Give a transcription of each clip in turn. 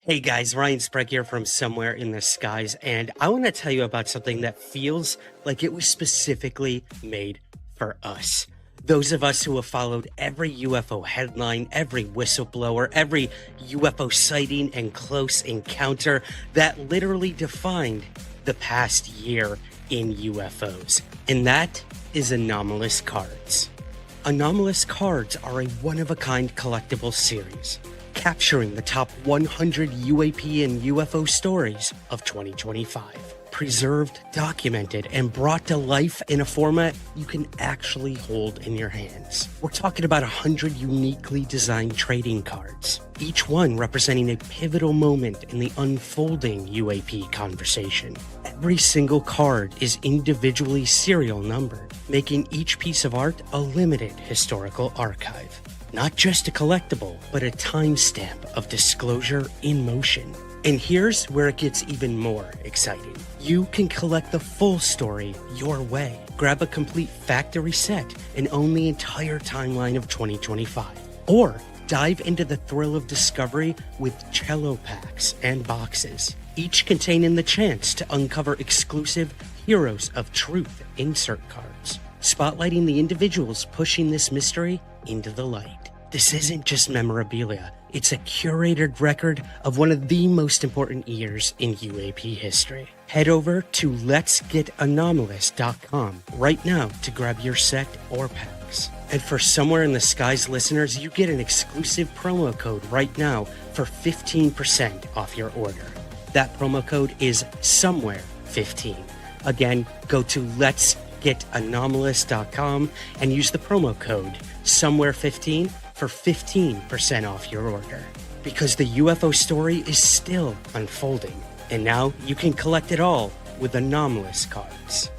Hey guys, Ryan Sprague here from Somewhere in the Skies, and I want to tell you about something that feels like it was specifically made for us. Those of us who have followed every UFO headline, every whistleblower, every UFO sighting and close encounter that literally defined the past year in UFOs. And that is anomalous cards. Anomalous cards are a one-of-a-kind collectible series, capturing the top 100 UAP and UFO stories of 2025. Preserved, documented, and brought to life in a format you can actually hold in your hands. We're talking about 100 uniquely designed trading cards, each one representing a pivotal moment in the unfolding UAP conversation. Every single card is individually serial numbered, making each piece of art a limited historical archive. Not just a collectible, but a timestamp of disclosure in motion. And here's where it gets even more exciting. You can collect the full story your way. Grab a complete factory set and own the entire timeline of 2025. Or dive into the thrill of discovery with cello packs and boxes, each containing the chance to uncover exclusive Heroes of Truth insert cards, spotlighting the individuals pushing this mystery into the light. This isn't just memorabilia, it's a curated record of one of the most important years in UAP history. Head over to letsgetanomalous.com right now to grab your set or packs. And for Somewhere in the Skies listeners, you get an exclusive promo code right now for 15% off your order. That promo code is Somewhere15. Again, go to letsgetanomalous.com and use the promo code Somewhere15 for 15% off your order. Because the UFO story is still unfolding, and now you can collect it all with anomalous cards.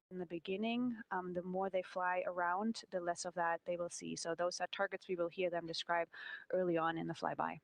In the beginning, the more they fly around, the less of that they will see. So those are targets we will hear them describe early on in the flyby.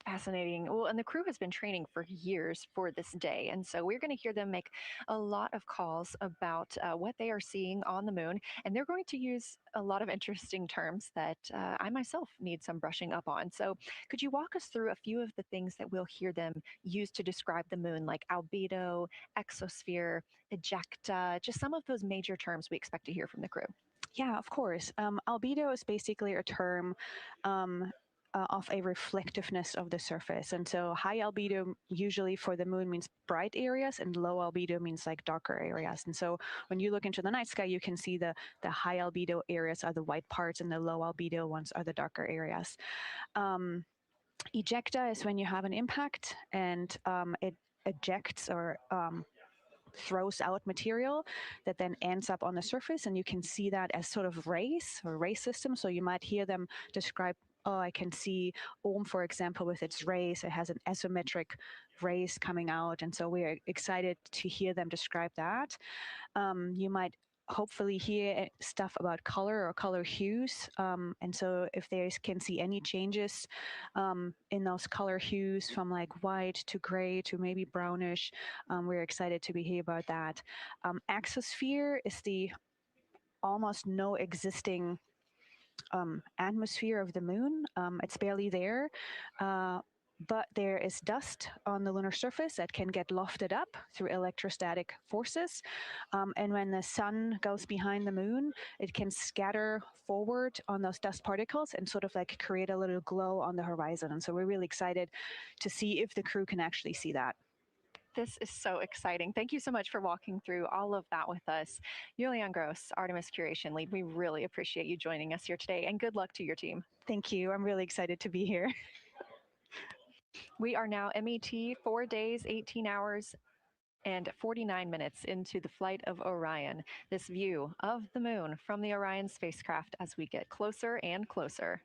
Fascinating. Well, and the crew has been training for years for this day. And so we're going to hear them make a lot of calls about what they are seeing on the moon. And they're going to use a lot of interesting terms that I myself need some brushing up on. So could you walk us through a few of the things that we'll hear them use to describe the moon, like albedo, exosphere, ejecta, just some of those major terms we expect to hear from the crew? Yeah, of course. Albedo is basically a term of a reflectiveness of the surface. And so high albedo usually for the moon means bright areas, and low albedo means like darker areas. And so when you look into the night sky, you can see the high albedo areas are the white parts and the low albedo ones are the darker areas. Ejecta is when you have an impact and it ejects or throws out material that then ends up on the surface, and you can see that as sort of rays or ray systems. So you might hear them describe, oh, I can see for example, with its rays, it has an isometric rays coming out, and so we're excited to hear them describe that. You might hopefully hear stuff about color or color hues. And so if they can see any changes in those color hues from like white to gray to maybe brownish, we're excited to hear about that. Exosphere is the almost no existing atmosphere of the moon. It's barely there. But there is dust on the lunar surface that can get lofted up through electrostatic forces. And when the sun goes behind the moon, it can scatter forward on those dust particles and sort of like create a little glow on the horizon. And so we're really excited to see if the crew can actually see that. This is so exciting. Thank you so much for walking through all of that with us. Julian Gross, Artemis Curation Lead, we really appreciate you joining us here today, and good luck to your team. Thank you. I'm really excited to be here. We are now MET 4 days, 18 hours, and 49 minutes into the flight of Orion. This view of the moon from the Orion spacecraft as we get closer and closer.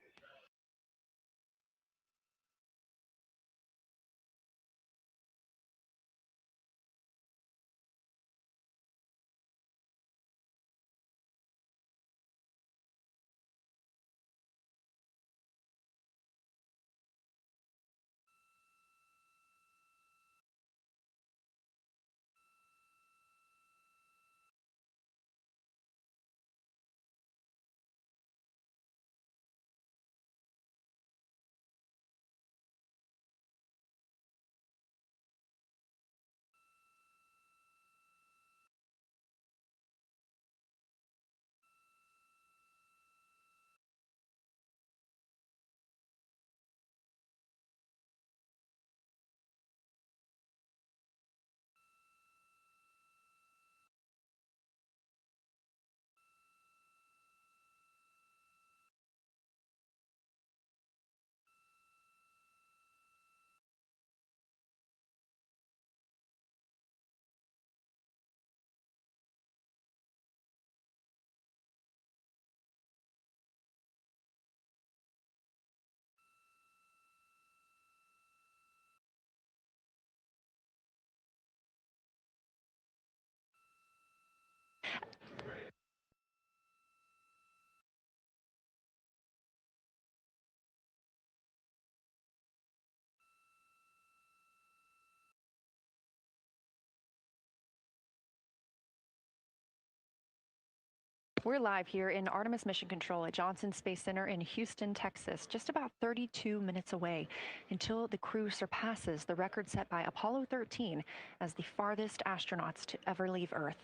We're live here in Artemis Mission Control at Johnson Space Center in Houston, Texas, just about 32 minutes away until the crew surpasses the record set by Apollo 13 as the farthest astronauts to ever leave Earth.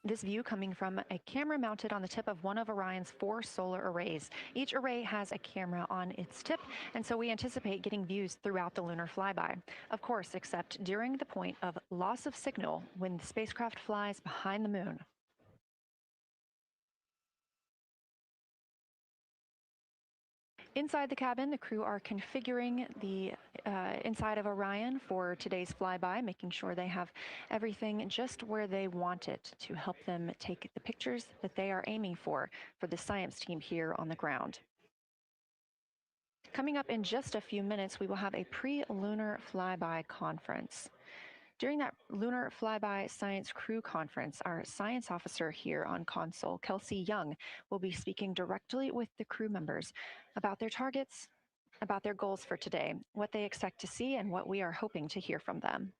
This view coming from a camera mounted on the tip of one of Orion's 4 solar arrays. Each array has a camera on its tip, and so we anticipate getting views throughout the lunar flyby. Of course, except during the point of loss of signal when the spacecraft flies behind the moon. Inside the cabin, the crew are configuring the inside of Orion for today's flyby, making sure they have everything just where they want it to help them take the pictures that they are aiming for the science team here on the ground. Coming up in just a few minutes, we will have a pre-lunar flyby conference. During that Lunar FlyBy Science Crew Conference, our science officer here on console, Kelsey Young, will be speaking directly with the crew members about their targets, about their goals for today, what they expect to see, and what we are hoping to hear from them.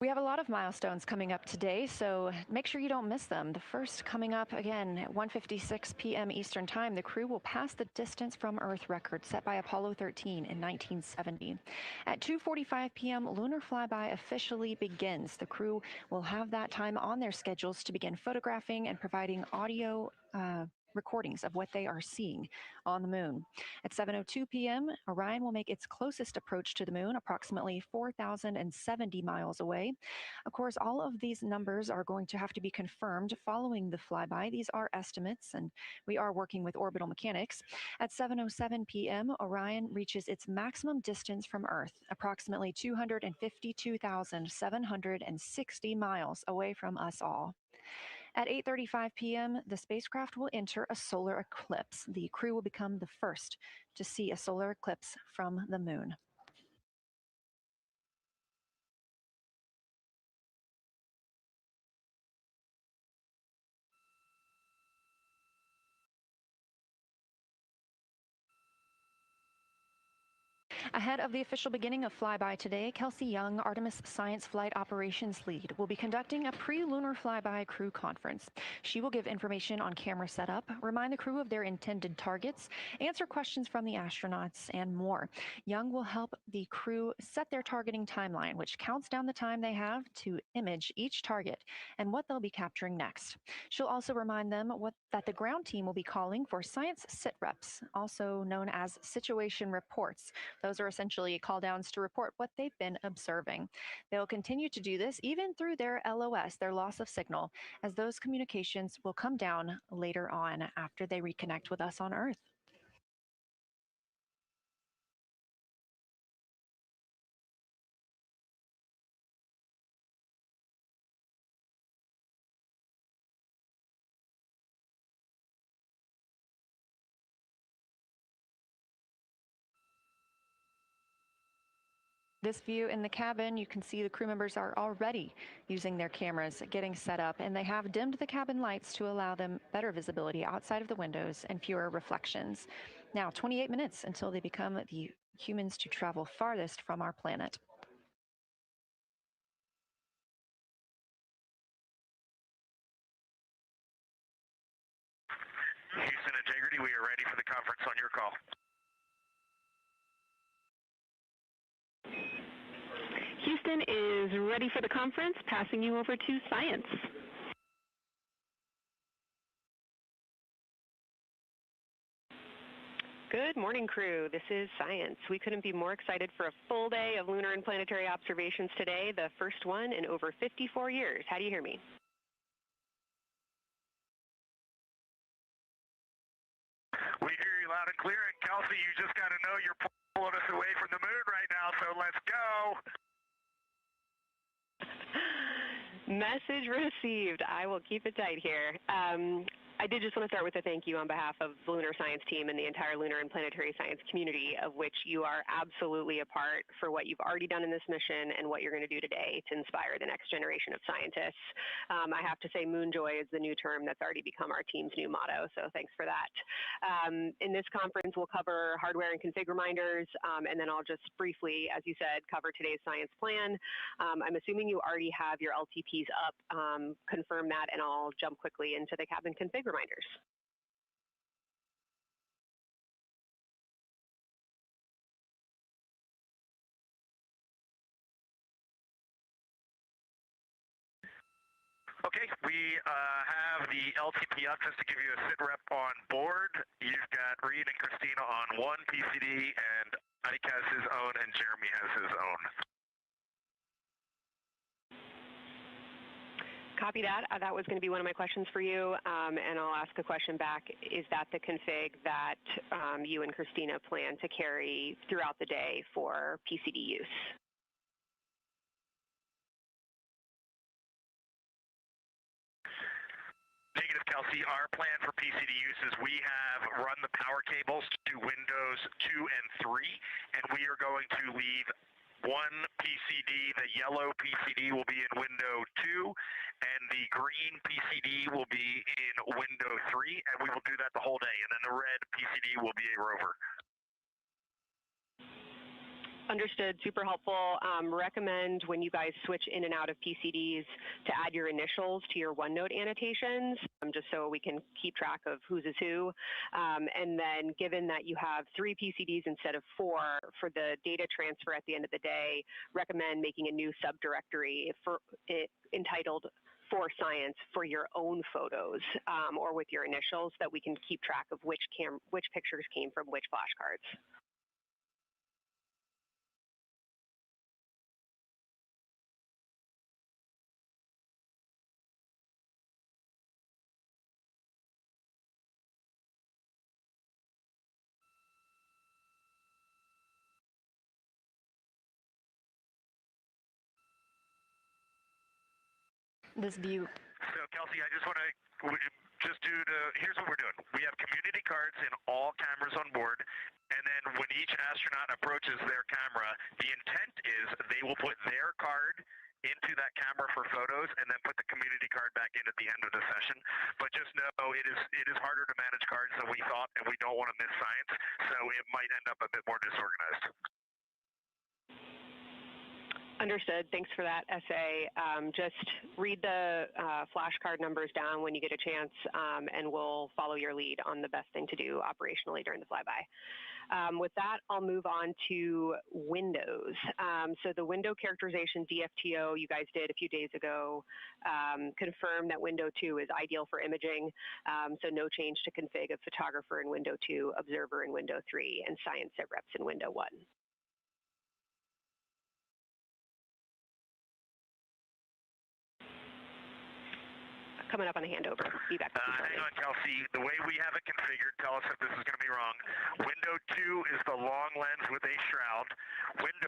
We have a lot of milestones coming up today, so make sure you don't miss them. The first coming up again at 1:56 p.m. Eastern Time, the crew will pass the distance from Earth record set by Apollo 13 in 1970. At 2:45 p.m., Lunar Flyby officially begins. The crew will have that time on their schedules to begin photographing and providing audio recordings of what they are seeing on the moon. At 7:02 p.m., Orion will make its closest approach to the moon, approximately 4,070 miles away. Of course, all of these numbers are going to have to be confirmed following the flyby. These are estimates, and we are working with orbital mechanics. At 7:07 p.m., Orion reaches its maximum distance from Earth, approximately 252,760 miles away from us all. At 8:35 p.m., the spacecraft will enter a solar eclipse. The crew will become the first to see a solar eclipse from the moon. Ahead of the official beginning of flyby today, Kelsey Young, Artemis Science Flight Operations Lead, will be conducting a pre-lunar flyby crew conference. She will give information on camera setup, remind the crew of their intended targets, answer questions from the astronauts, and more. Young will help the crew set their targeting timeline, which counts down the time they have to image each target and what they'll be capturing next. She'll also remind them that the ground team will be calling for science sit reps, also known as situation reports. Those are essentially call downs to report what they've been observing. They'll continue to do this even through their LOS, their loss of signal, as those communications will come down later on after they reconnect with us on Earth. This view in the cabin, you can see the crew members are already using their cameras, getting set up, and they have dimmed the cabin lights to allow them better visibility outside of the windows and fewer reflections. Now, 28 minutes until they become the humans to travel farthest from our planet. Houston Integrity, we are ready for the conference on your call. Houston is ready for the conference, passing you over to Science. Good morning, crew. This is Science. We couldn't be more excited for a full day of lunar and planetary observations today, the first one in over 54 years. How do you hear me? We hear you loud and clear, and Kelsey, you just got to know you're pulling us away from the moon right now, so let's go. Message received. I will keep it tight here. I did just want to start with a thank you on behalf of the Lunar Science team and the entire lunar and planetary science community, of which you are absolutely a part, for what you've already done in this mission and what you're going to do today to inspire the next generation of scientists. I have to say Moonjoy is the new term that's already become our team's new motto, so thanks for that. In this conference, we'll cover hardware and config reminders, and then I'll just briefly, as you said, cover today's science plan. I'm assuming you already have your LTPs up. Confirm that, and I'll jump quickly into the cabin config reminders. Okay, we have the LTP up just to give you a sit rep on board. You've got Reed and Christina on one PCD, and Ike has his own, and Jeremy has his own. Copy that. That was going to be one of my questions for you, and I'll ask a question back. Is that the config that you and Christina plan to carry throughout the day for PCD use? Negative, Kelsey. Our plan for PCD use is we have run the power cables to Windows 2 and 3, and we are going to leave one PCD. The yellow PCD will be in window 2, and the green PCD will be in window 3, and we will do that the whole day. And then the red PCD will be a rover. Understood. Super helpful. Recommend when you guys switch in and out of PCDs to add your initials to your OneNote annotations, just so we can keep track of whose is who. And then given that you have 3 PCDs instead of 4 for the data transfer at the end of the day, recommend making a new subdirectory for it entitled For Science for your own photos, or with your initials, that we can keep track of which pictures came from which flashcards. This view. So, Kelsey, I just want to here's what we're doing. We have community cards in all cameras on board, and then when each astronaut approaches their camera, the intent is they will put their card into that camera for photos and then put the community card back in at the end of the session. But just know it is harder to manage cards than we thought, and we don't want to miss science, so it might end up a bit more disorganized. Understood. Thanks for that, SA. Just read the flashcard numbers down when you get a chance, and we'll follow your lead on the best thing to do operationally during the flyby. With that, I'll move on to Windows. So the window characterization DFTO you guys did a few days ago confirmed that window 2 is ideal for imaging, so no change to config of photographer in window 2, observer in window 3, and science at reps in window 1. Coming up on the handover. Be back. Hang on, Kelsey. The way we have it configured, tell us if this is going to be wrong. Window 2 is the long lens with a shroud. Window.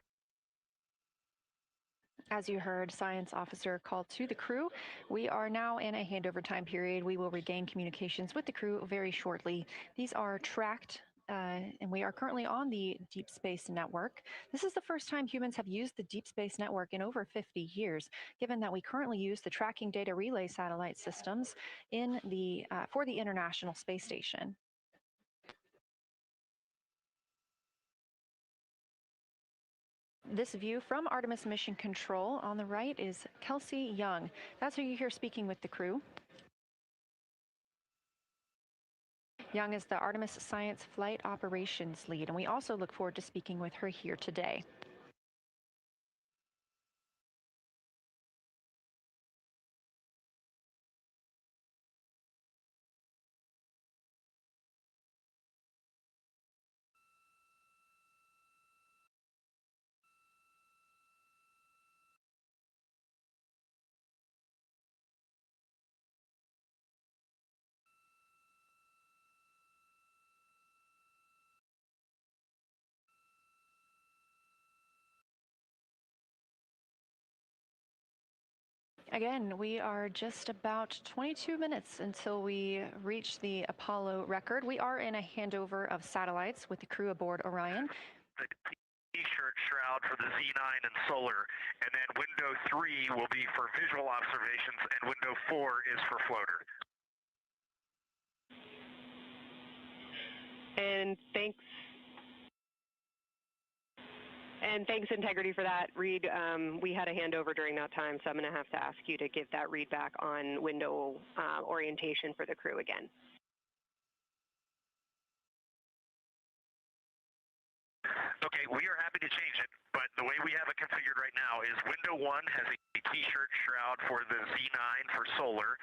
As you heard, Science Officer called to the crew. We are now in a handover time period. We will regain communications with the crew very shortly. These are tracked, and we are currently on the Deep Space Network. This is the first time humans have used the Deep Space Network in over 50 years, given that we currently use the tracking data relay satellite systems in for the International Space Station. This view from Artemis Mission Control on the right is Kelsey Young. That's who you hear speaking with the crew. Young is the Artemis Science Flight Operations Lead, and we also look forward to speaking with her here today. Again, we are just about 22 minutes until we reach the Apollo record. We are in a handover of satellites with the crew aboard Orion. The T-shirt shroud for the Z9 and solar, and then window 3 will be for visual observations, and window 4 is for floater. And thanks, Integrity, for that. Reed, we had a handover during that time, so I'm going to have to ask you to give that read back on window orientation for the crew again. Okay, we are happy to change it, but the way we have it configured right now is window 1 has a T-shirt shroud for the Z9 for solar.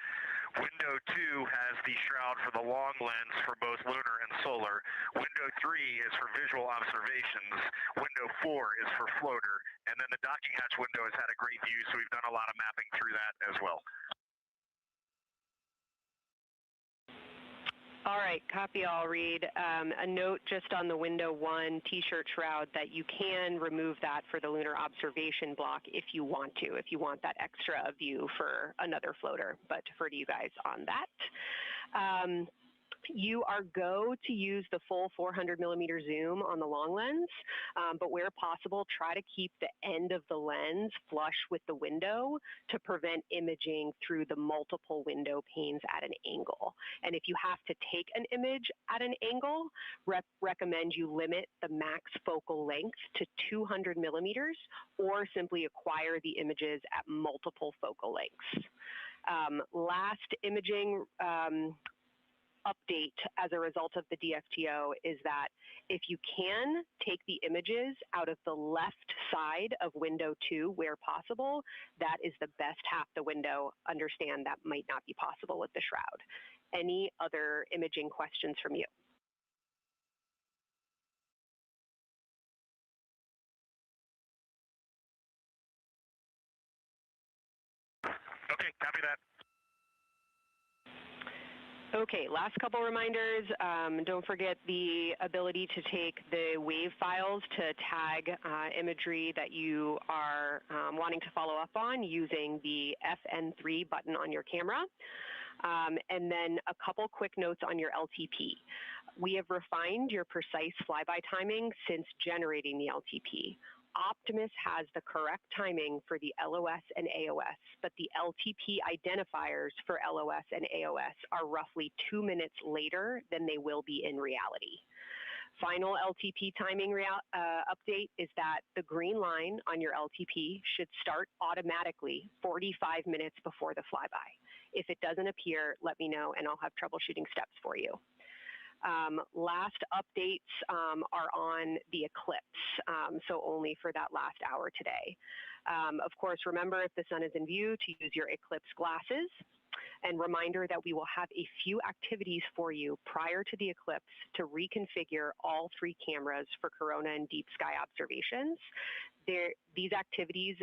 Window 2 has the shroud for the long lens for both lunar and solar. Window 3 is for visual observations. Window 4 is for floater. And then the docking hatch window has had a great view, so we've done a lot of mapping through that as well. All right, copy all, Reed. A note just on the window 1 T-shirt shroud that you can remove that for the lunar observation block if you want to, if you want that extra view for another floater, but defer to you guys on that. You are go to use the full 400 millimeter zoom on the long lens, but where possible, try to keep the end of the lens flush with the window to prevent imaging through the multiple window panes at an angle. And if you have to take an image at an angle, recommend you limit the max focal length to 200 millimeters or simply acquire the images at multiple focal lengths. Last imaging update as a result of the DFTO is that if you can take the images out of the left side of window 2 where possible, that is the best half the window. Understand that might not be possible with the shroud. Any other imaging questions from you? Okay, copy that. Okay, last couple reminders. Don't forget the ability to take the wave files to tag imagery that you are wanting to follow up on using the FN3 button on your camera. And then a couple quick notes on your LTP. We have refined your precise flyby timing since generating the LTP. Artemis has the correct timing for the LOS and AOS, but the LTP identifiers for LOS and AOS are roughly 2 minutes later than they will be in reality. Final LTP timing update is that the green line on your LTP should start automatically 45 minutes before the flyby. If it doesn't appear, let me know and I'll have troubleshooting steps for you. Last updates are on the eclipse, so only for that last hour today. Of course, remember if the sun is in view to use your eclipse glasses. And reminder that we will have a few activities for you prior to the eclipse to reconfigure all 3 cameras for corona and deep sky observations. These activities,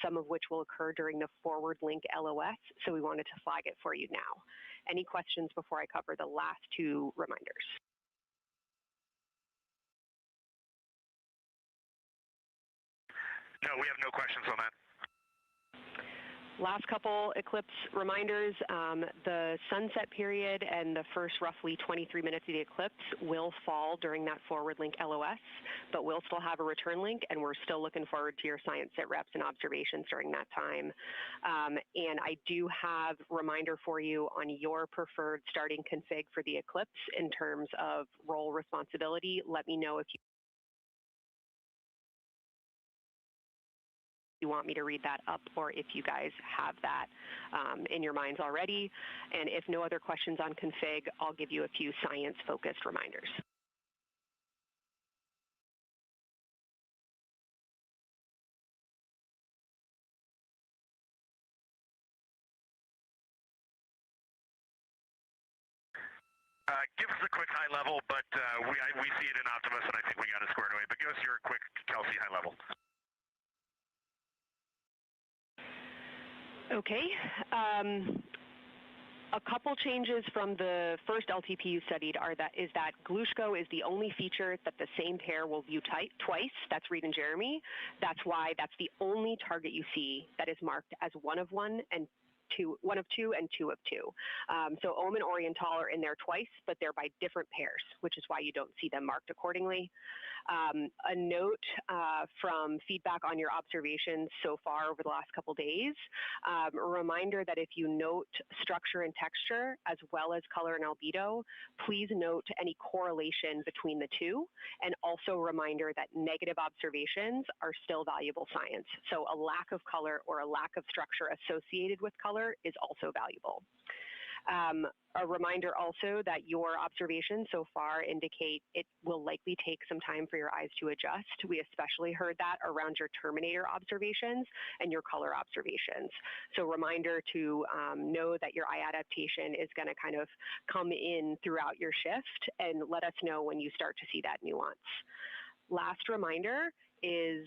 some of which will occur during the forward link LOS, so we wanted to flag it for you now. Any questions before I cover the last 2 reminders? No, we have no questions on that. Last couple eclipse reminders, the sunset period and the first roughly 23 minutes of the eclipse will fall during that forward link LOS, but we'll still have a return link and we're still looking forward to your science sit reps and observations during that time. And I do have a reminder for you on your preferred starting config for the eclipse in terms of role responsibility. Let me know if you want me to read that up or if you guys have that in your minds already. And if no other questions on config, I'll give you a few science-focused reminders. Give us a quick high level, but we see it in Optimus, and I think we got it squared away. But give us your quick Kelsey high level. Okay. A couple changes from the first LTP you studied is that Glushko is the only feature that the same pair will view twice. That's Reed and Jeremy. That's why that's the only target you see that is marked as 1 of 1 and 1 of 2 and 2 of 2. So Ohm and Oriental are in there twice, but they're by different pairs, which is why you don't see them marked accordingly. A note from feedback on your observations so far over the last couple days, a reminder that if you note structure and texture as well as color and albedo, please note any correlation between the 2, and also a reminder that negative observations are still valuable science. So a lack of color or a lack of structure associated with color is also valuable. A reminder also that your observations so far indicate it will likely take some time for your eyes to adjust. We especially heard that around your terminator observations and your color observations. So reminder to know that your eye adaptation is going to kind of come in throughout your shift, and let us know when you start to see that nuance. Last reminder is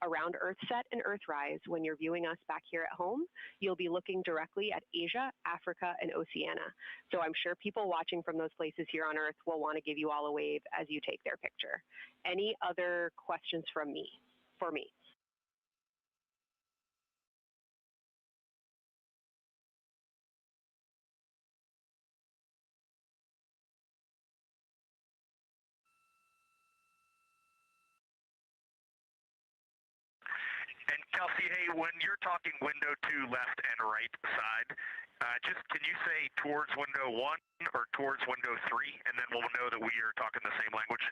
around Earthset and Earthrise. When you're viewing us back here at home, you'll be looking directly at Asia, Africa, and Oceania. So I'm sure people watching from those places here on Earth will want to give you all a wave as you take their picture. Any other questions from me? For me? And Kelsey, hey, when you're talking window 2 left and right side, just can you say towards window 1 or towards window 3, and then we'll know that we are talking the same language?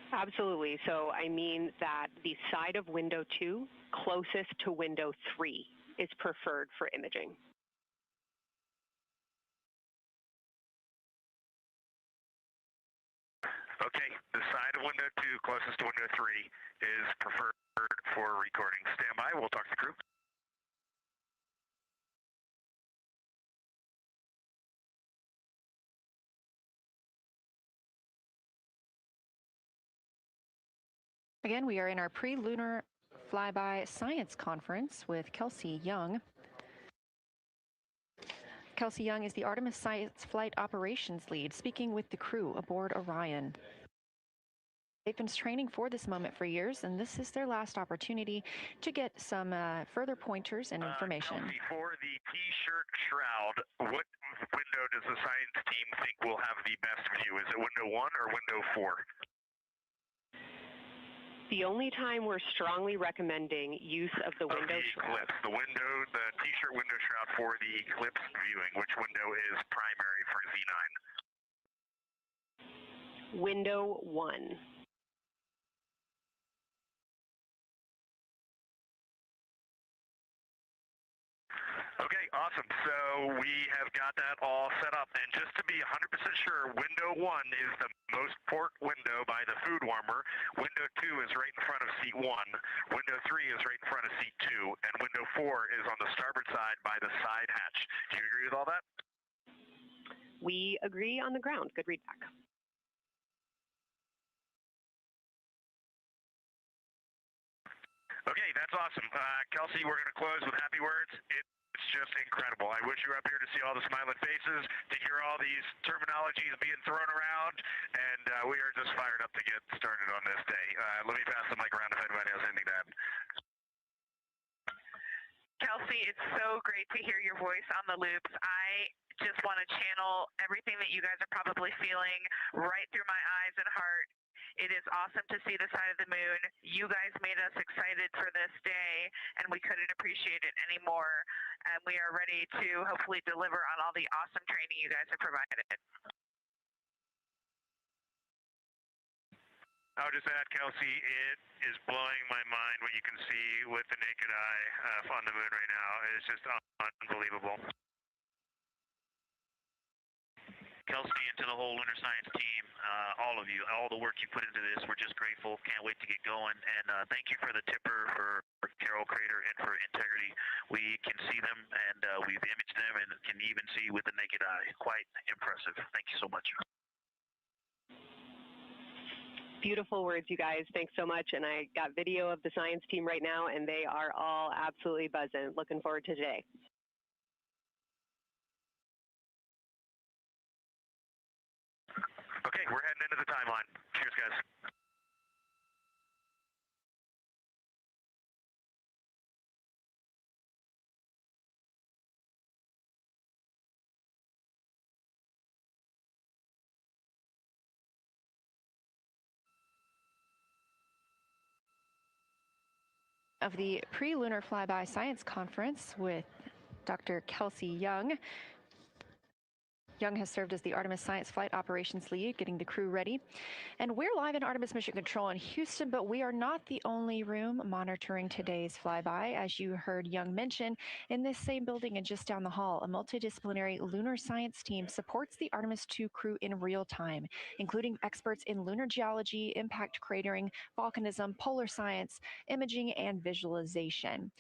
Absolutely. So I mean that the side of window 2 closest to window 3 is preferred for imaging. Okay, the side of window 2 closest to window 3 is preferred for recording. Stand by, we'll talk to the crew. Again, we are in our pre-lunar FlyBy science conference with Kelsey Young. Kelsey Young is the Artemis Science Flight Operations Lead, speaking with the crew aboard Orion. They've been training for this moment for years, and this is their last opportunity to get some further pointers and information. Kelsey, for the T-shirt shroud, what window does the science team think will have the best view? Is it window 1 or window 4? The only time we're strongly recommending use of the window shroud. The T-shirt window shroud for the eclipse viewing, which window is primary for Z9? Window 1. Okay, awesome. So we have got that all set up. And just to be 100% sure, window 1 is the most port window by the food warmer. Window 2 is right in front of seat 1. Window 3 is right in front of seat 2. And window 4 is on the starboard side by the side hatch. Do you agree with all that? We agree on the ground. Good read back. Okay, that's awesome. Kelsey, we're going to close with happy words. It's just incredible. I wish you were up here to see all the smiling faces, to hear all these terminologies being thrown around, and we are just fired up to get started on this day. Let me pass the mic around if anybody has anything to add. Kelsey, it's so great to hear your voice on the loops. I just want to channel everything that you guys are probably feeling right through my eyes and heart. It is awesome to see the side of the moon. You guys made us excited for this day, and we couldn't appreciate it anymore. And we are ready to hopefully deliver on all the awesome training you guys have provided. I'll just add, Kelsey, it is blowing my mind what you can see with the naked eye on the moon right now. It's just unbelievable. Kelsey, and to the whole Lunar Science team, all of you, all the work you put into this, we're just grateful. Can't wait to get going. And thank you for the tipper, for Carol Crater, and for Integrity. We can see them, and we've imaged them, and can even see with the naked eye. Quite impressive. Thank you so much. Beautiful words, you guys. Thanks so much. And I got video of the science team right now, and they are all absolutely buzzing. Looking forward to today. Okay, we're heading into the timeline. Cheers, guys. Of the pre-lunar FlyBy science conference with Dr. Kelsey Young. Young has served as the Artemis Science Flight Operations Lead, getting the crew ready. And we're live in Artemis Mission Control in Houston, but we are not the only room monitoring today's flyby. As you heard Young mention, in this same building and just down the hall, a multidisciplinary lunar science team supports the Artemis II crew in real time, including experts in lunar geology, impact cratering, volcanism, polar science, imaging, and visualization.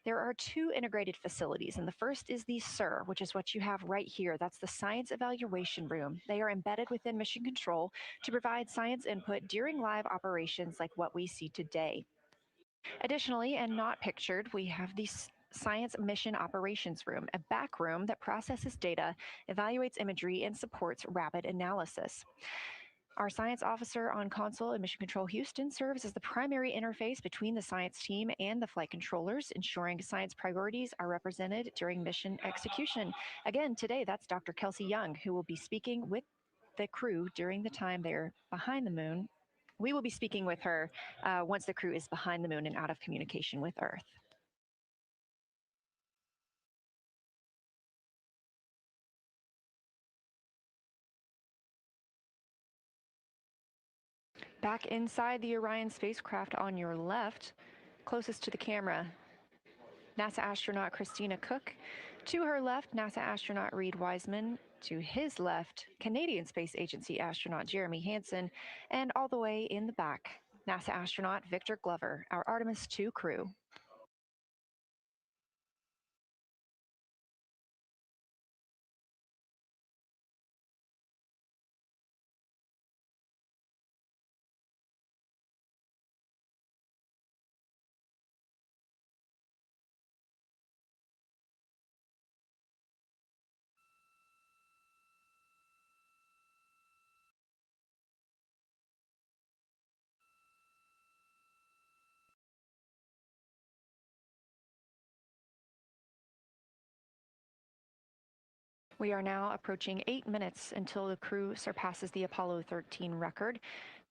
There are two integrated facilities, and the first is the SIR, which is what you have right here. That's the Science Evaluation Room. They are embedded within Mission Control to provide science input during live operations like what we see today. Additionally, and not pictured, we have the Science Mission Operations Room, a back room that processes data, evaluates imagery, and supports rapid analysis. Our science officer on console in Mission Control Houston serves as the primary interface between the science team and the flight controllers, ensuring science priorities are represented during mission execution. Again, today, that's Dr. Kelsey Young, who will be speaking with the crew during the time they're behind the moon. We will be speaking with her once the crew is behind the moon and out of communication with Earth. Back inside the Orion spacecraft on your left, closest to the camera, NASA astronaut Christina Cook. To her left, NASA astronaut Reid Wiseman. To his left, Canadian Space Agency astronaut Jeremy Hansen. And all the way in the back, NASA astronaut Victor Glover, our Artemis II crew. We are now approaching 8 minutes until the crew surpasses the Apollo 13 record.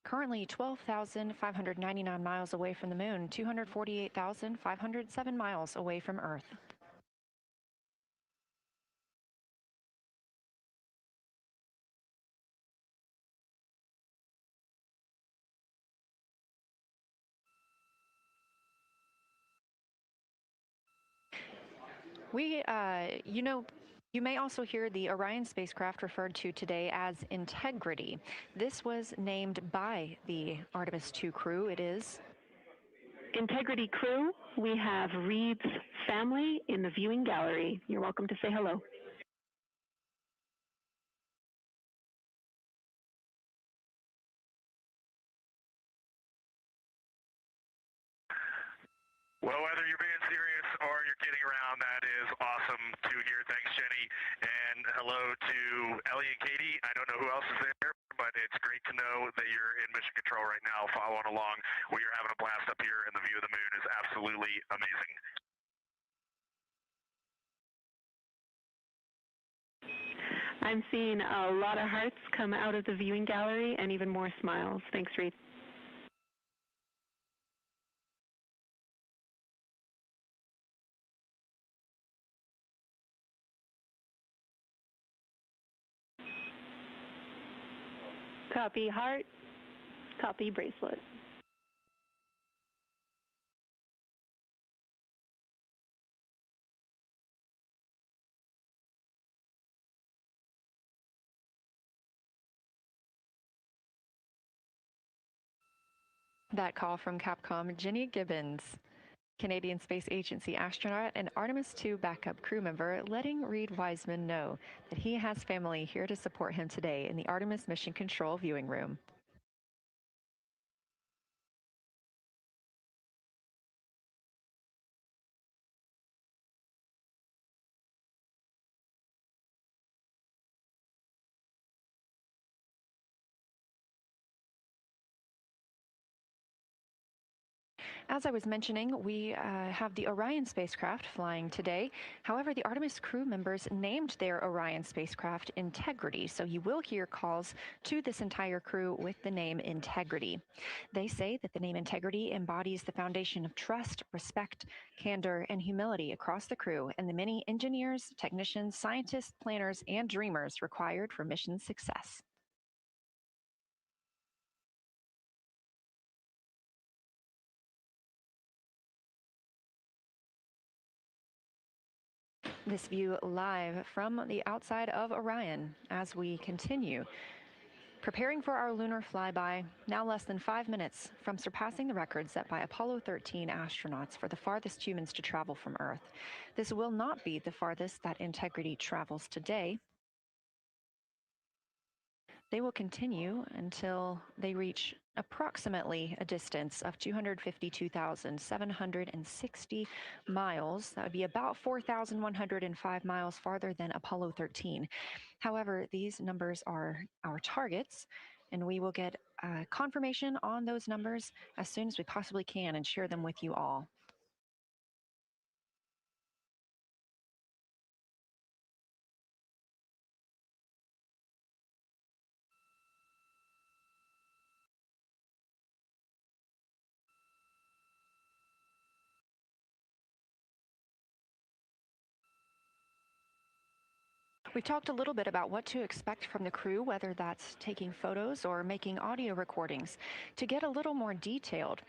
Currently 12,599 miles away from the moon, 248,507 miles away from Earth. You may also hear the Orion spacecraft referred to today as Integrity. This was named by the Artemis II crew. It is Integrity crew, we have Reid's family in the viewing gallery. You're welcome to say hello. Well, whether you're being serious or you're kidding around, that is awesome to hear. Thanks, Jenny. And hello to Ellie and Katie. I don't know who else is there, but it's great to know that you're in mission control right now, following along. We are having a blast up here, and the view of the moon is absolutely amazing. I'm seeing a lot of hearts come out of the viewing gallery and even more smiles. Thanks, Reid. Copy heart, copy bracelet. that call from Capcom Jenny Gibbons, Canadian Space Agency astronaut and Artemis II backup crew member, letting Reid Wiseman know that he has family here to support him today in the Artemis Mission Control viewing room. As I was mentioning, we have the Orion spacecraft flying today. However, the Artemis crew members named their Orion spacecraft Integrity, so you will hear calls to this entire crew with the name Integrity. They say that the name Integrity embodies the foundation of trust, respect, candor, and humility across the crew and the many engineers, technicians, scientists, planners, and dreamers required for mission success. This view live from the outside of Orion as we continue Preparing for our lunar flyby, now less than 5 minutes from surpassing the record set by Apollo 13 astronauts for the farthest humans to travel from Earth. This will not be the farthest that Integrity travels today. They will continue until they reach approximately a distance of 252,760 miles. That would be about 4,105 miles farther than Apollo 13. However, these numbers are our targets, and we will get confirmation on those numbers as soon as we possibly can and share them with you all. We've talked a little bit about what to expect from the crew, whether that's taking photos or making audio recordings. To get a little more detailed,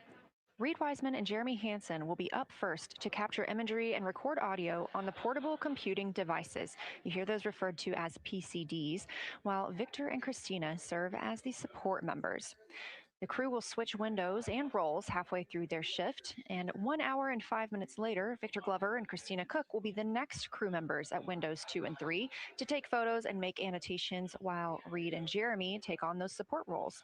Reed Wiseman and Jeremy Hansen will be up first to capture imagery and record audio on the portable computing devices. You hear those referred to as PCDs, while Victor and Christina serve as the support members. The crew will switch windows and roles halfway through their shift, and 1 hour and 5 minutes later, Victor Glover and Christina Cook will be the next crew members at windows 2 and 3 to take photos and make annotations, while Reed and Jeremy take on those support roles.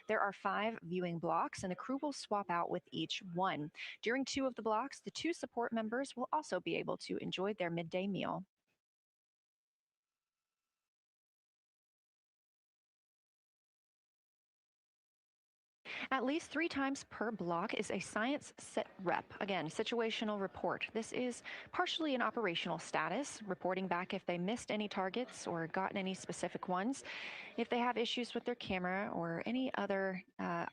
There are 5 viewing blocks, and the crew will swap out with each one. During 2 of the blocks, the 2 support members will also be able to enjoy their midday meal. At least 3 times per block is a science sit rep. Again, situational report. This is partially an operational status, reporting back if they missed any targets or gotten any specific ones. If they have issues with their camera or any other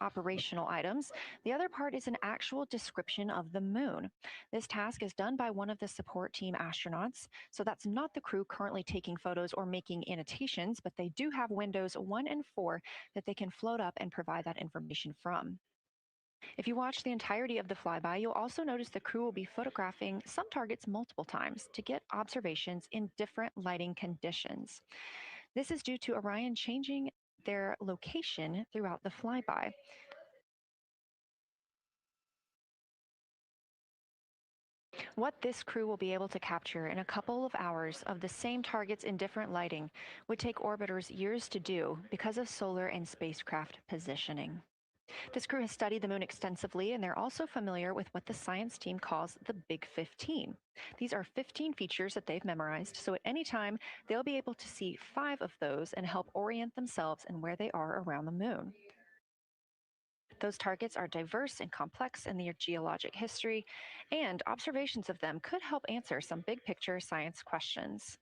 operational items. The other part is an actual description of the moon. This task is done by one of the support team astronauts, so that's not the crew currently taking photos or making annotations, but they do have windows 1 and 4 that they can float up and provide that information from. If you watch the entirety of the flyby, you'll also notice the crew will be photographing some targets multiple times to get observations in different lighting conditions. This is due to Orion changing their location throughout the flyby. What this crew will be able to capture in a couple of hours of the same targets in different lighting would take orbiters years to do because of solar and spacecraft positioning. This crew has studied the moon extensively, and they're also familiar with what the science team calls the Big 15. These are 15 features that they've memorized, so at any time, they'll be able to see 5 of those and help orient themselves and where they are around the moon. Those targets are diverse and complex in their geologic history, and observations of them could help answer some big picture science questions.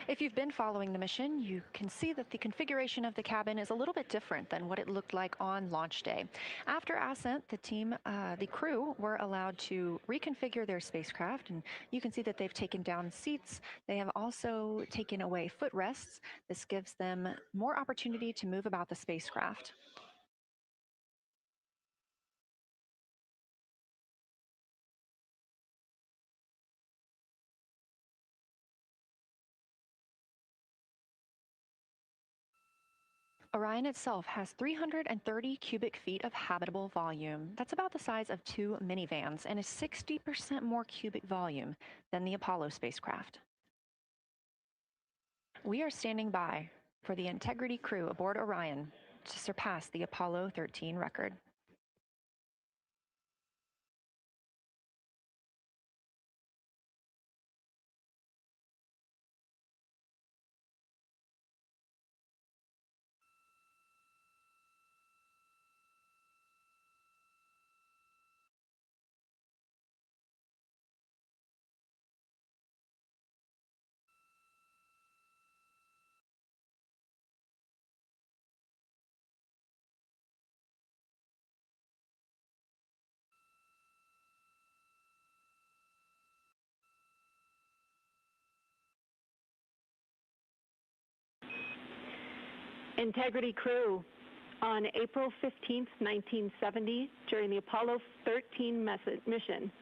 If you've been following the mission, you can see that the configuration of the cabin is a little bit different than what it looked like on launch day. After ascent, the crew were allowed to reconfigure their spacecraft, and you can see that they've taken down seats. They have also taken away footrests. This gives them more opportunity to move about the spacecraft. Orion itself has 330 cubic feet of habitable volume. That's about the size of 2 minivans and is 60% more cubic volume than the Apollo spacecraft. We are standing by for the Integrity crew aboard Orion to surpass the Apollo 13 record. Integrity crew. On April 15, 1970, during the Apollo 13 mission,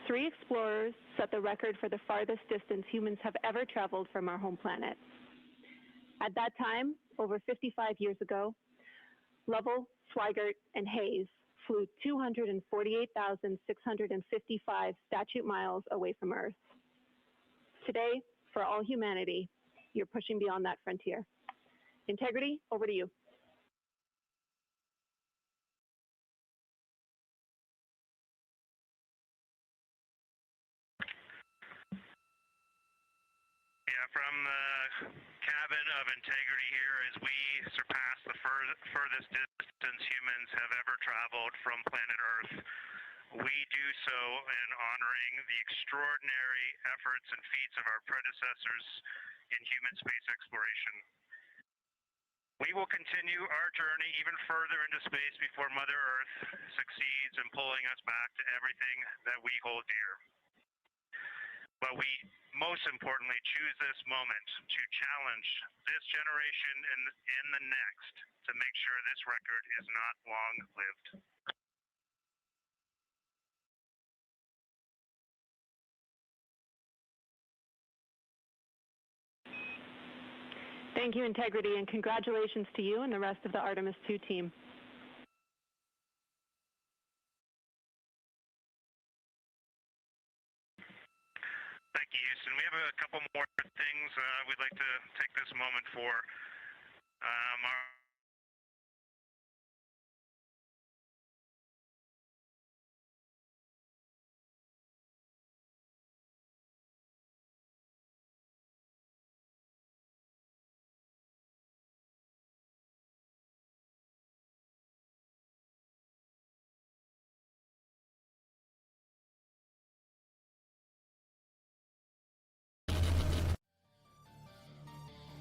3 explorers set the record for the farthest distance humans have ever traveled from our home planet. At that time, over 55 years ago, Lovell, Swigert, and Hayes flew 248,655 statute miles away from Earth. Today, for all humanity, you're pushing beyond that frontier. Integrity, over to you. Yeah, from the cabin of Integrity here as we surpass the furthest distance humans have ever traveled from planet Earth. We do so in honoring the extraordinary efforts and feats of our predecessors in human space exploration. We will continue our journey even further into space before Mother Earth succeeds in pulling us back to everything that we hold dear. But we most importantly choose this moment to challenge this generation and the next to make sure this record is not long-lived. Thank you, Integrity, and congratulations to you and the rest of the Artemis II team. Thank you, Houston. We have a couple more things we'd like to take this moment for.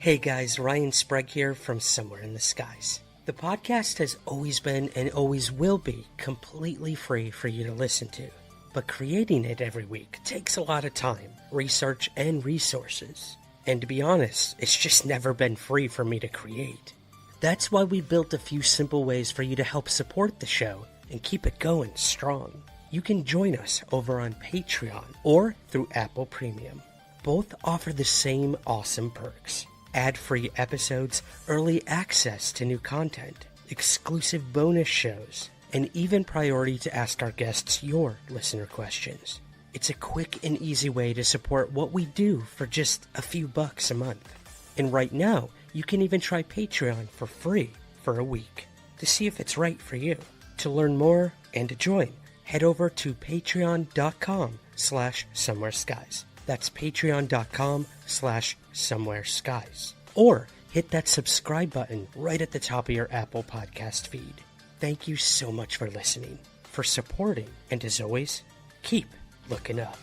Hey guys, Ryan Sprague here from Somewhere in the Skies. The podcast has always been and always will be completely free for you to listen to. But creating it every week takes a lot of time, research, and resources. And to be honest, it's just never been free for me to create. That's why we built a few simple ways for you to help support the show and keep it going strong. You can join us over on Patreon or through Apple Premium. Both offer the same awesome perks. Ad-free episodes, early access to new content, exclusive bonus shows, and even priority to ask our guests your listener questions. It's a quick and easy way to support what we do for just a few bucks a month. And right now, you can even try Patreon for free for a week to see if it's right for you. To learn more and to join, head over to patreon.com/somewhereskies. That's patreon.com/somewhereskies. Or hit that subscribe button right at the top of your Apple Podcast feed. Thank you so much for listening, for supporting, and as always, keep looking up.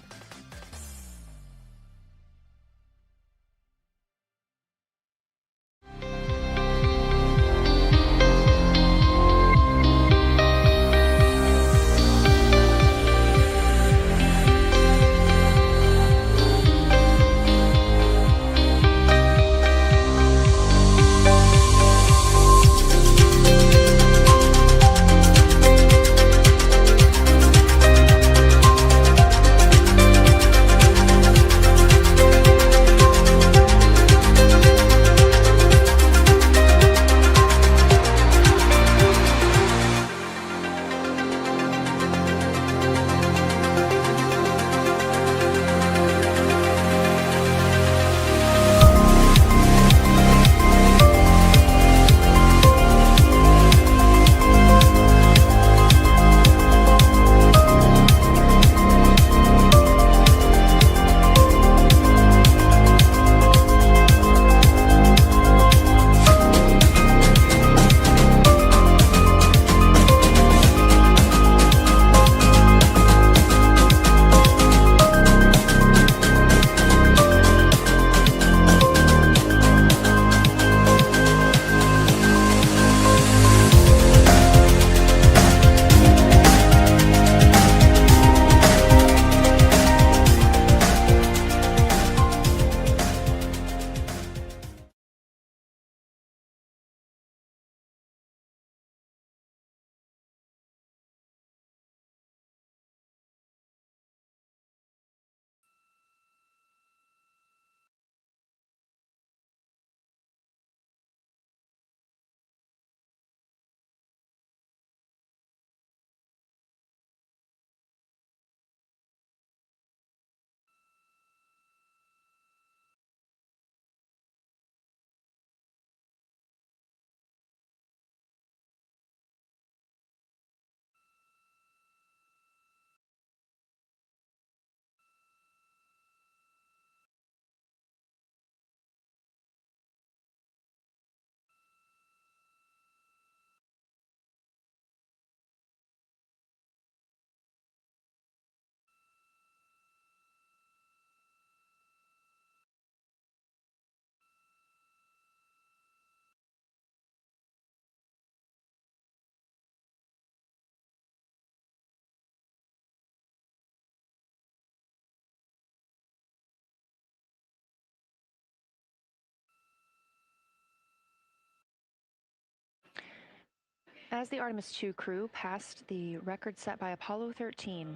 As the Artemis II crew passed the record set by Apollo 13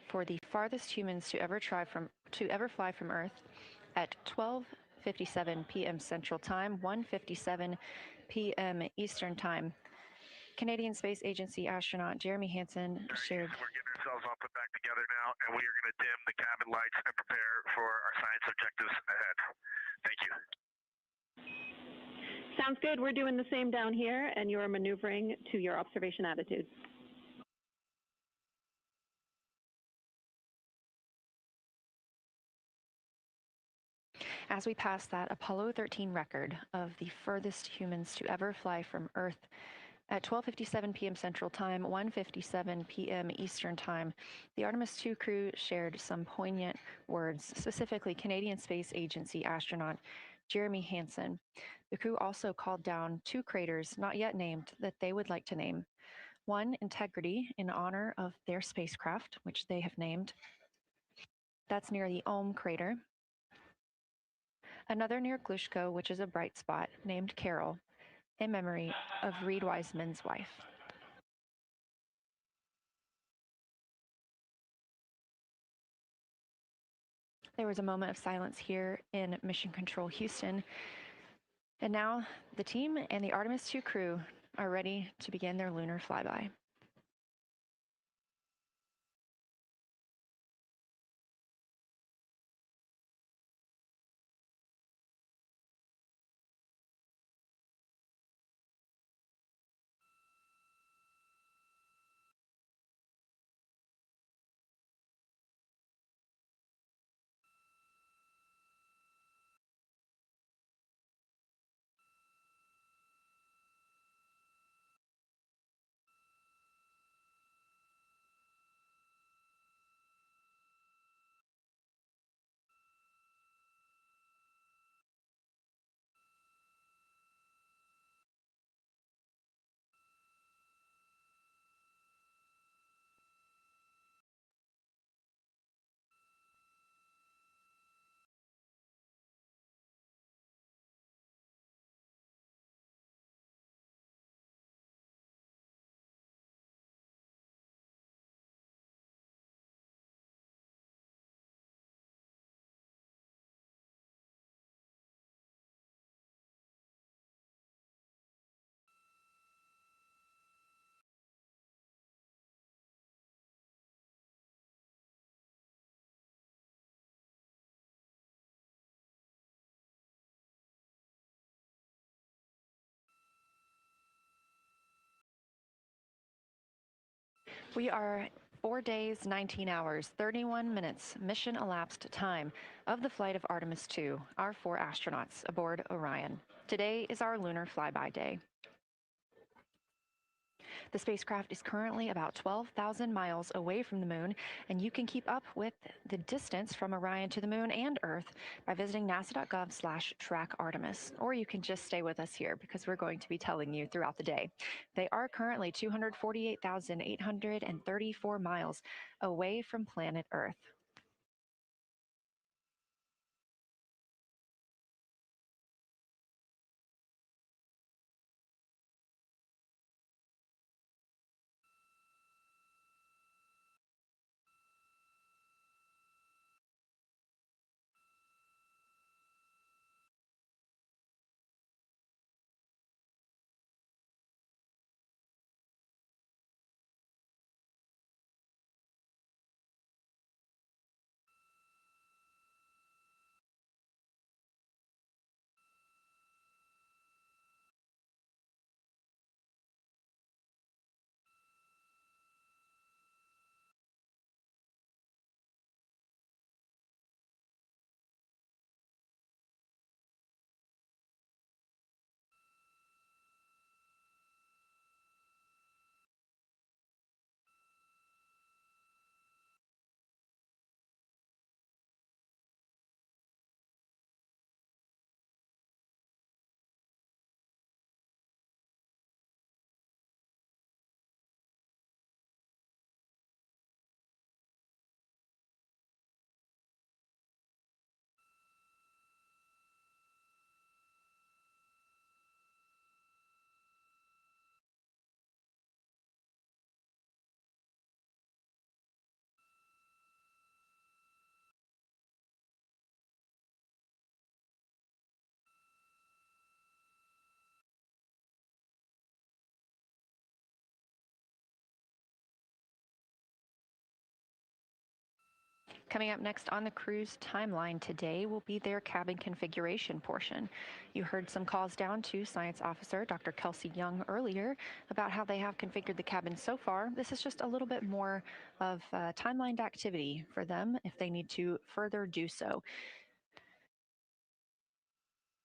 for the farthest humans to ever fly from Earth at 12:57 p.m. Central Time, 1:57 p.m. Eastern Time, Canadian Space Agency astronaut Jeremy Hansen shared. We're getting ourselves all put back together now, and we are going to dim the cabin lights and prepare for our science objectives ahead. Thank you. Sounds good. We're doing the same down here, and you are maneuvering to your observation attitude. As we pass that Apollo 13 record of the furthest humans to ever fly from Earth at 12:57 p.m. Central Time, 1:57 p.m. Eastern Time, the Artemis II crew shared some poignant words, specifically Canadian Space Agency astronaut Jeremy Hansen. The crew also called down 2 craters not yet named that they would like to name. One, Integrity, in honor of their spacecraft, which they have named. That's near the Ohm crater. Another near Glushko, which is a bright spot, named Carol, in memory of Reed Wiseman's wife. There was a moment of silence here in Mission Control Houston. And now the team and the Artemis II crew are ready to begin their lunar flyby. We are 4 days, 19 hours, 31 minutes mission elapsed time of the flight of Artemis II, our 4 astronauts aboard Orion. Today is our lunar flyby day. The spacecraft is currently about 12,000 miles away from the moon, and you can keep up with the distance from Orion to the moon and Earth by visiting nasa.gov/track-Artemis, or you can just stay with us here because we're going to be telling you throughout the day. They are currently 248,834 miles away from planet Earth. Coming up next on the crew's timeline today will be their cabin configuration portion. You heard some calls down to Science Officer Dr. Kelsey Young earlier about how they have configured the cabin so far. This is just a little bit more of timelined activity for them if they need to further do so.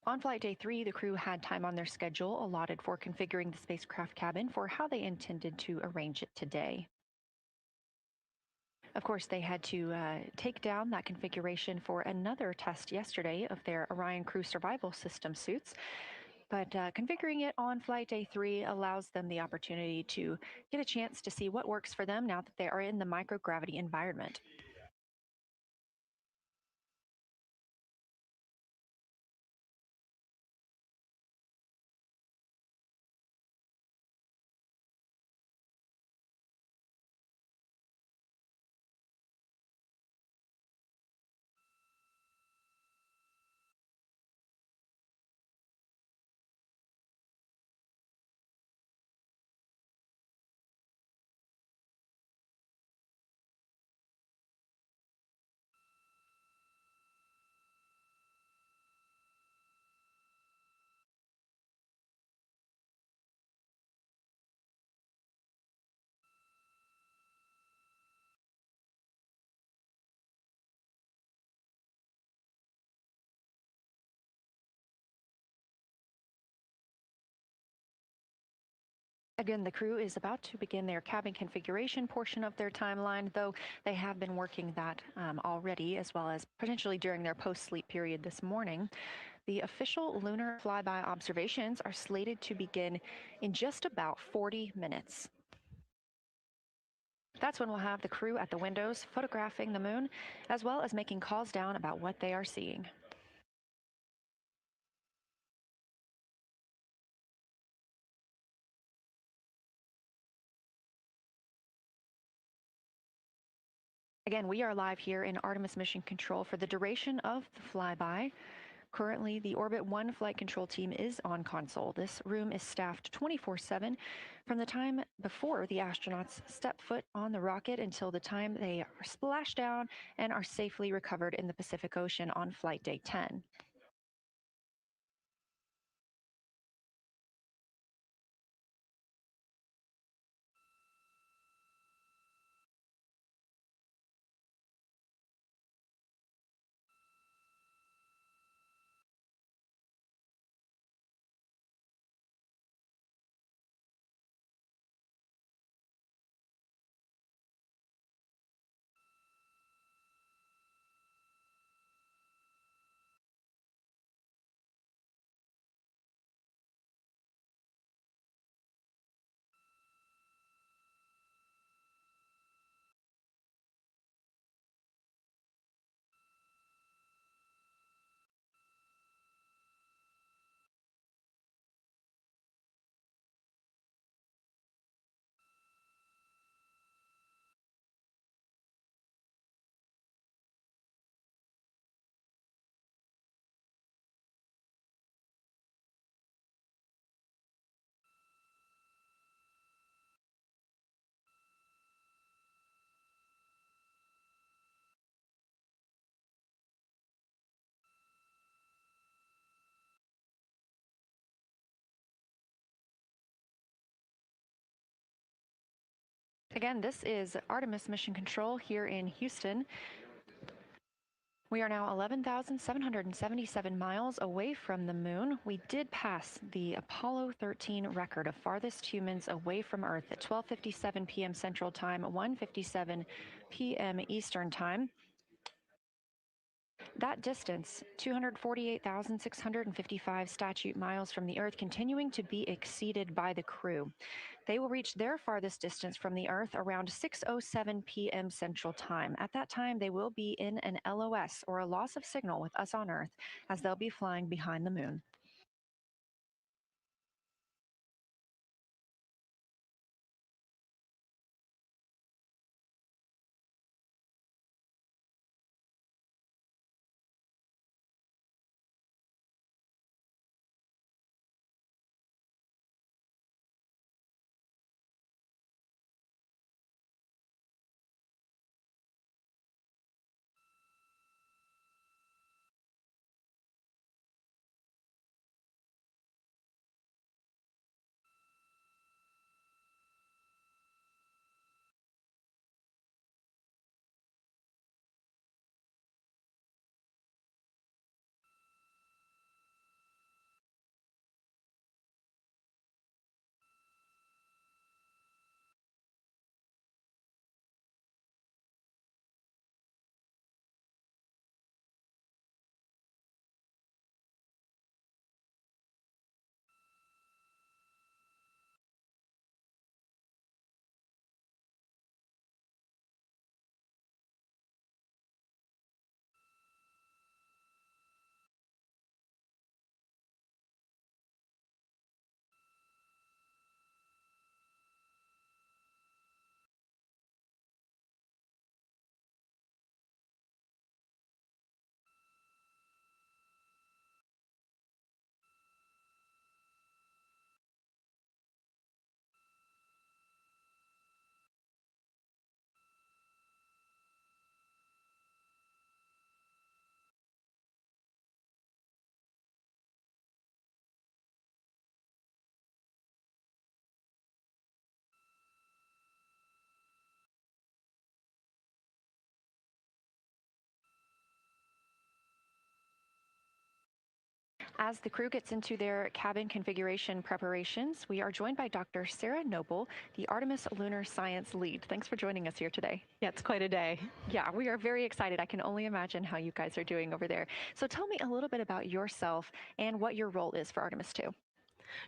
On flight day 3, the crew had time on their schedule allotted for configuring the spacecraft cabin for how they intended to arrange it today. Of course, they had to take down that configuration for another test yesterday of their Orion crew survival system suits. But configuring it on flight day 3 allows them the opportunity to get a chance to see what works for them now that they are in the microgravity environment. Again, the crew is about to begin their cabin configuration portion of their timeline, though they have been working that already, as well as potentially during their post-sleep period this morning. The official lunar flyby observations are slated to begin in just about 40 minutes. That's when we'll have the crew at the windows photographing the moon, as well as making calls down about what they are seeing. Again, we are live here in Artemis Mission Control for the duration of the flyby. Currently, the Orbit 1 flight control team is on console. This room is staffed 24/7 from the time before the astronauts step foot on the rocket until the time they are splashed down and are safely recovered in the Pacific Ocean on flight day 10. Again, this is Artemis Mission Control here in Houston. We are now 11,777 miles away from the moon. We did pass the Apollo 13 record of farthest humans away from Earth at 12:57 p.m. Central Time, 1:57 p.m. Eastern Time. That distance, 248,655 statute miles from the Earth, continuing to be exceeded by the crew. They will reach their farthest distance from the Earth around 6:07 p.m. Central Time. At that time, they will be in an LOS, or a loss of signal, with us on Earth, as they'll be flying behind the moon. As the crew gets into their cabin configuration preparations, we are joined by Dr. Sarah Noble, the Artemis Lunar Science Lead. Thanks for joining us here today. Yeah, it's quite a day. Yeah, we are very excited. I can only imagine how you guys are doing over there. So tell me a little bit about yourself and what your role is for Artemis II.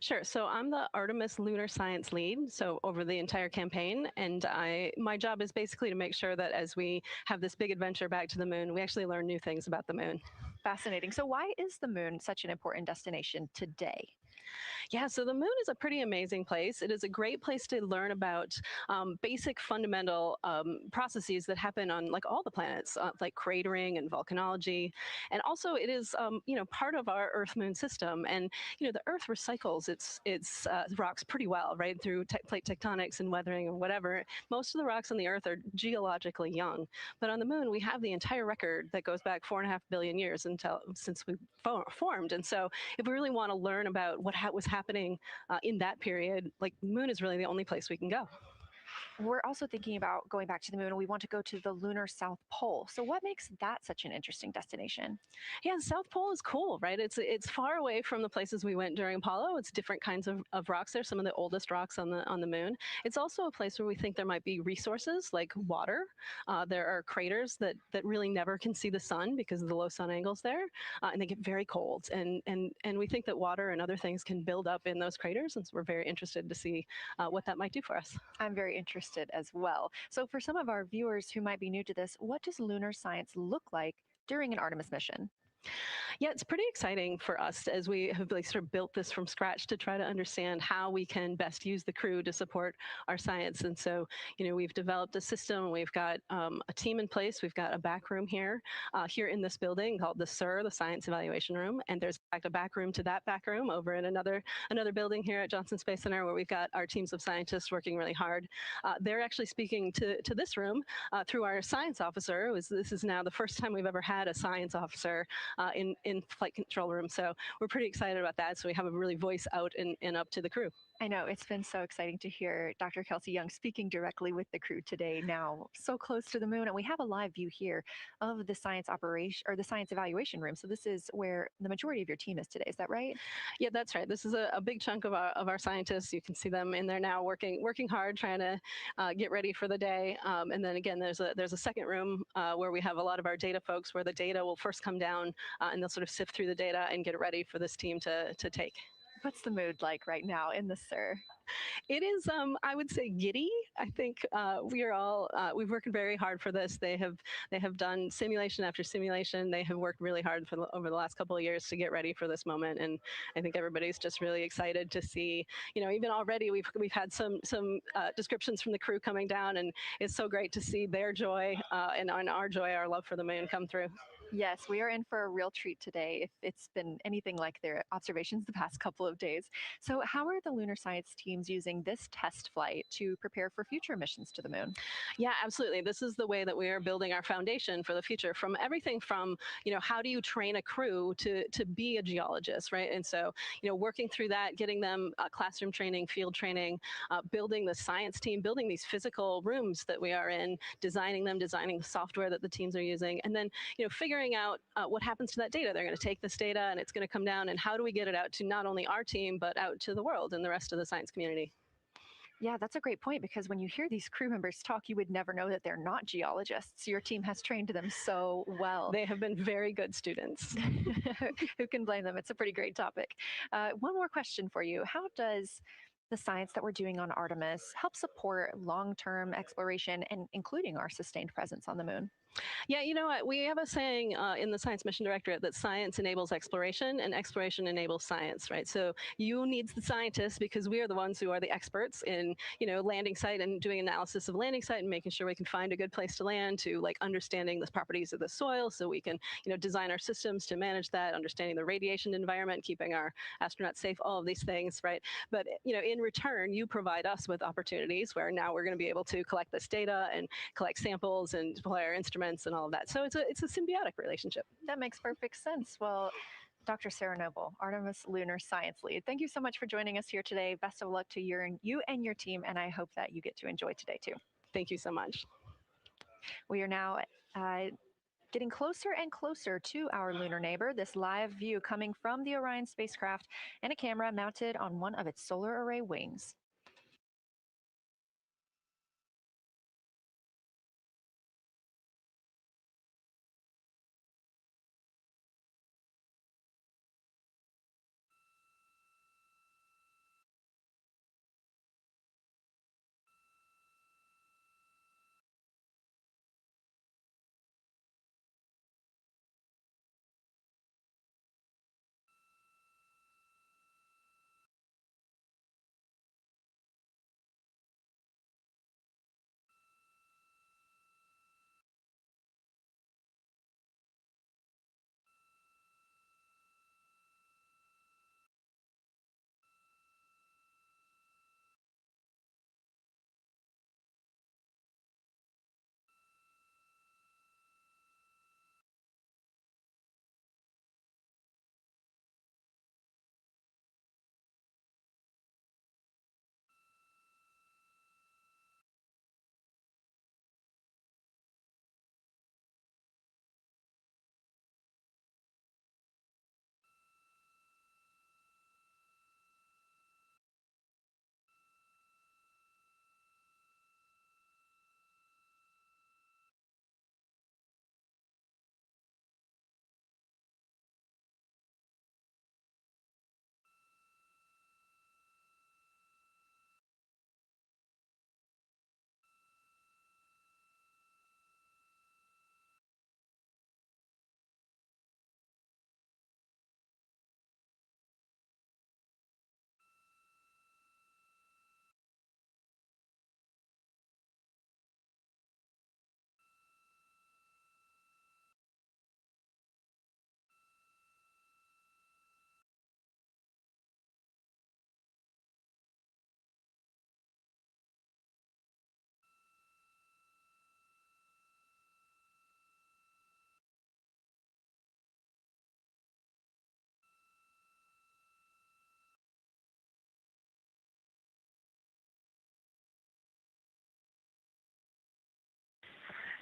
Sure. So I'm the Artemis Lunar Science Lead, so over the entire campaign, and my job is basically to make sure that as we have this big adventure back to the moon, we actually learn new things about the moon. Fascinating. So why is the moon such an important destination today? Yeah, so the moon is a pretty amazing place. It is a great place to learn about basic fundamental processes that happen on like all the planets, like cratering and volcanology. And also it is, part of our Earth-Moon system. And, the Earth recycles its rocks pretty well, right, through plate tectonics and weathering and whatever. Most of the rocks on the Earth are geologically young. But on the moon, we have the entire record that goes back 4.5 billion years since we formed. And so if we really want to learn about what was happening in that period, like the moon is really the only place we can go. We're also thinking about going back to the moon, and we want to go to the lunar South Pole. So what makes that such an interesting destination? Yeah, the South Pole is cool, right? It's far away from the places we went during Apollo. It's different kinds of rocks there, some of the oldest rocks on the moon. It's also a place where we think there might be resources like water. There are craters that really never can see the sun because of the low sun angles there, and they get very cold. And we think that water and other things can build up in those craters, and so we're very interested to see what that might do for us. I'm very interested as well. So for some of our viewers who might be new to this, what does lunar science look like during an Artemis mission? Yeah, it's pretty exciting for us as we have sort of built this from scratch to try to understand how we can best use the crew to support our science. And so, we've developed a system. We've got a team in place. We've got a back room here in this building called the SIR, the Science Evaluation Room. And there's in fact a back room to that back room over in another building here at Johnson Space Center where we've got our teams of scientists working really hard. They're actually speaking to this room through our science officer. This is now the first time we've ever had a science officer in flight control room. So we're pretty excited about that. So we have a really voice out and up to the crew. I know, it's been so exciting to hear Dr. Kelsey Young speaking directly with the crew today, now so close to the moon. And we have a live view here of the science operation or the science evaluation room. So this is where the majority of your team is today. Is that right? Yeah, that's right. This is a big chunk of our scientists. You can see them in there now working hard, trying to get ready for the day. And then again, there's a second room where we have a lot of our data folks where the data will first come down and they'll sort of sift through the data and get it ready for this team to take. What's the mood like right now in the SIR? It is, I would say, giddy. I think we've worked very hard for this. They have done simulation after simulation. They have worked really hard over the last couple of years to get ready for this moment. And I think everybody's just really excited to see, even already we've had some descriptions from the crew coming down, and it's so great to see their joy and our joy, our love for the moon come through. Yes, we are in for a real treat today if it's been anything like their observations the past couple of days. So how are the lunar science teams using this test flight to prepare for future missions to the moon? Yeah, absolutely. This is the way that we are building our foundation for the future, from everything from, how do you train a crew to be a geologist, right? And so, working through that, getting them classroom training, field training, building the science team, building these physical rooms that we are in, designing the software that the teams are using, and then, figuring out what happens to that data. They're going to take this data and it's going to come down, and how do we get it out to not only our team, but out to the world and the rest of the science community? Yeah, that's a great point, because when you hear these crew members talk, you would never know that they're not geologists. Your team has trained them so well. They have been very good students. Who can blame them? It's a pretty great topic. One more question for you. How does the science that we're doing on Artemis help support long-term exploration and including our sustained presence on the moon? Yeah, we have a saying in the Science Mission Directorate that science enables exploration and exploration enables science, right? So you need the scientists because we are the ones who are the experts in, landing site and doing analysis of landing site and making sure we can find a good place to land, to like understanding the properties of the soil so we can, design our systems to manage that, understanding the radiation environment, keeping our astronauts safe, all of these things, right? But, in return, you provide us with opportunities where now we're going to be able to collect this data and collect samples and deploy our instruments and all of that. So it's a symbiotic relationship. That makes perfect sense. Well, Dr. Sarah Noble, Artemis Lunar Science Lead, thank you so much for joining us here today. Best of luck to you and your team, and I hope that you get to enjoy today too. Thank you so much. We are now Getting closer and closer to our lunar neighbor, this live view coming from the Orion spacecraft and a camera mounted on one of its solar array wings.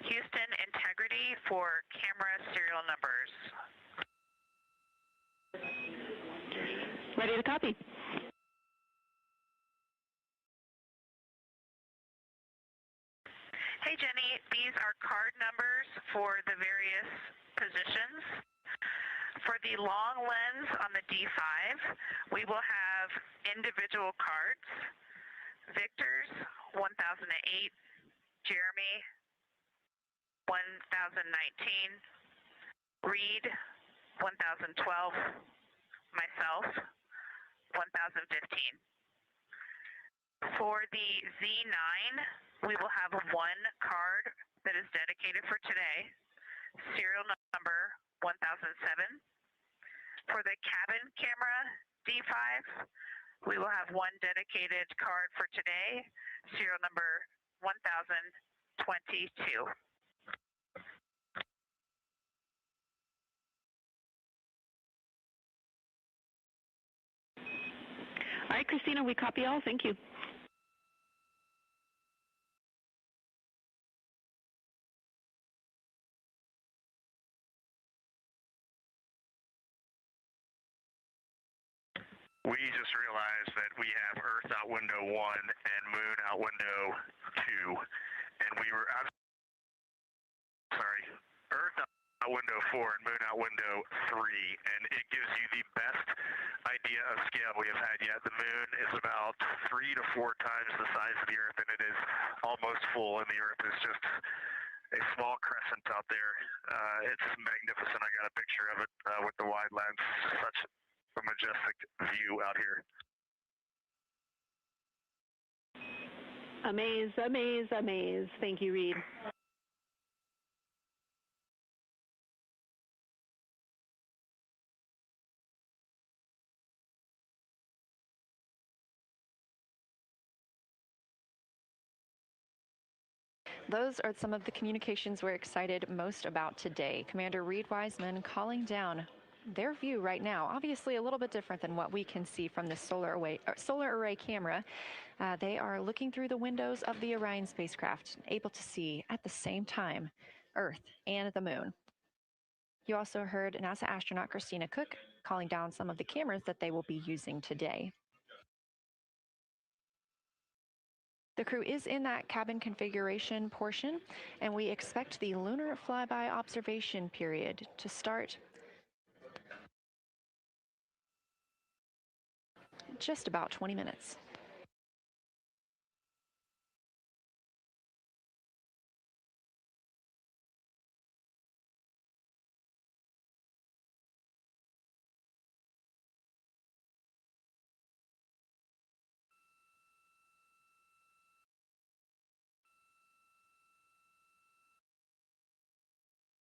Houston, integrity for camera serial numbers. Ready to copy. Hey Jenny, these are card numbers for the various positions. For the long lens on the D5, we will have individual cards. Victor's 1008, Jeremy 1019, Reed 1012, myself 1015. For the Z9, we will have one card that is dedicated for today, serial number 1007. For the cabin camera D5, we will have one dedicated card for today, serial number 1022. All right, Christina, we copy all. Thank you. We just realized that we have Earth out window 1 and Moon out window 2, and we were Earth out window 4 and Moon out window 3, and it gives you the best idea of scale we have had yet. The Moon is about 3 to 4 times the size of the Earth, and it is almost full, and the Earth is just a small crescent out there. It's magnificent. I got a picture of it with the wide lens. Such a majestic view out here. Amaze, amaze, amaze. Thank you, Reed. Those are some of the communications we're excited most about today. Commander Reed Wiseman calling down their view right now, obviously a little bit different than what we can see from the solar array camera. They are looking through the windows of the Orion spacecraft, able to see at the same time Earth and the Moon. You also heard NASA astronaut Christina Cook calling down some of the cameras that they will be using today. The crew is in that cabin configuration portion, and we expect the lunar flyby observation period to start in just about 20 minutes.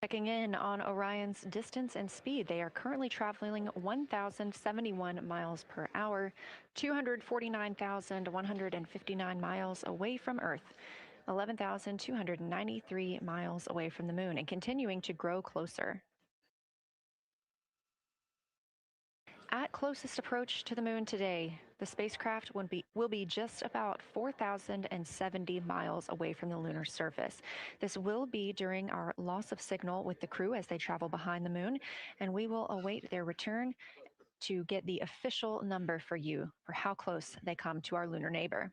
Checking in on Orion's distance and speed, they are currently traveling 1,071 miles per hour, 249,159 miles away from Earth, 11,293 miles away from the moon, and continuing to grow closer. At closest approach to the moon today, the spacecraft will be just about 4,070 miles away from the lunar surface. This will be during our loss of signal with the crew as they travel behind the moon, and we will await their return to get the official number for you for how close they come to our lunar neighbor.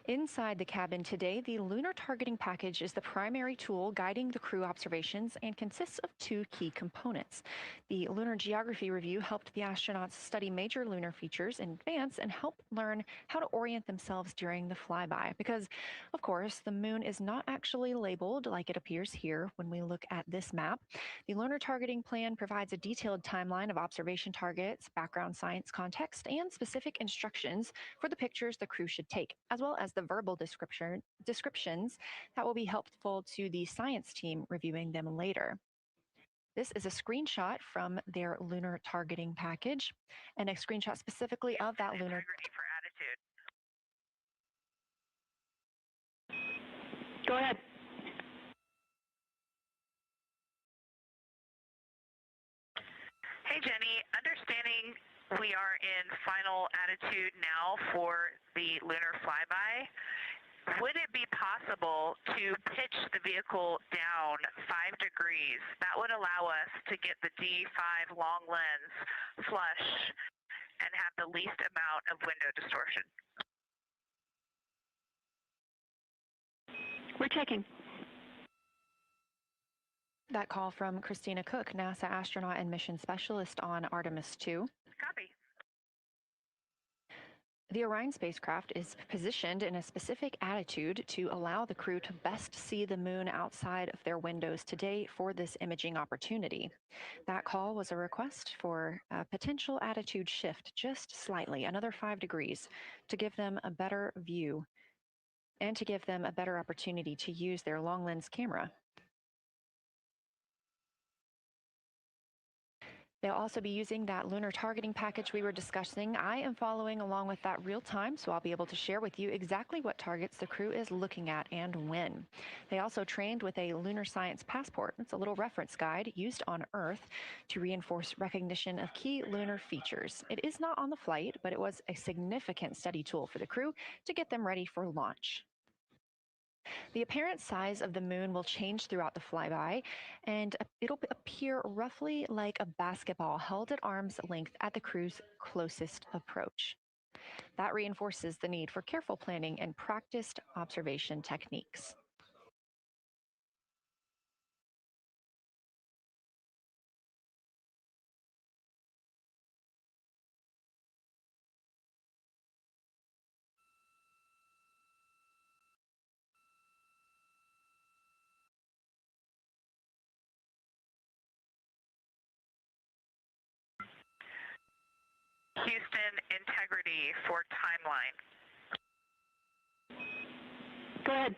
Inside the cabin today, the lunar targeting package is the primary tool guiding the crew observations and consists of two key components. The lunar geography review helped the astronauts study major lunar features in advance and help learn how to orient themselves during the flyby. Because, of course, the moon is not actually labeled like it appears here when we look at this map. The lunar targeting plan provides a detailed timeline of observation targets, background science context, and specific instructions for the pictures the crew should take, as well as the verbal descriptions that will be helpful to the science team reviewing them later. This is a screenshot from their lunar targeting package and a screenshot specifically of that lunar. Integrity for attitude. Go ahead. Hey, Jenny. Understanding we are in final attitude now for the lunar flyby, would it be possible to pitch the vehicle down 5 degrees? That would allow us to get the D5 long lens flush and have the least amount of window distortion. We're checking. That call from Christina Cook, NASA astronaut and mission specialist on Artemis II. Copy. The Orion spacecraft is positioned in a specific attitude to allow the crew to best see the moon outside of their windows today for this imaging opportunity. That call was a request for a potential attitude shift just slightly, another 5 degrees, to give them a better view and to give them a better opportunity to use their long lens camera. They'll also be using that lunar targeting package we were discussing. I am following along with that real time, so I'll be able to share with you exactly what targets the crew is looking at and when. They also trained with a lunar science passport. It's a little reference guide used on Earth to reinforce recognition of key lunar features. It is not on the flight, but it was a significant study tool for the crew to get them ready for launch. The apparent size of the moon will change throughout the flyby, and it'll appear roughly like a basketball held at arm's length at the crew's closest approach. That reinforces the need for careful planning and practiced observation techniques. Houston, integrity for timeline. Go ahead.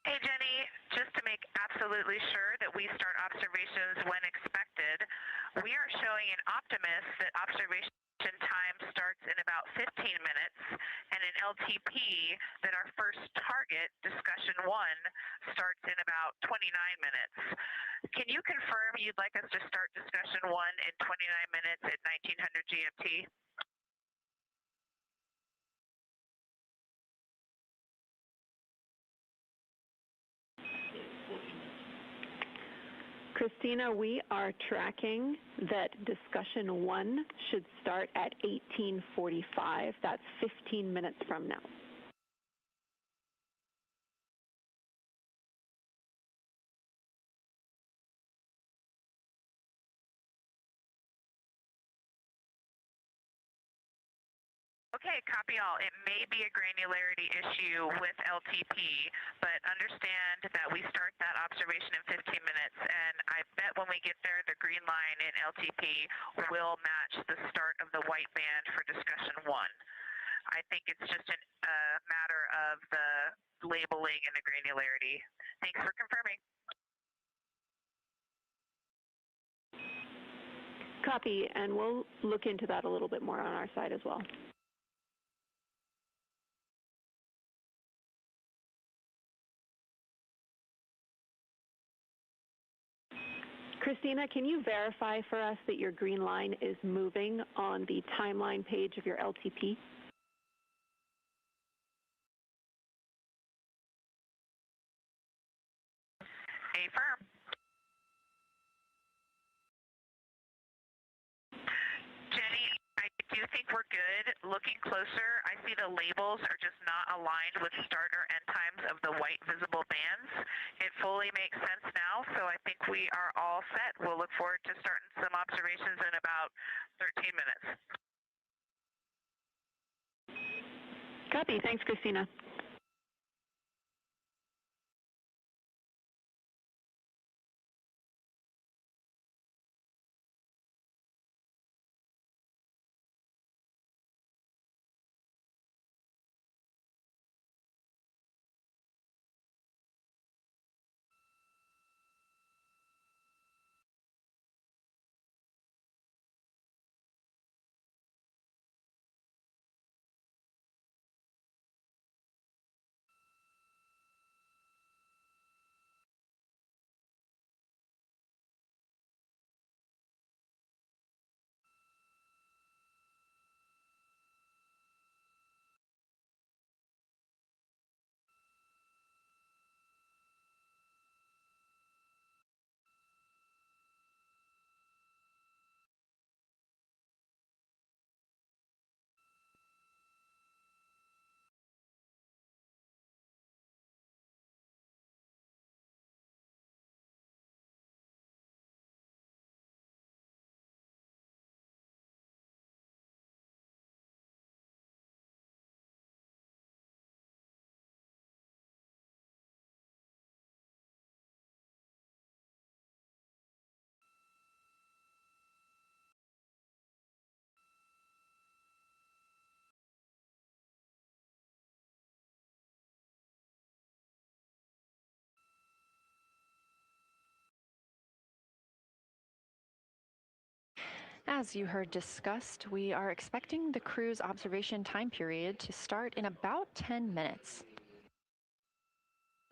Hey, Jenny, just to make absolutely sure that we start observations when expected, we are showing in Optimus that observation time starts in about 15 minutes, and in LTP that our first target, discussion 1, starts in about 29 minutes. Can you confirm you'd like us to start discussion 1 in 29 minutes at 1900 GMT? Christina, we are tracking that discussion 1 should start at 18:45. That's 15 minutes from now. Okay, copy all. It may be a granularity issue with LTP, but understand that we start that observation in 15 minutes, and I bet when we get there, the green line in LTP will match the start of the white band for discussion 1. I think it's just a matter of the labeling and the granularity. Thanks for confirming. Copy, and we'll look into that a little bit more on our side as well. Christina, can you verify for us that your green line is moving on the timeline page of your LTP? Affirm. Jenny, I do think we're good. Looking closer, I see the labels are just not aligned with start or end times of the white visible bands. It fully makes sense now, so I think we are all set. We'll look forward to starting some observations in about 13 minutes. Copy. Thanks, Christina. As you heard discussed, we are expecting the crew's observation time period to start in about 10 minutes.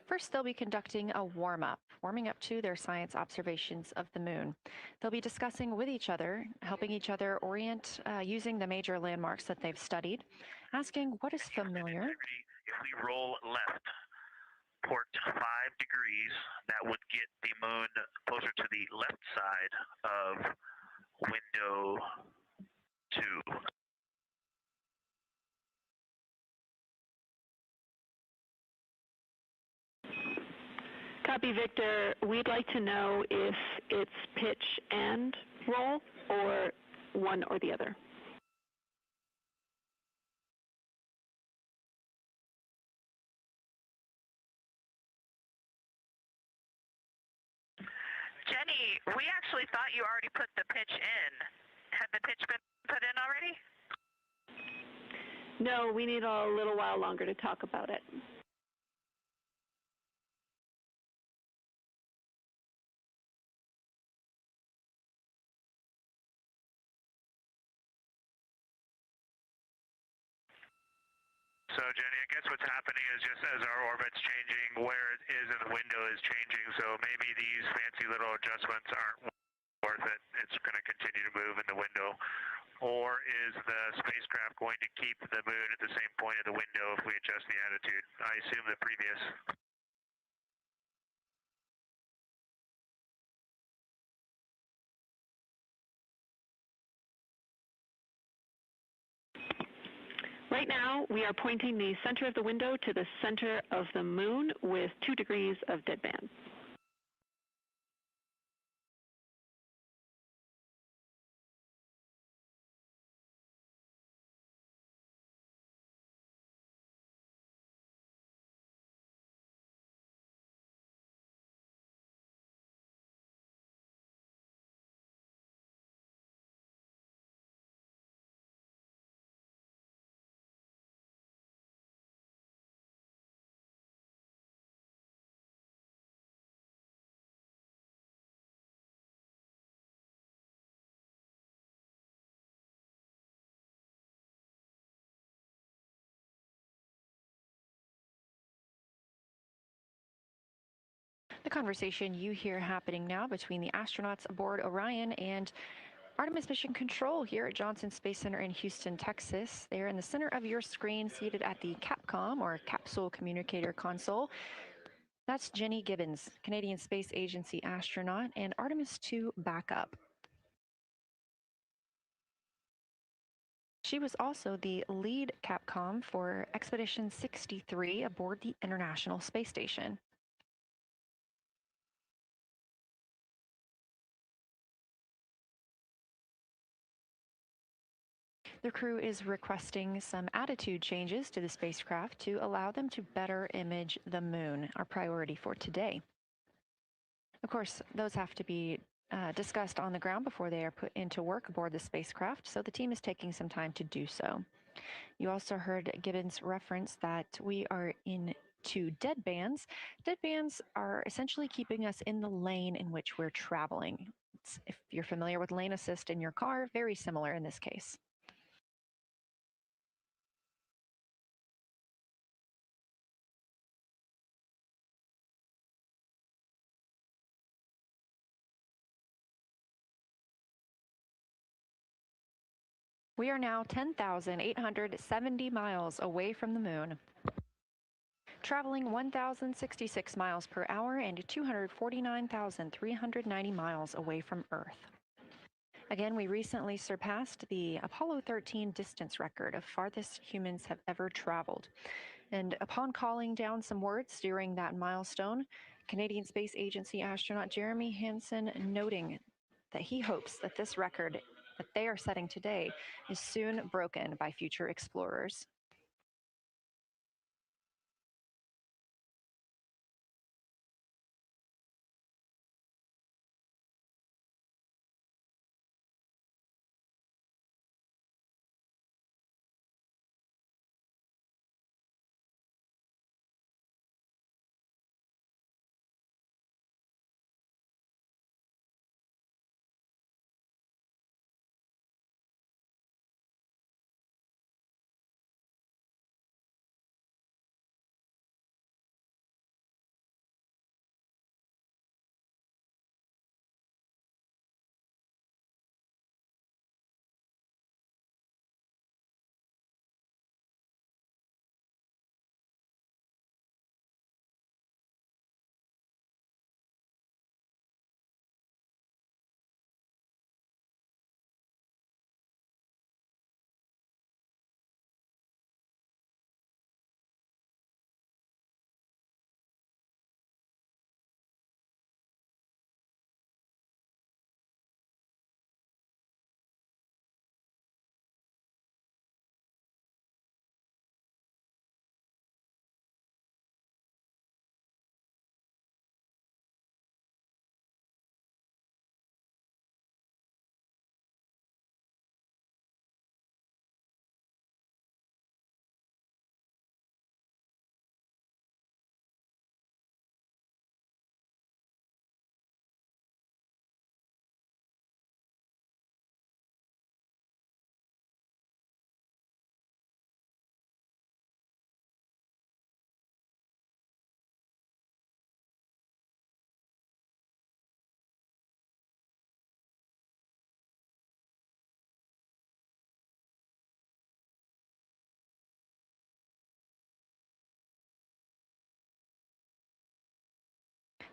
First, they'll be conducting a warm-up, warming up to their science observations of the moon. They'll be discussing with each other, helping each other orient using the major landmarks that they've studied, asking what is familiar. If we roll left, port 5 degrees, that would get the moon closer to the left side of window 2. Copy, Victor. We'd like to know if it's pitch and roll or one or the other. We actually thought you already put the pitch in. Had the pitch been put in already? No, we need a little while longer to talk about it. So, Jenny, I guess what's happening is just as our orbit's changing, where it is in the window is changing, so maybe these fancy little adjustments aren't worth it. It's going to continue to move in the window. Or is the spacecraft going to keep the moon at the same point of the window if we adjust the attitude? I assume the previous. Right now, we are pointing the center of the window to the center of the moon with 2 degrees of deadband. The conversation you hear happening now between the astronauts aboard Orion and Artemis Mission Control here at Johnson Space Center in Houston, Texas. They're in the center of your screen, seated at the CAPCOM, or Capsule Communicator Console. That's Jenny Gibbons, Canadian Space Agency astronaut and Artemis II backup. She was also the lead Capcom for Expedition 63 aboard the International Space Station. The crew is requesting some attitude changes to the spacecraft to allow them to better image the moon, our priority for today. Of course, those have to be discussed on the ground before they are put into work aboard the spacecraft, so the team is taking some time to do so. You also heard Gibbons reference that we are in 2 dead bands. Dead bands are essentially keeping us in the lane in which we're traveling. If you're familiar with lane assist in your car, very similar in this case. We are now 10,870 miles away from the moon, traveling 1,066 miles per hour and 249,390 miles away from Earth. Again, we recently surpassed the Apollo 13 distance record of farthest humans have ever traveled. And upon calling down some words during that milestone, Canadian Space Agency astronaut Jeremy Hansen noting that he hopes that this record that they are setting today is soon broken by future explorers.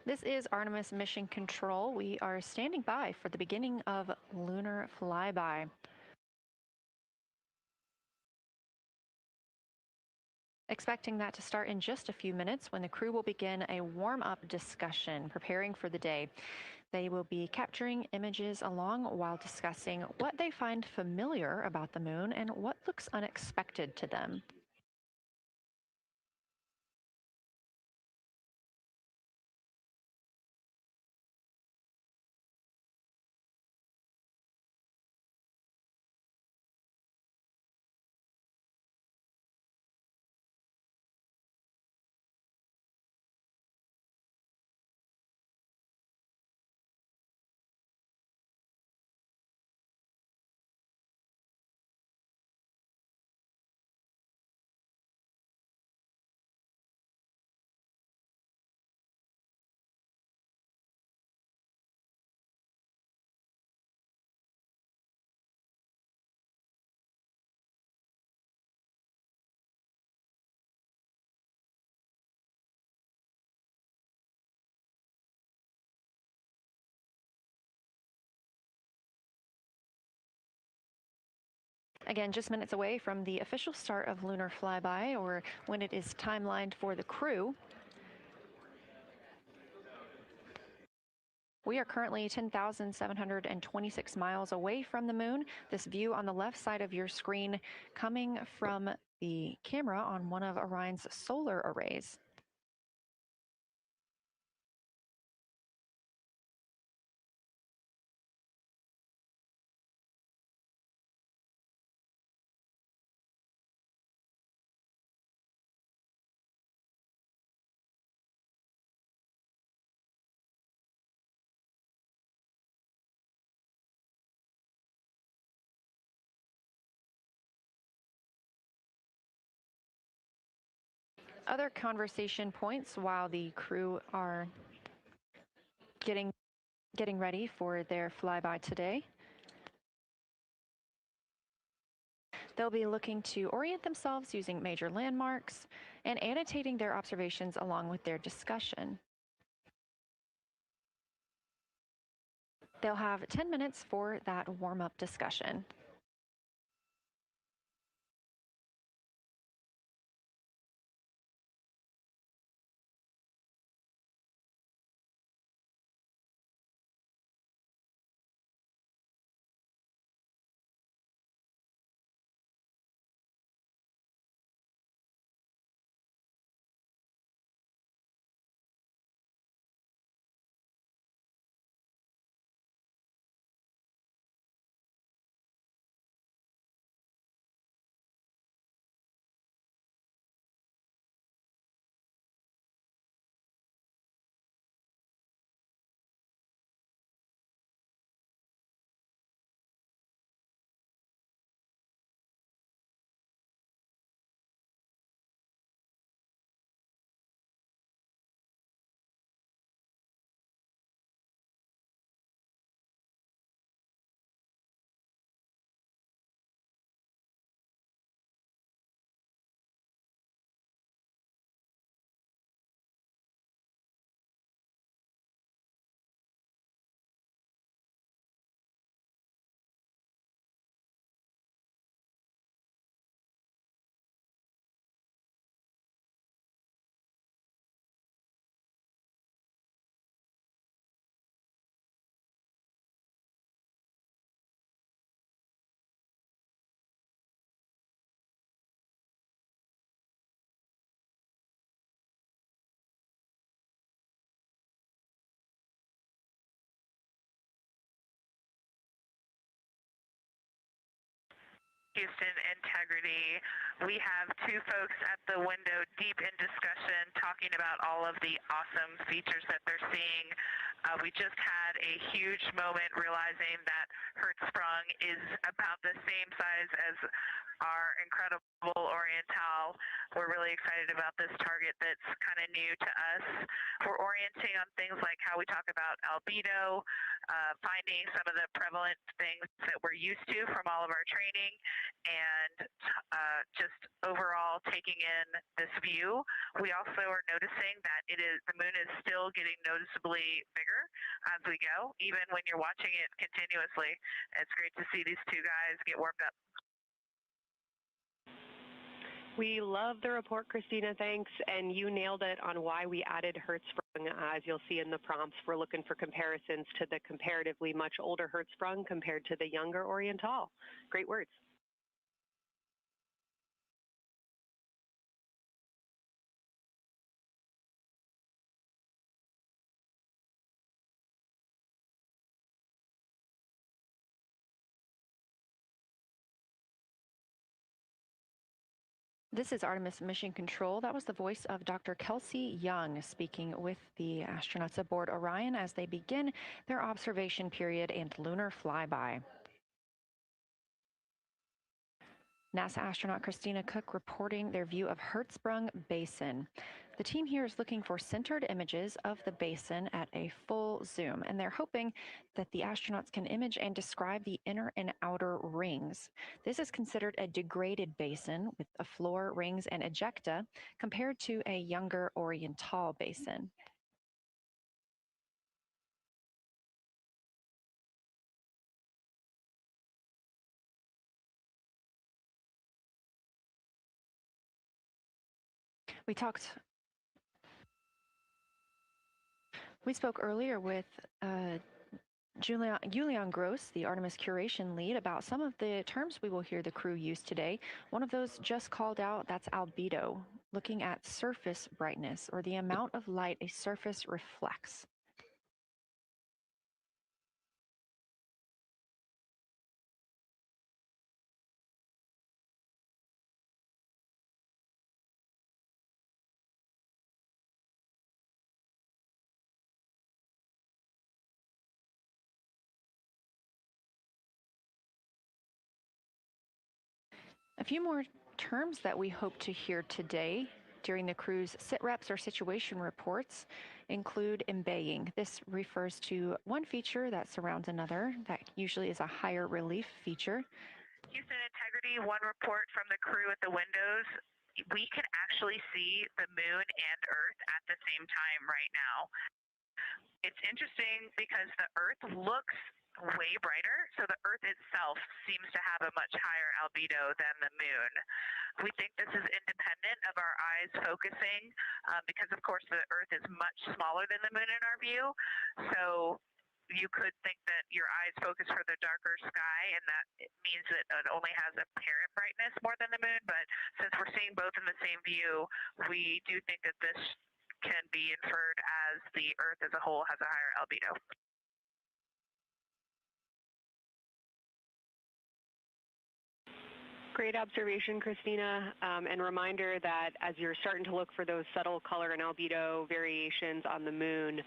This is Artemis Mission Control. We are standing by for the beginning of Lunar Flyby. Expecting that to start in just a few minutes when the crew will begin a warm-up discussion, preparing for the day. They will be capturing images along while discussing what they find familiar about the moon and what looks unexpected to them. Again, just minutes away from the official start of Lunar Flyby, or when it is timelined for the crew. We are currently 10,726 miles away from the moon. This view on the left side of your screen coming from the camera on one of Orion's solar arrays. Other conversation points while the crew are getting ready for their flyby today. They'll be looking to orient themselves using major landmarks and annotating their observations along with their discussion. They'll have 10 minutes for that warm-up discussion. Houston integrity. We have two folks at the window deep in discussion talking about all of the awesome features that they're seeing. We just had a huge moment realizing that Hertzsprung is about the same size as our incredible Oriental. We're really excited about this target that's kind of new to us. We're orienting on things like how we talk about albedo, finding some of the prevalent things that we're used to from all of our training, and just overall taking in this view. We also are noticing that the moon is still getting noticeably bigger as we go, even when you're watching it continuously. It's great to see these two guys get warmed up. We love the report, Christina. Thanks. And you nailed it on why we added Hertzsprung. As you'll see in the prompts, we're looking for comparisons to the comparatively much older Hertzsprung compared to the younger Oriental. Great words. This is Artemis Mission Control. That was the voice of Dr. Kelsey Young speaking with the astronauts aboard Orion as they begin their observation period and lunar flyby. NASA astronaut Christina Cook reporting their view of Hertzsprung Basin. The team here is looking for centered images of the basin at a full zoom, and they're hoping that the astronauts can image and describe the inner and outer rings. This is considered a degraded basin with a floor, rings, and ejecta compared to a younger Oriental basin. We spoke earlier with Julian Gross, the Artemis curation lead, about some of the terms we will hear the crew use today. One of those just called out, that's albedo, looking at surface brightness, or the amount of light a surface reflects. A few more terms that we hope to hear today during the crew's sit reps or situation reports include embaying. This refers to one feature that surrounds another. That usually is a higher relief feature. Houston Integrity, one report from the crew at the windows. We can actually see the moon and Earth at the same time right now. It's interesting because the Earth looks way brighter, so the Earth itself seems to have a much higher albedo than the moon. We think this is independent of our eyes focusing because, of course, the Earth is much smaller than the moon in our view. So you could think that your eyes focus for the darker sky, and that it means that it only has apparent brightness more than the moon. But since we're seeing both in the same view, we do think that this can be inferred as the Earth as a whole has a higher albedo. Great observation, Christina, and reminder that as you're starting to look for those subtle color and albedo variations on the moon,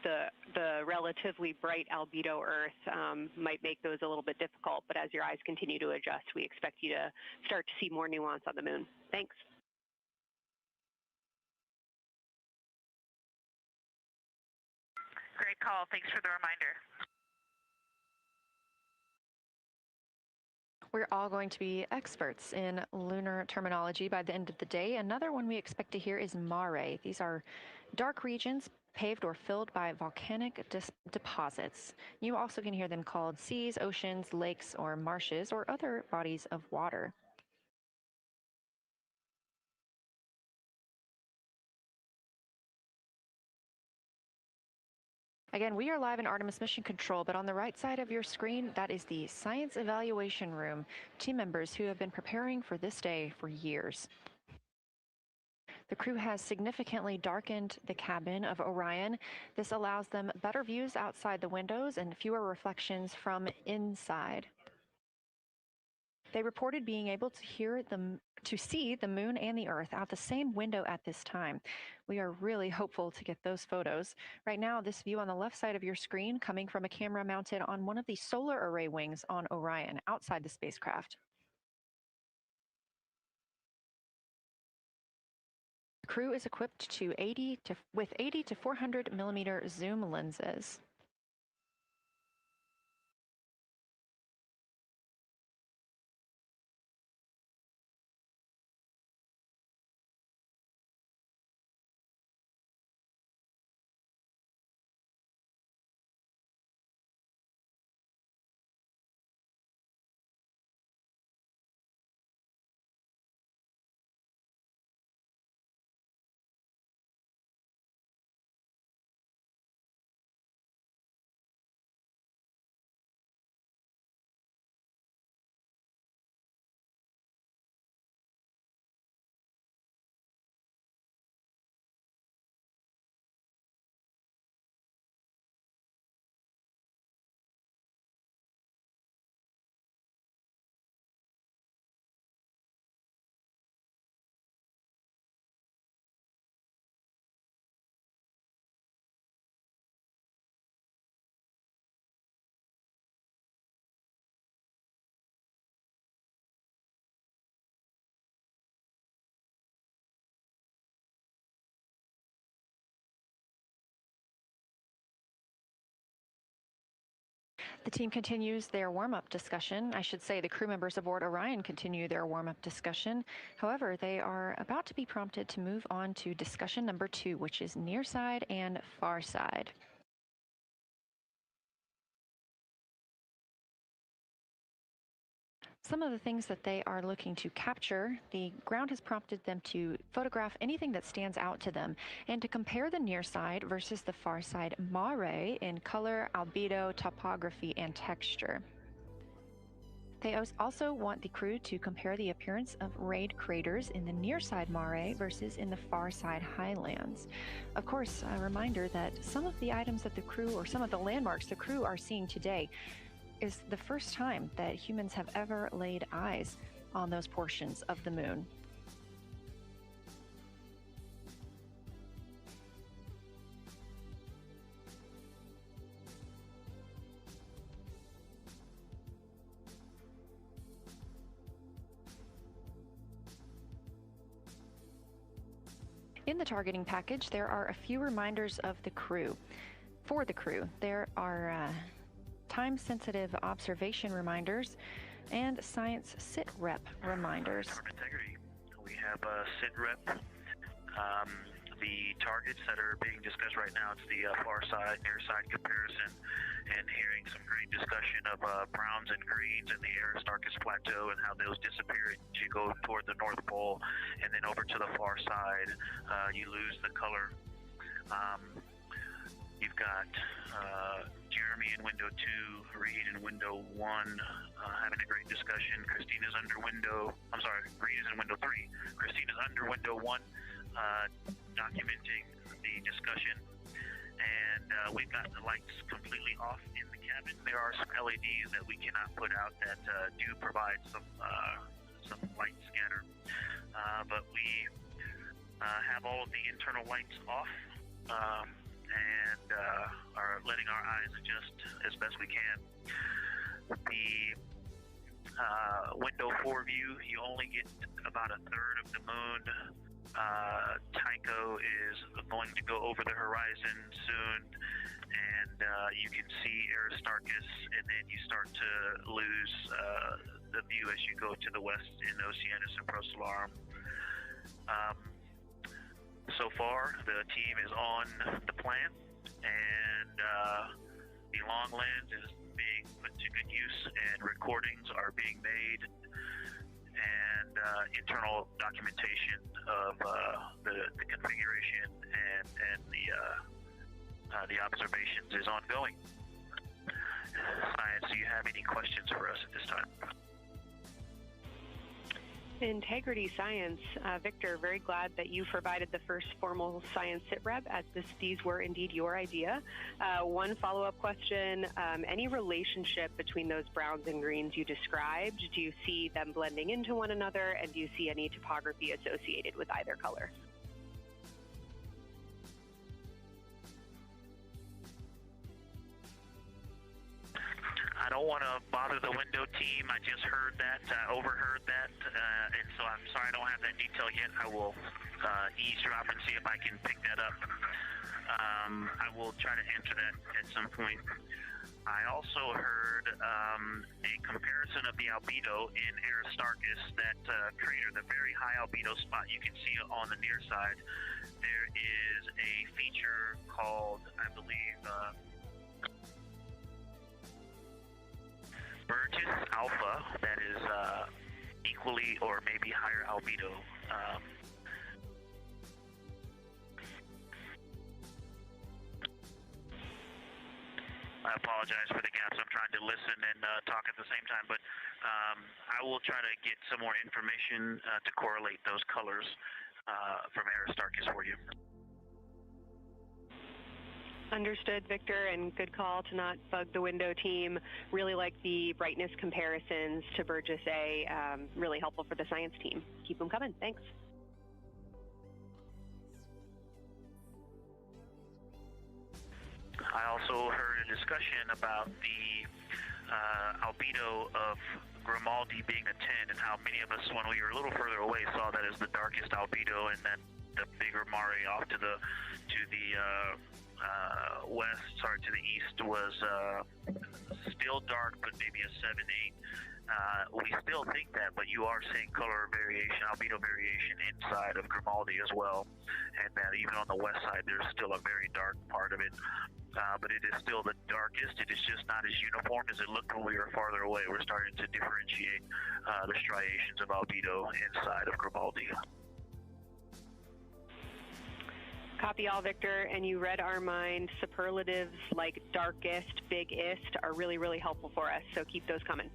the relatively bright albedo Earth might make those a little bit difficult, but as your eyes continue to adjust, we expect you to start to see more nuance on the moon. Thanks. Great call. Thanks for the reminder. We're all going to be experts in lunar terminology by the end of the day. Another one we expect to hear is mare. These are dark regions paved or filled by volcanic deposits. You also can hear them called seas, oceans, lakes, or marshes, or other bodies of water. Again, we are live in Artemis Mission Control, but on the right side of your screen, that is the Science Evaluation Room, team members who have been preparing for this day for years. The crew has significantly darkened the cabin of Orion. This allows them better views outside the windows and fewer reflections from inside. They reported being able to see the moon and the Earth out the same window at this time. We are really hopeful to get those photos. Right now, this view on the left side of your screen coming from a camera mounted on one of the solar array wings on Orion outside the spacecraft. Crew is equipped with 80 to 400 millimeter zoom lenses. The team continues their warm-up discussion. I should say the crew members aboard Orion continue their warm-up discussion. However, they are about to be prompted to move on to discussion number 2, which is near side and far side. Some of the things that they are looking to capture, the ground has prompted them to photograph anything that stands out to them and to compare the near side versus the far side mare in color, albedo, topography, and texture. They also want the crew to compare the appearance of rayed craters in the near side mare versus in the far side highlands. Of course, a reminder that some of the items that the crew, or some of the landmarks the crew are seeing today, is the first time that humans have ever laid eyes on those portions of the moon. In the targeting package, there are a few reminders of the crew. For the crew, there are time-sensitive observation reminders and science sit-rep reminders. Integrity. We have a sit-rep. The targets that are being discussed right now, it's the far side, near side comparison, and hearing some great discussion of browns and greens in the Aristarchus Plateau and how those disappear as you go toward the North Pole, and then over to the far side, you lose the color. You've got Jeremy in window 2, Reed in window 1, having a great discussion. Christina's under window, I'm sorry, Reed is in window 3. Christina's under window 1, documenting the discussion. And we've got the lights completely off in the cabin. There are some LEDs that we cannot put out that do provide some light scatter. But we have all of the internal lights off. And are letting our eyes adjust as best we can. The window 4 view, you only get about a third of the moon. Tycho is going to go over the horizon soon, and you can see Aristarchus, and then you start to lose the view as you go to the west in Oceanus and Procellarum. So far, the team is on the plan, and the long lens is being put to good use, and recordings are being made, and internal documentation of the configuration and the observations is ongoing. Science, do you have any questions for us at this time? Integrity Science. Victor, very glad that you provided the first formal science sit-rep, as these were indeed your idea. One follow-up question, any relationship between those browns and greens you described? Do you see them blending into one another, and do you see any topography associated with either color? I don't want to bother the window team. I just heard that, overheard that, and so I'm sorry I don't have that detail yet. I will eavesdrop and see if I can pick that up. I will try to answer that at some point. I also heard a comparison of the albedo in Aristarchus, that crater, the very high albedo spot. You can see it on the near side. There is a feature called, I believe, Burgess Alpha, that is equally or maybe higher albedo. I apologize for the gaps. I'm trying to listen and talk at the same time, but I will try to get some more information to correlate those colors from Aristarchus for you. Understood, Victor, and good call to not bug the window team. Really like the brightness comparisons to Burgess A. Really helpful for the science team. Keep them coming. Thanks. I also heard a discussion about the albedo of Grimaldi being a 10, and how many of us, when we were a little further away, saw that as the darkest albedo, and then the bigger Mare off to the to the east was still dark, but maybe a 7-8. We still think that, but you are seeing color variation, albedo variation inside of Grimaldi as well, and that even on the west side there's still a very dark part of it. But it is still the darkest. It is just not as uniform as it looked when we were farther away. We're starting to differentiate the striations of albedo inside of Grimaldi. Copy all, Victor, and you read our mind. Superlatives like darkest, biggest are really, really helpful for us, so keep those coming.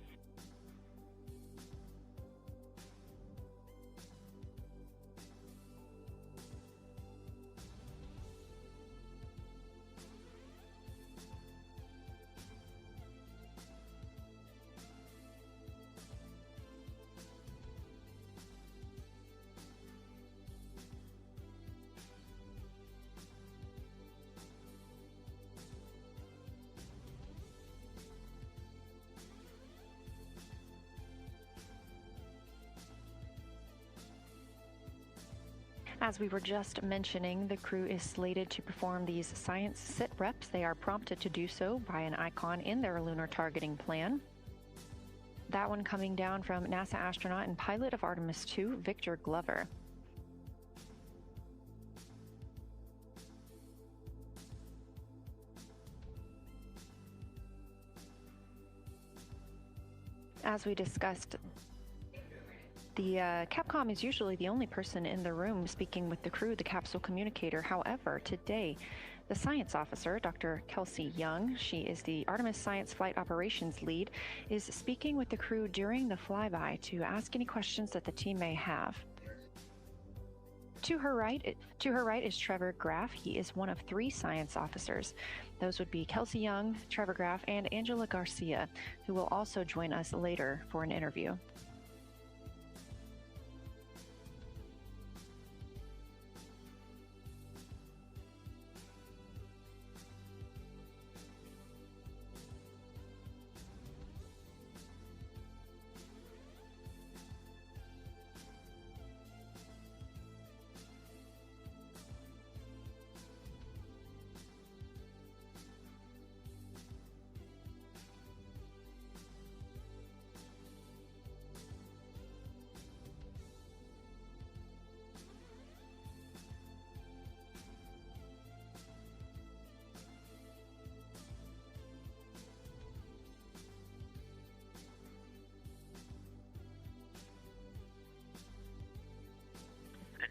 As we were just mentioning, the crew is slated to perform these science sit reps. They are prompted to do so by an icon in their lunar targeting plan. That one coming down from NASA astronaut and pilot of Artemis II, Victor Glover. As we discussed, the Capcom is usually the only person in the room speaking with the crew, the capsule communicator. However, today, the science officer, Dr. Kelsey Young, she is the Artemis Science Flight Operations Lead, is speaking with the crew during the flyby to ask any questions that the team may have. To her right is Trevor Graff. He is one of 3 science officers. Those would be Kelsey Young, Trevor Graff, and Angela Garcia, who will also join us later for an interview.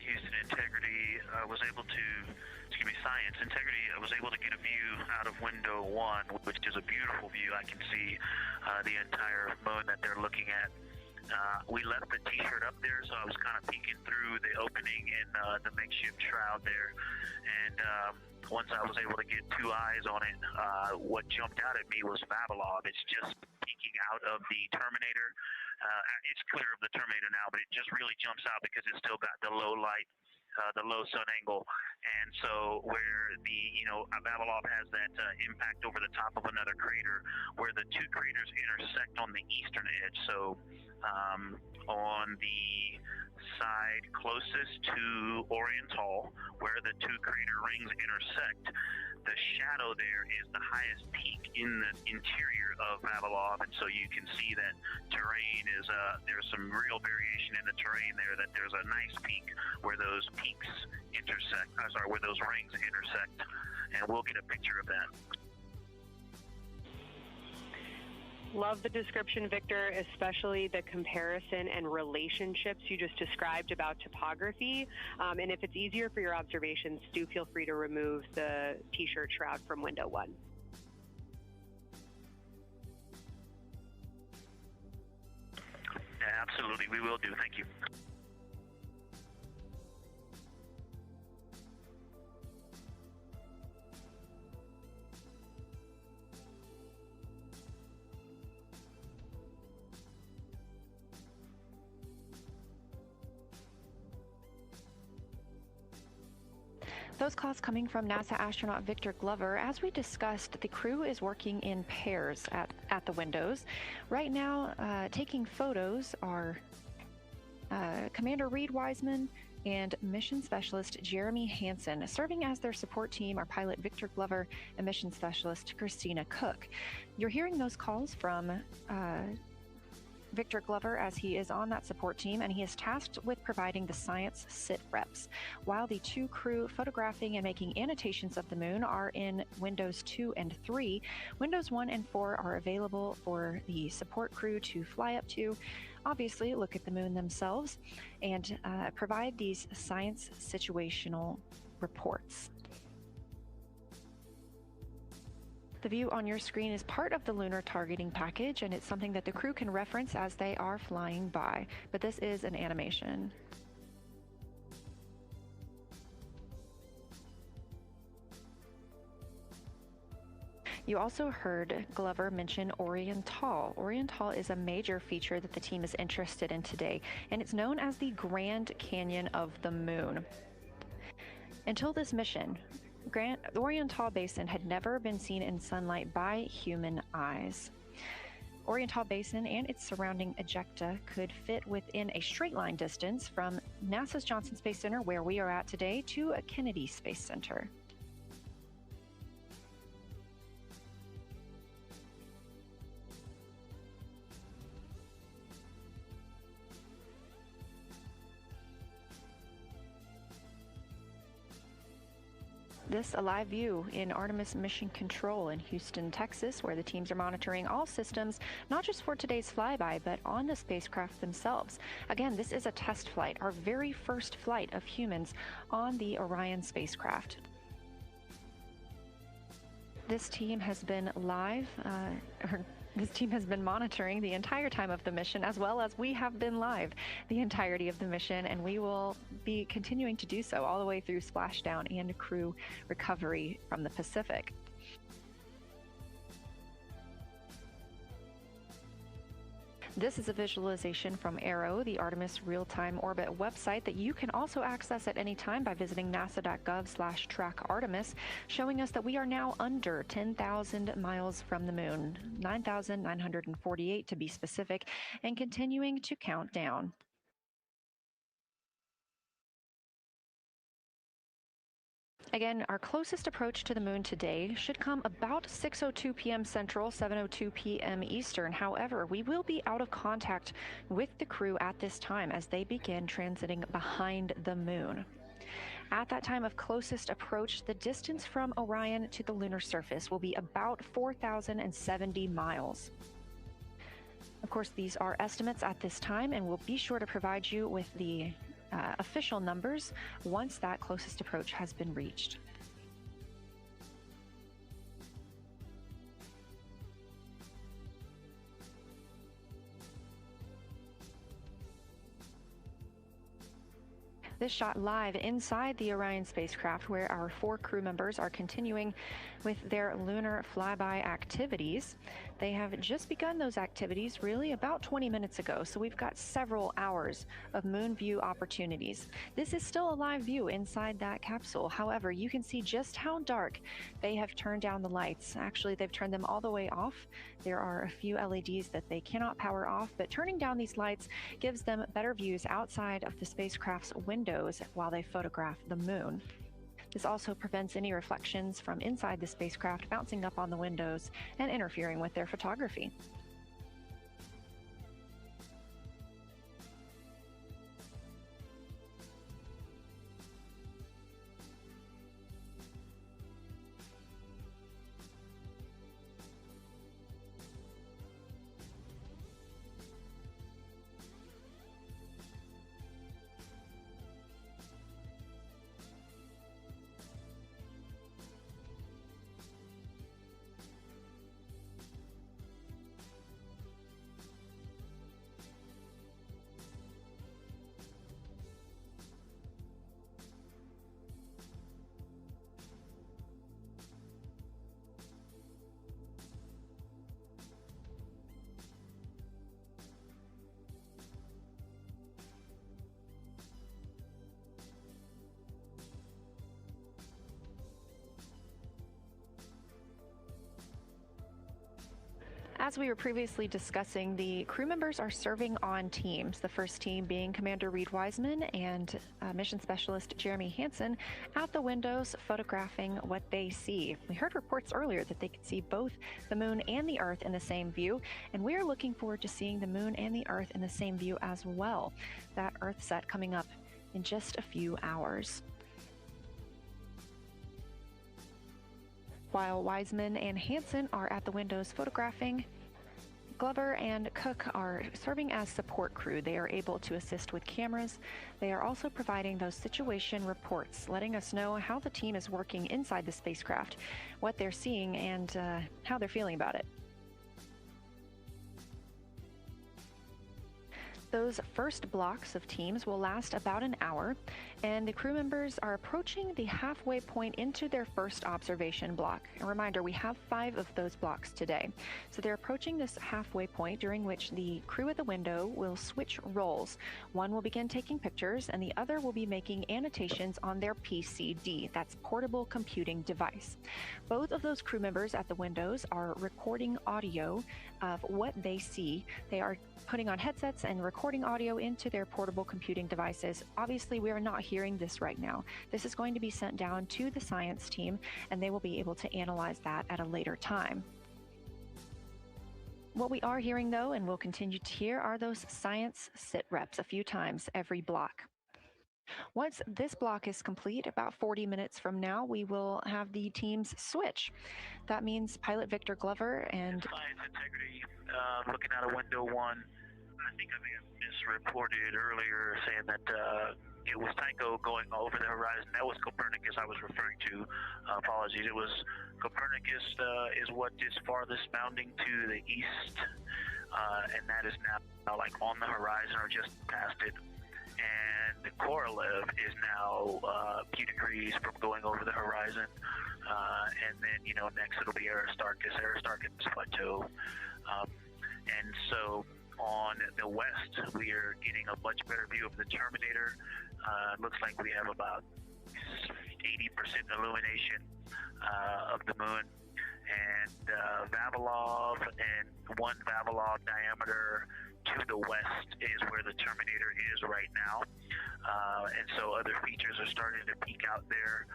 Houston Integrity was able to, Science Integrity was able to get a view out of window 1, which is a beautiful view. I can see the entire moon that they're looking at. We left the t-shirt up there, so I was kind of peeking through the opening in the makeshift shroud there. And once I was able to get 2 eyes on it, what jumped out at me was Vavilov. It's just peeking out of the Terminator. It's clear of the Terminator now, but it just really jumps out because it's still got the low light the low sun angle. And so where the, Vavilov has that impact over the top of another crater, where the two craters intersect on the eastern edge. So on the side closest to Oriental, where the two crater rings intersect, the shadow there is the highest peak in the interior of Vavilov, and so you can see that terrain is, there's some real variation in the terrain there, that there's a nice peak where those peaks intersect, where those rings intersect, and we'll get a picture of that. Love the description, Victor, especially the comparison and relationships you just described about topography. And if it's easier for your observations, do feel free to remove the T-shirt shroud from window 1. Yeah, absolutely, we will do. Thank you. Those calls coming from NASA astronaut Victor Glover. As we discussed, the crew is working in pairs at the windows. Right now, taking photos are Commander Reed Wiseman and Mission Specialist Jeremy Hansen. Serving as their support team are pilot Victor Glover and Mission Specialist Christina Cook. You're hearing those calls from Victor Glover as he is on that support team, and he is tasked with providing the science sit reps, while the two crew photographing and making annotations of the moon are in Windows 2 and 3. Windows 1 and 4 are available for the support crew to fly up to, obviously look at the moon themselves, and provide these science situational reports. The view on your screen is part of the lunar targeting package, and it's something that the crew can reference as they are flying by, but this is an animation. You also heard Glover mention Oriental. Oriental is a major feature that the team is interested in today, and it's known as the Grand Canyon of the Moon. Until this mission, the Oriental Basin had never been seen in sunlight by human eyes. Oriental Basin and its surrounding ejecta could fit within a straight line distance from NASA's Johnson Space Center, where we are at today, to Kennedy Space Center. This a live view in Artemis Mission Control in Houston, Texas, where the teams are monitoring all systems, not just for today's flyby, but on the spacecraft themselves. Again, this is a test flight, our very first flight of humans on the Orion spacecraft. This team has been live, this team has been monitoring the entire time of the mission, as well as we have been live the entirety of the mission, and we will be continuing to do so all the way through splashdown and crew recovery from the Pacific. This is a visualization from ARROW, the Artemis Real-Time Orbit website that you can also access at any time by visiting nasa.gov/trackartemis, showing us that we are now under 10,000 miles from the moon, 9,948 to be specific, and continuing to count down. Again, our closest approach to the moon today should come about 6:02 p.m. Central, 7:02 p.m. Eastern. However, we will be out of contact with the crew at this time as they begin transiting behind the moon. At that time of closest approach, the distance from Orion to the lunar surface will be about 4,070 miles. Of course, these are estimates at this time, and we'll be sure to provide you with the official numbers once that closest approach has been reached. This shot live inside the Orion spacecraft, where our 4 crew members are continuing with their lunar flyby activities. They have just begun those activities really about 20 minutes ago, so we've got several hours of moon view opportunities. This is still a live view inside that capsule. However, you can see just how dark they have turned down the lights. Actually, they've turned them all the way off. There are a few LEDs that they cannot power off, but turning down these lights gives them better views outside of the spacecraft's windows while they photograph the moon. This also prevents any reflections from inside the spacecraft bouncing up on the windows and interfering with their photography. As we were previously discussing, the crew members are serving on teams. The first team being Commander Reed Wiseman and Mission Specialist Jeremy Hansen at the windows photographing what they see. We heard reports earlier that they could see both the moon and the Earth in the same view, and we are looking forward to seeing the moon and the Earth in the same view as well. That Earth set coming up in just a few hours. While Wiseman and Hansen are at the windows photographing, Glover and Cook are serving as support crew. They are able to assist with cameras. They are also providing those situation reports, letting us know how the team is working inside the spacecraft, what they're seeing, and how they're feeling about it. Those first blocks of teams will last about an hour, and the crew members are approaching the halfway point into their first observation block. A reminder, we have 5 of those blocks today. So they're approaching this halfway point, during which the crew at the window will switch roles. One will begin taking pictures, and the other will be making annotations on their PCD, that's portable computing device. Both of those crew members at the windows are recording audio of what they see. They are putting on headsets and recording audio into their portable computing devices. Obviously, we are not hearing this right now. This is going to be sent down to the science team, and they will be able to analyze that at a later time. What we are hearing, though, and will continue to hear, are those science sit reps a few times every block. Once this block is complete, about 40 minutes from now, we will have the teams switch. That means pilot Victor Glover and Science integrity, looking out of window 1. I think I may have misreported earlier saying that it was Tycho going over the horizon. That was Copernicus I was referring to. Apologies. It was Copernicus is what is farthest bounding to the east, and that is now like on the horizon or just past it. And the Korolev is now a few degrees from going over the horizon. And then, next it'll be Aristarchus Plateau. And so on the west, we are getting a much better view of the Terminator. Looks like we have about 80% illumination of the moon. And Vavilov and 1 Vavilov diameter to the west is where the Terminator is right now. And so other features are starting to peek out there.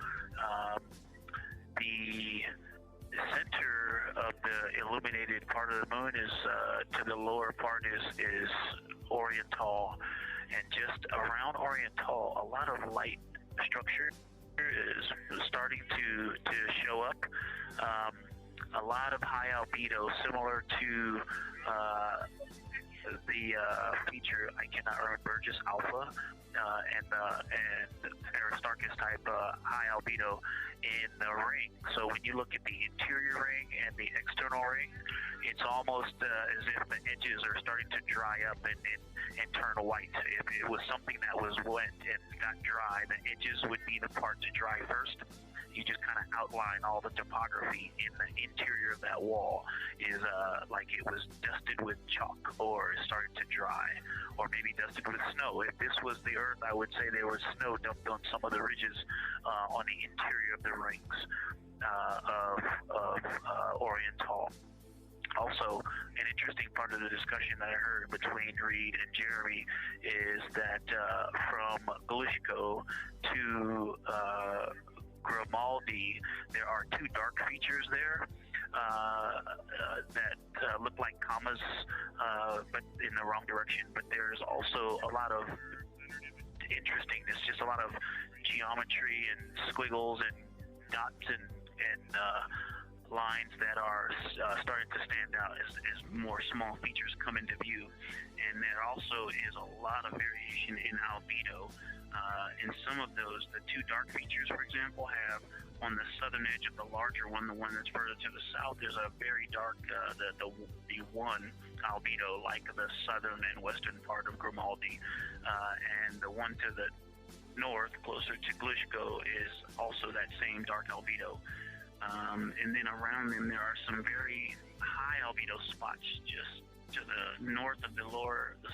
The center of the illuminated part of the moon is to the lower part is Oriental, and just around Oriental, a lot of light structure is starting to show up. A lot of high albedo, similar to the the feature, I cannot remember, Burgess Alpha and Aristarchus type high albedo in the ring. So when you look at the interior ring and the external ring, it's almost as if the edges are starting to dry up and turn white. If it was something that was wet and got dry, the edges would be the part to dry first. You just kind of outline all the topography in the interior of that wall is like it was dusted with chalk or started to dry, or maybe dusted with snow. If this was the Earth, I would say there was snow dumped on some of the ridges on the interior of the rings of Oriental. Also, an interesting part of the discussion that I heard between Reed and Jeremy is that from Glishko to Grimaldi, there are two dark features there that look like commas, but in the wrong direction. But there's also a lot of interestingness, just a lot of geometry and squiggles and dots and lines that are starting to stand out as more small features come into view. And there also is a lot of variation in albedo. In some of those, the two dark features, for example, have on the southern edge of the larger one, the one that's further to the south, there's a very dark, the one albedo, like the southern and western part of Grimaldi, and the one to the north, closer to Glishko, is also that same dark albedo. And then around them, there are some very high albedo spots just to the north of the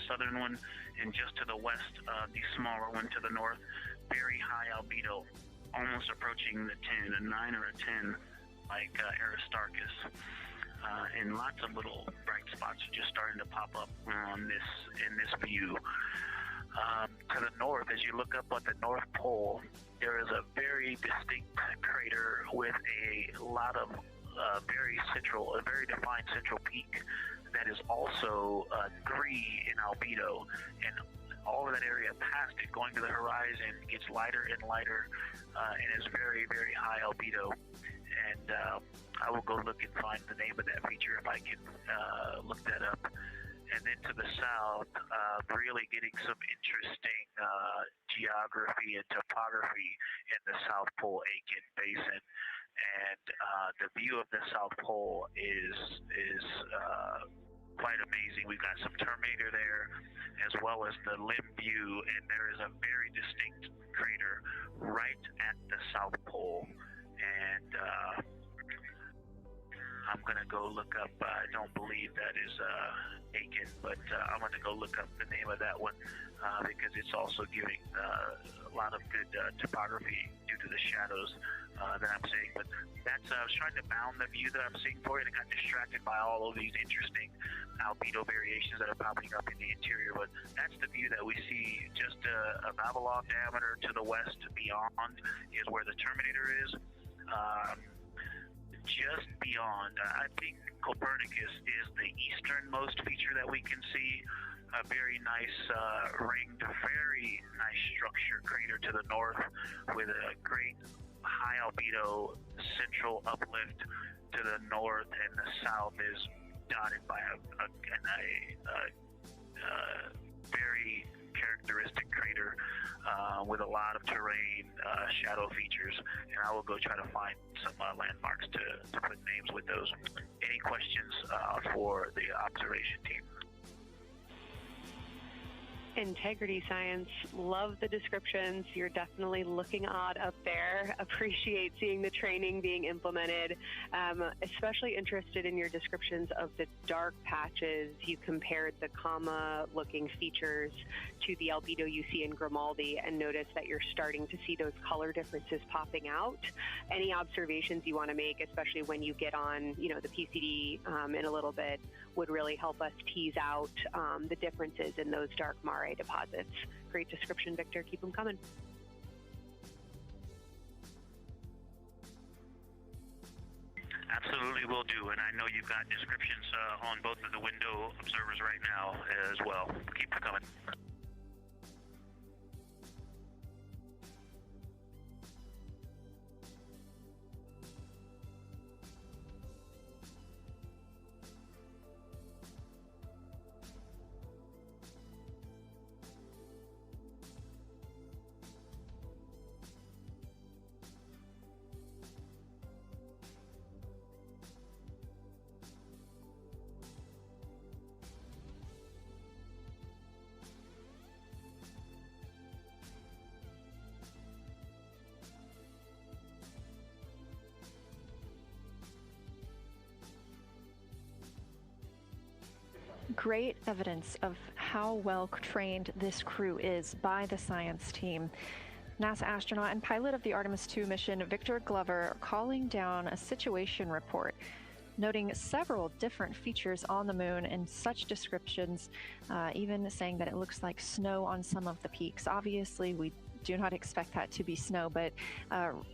southern one, and just to the west, the smaller one to the north. Very high albedo, almost approaching the 10, a 9 or a 10, like Aristarchus. And lots of little bright spots are just starting to pop up in this view. To the north, as you look up at the North Pole, there is a very distinct crater with a lot of a very defined central peak that is also 3 in albedo, and all of that area past it, going to the horizon, gets lighter and lighter, and is very, very high albedo. And I will go look and find the name of that feature if I can look that up. And then to the south, really getting some interesting geography and topography in the South Pole Aitken Basin. And the view of the South Pole is quite amazing. We've got some Terminator there, as well as the limb view, and there is a very distinct crater right at the South Pole. And I'm going to go look up, I don't believe that is Aiken, but I'm going to go look up the name of that one because it's also giving a lot of good topography due to the shadows that I'm seeing. But that's, I was trying to bound the view that I'm seeing for you, and I got distracted by all of these interesting albedo variations that are popping up in the interior. But that's the view that we see just a Babylon diameter to the west. Beyond is where the Terminator is. Just beyond, I think Copernicus is the easternmost feature that we can see. A very nice ringed, very nice structure crater to the north with a great high albedo central uplift to the north, and the south is dotted by a very characteristic crater with a lot of terrain, shadow features, and I will go try to find some landmarks to put names with those. Any questions for the observation team? Integrity Science, love the descriptions. You're definitely looking odd up there. Appreciate seeing the training being implemented. Especially interested in your descriptions of the dark patches. You compared the comma-looking features to the albedo you see in Grimaldi, and notice that you're starting to see those color differences popping out. Any observations you want to make, especially when you get on, the PCD in a little bit, would really help us tease out the differences in those dark mare deposits. Great description, Victor. Keep them coming. Absolutely will do, and I know you've got descriptions on both of the window observers right now as well. Keep them coming. great evidence of how well trained this crew is by the science team. NASA astronaut and pilot of the Artemis II mission, Victor Glover, calling down a situation report, noting several different features on the moon and such descriptions, even saying that it looks like snow on some of the peaks. Obviously, we do not expect that to be snow, but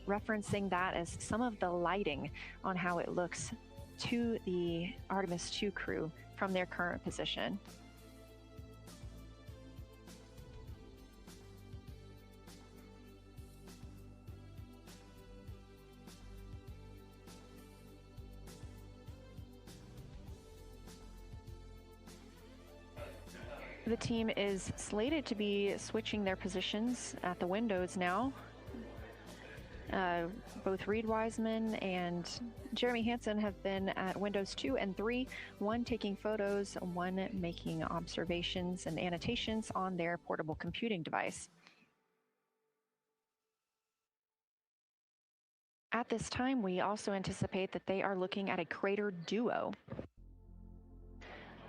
referencing that as some of the lighting on how it looks to the Artemis II crew from their current position. The team is slated to be switching their positions at the windows now. Both Reed Wiseman and Jeremy Hansen have been at windows 2 and 3, one taking photos, one making observations and annotations on their portable computing device. At this time, we also anticipate that they are looking at a crater duo.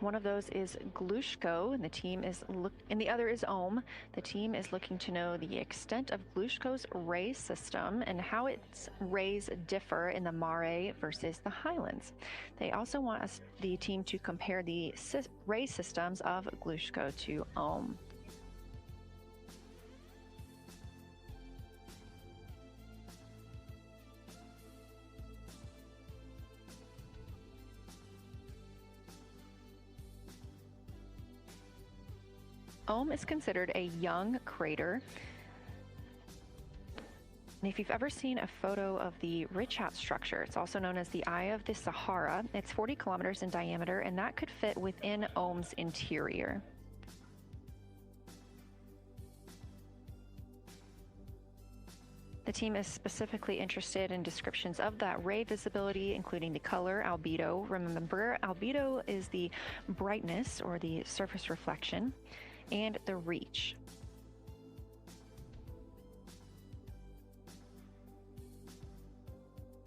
One of those is Glushko, and the other is Ohm. The team is looking to know the extent of Glushko's ray system and how its rays differ in the Mare versus the Highlands. They also want the team to compare the ray systems of Glushko to Ohm. Ohm is considered a young crater. And if you've ever seen a photo of the Richat structure, it's also known as the Eye of the Sahara. It's 40 kilometers in diameter, and that could fit within Ohm's interior. The team is specifically interested in descriptions of that ray visibility, including the color, albedo. Remember, albedo is the brightness or the surface reflection, and the reach.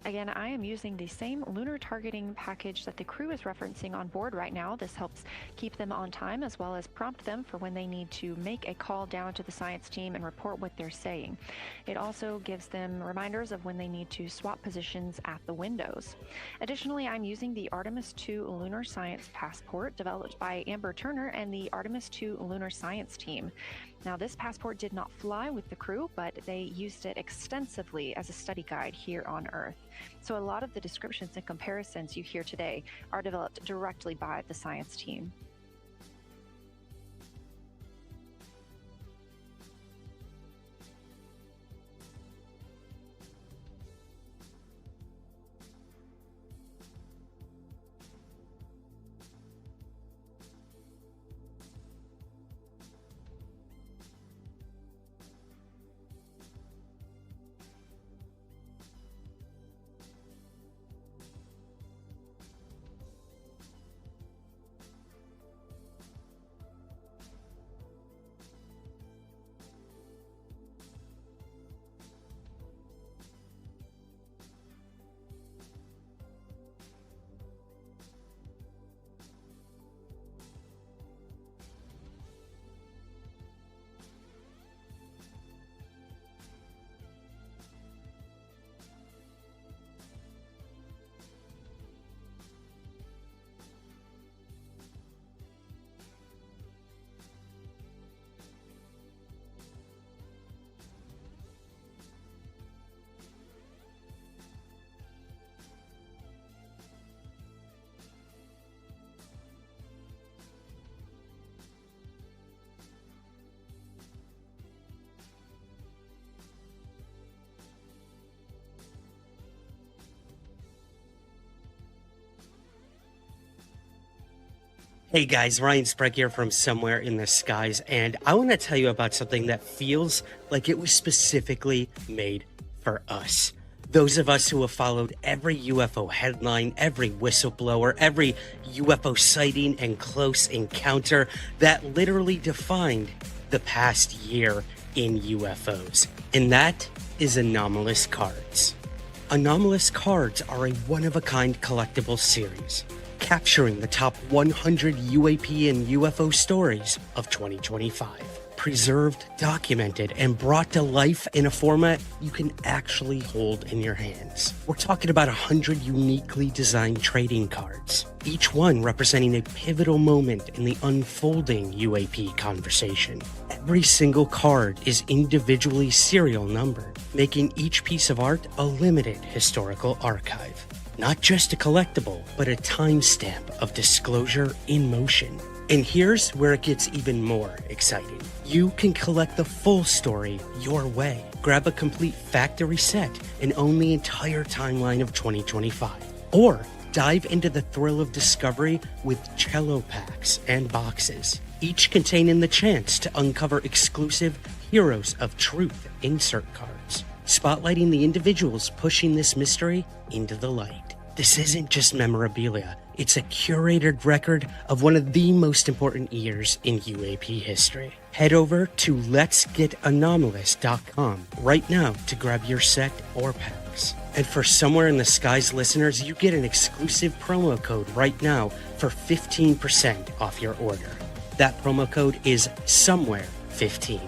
Again, I am using the same lunar targeting package that the crew is referencing on board right now. This helps keep them on time as well as prompt them for when they need to make a call down to the science team and report what they're saying. It also gives them reminders of when they need to swap positions at the windows. Additionally, I'm using the Artemis II Lunar Science Passport developed by Amber Turner and the Artemis II Lunar Science team. Now, this passport did not fly with the crew, but they used it extensively as a study guide here on Earth. So a lot of the descriptions and comparisons you hear today are developed directly by the science team. Hey guys, Ryan Sprague here from Somewhere in the Skies, and I want to tell you about something that feels like it was specifically made for us. Those of us who have followed every UFO headline, every whistleblower, every UFO sighting and close encounter that literally defined the past year in UFOs. And that is Anomalous Cards. Anomalous Cards are a one-of-a-kind collectible series capturing the top 100 UAP and UFO stories of 2025. Preserved, documented, and brought to life in a format you can actually hold in your hands. We're talking about 100 uniquely designed trading cards, each one representing a pivotal moment in the unfolding UAP conversation. Every single card is individually serial numbered, making each piece of art a limited historical archive. Not just a collectible, but a timestamp of disclosure in motion. And here's where it gets even more exciting. You can collect the full story your way. Grab a complete factory set and own the entire timeline of 2025. Or dive into the thrill of discovery with cello packs and boxes, each containing the chance to uncover exclusive Heroes of Truth insert cards, spotlighting the individuals pushing this mystery into the light. This isn't just memorabilia, it's a curated record of one of the most important years in UAP history. Head over to letsgetanomalous.com right now to grab your set or packs. And for Somewhere in the Skies listeners, you get an exclusive promo code right now for 15% off your order. That promo code is Somewhere15.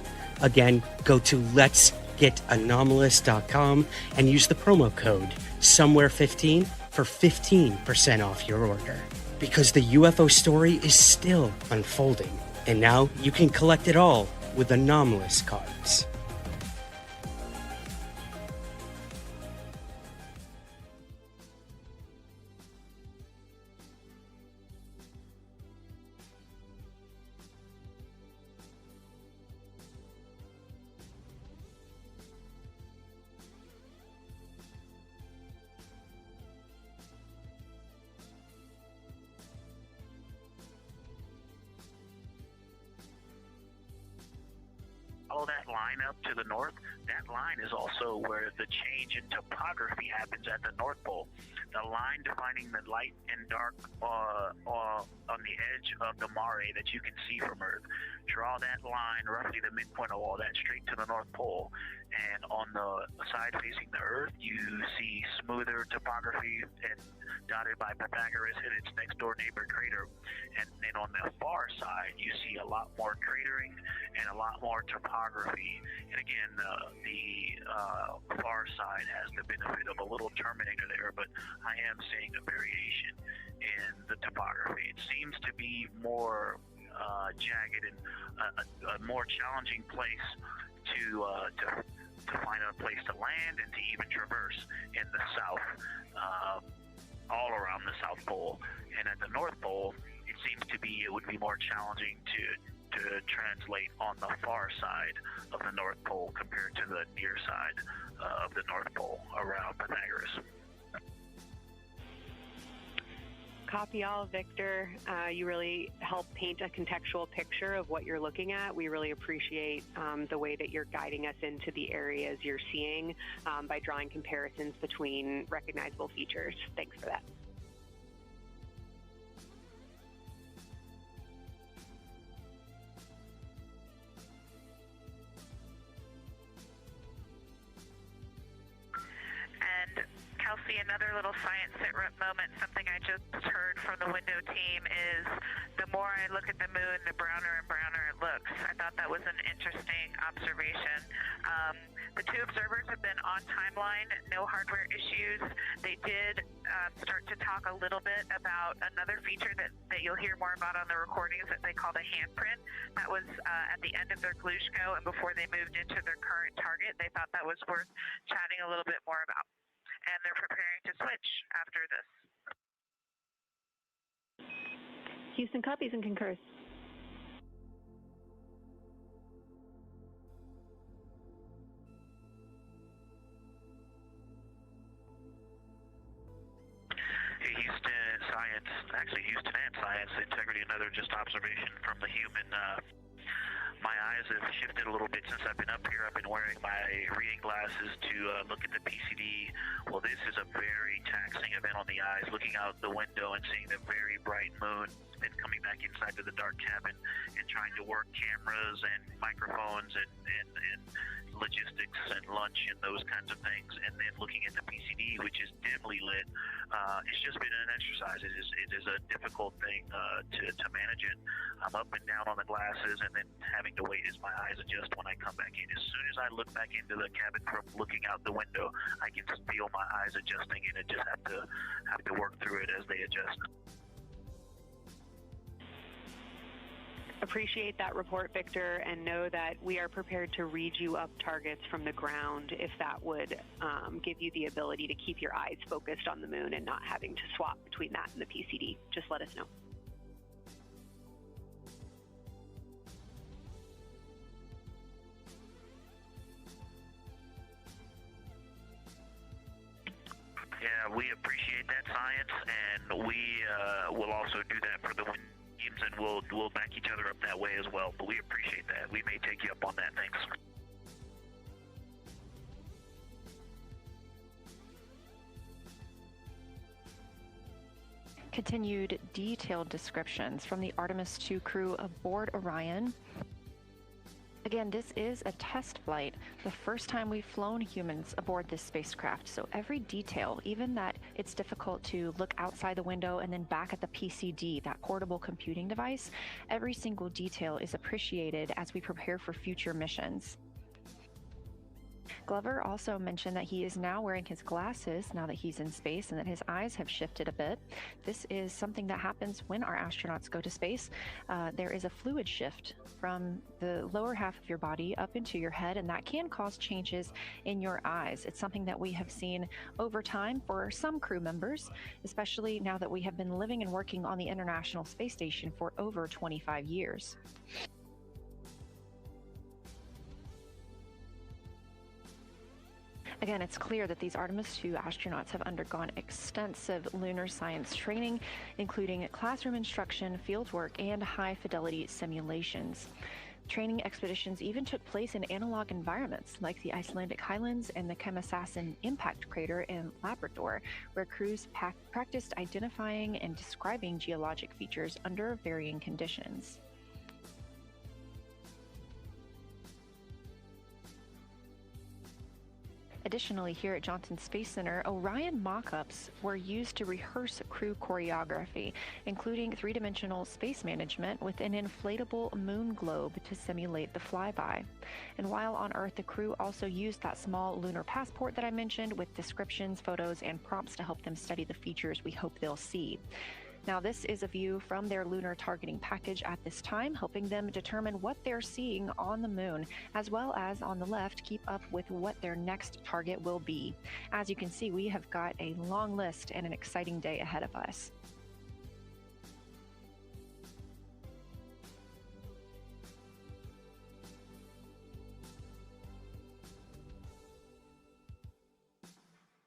Again, go to letsgetanomalous.com and use the promo code Somewhere15 for 15% off your order. Because the UFO story is still unfolding, and now you can collect it all with Anomalous cards. Follow that line up to the north. That line is also where the change in topography happens at the North Pole. The line defining the light and dark on the edge of the mare that you can see from Earth. Draw that line, roughly the midpoint of all that, straight to the North Pole. And on the side facing the Earth, you see smoother topography and dotted by Pythagoras and its next door neighbor crater. And then on the far side, you see a lot more cratering and a lot more topography. And again, the far side has the benefit of a little terminator there, but I am seeing a variation in the topography. It seems to be more jagged and a more challenging place to find a place to land and to even traverse in the south, all around the South Pole. And at the North Pole, it would be more challenging to translate on the far side of the North Pole compared to the near side of the North Pole around Pythagoras. Copy all, Victor. You really help paint a contextual picture of what you're looking at. We really appreciate the way that you're guiding us into the areas you're seeing by drawing comparisons between recognizable features. Thanks for that. Kelsey, another little science sit rep moment, something I just heard from the window team is the more I look at the moon, the browner and browner it looks. I thought that was an interesting observation. The two observers have been on timeline, no hardware issues. They did start to talk a little bit about another feature that you'll hear more about on the recordings that they call the handprint. That was at the end of their Glushko and before they moved into their current target. They thought that was worth chatting a little bit more about. And they're preparing to switch after this. Houston copies and concurs. Hey, Houston and Science Integrity, another just observation from the human. My eyes have shifted a little bit since I've been up here. I've been wearing my reading glasses to look at the PCD. Well, this is a very taxing event on the eyes, looking out the window and seeing the very bright moon it's been coming back inside to the dark cabin and trying to work cameras and microphones and logistics and lunch and those kinds of things, and then looking at the PCD, which is dimly lit. It's just been an exercise. It is a difficult thing to manage it. I'm up and down on the glasses, and then having to wait as my eyes adjust when I come back in. As soon as I look back into the cabin from looking out the window, I can feel my eyes adjusting, and I just have to work through it as they adjust. Appreciate that report, Victor, and know that we are prepared to read you up targets from the ground if that would give you the ability to keep your eyes focused on the moon and not having to swap between that and the PCD. Just let us know. Yeah, we appreciate that, science, and we will also do that for the wind teams, and we'll back each other up that way as well. But we appreciate that. We may take you up on that. Thanks. Continued detailed descriptions from the Artemis II crew aboard Orion. Again, this is a test flight, the first time we've flown humans aboard this spacecraft, so every detail, even that it's difficult to look outside the window and then back at the PCD, that portable computing device, every single detail is appreciated as we prepare for future missions. Glover also mentioned that he is now wearing his glasses now that he's in space and that his eyes have shifted a bit. This is something that happens when our astronauts go to space. There is a fluid shift from the lower half of your body up into your head, and that can cause changes in your eyes. It's something that we have seen over time for some crew members, especially now that we have been living and working on the International Space Station for over 25 years. Again, it's clear that these Artemis II astronauts have undergone extensive lunar science training, including classroom instruction, fieldwork, and high-fidelity simulations. Training expeditions even took place in analog environments like the Icelandic Highlands and the Kemasassen impact crater in Labrador, where crews practiced identifying and describing geologic features under varying conditions. Additionally, here at Johnson Space Center, Orion mock-ups were used to rehearse crew choreography, including three-dimensional space management with an inflatable moon globe to simulate the flyby. And while on Earth, the crew also used that small lunar passport that I mentioned with descriptions, photos, and prompts to help them study the features we hope they'll see. Now, this is a view from their lunar targeting package at this time, helping them determine what they're seeing on the moon, as well as on the left, keep up with what their next target will be. As you can see, we have got a long list and an exciting day ahead of us.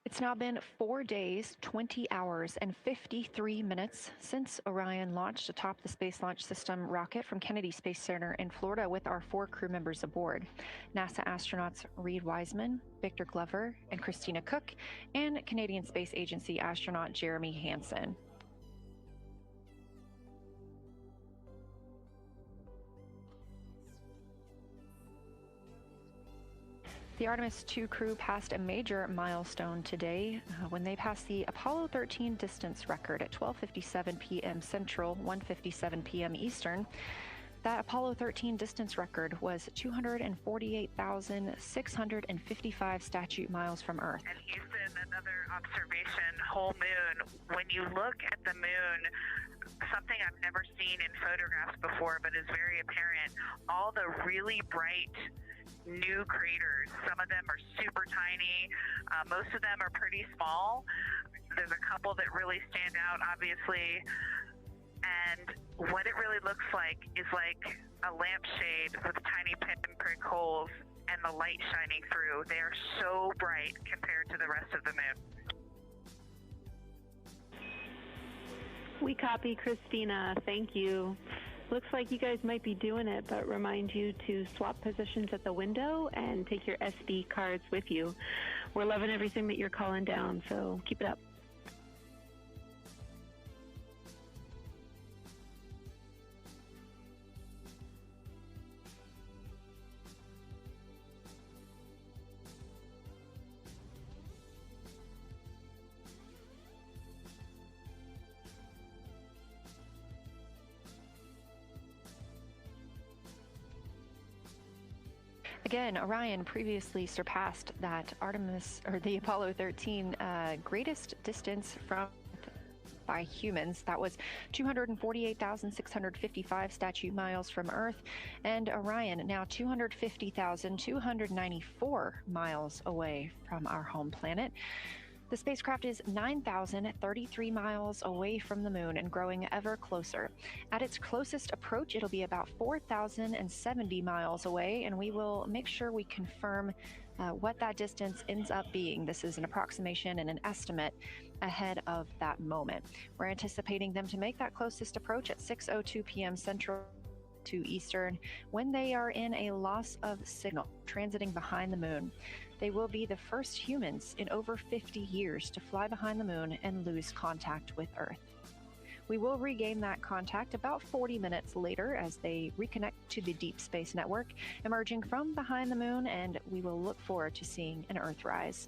It's now been 4 days, 20 hours, and 53 minutes since Orion launched atop the Space Launch System rocket from Kennedy Space Center in Florida with our 4 crew members aboard. NASA astronauts Reed Wiseman, Victor Glover, and Christina Cook, and Canadian Space Agency astronaut Jeremy Hansen. The Artemis II crew passed a major milestone today when they passed the Apollo 13 distance record at 12:57 p.m. Central, 1:57 p.m. Eastern. That Apollo 13 distance record was 248,655 statute miles from Earth. And Houston, another observation, whole moon. When you look at the moon, something I've never seen in photographs before, but is very apparent, all the really bright new craters. Some of them are super tiny. Most of them are pretty small. There's a couple that really stand out, obviously. And what it really looks like is like a lampshade with tiny pinprick holes and the light shining through. They are so bright compared to the rest of the moon. We copy, Christina. Thank you. Looks like you guys might be doing it, but remind you to swap positions at the window and take your SD cards with you. We're loving everything that you're calling down, so keep it up. Again, Orion previously surpassed that Artemis or the Apollo 13 greatest distance from by humans. That was 248,655 statute miles from Earth, and Orion now 250,294 miles away from our home planet. The spacecraft is 9,033 miles away from the moon and growing ever closer. At its closest approach, it'll be about 4,070 miles away, and we will make sure we confirm what that distance ends up being. This is an approximation and an estimate ahead of that moment. We're anticipating them to make that closest approach at 6:02 p.m. Central to Eastern when they are in a loss of signal, transiting behind the moon. They will be the first humans in over 50 years to fly behind the moon and lose contact with Earth. We will regain that contact about 40 minutes later as they reconnect to the Deep Space Network, emerging from behind the moon, and we will look forward to seeing an Earthrise.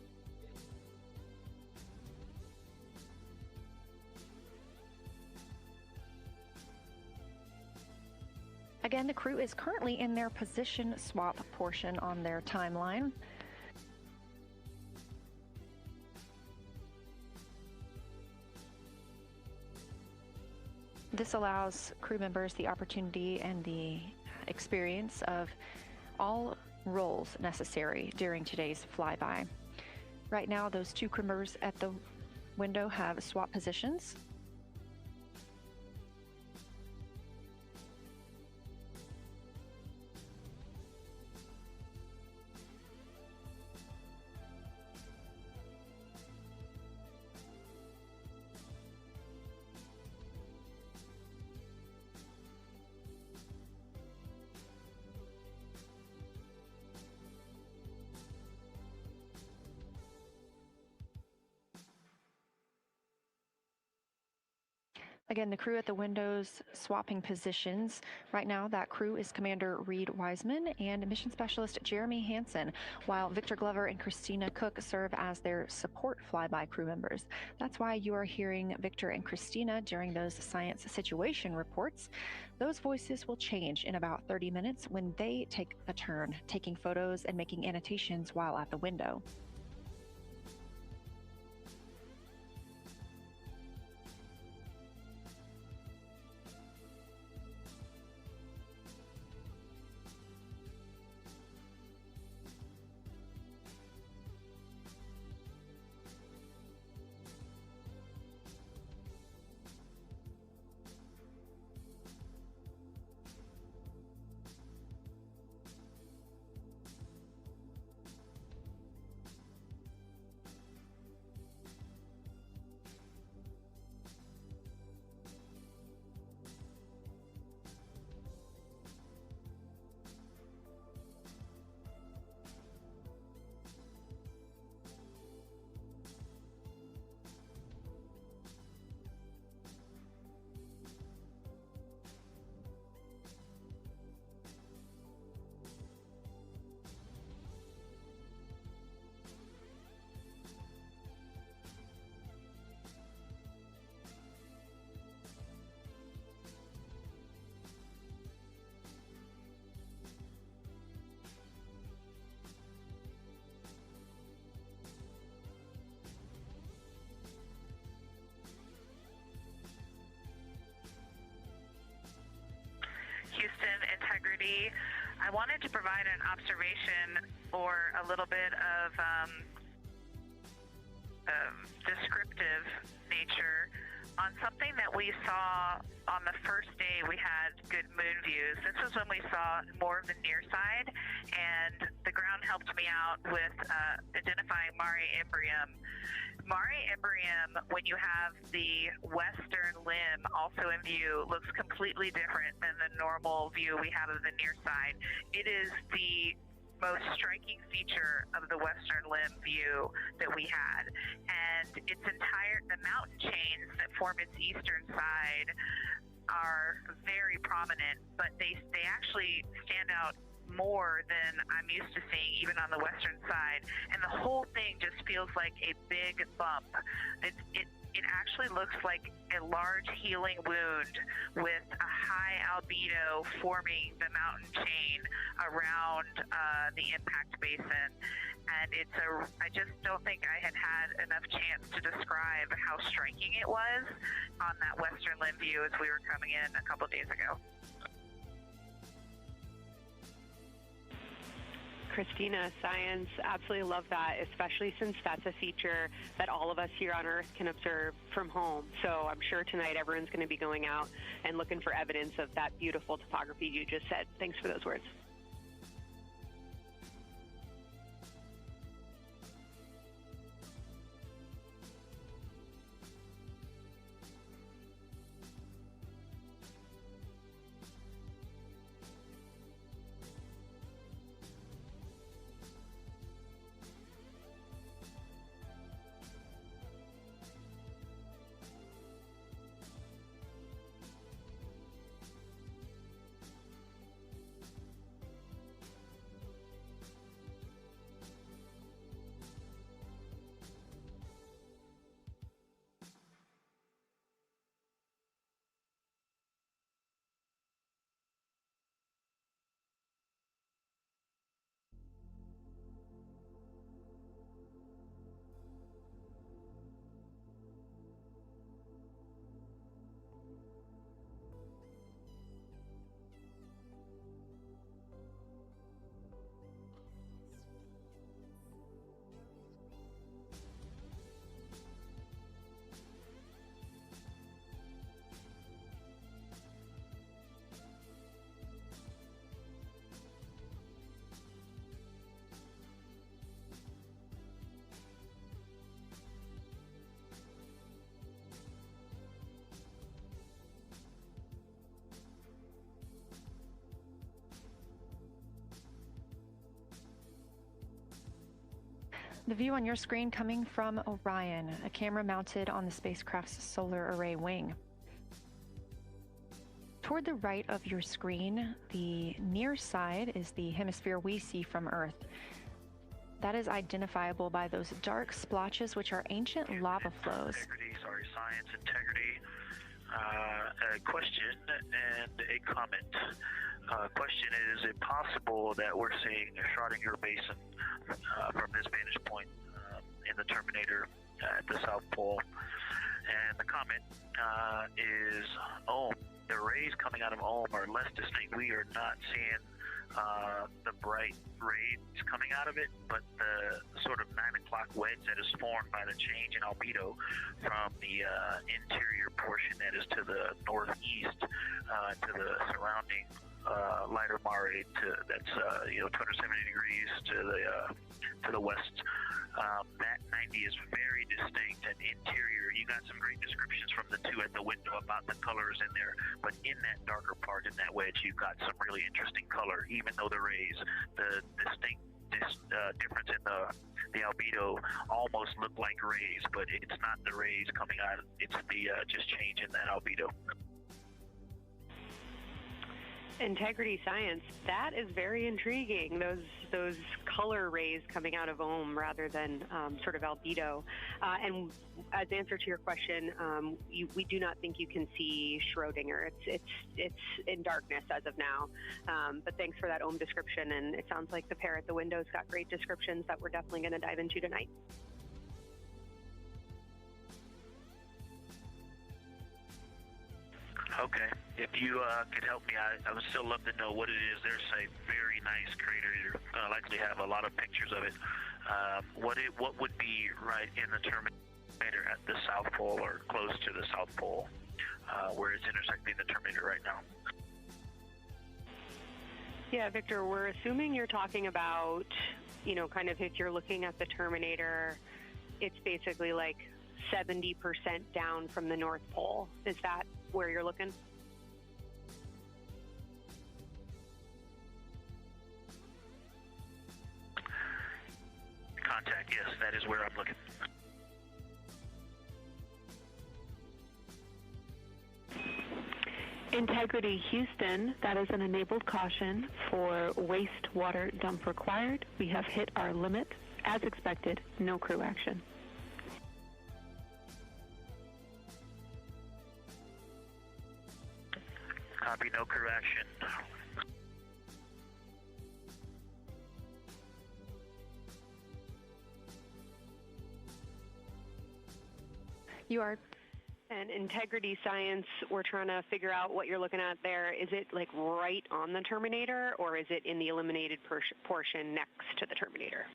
Again, the crew is currently in their position swap portion on their timeline. This allows crew members the opportunity and the experience of all roles necessary during today's flyby. Right now, those two crew members at the window have swap positions. Again, the crew at the windows swapping positions. Right now, that crew is Commander Reed Wiseman and Mission Specialist Jeremy Hansen, while Victor Glover and Christina Cook serve as their support flyby crew members. That's why you are hearing Victor and Christina during those science situation reports. Those voices will change in about 30 minutes when they take a turn, taking photos and making annotations while at the window. Houston integrity. I wanted to provide an observation or a little bit of descriptive nature on something that we saw on the first day we had good moon views. This was when we saw more of the near side, and the ground helped me out with identifying Mare Imbrium. Mare Imbrium, when you have the western limb also in view, looks completely different than the normal view we have of the near side. It is the most striking feature of the western limb view that we had, and the mountain chains that form its eastern side are very prominent, but they actually stand out more than I'm used to seeing even on the western side, and the whole thing just feels like a big bump. it actually looks like a large healing wound with a high albedo forming the mountain chain around the impact basin. And I just don't think I had enough chance to describe how striking it was on that western limb view as we were coming in a couple days ago. Christina, science, absolutely love that, especially since that's a feature that all of us here on Earth can observe from home. So I'm sure tonight everyone's going to be going out and looking for evidence of that beautiful topography you just said. Thanks for those words. The view on your screen coming from Orion, a camera mounted on the spacecraft's solar array wing. Toward the right of your screen, the near side is the hemisphere we see from Earth. That is identifiable by those dark splotches, which are ancient lava flows. Science integrity. A question and a comment. Question: is it possible that we're seeing a Schrodinger basin from this vantage point in the Terminator at the South Pole? And the comment is Ohm. The rays coming out of Ohm are less distinct. We are not seeing the bright rays coming out of it, but the sort of 9 o'clock wedge that is formed by the change in albedo from the interior portion that is to the northeast to the surrounding lighter mare that's 270 degrees to the west. That 90 is very distinct and interior. You got some great descriptions from the two at the window about the colors in there, but in that darker part, in that wedge, you've got some really interesting color, even though the rays, the distinct difference in the albedo almost look like rays, but it's not the rays coming out, it's the just change in that albedo. Integrity science, that is very intriguing. Those color rays coming out of Ohm rather than sort of albedo. And as answer to your question, we do not think you can see Schrodinger. It's in darkness as of now. But thanks for that Ohm description, and it sounds like the pair at the window's got great descriptions that we're definitely going to dive into tonight. Okay. If you could help me, I would still love to know what it is. There's a very nice crater. You're going to likely have a lot of pictures of it. What would be right in the Terminator at the South Pole or close to the South Pole, where it's intersecting the Terminator right now? Yeah, Victor, we're assuming you're talking about, kind of if you're looking at the Terminator, it's basically like 70% down from the North Pole. Is that where you're looking? Contact, yes, that is where I'm looking. Integrity Houston, that is an enabled caution for wastewater dump required. We have hit our limit. As expected, no crew action. Copy, no crew action. You are. And integrity science, we're trying to figure out what you're looking at there. Is it like right on the terminator, or is it in the eliminated portion next to the terminator?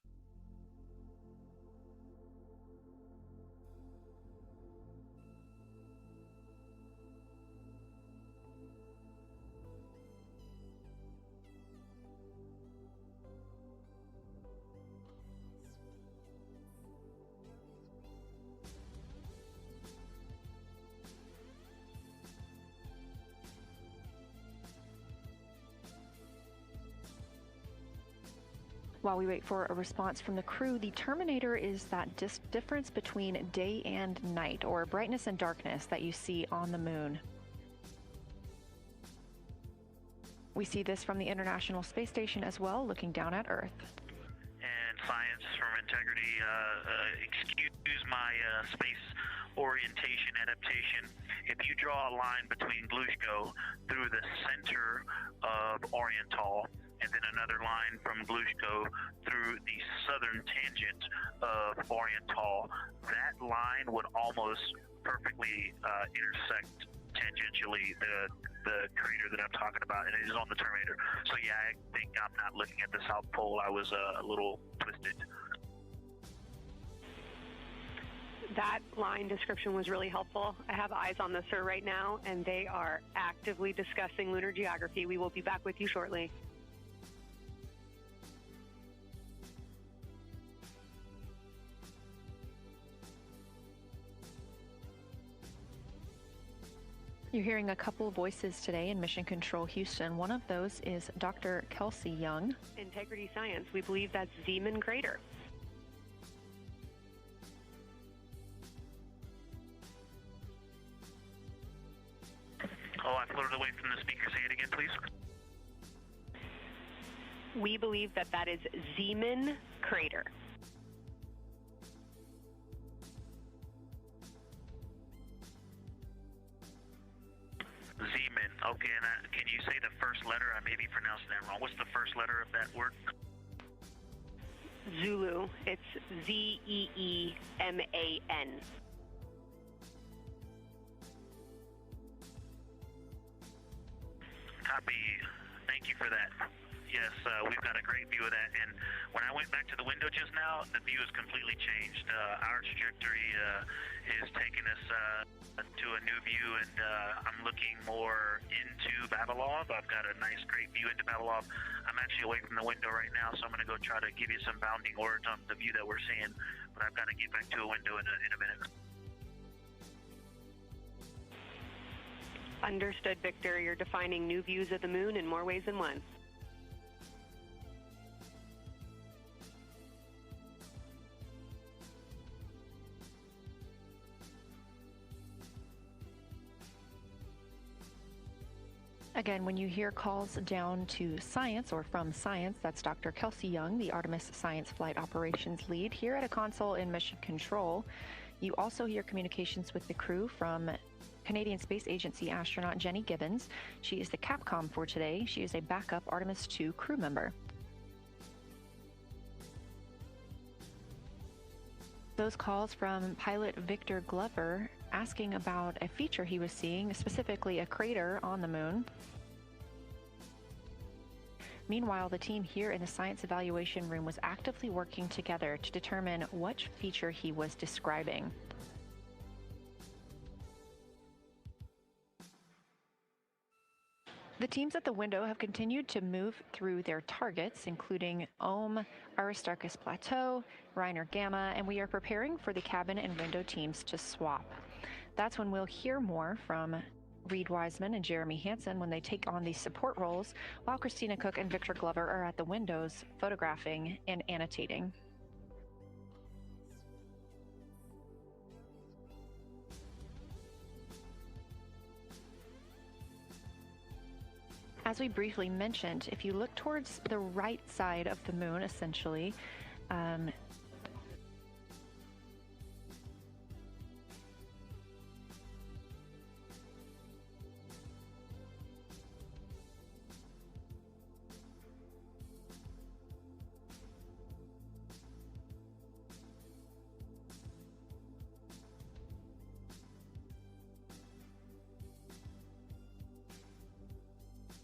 While we wait for a response from the crew, the terminator is that difference between day and night, or brightness and darkness that you see on the moon. We see this from the International Space Station as well, looking down at Earth. And science from integrity, excuse my space orientation adaptation. If you draw a line between Glushko through the center of Oriental, and then another line from Glushko through the southern tangent of Oriental, that line would almost perfectly intersect tangentially the crater that I'm talking about, and it is on the terminator. So yeah, I think I'm not looking at the South Pole. I was a little twisted. That line description was really helpful. I have eyes on the SIR right now, and they are actively discussing lunar geography. We will be back with you shortly. You're hearing a couple voices today in Mission Control Houston. One of those is Dr. Kelsey Young. Integrity science, we believe that's Zeeman crater. Oh, I floated away from the speaker. Say it again, please. We believe that that is Zeeman crater. Zeeman. Okay, and can you say the first letter? I may be pronouncing that wrong. What's the first letter of that word? Zulu. It's Z-E-E-M-A-N. Copy. Thank you for that. Yes, we've got a great view of that. And when I went back to the window just now, the view has completely changed. Our trajectory is taking us to a new view, and I'm looking more into Babalov. I've got a nice, great view into Babalov. I'm actually away from the window right now, so I'm going to go try to give you some bounding words on the view that we're seeing. But I've got to get back to a window in a minute. Understood, Victor. You're defining new views of the moon in more ways than one. Again, when you hear calls down to science or from science, that's Dr. Kelsey Young, the Artemis Science Flight Operations Lead here at a console in Mission Control. You also hear communications with the crew from Canadian Space Agency astronaut Jenny Gibbons. She is the Capcom for today. She is a backup Artemis II crew member. Those calls from pilot Victor Glover asking about a feature he was seeing, specifically a crater on the moon. Meanwhile, the team here in the science evaluation room was actively working together to determine which feature he was describing. The teams at the window have continued to move through their targets, including Aristarchus Plateau, Reiner Gamma, and we are preparing for the cabin and window teams to swap. That's when we'll hear more from Reed Wiseman and Jeremy Hansen when they take on these support roles, while Christina Cook and Victor Glover are at the windows photographing and annotating. As we briefly mentioned, if you look towards the right side of the moon, essentially,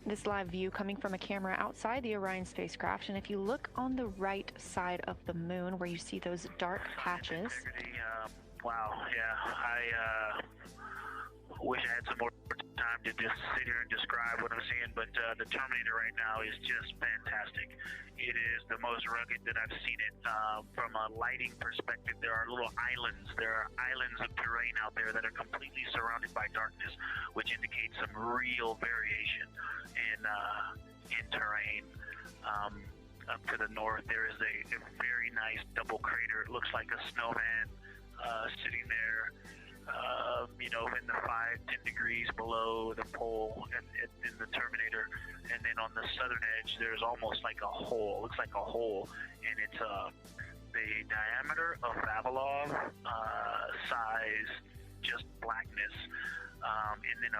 This live view coming from a camera outside the Orion spacecraft, and if you look on the right side of the moon where you see those dark patches. Wow, yeah, I wish I had some more time to just sit here and describe what I'm seeing, but the Terminator right now is just fantastic. It is the most rugged that I've seen it. From a lighting perspective, there are little islands. There are islands of terrain out there that are completely surrounded by darkness, which indicates some real variation in terrain. Up to the north, there is a very nice double crater. It looks like a snowman sitting there, in the 5-10 degrees below the pole in the Terminator. And then on the southern edge, there's almost like a hole. Looks like a hole, and it's the diameter of Vavilov size, just blackness, and then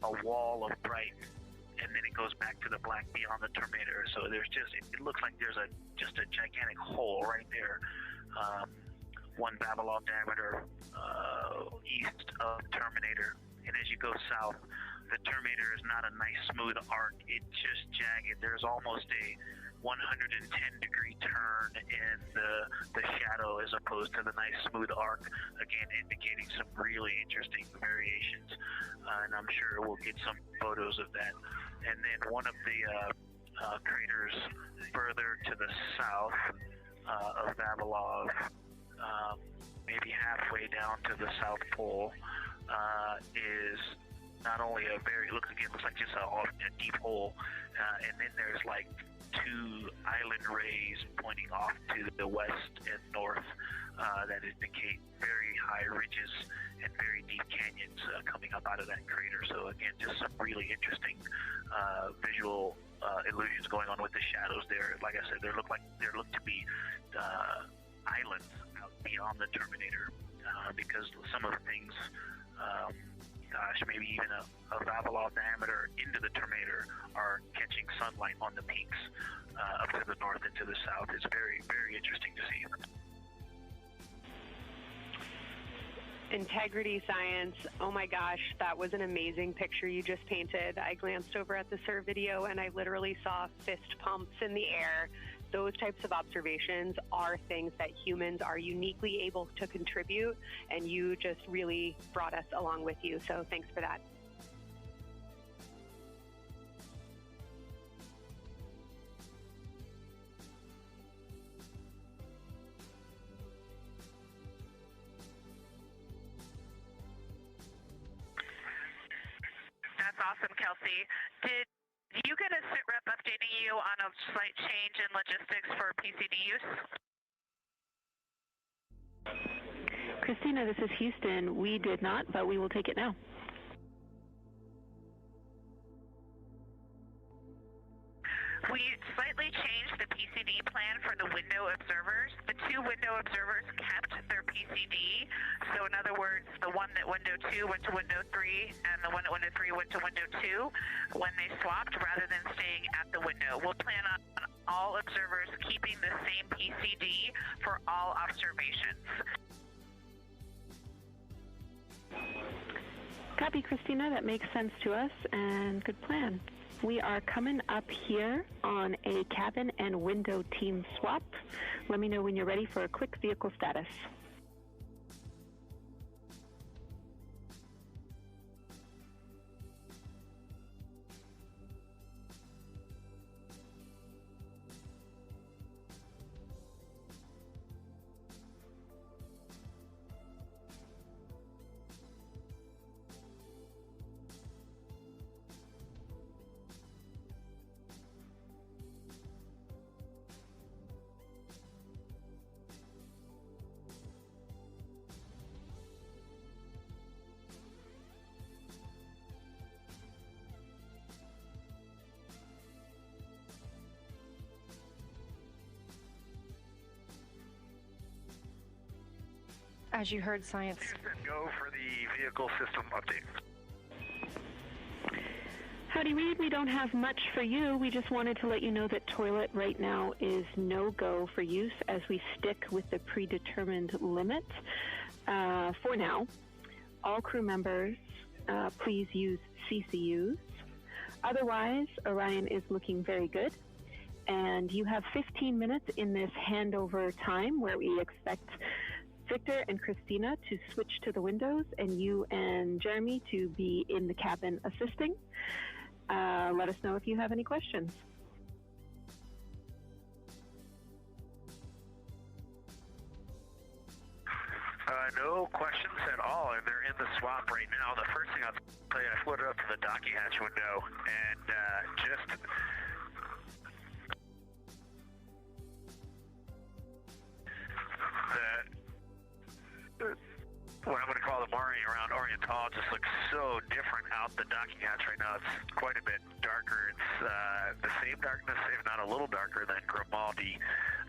a wall of bright, and then it goes back to the black beyond the Terminator. So there's it looks like there's just a gigantic hole right there. 1 Vavilov diameter east of Terminator. And as you go south, the Terminator is not a nice smooth arc. It's just jagged. There's almost a 110-degree turn in the shadow as opposed to the nice smooth arc, again indicating some really interesting variations. And I'm sure we'll get some photos of that. And then one of the craters further to the south of Vavilov, maybe halfway down to the South Pole, is not only looks like just a deep hole, and then there's like 2 island rays pointing off to the west and north that indicate very high ridges and very deep canyons coming up out of that crater. So again, just some really interesting visual illusions going on with the shadows there. Like I said, they look to be islands out beyond the Terminator, because some of the things, maybe even a Vavilov diameter into the Terminator are catching sunlight on the peaks up to the north and to the south. It's very, very interesting to see. Integrity Science, oh my gosh, that was an amazing picture you just painted. I glanced over at the SIR video and I literally saw fist pumps in the air. Those types of observations are things that humans are uniquely able to contribute, and you just really brought us along with you, so thanks for that. That's awesome, Kelsey. Did you get a sit rep updating you on a slight change in logistics for PCD use? Christina, this is Houston. We did not, but we will take it now. We slightly changed the PCD plan for the window observers. The 2 window observers kept their PCD. So in other words, the one that window 2 went to window 3 and the one at window 3 went to window 2 when they swapped rather than staying at the window. We'll plan on all observers keeping the same PCD for all observations. Copy, Christina. That makes sense to us, and good plan. We are coming up here on a cabin and window team swap. Let me know when you're ready for a quick vehicle status. As you heard, science. Go for the vehicle system update. Howdy, Reed. We don't have much for you. We just wanted to let you know that toilet right now is no-go for use as we stick with the predetermined limit for now. All crew members, please use CCUs. Otherwise, Orion is looking very good. And you have 15 minutes in this handover time where we expect Victor and Christina to switch to the windows and you and Jeremy to be in the cabin assisting. Let us know if you have any questions. No questions at all, and they're in the swap right now. The first thing I'll tell you, I floated up to the docking hatch window, and what I'm going to call the Mari around Oriental just looks so different out the docking hatch right now. It's quite a bit darker. It's the same darkness, if not a little darker than Grimaldi.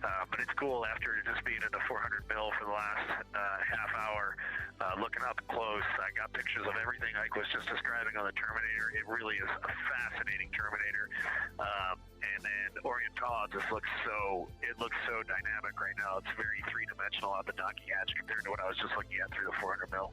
But it's cool after just being in the 400 mil for the last half hour, looking up close. I got pictures of everything Ike was just describing on the Terminator. It really is a fascinating Terminator. And then Oriental just looks so dynamic right now. It's very three-dimensional out the docking hatch compared to what I was just looking at through the 400 mil.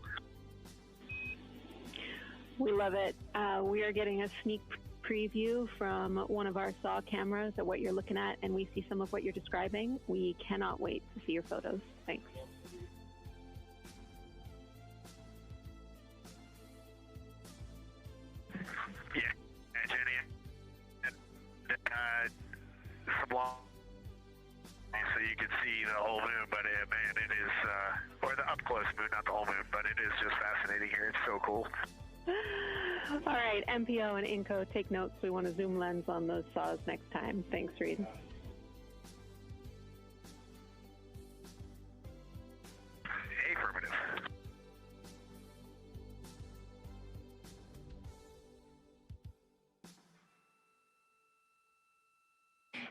We love it. We are getting a sneak preview from one of our SAW cameras at what you're looking at, and we see some of what you're describing. We cannot wait to see your photos. Thanks. Yeah, Jenny, and sublime, so you can see the whole moon, but man, it is, or the up-close moon, not the whole moon, but it is just fascinating here. It's so cool. All right, MPO and Inco, take notes. We want a zoom lens on those saws next time. Thanks, Reed. Affirmative.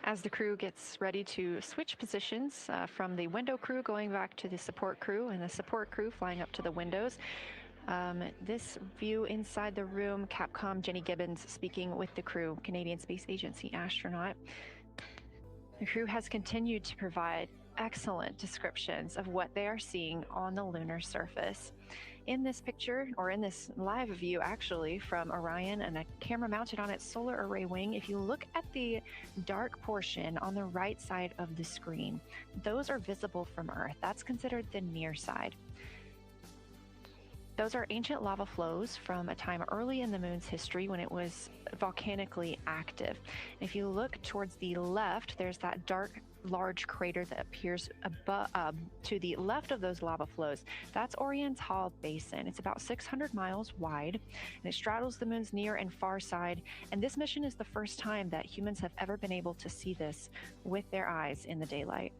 As the crew gets ready to switch positions from the window crew going back to the support crew and the support crew flying up to the windows, this view inside the room, Capcom Jenny Gibbons speaking with the crew, Canadian Space Agency astronaut. The crew has continued to provide excellent descriptions of what they are seeing on the lunar surface. In this picture, or in this live view actually, from Orion and a camera mounted on its solar array wing, if you look at the dark portion on the right side of the screen, those are visible from Earth. That's considered the near side. Those are ancient lava flows from a time early in the moon's history when it was volcanically active. And if you look towards the left, there's that dark, large crater that appears to the left of those lava flows. That's Oriental Basin. It's about 600 miles wide, and it straddles the moon's near and far side. And this mission is the first time that humans have ever been able to see this with their eyes in the daylight.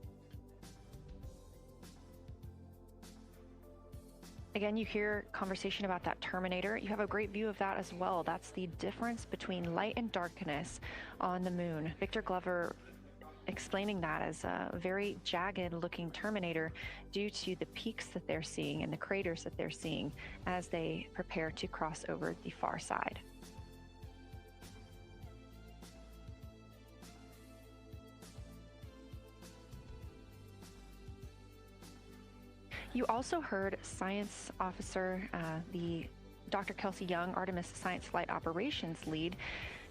Again, you hear conversation about that Terminator. You have a great view of that as well. That's the difference between light and darkness on the moon. Victor Glover explaining that as a very jagged looking Terminator due to the peaks that they're seeing and the craters that they're seeing as they prepare to cross over the far side. You also heard science officer, the Dr. Kelsey Young, Artemis Science Flight Operations lead,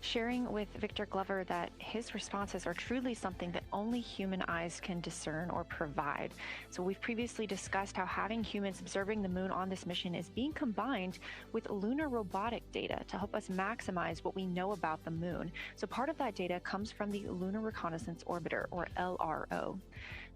sharing with Victor Glover that his responses are truly something that only human eyes can discern or provide. So we've previously discussed how having humans observing the moon on this mission is being combined with lunar robotic data to help us maximize what we know about the moon. So part of that data comes from the Lunar Reconnaissance Orbiter, or LRO.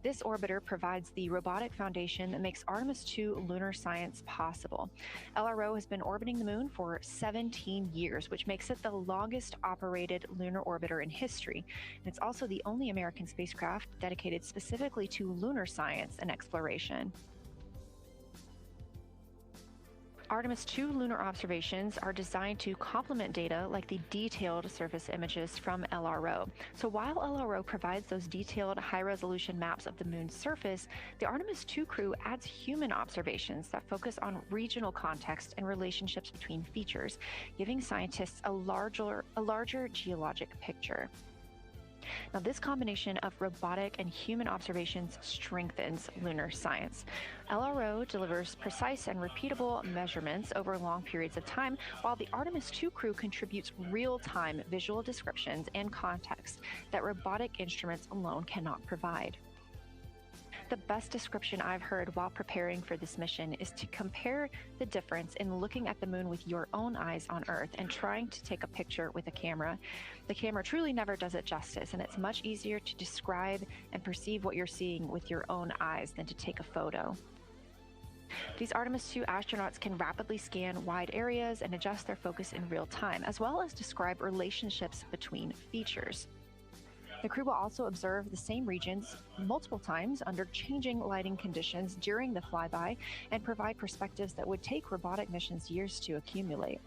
This orbiter provides the robotic foundation that makes Artemis II lunar science possible. LRO has been orbiting the moon for 17 years, which makes it the longest operated lunar orbiter in history. And it's also the only American spacecraft dedicated specifically to lunar science and exploration. Artemis II lunar observations are designed to complement data like the detailed surface images from LRO. So while LRO provides those detailed high-resolution maps of the moon's surface, the Artemis II crew adds human observations that focus on regional context and relationships between features, giving scientists a larger geologic picture. Now, this combination of robotic and human observations strengthens lunar science. LRO delivers precise and repeatable measurements over long periods of time, while the Artemis II crew contributes real-time visual descriptions and context that robotic instruments alone cannot provide. The best description I've heard while preparing for this mission is to compare the difference in looking at the moon with your own eyes on Earth and trying to take a picture with a camera. The camera truly never does it justice, and it's much easier to describe and perceive what you're seeing with your own eyes than to take a photo. These Artemis II astronauts can rapidly scan wide areas and adjust their focus in real time, as well as describe relationships between features. The crew will also observe the same regions multiple times under changing lighting conditions during the flyby and provide perspectives that would take robotic missions years to accumulate.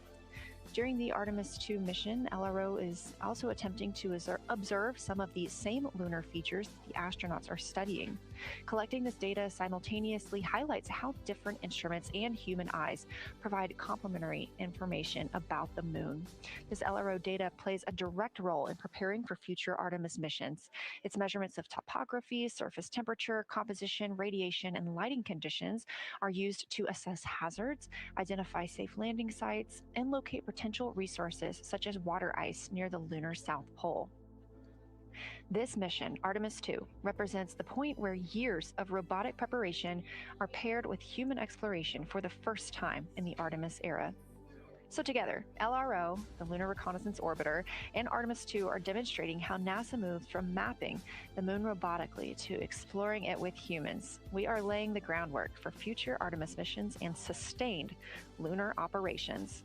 During the Artemis II mission, LRO is also attempting to observe some of the same lunar features the astronauts are studying. Collecting this data simultaneously highlights how different instruments and human eyes provide complementary information about the moon. This LRO data plays a direct role in preparing for future Artemis missions. Its measurements of topography, surface temperature, composition, radiation, and lighting conditions are used to assess hazards, identify safe landing sites, and locate potential resources such as water ice near the lunar South Pole. This mission, Artemis II, represents the point where years of robotic preparation are paired with human exploration for the first time in the Artemis era. So together, LRO, the Lunar Reconnaissance Orbiter, and Artemis II are demonstrating how NASA moves from mapping the moon robotically to exploring it with humans. We are laying the groundwork for future Artemis missions and sustained lunar operations.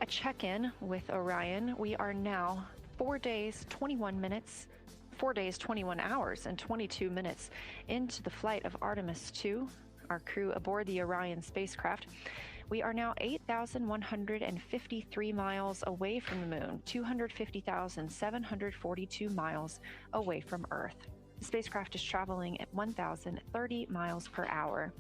A check-in with Orion. We are now 4 days, 21 hours, and 22 minutes into the flight of Artemis II, our crew aboard the Orion spacecraft. We are now 8,153 miles away from the moon, 250,742 miles away from Earth. The spacecraft is traveling at 1,030 miles per hour.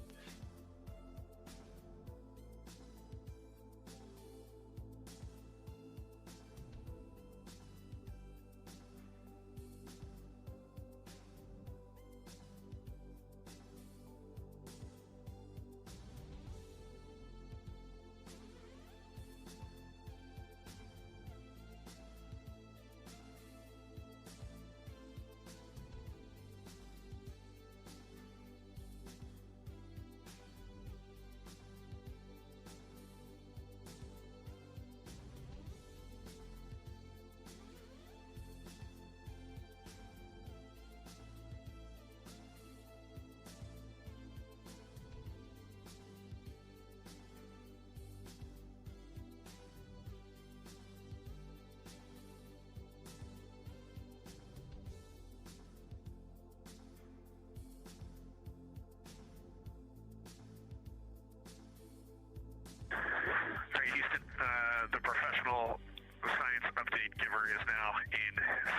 The professional science update giver is now in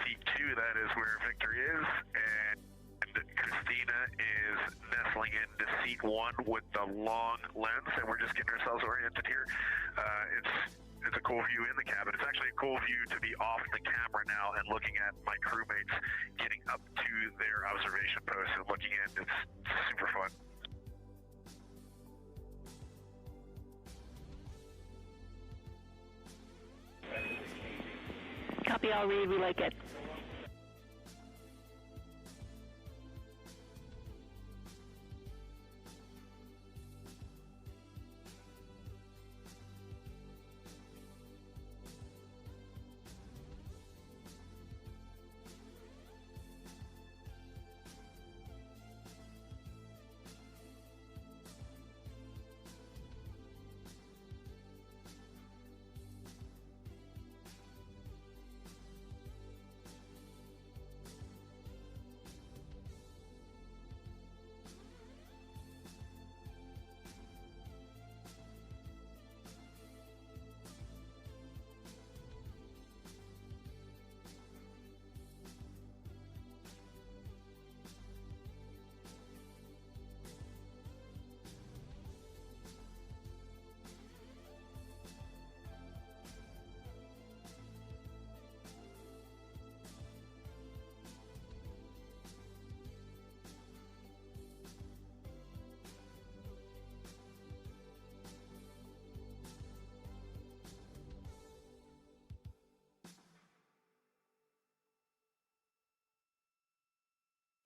seat 2. That is where Victor is, and Christina is nestling into seat 1 with the long lens, and we're just getting ourselves oriented here. It's a cool view in the cabin. It's actually a cool view to be off the camera now and looking at my crewmates getting up to their observation post and looking in. It's super fun. Copy all, read, we like it.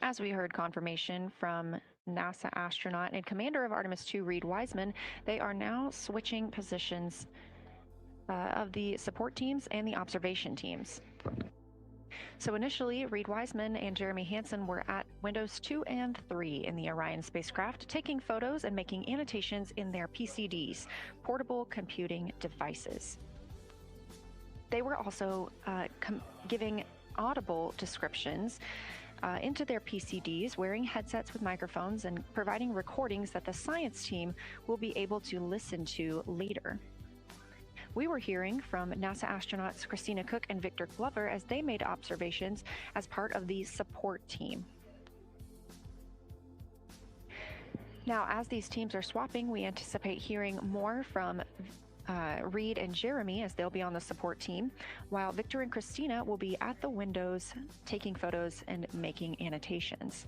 As we heard confirmation from NASA astronaut and commander of Artemis II, Reed Wiseman, they are now switching positions of the support teams and the observation teams. So initially, Reed Wiseman and Jeremy Hansen were at windows 2 and 3 in the Orion spacecraft, taking photos and making annotations in their PCDs, portable computing devices. They were also giving audible descriptions into their PCDs, wearing headsets with microphones and providing recordings that the science team will be able to listen to later. We were hearing from NASA astronauts Christina Cook and Victor Glover as they made observations as part of the support team. Now, as these teams are swapping, we anticipate hearing more from Reed and Jeremy as they'll be on the support team, while Victor and Christina will be at the windows taking photos and making annotations.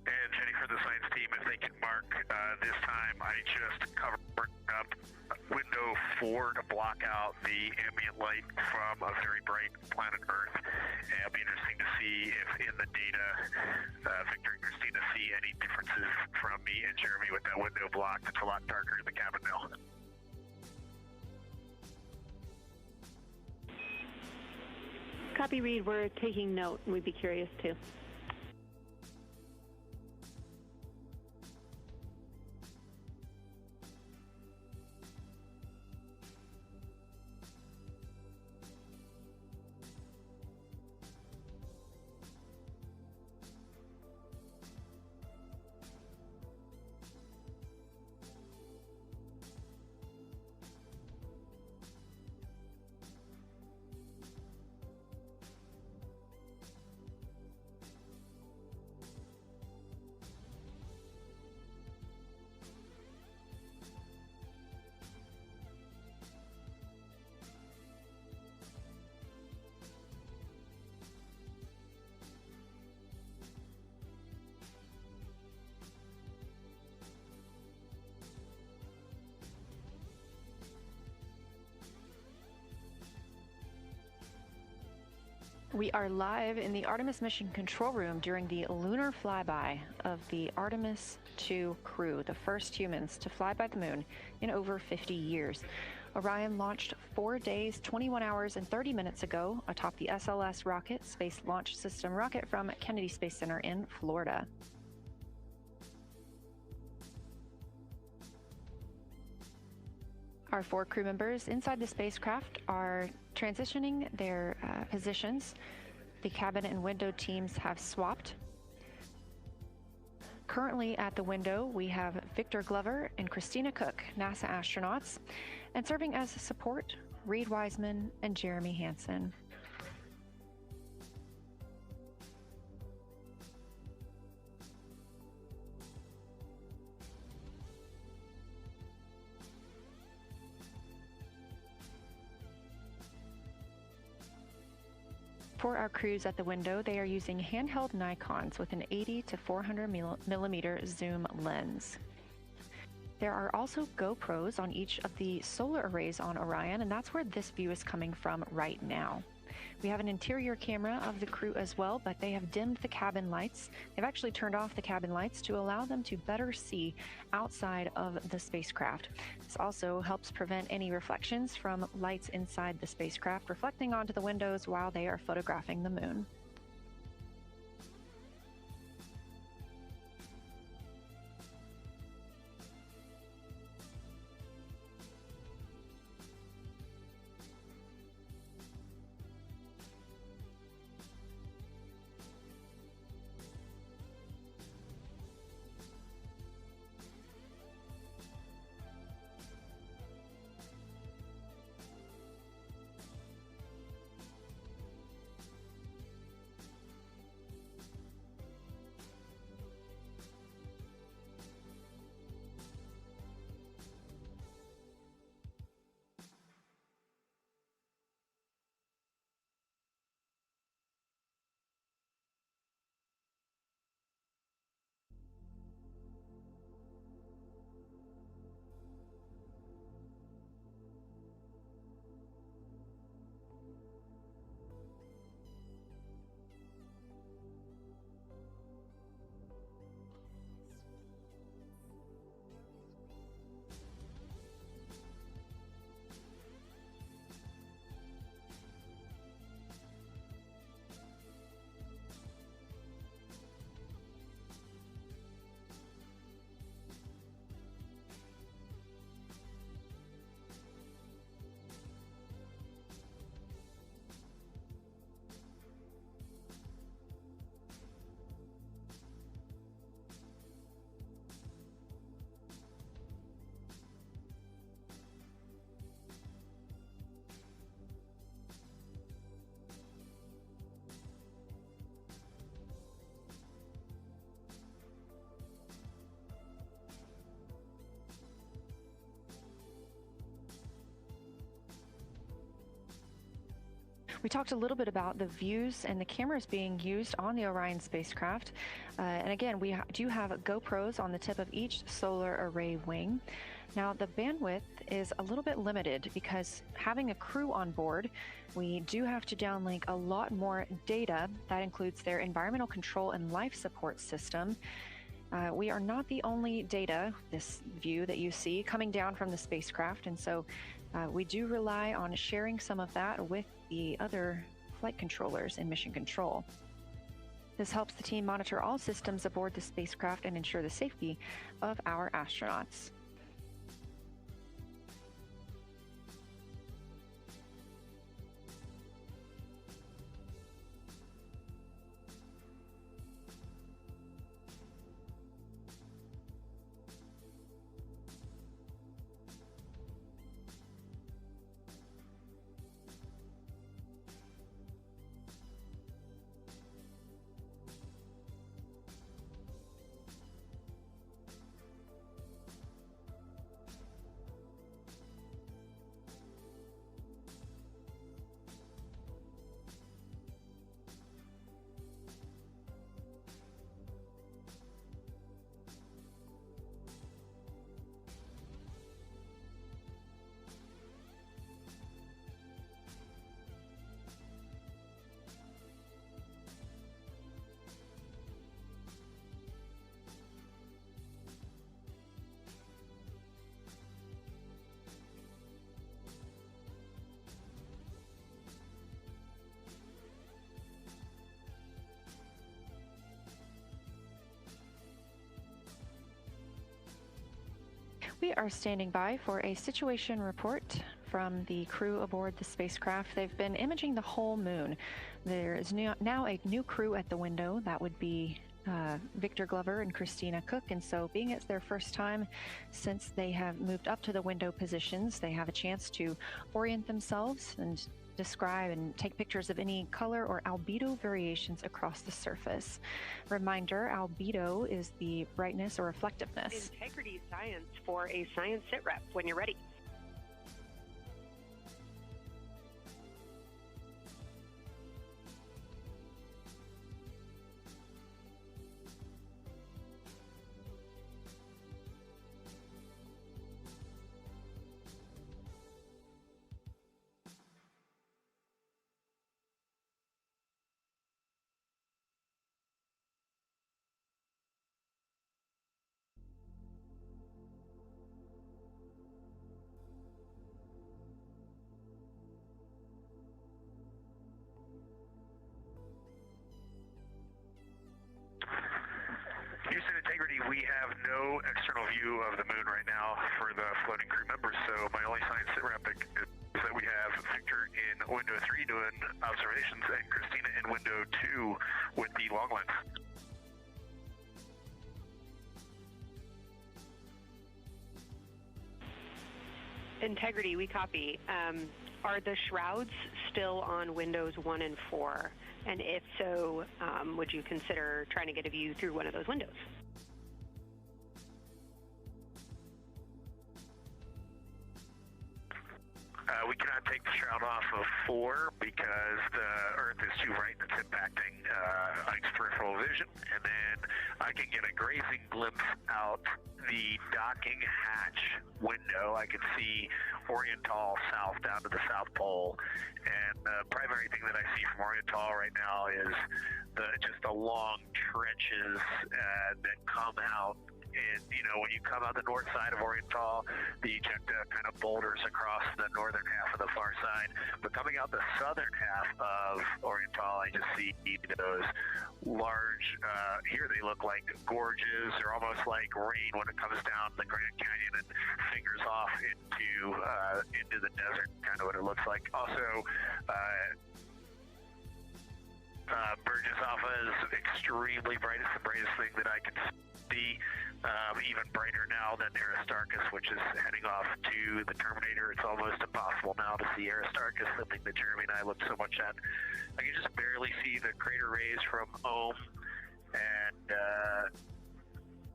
And Jenny, for the science team, if they can mark this time, I just covered up window 4 to block out the ambient light from a very bright planet Earth. And it'll be interesting to see if in the data, Victor and Christina see any differences from me and Jeremy with that window blocked. It's a lot darker in the cabin now. Copy, Reed. We're taking note. We'd be curious too. We are live in the Artemis mission control room during the lunar flyby of the Artemis II crew, the first humans to fly by the moon in over 50 years. Orion launched 4 days, 21 hours, and 30 minutes ago atop the SLS rocket, Space Launch System rocket from Kennedy Space Center in Florida. Our 4 crew members inside the spacecraft are transitioning their positions. The cabin and window teams have swapped. Currently at the window, we have Victor Glover and Christina Cook, NASA astronauts, and serving as support, Reed Wiseman and Jeremy Hansen. For our crews at the window, they are using handheld Nikons with an 80 to 400 millimeter zoom lens. There are also GoPros on each of the solar arrays on Orion, and that's where this view is coming from right now. We have an interior camera of the crew as well, but they have dimmed the cabin lights. They've actually turned off the cabin lights to allow them to better see outside of the spacecraft. This also helps prevent any reflections from lights inside the spacecraft reflecting onto the windows while they are photographing the moon. We talked a little bit about the views and the cameras being used on the Orion spacecraft. And again, we do have GoPros on the tip of each solar array wing. Now, the bandwidth is a little bit limited because having a crew on board, we do have to downlink a lot more data. That includes their environmental control and life support system. We are not the only data, this view that you see, coming down from the spacecraft, and so we do rely on sharing some of that with the other flight controllers in mission control. This helps the team monitor all systems aboard the spacecraft and ensure the safety of our astronauts. We are standing by for a situation report from the crew aboard the spacecraft. They've been imaging the whole moon. There is now a new crew at the window. That would be Victor Glover and Christina Cook. And so, being it's their first time since they have moved up to the window positions, they have a chance to orient themselves and describe and take pictures of any color or albedo variations across the surface. Reminder, albedo is the brightness or reflectiveness. Integrity science for a science sit rep when you're ready. Houston Integrity, we have no external view of the moon right now for the floating crew members, so my only science sit rep is that we have Victor in window 3 doing observations and Christina in window 2 with the long lens. Integrity, we copy. Are the shrouds still on windows 1 and 4? And if so, would you consider trying to get a view through one of those windows? We cannot take the shroud off of 4 because the Earth is too bright and it's impacting Ike's peripheral vision. And then I can get a grazing glimpse out the docking hatch window. I can see Oriental south down to the South Pole. And the primary thing that I see from Oriental right now is just the long trenches that come out. And, you know, when you come out the north side of Oriental, the ejecta kind of boulders across the northern half of the far side. But coming out the southern half of Oriental, I just see those large, here they look like gorges. They're almost like rain when it comes down the Grand Canyon and fingers off into the desert, kind of what it looks like. Also, Burgess Alpha is extremely bright. It's the brightest thing that I can see. Even brighter now than Aristarchus, which is heading off to the Terminator. It's almost impossible now to see Aristarchus, something that Jeremy and I looked so much at. I can just barely see the crater rays from Ohm, and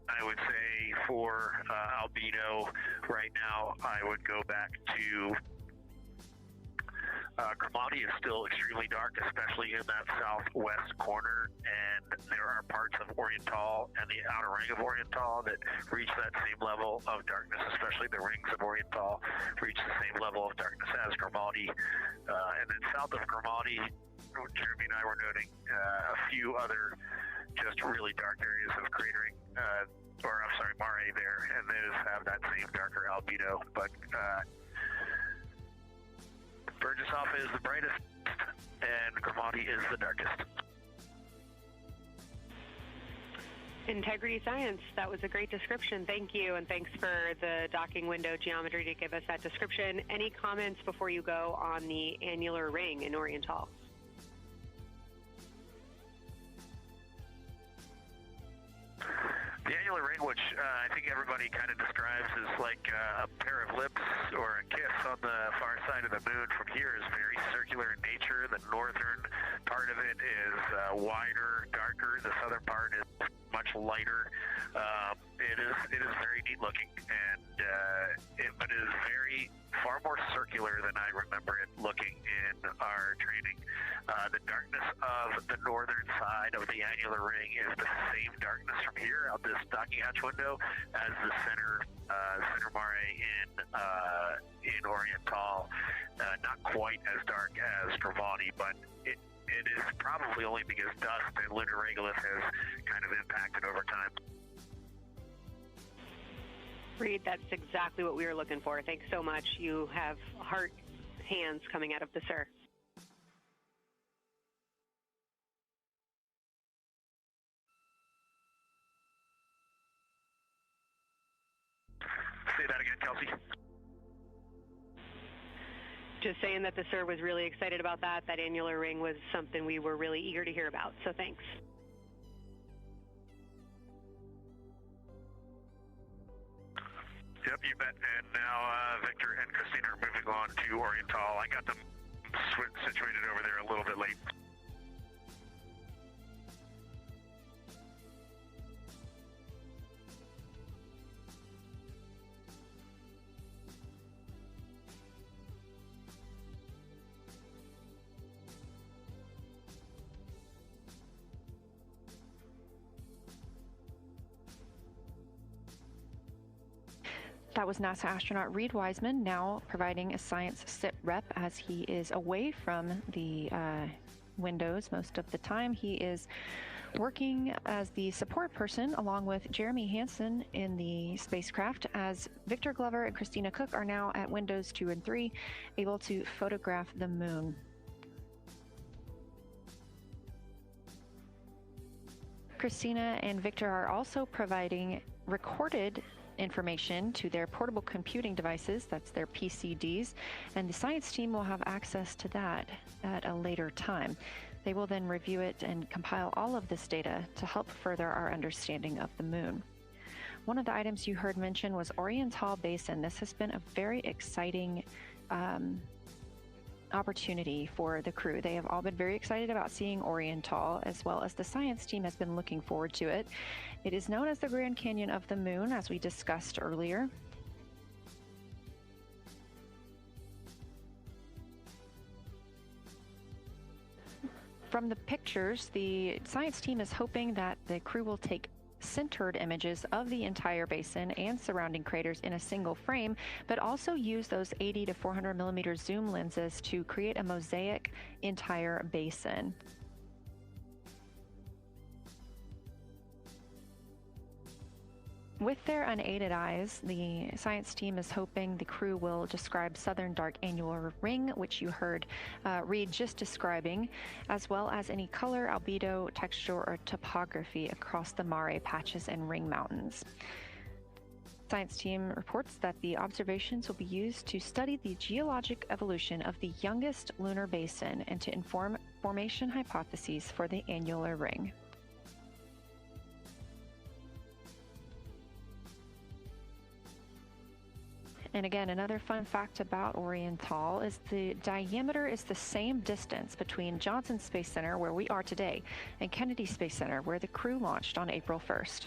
I would say for albedo right now, I would go back to Cromartie is still extremely dark, especially in that southwest corner, and there are parts of Oriental and the outer ring of Oriental that reach that same level of darkness, especially the rings of Oriental reach the same level of darkness as Cromartie. And then south of Cromartie, Jeremy and I were noting a few other just really dark areas of cratering, Mare there, and those have that same darker albedo, but Burgess Alpha is the brightest, and Cromartie is the darkest. Integrity Science, that was a great description. Thank you, and thanks for the docking window geometry to give us that description. Any comments before you go on the annular ring in Oriental? The annular ring, which I think everybody kind of describes as like a pair of lips or a kiss on the far side of the moon from here, is very circular in nature. The northern part of it is wider, darker. The southern part is much lighter. It is very neat looking, and but it is far more circular than I remember it looking in our training. The darkness of the northern side of the annular ring is the same darkness from here out this docking hatch window as the center mare in Oriental. Not quite as dark as Cromartie, but it is probably only because dust and lunar regolith has kind of impacted over time. Reed, that's exactly what we were looking for. Thanks so much. You have heart hands coming out of the SIR. Say that again, Kelsey. Just saying that the sir was really excited about that. That annular ring was something we were really eager to hear about, so thanks. Yep, you bet. And now Victor and Christina are moving on to Oriental. I got them situated over there a little bit late. That was NASA astronaut Reed Wiseman, now providing a science sit rep as he is away from the windows most of the time. He is working as the support person along with Jeremy Hansen in the spacecraft, as Victor Glover and Christina Cook are now at windows 2 and 3, able to photograph the moon. Christina and Victor are also providing recorded information to their portable computing devices, that's their PCDs, and the science team will have access to that at a later time. They will then review it and compile all of this data to help further our understanding of the moon. One of the items you heard mentioned was Oriental Basin. This has been a very exciting opportunity for the crew. They have all been very excited about seeing Oriental, as well as the science team has been looking forward to it. It is known as the Grand Canyon of the Moon, as we discussed earlier. From the pictures, the science team is hoping that the crew will take centered images of the entire basin and surrounding craters in a single frame, but also use those 80 to 400 millimeter zoom lenses to create a mosaic entire basin. With their unaided eyes, the science team is hoping the crew will describe southern dark annular ring, which you heard Reed just describing, as well as any color, albedo, texture, or topography across the Mare patches and ring mountains. Science team reports that the observations will be used to study the geologic evolution of the youngest lunar basin and to inform formation hypotheses for the annular ring. And again, another fun fact about Oriental is the diameter is the same distance between Johnson Space Center, where we are today, and Kennedy Space Center, where the crew launched on April 1st.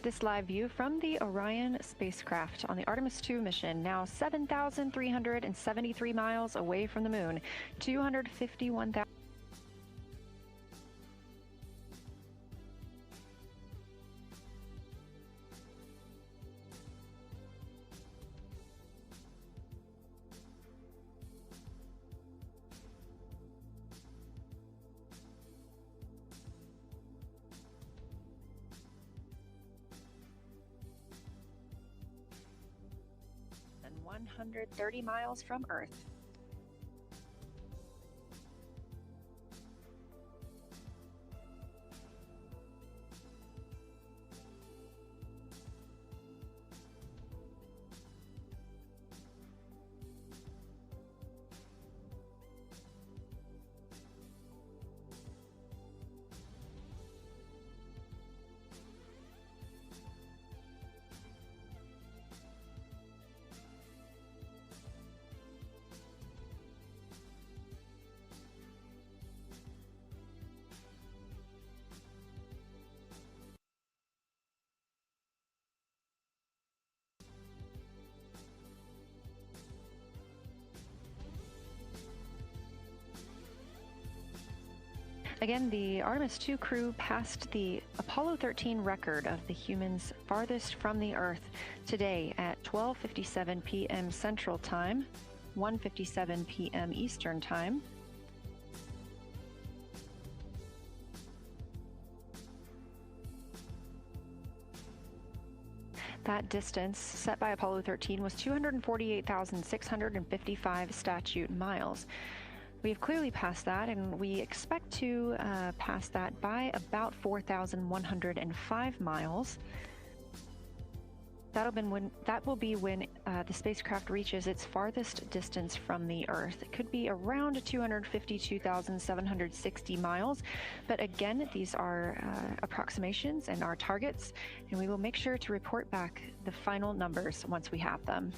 This live view from the Orion spacecraft on the Artemis II mission, now 7,373 miles away from the moon, 251,000. And 130 miles from Earth. Again, the Artemis II crew passed the Apollo 13 record of the humans farthest from the Earth today at 12:57 p.m. Central Time, 1:57 p.m. Eastern Time. That distance set by Apollo 13 was 248,655 statute miles. We have clearly passed that, and we expect to pass that by about 4,105 miles. That will be when the spacecraft reaches its farthest distance from the Earth. It could be around 252,760 miles, but again, these are approximations and our targets, and we will make sure to report back the final numbers once we have them.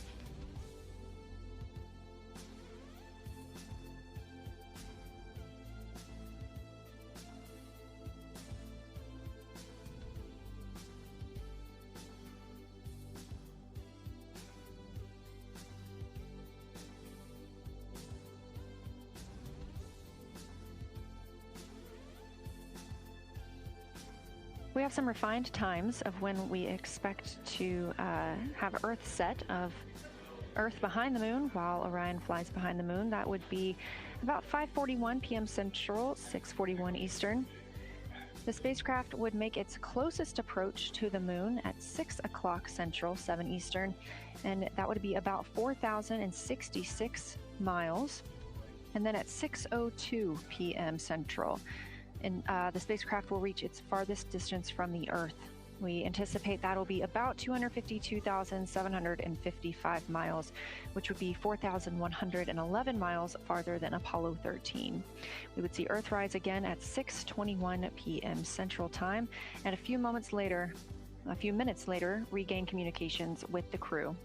We have some refined times of when we expect to have Earth set of Earth behind the moon while Orion flies behind the moon. That would be about 5:41 p.m. Central, 6:41 Eastern. The spacecraft would make its closest approach to the moon at 6 o'clock Central, 7 Eastern, and that would be about 4,066 miles. And then at 6:02 p.m. Central, and the spacecraft will reach its farthest distance from the Earth. We anticipate that'll be about 252,755 miles, which would be 4,111 miles farther than Apollo 13. We would see Earthrise again at 6:21 p.m. Central Time, and a few minutes later, regain communications with the crew.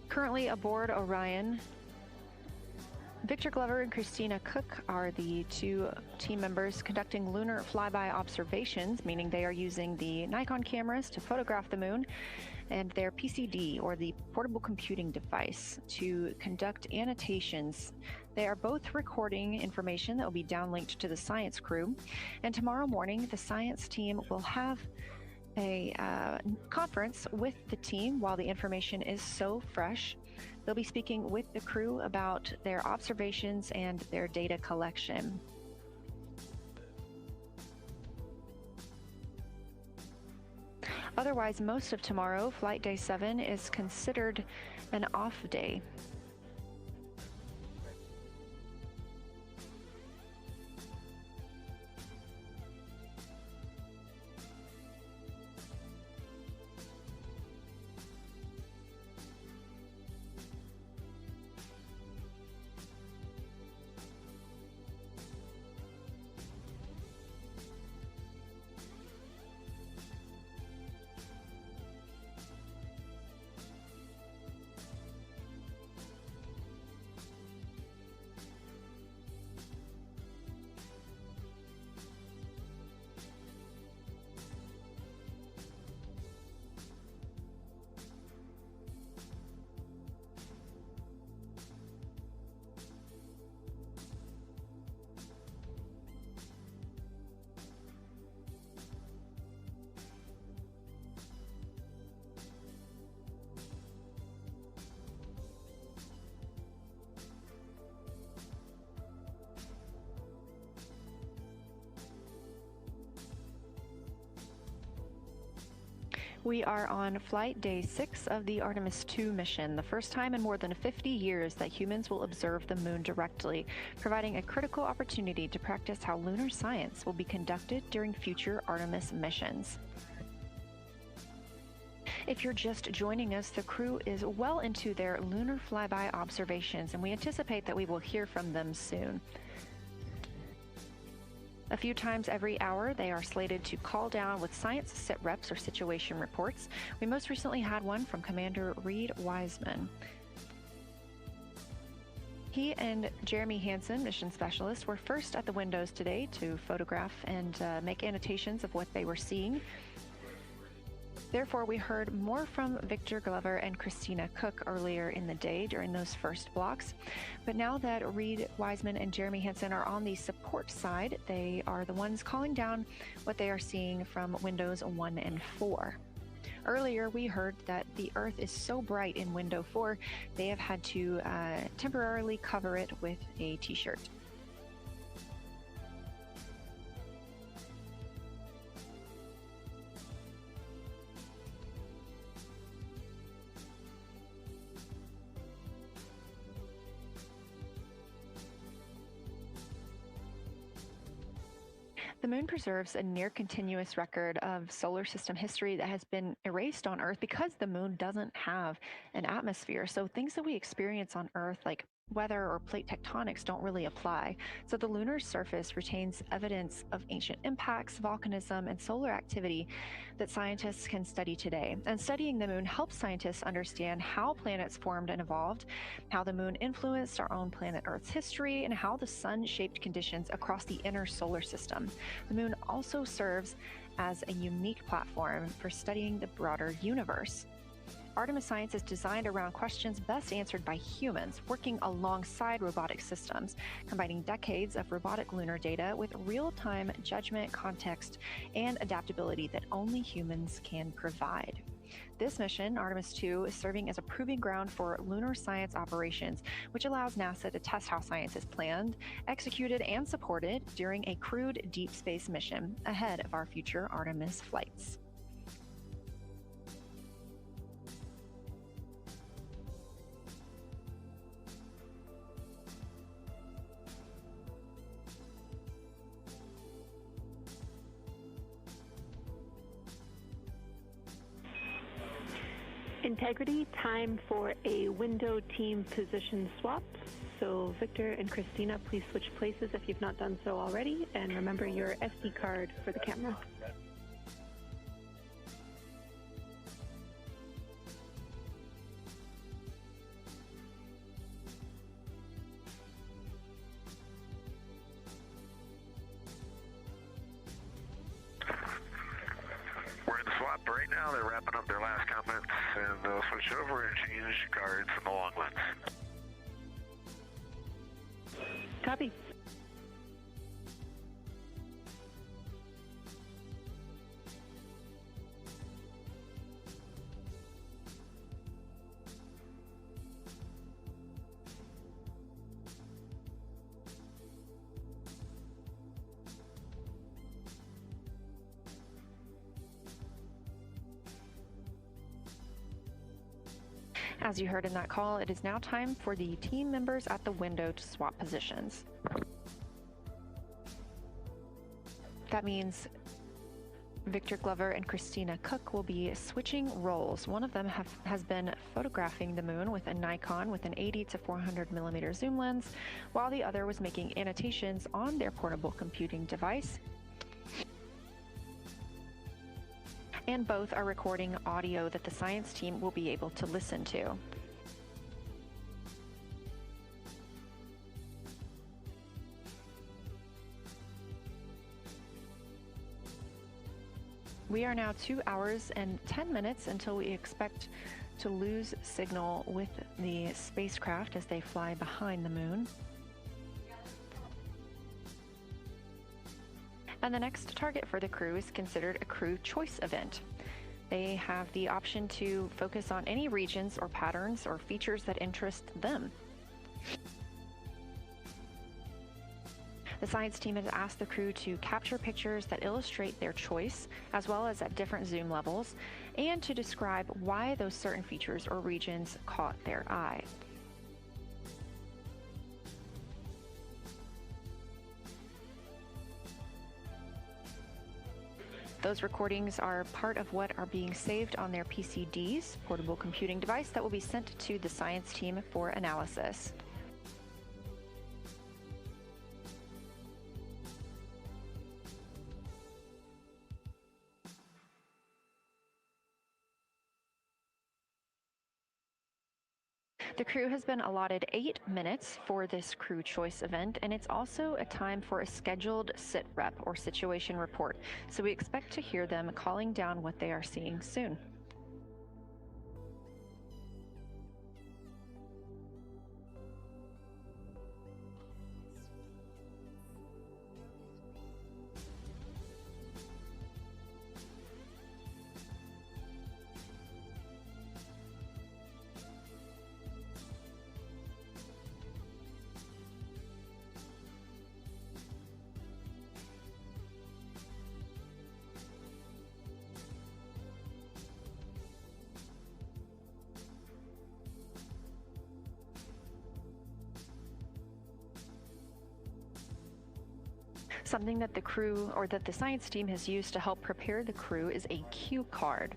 Currently aboard Orion, Victor Glover and Christina Cook are the two team members conducting lunar flyby observations, meaning they are using the Nikon cameras to photograph the moon, and their PCD, or the portable computing device, to conduct annotations. They are both recording information that will be downlinked to the science crew, and tomorrow morning the science team will have a conference with the team while the information is so fresh. They'll be speaking with the crew about their observations and their data collection. Otherwise, most of tomorrow, Flight Day 7, is considered an off day. We are on flight day 6 of the Artemis II mission, the first time in more than 50 years that humans will observe the moon directly, providing a critical opportunity to practice how lunar science will be conducted during future Artemis missions. If you're just joining us, the crew is well into their lunar flyby observations, and we anticipate that we will hear from them soon. A few times every hour, they are slated to call down with science sit reps or situation reports. We most recently had one from Commander Reed Wiseman. He and Jeremy Hansen, mission specialist, were first at the windows today to photograph and make annotations of what they were seeing. Therefore, we heard more from Victor Glover and Christina Cook earlier in the day during those first blocks. But now that Reed Wiseman and Jeremy Hansen are on the support side, they are the ones calling down what they are seeing from windows 1 and 4. Earlier, we heard that the Earth is so bright in window 4, they have had to temporarily cover it with a t-shirt. The moon preserves a near-continuous record of solar system history that has been erased on Earth because the moon doesn't have an atmosphere. So things that we experience on Earth, like weather or plate tectonics, don't really apply. So the lunar surface retains evidence of ancient impacts, volcanism, and solar activity that scientists can study today. And studying the moon helps scientists understand how planets formed and evolved, how the moon influenced our own planet Earth's history, and how the sun shaped conditions across the inner solar system. The moon also serves as a unique platform for studying the broader universe. Artemis science is designed around questions best answered by humans, working alongside robotic systems, combining decades of robotic lunar data with real-time judgment, context, and adaptability that only humans can provide. This mission, Artemis II, is serving as a proving ground for lunar science operations, which allows NASA to test how science is planned, executed, and supported during a crewed deep space mission ahead of our future Artemis flights. Integrity, time for a window team position swap. So Victor and Christina, please switch places if you've not done so already, and remember your SD card for the camera. We're in the swap right now. They're wrapping up their last comments, and they'll switch over and change cards from the long lens. Copy. As you heard in that call, it is now time for the team members at the window to swap positions. That means Victor Glover and Christina Cook will be switching roles. One of them has been photographing the moon with a Nikon with an 80 to 400 millimeter zoom lens, while the other was making annotations on their portable computing device. And both are recording audio that the science team will be able to listen to. We are now 2 hours and 10 minutes until we expect to lose signal with the spacecraft as they fly behind the moon. And the next target for the crew is considered a crew choice event. They have the option to focus on any regions or patterns or features that interest them. The science team has asked the crew to capture pictures that illustrate their choice, as well as at different zoom levels, and to describe why those certain features or regions caught their eye. Those recordings are part of what are being saved on their PCDs, portable computing device that will be sent to the science team for analysis. The crew has been allotted 8 minutes for this crew choice event, and it's also a time for a scheduled sit rep or situation report. So we expect to hear them calling down what they are seeing soon. Something that the crew or that the science team has used to help prepare the crew is a cue card.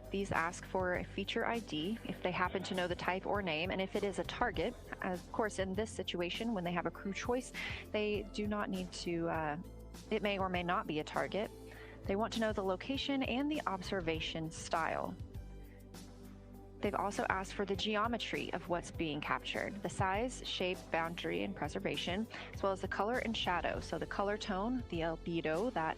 These ask for a feature ID if they happen to know the type or name, and if it is a target. Of course, in this situation, when they have a crew choice, they do not need to, it may or may not be a target. They want to know the location and the observation style. They've also asked for the geometry of what's being captured, the size, shape, boundary, and preservation, as well as the color and shadow. So the color tone, the albedo, that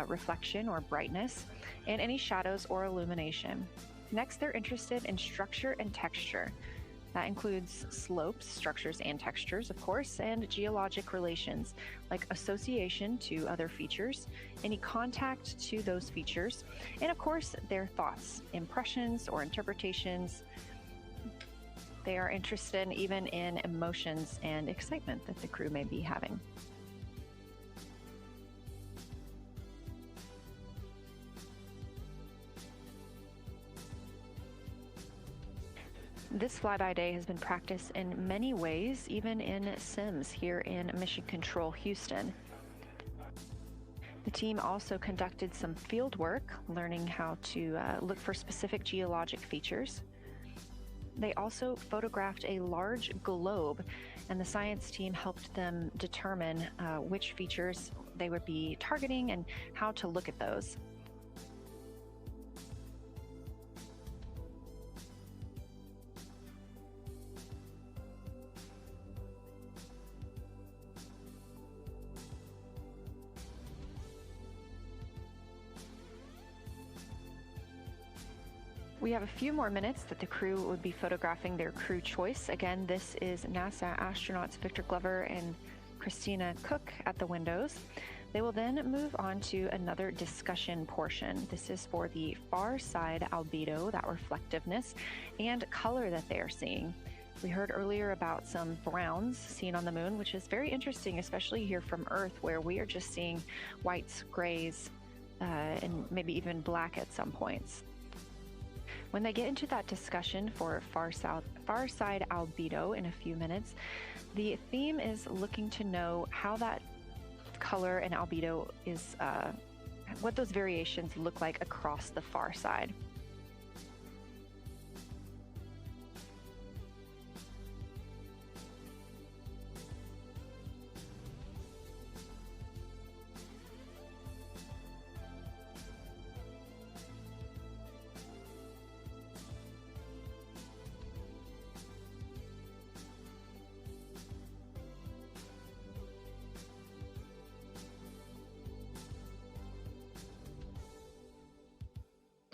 reflection or brightness, and any shadows or illumination. Next, they're interested in structure and texture. That includes slopes, structures, and textures, of course, and geologic relations, like association to other features, any contact to those features, and of course, their thoughts, impressions, or interpretations. They are interested even in emotions and excitement that the crew may be having. This flyby day has been practiced in many ways, even in Sims here in Mission Control Houston. The team also conducted some field work, learning how to look for specific geologic features. They also photographed a large globe, and the science team helped them determine which features they would be targeting and how to look at those. We have a few more minutes that the crew would be photographing their crew choice. Again, this is NASA astronauts Victor Glover and Christina Cook at the windows. They will then move on to another discussion portion. This is for the far side albedo, that reflectiveness, and color that they are seeing. We heard earlier about some browns seen on the moon, which is very interesting, especially here from Earth, where we are just seeing whites, grays, and maybe even black at some points. When they get into that discussion for far side albedo in a few minutes, the theme is looking to know how that color and albedo is, what those variations look like across the far side.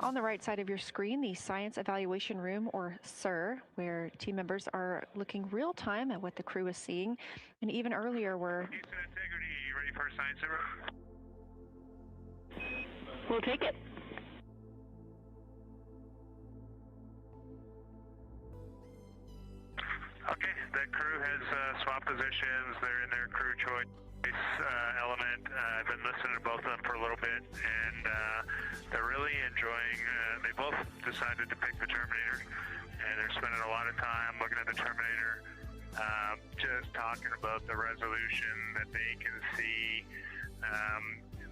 On the right side of your screen, the Science Evaluation Room, or SIR, where team members are looking real time at what the crew is seeing. And even earlier, we're... Houston Integrity, you ready for science zero? We'll take it. Okay, the crew has swapped positions. They're in their crew choice. element. I've been listening to both of them for a little bit, and they're really enjoying. They both decided to pick the Terminator, and they're spending a lot of time looking at the Terminator, just talking about the resolution that they can see,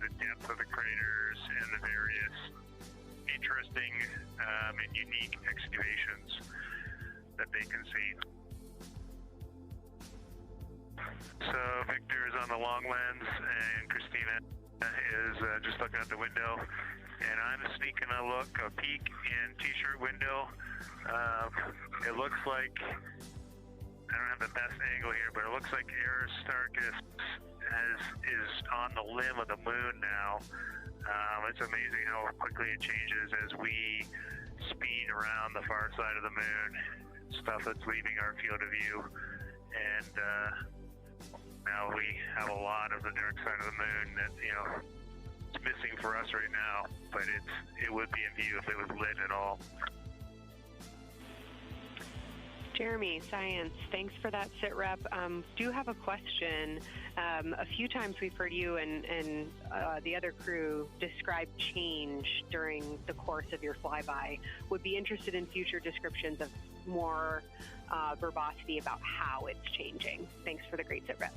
the depth of the craters, and the various interesting and unique excavations that they can see. So Victor is on the long lens, and Christina is just looking out the window, and I'm sneaking a peek in T-shirt window. It looks like, I don't have the best angle here, but it looks like Aristarchus is on the limb of the moon now. It's amazing how quickly it changes as we speed around the far side of the moon, stuff that's leaving our field of view, and now we have a lot of the dark side of the moon that, it's missing for us right now, but it would be in view if it was lit at all. Jeremy, Science, thanks for that sit rep. Do have a question. A few times we've heard you and the other crew describe change during the course of your flyby. Would be interested in future descriptions of more verbosity about how it's changing. Thanks for the great sit rep.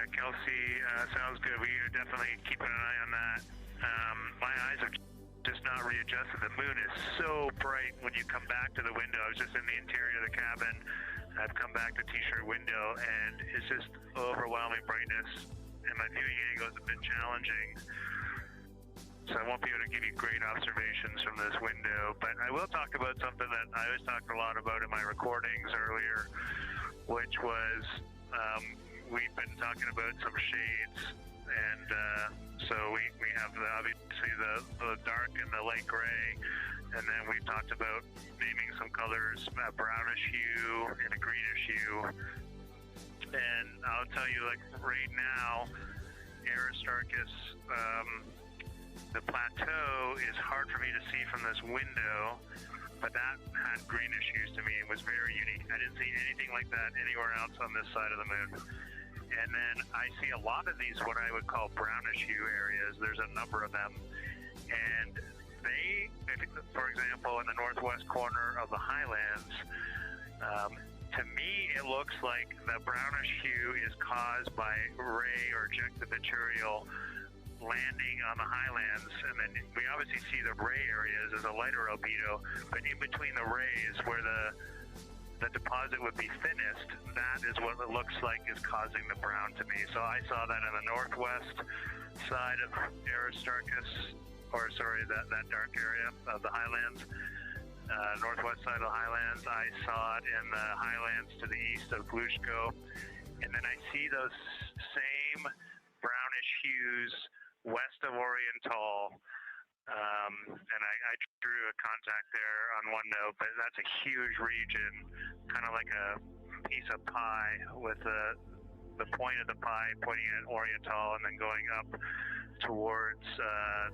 Kelsey, sounds good. We are definitely keeping an eye on that. My eyes are just not readjusted. The moon is so bright when you come back to the window. I was just in the interior of the cabin. I've come back to T-shirt window, and it's just overwhelming brightness, and my viewing angle is a bit challenging. So I won't be able to give you great observations from this window, but I will talk about something that I always talked a lot about in my recordings earlier, which was we've been talking about some shades, and so we have obviously the dark and the light gray, and then we've talked about naming some colors, a brownish hue and a greenish hue. And I'll tell you, like right now, Aristarchus, the plateau is hard for me to see from this window, but that had greenish hues to me. It was very unique. I didn't see anything like that anywhere else on this side of the moon. And then I see a lot of these, what I would call brownish hue areas. There's a number of them. And they, for example, in the northwest corner of the highlands, to me, it looks like the brownish hue is caused by ray or ejected material landing on the highlands. And then we obviously see the ray areas as a lighter albedo, but in between the rays where the deposit would be thinnest, that is what it looks like is causing the brown to me. So I saw that in the northwest side of Aristarchus, or sorry, that dark area of the highlands, northwest side of the highlands. I saw it in the highlands to the east of Glushko. And then I see those same brownish hues west of Oriental. And I drew a contact there on OneNote, but that's a huge region, kind of like a piece of pie with the point of the pie pointing at Oriental and then going up towards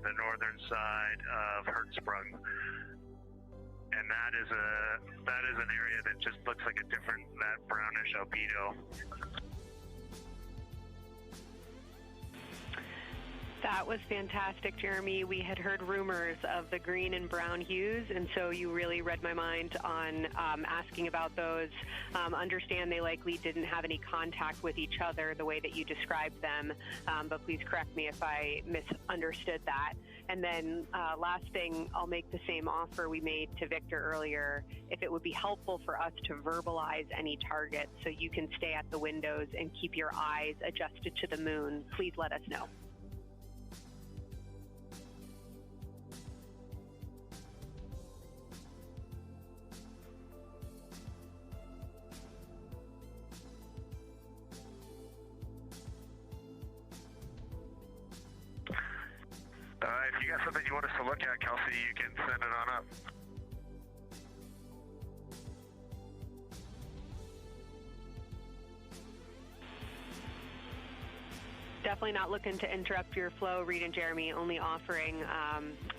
the northern side of Hertzsprung. And that is an area that just looks like a different, that brownish albedo. That was fantastic, Jeremy. We had heard rumors of the green and brown hues, and so you really read my mind on asking about those. Understand they likely didn't have any contact with each other the way that you described them, but please correct me if I misunderstood that. And then last thing, I'll make the same offer we made to Victor earlier. If it would be helpful for us to verbalize any targets so you can stay at the windows and keep your eyes adjusted to the moon, please let us know. If you got something you want us to look at, Kelsey, you can send it on up. definitely not looking to interrupt your flow, Reed and Jeremy, only offering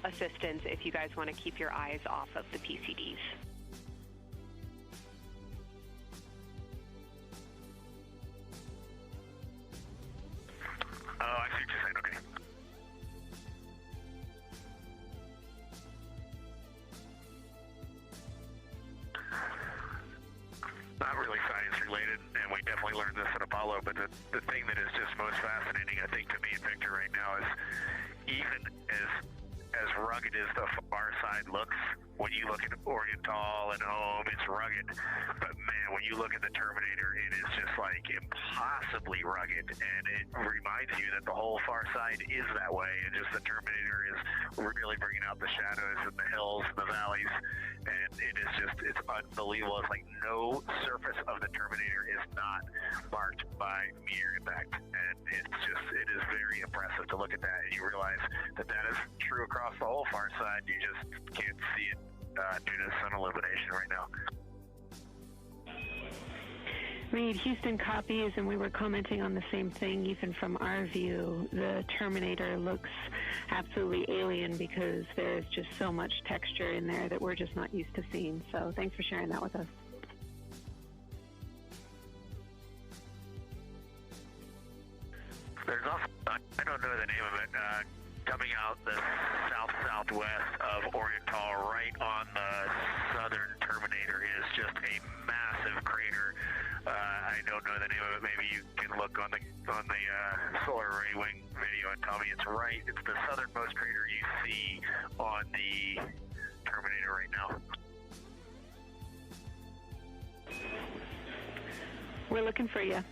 assistance if you guys want to keep your eyes off of the PCDs. Oh, I see what you're saying, okay. Not really science related, and we definitely learned this at Apollo, but the thing that is just most fascinating, I think, to me and Victor right now is even as rugged as the far side looks, when you look at Oriental and home, it's rugged. But man, when you look at the Terminator, it is just like impossibly rugged, and it reminds you that the whole far side is that way, and just the Terminator is really bringing out the shadows and the hills and the valleys, and it's unbelievable. It's like no surface of the Terminator is not marked by meteor impact, and it is very impressive to look at that, and you realize that is true across the whole far side. You just can't see it due to sun illumination right now. Reed, Houston copies, and we were commenting on the same thing. Even from our view, the Terminator looks absolutely alien because there's just so much texture in there that we're just not used to seeing. So thanks for sharing that with us. There's also, I don't know the name of it, coming out the south-southwest of Oriental, right on the southern Terminator, is just a massive crater. I don't know the name of it. Maybe you can look on the solar array wing video and tell me it's right. It's the southernmost crater you see on the Terminator right now. We're looking for you.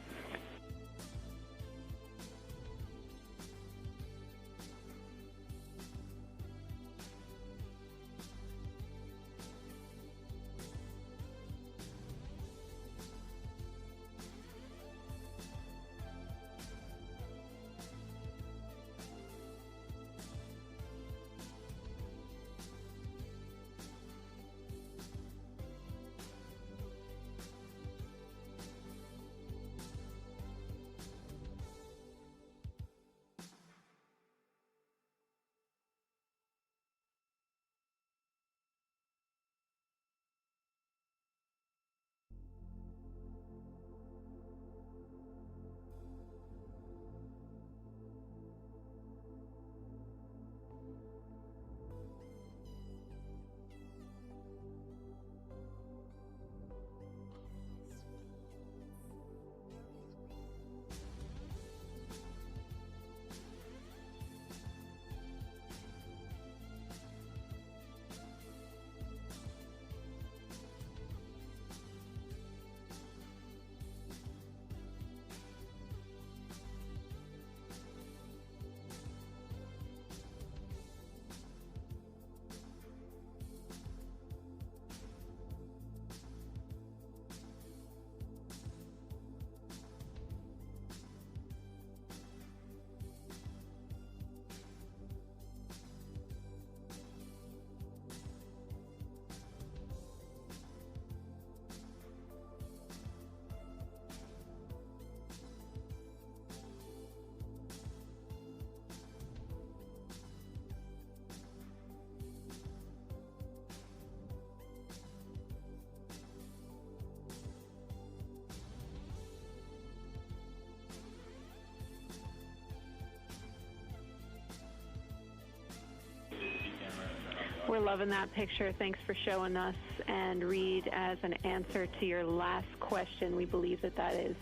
We're loving that picture. Thanks for showing us. And Reed, as an answer to your last question, we believe that is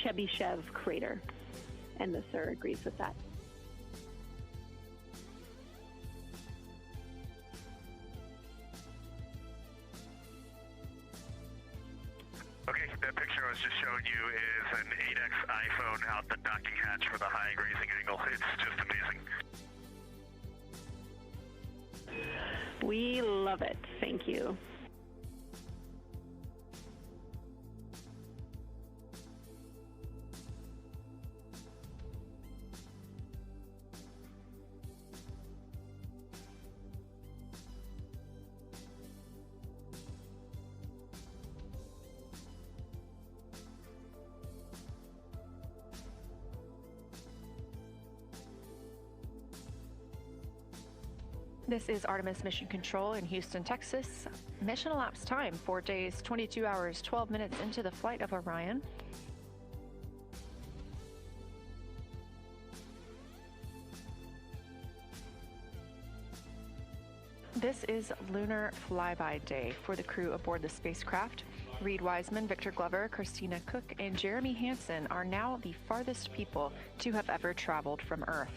Chebyshev crater. And the sir agrees with that. Okay, that picture I was just showing you is an 8X iPhone out the docking hatch for the high grazing angle. It's just amazing. We love it. Thank you. This is Artemis Mission Control in Houston, Texas. Mission elapsed time, 4 days, 22 hours, 12 minutes into the flight of Orion. This is Lunar FlyBy Day for the crew aboard the spacecraft. Reed Wiseman, Victor Glover, Christina Cook, and Jeremy Hansen are now the farthest people to have ever traveled from Earth.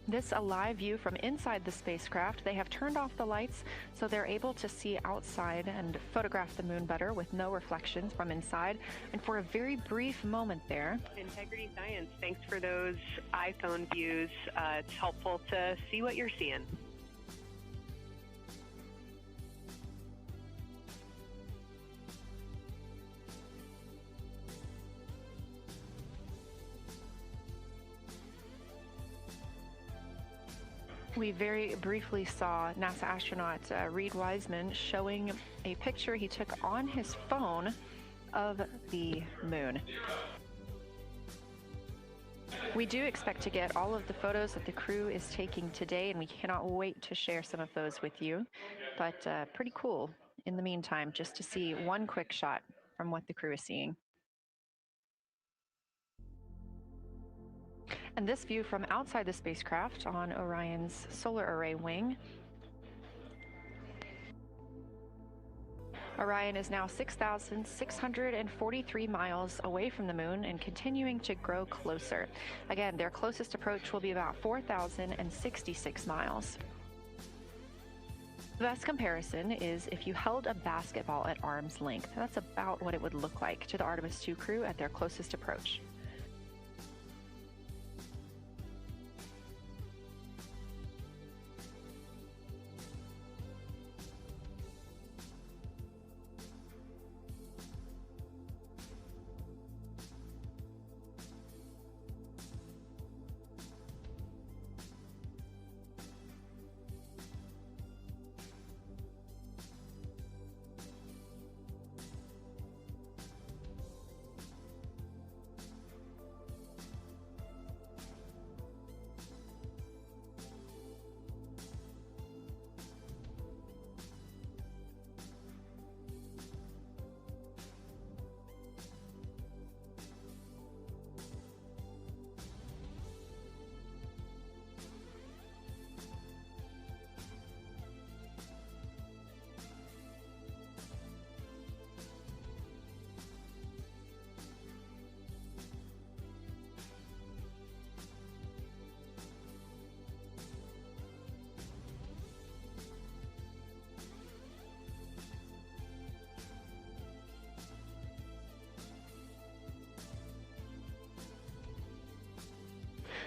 This a live view from inside the spacecraft. They have turned off the lights so they're able to see outside and photograph the moon better with no reflections from inside. And for a very brief moment there. Integrity Science, thanks for those iPhone views. It's helpful to see what you're seeing. We very briefly saw NASA astronaut Reed Wiseman showing a picture he took on his phone of the moon. We do expect to get all of the photos that the crew is taking today, and we cannot wait to share some of those with you. But pretty cool in the meantime, just to see one quick shot from what the crew is seeing. And this view from outside the spacecraft on Orion's solar array wing. Orion is now 6,643 miles away from the moon and continuing to grow closer. Again, their closest approach will be about 4,066 miles. The best comparison is if you held a basketball at arm's length. That's about what it would look like to the Artemis II crew at their closest approach.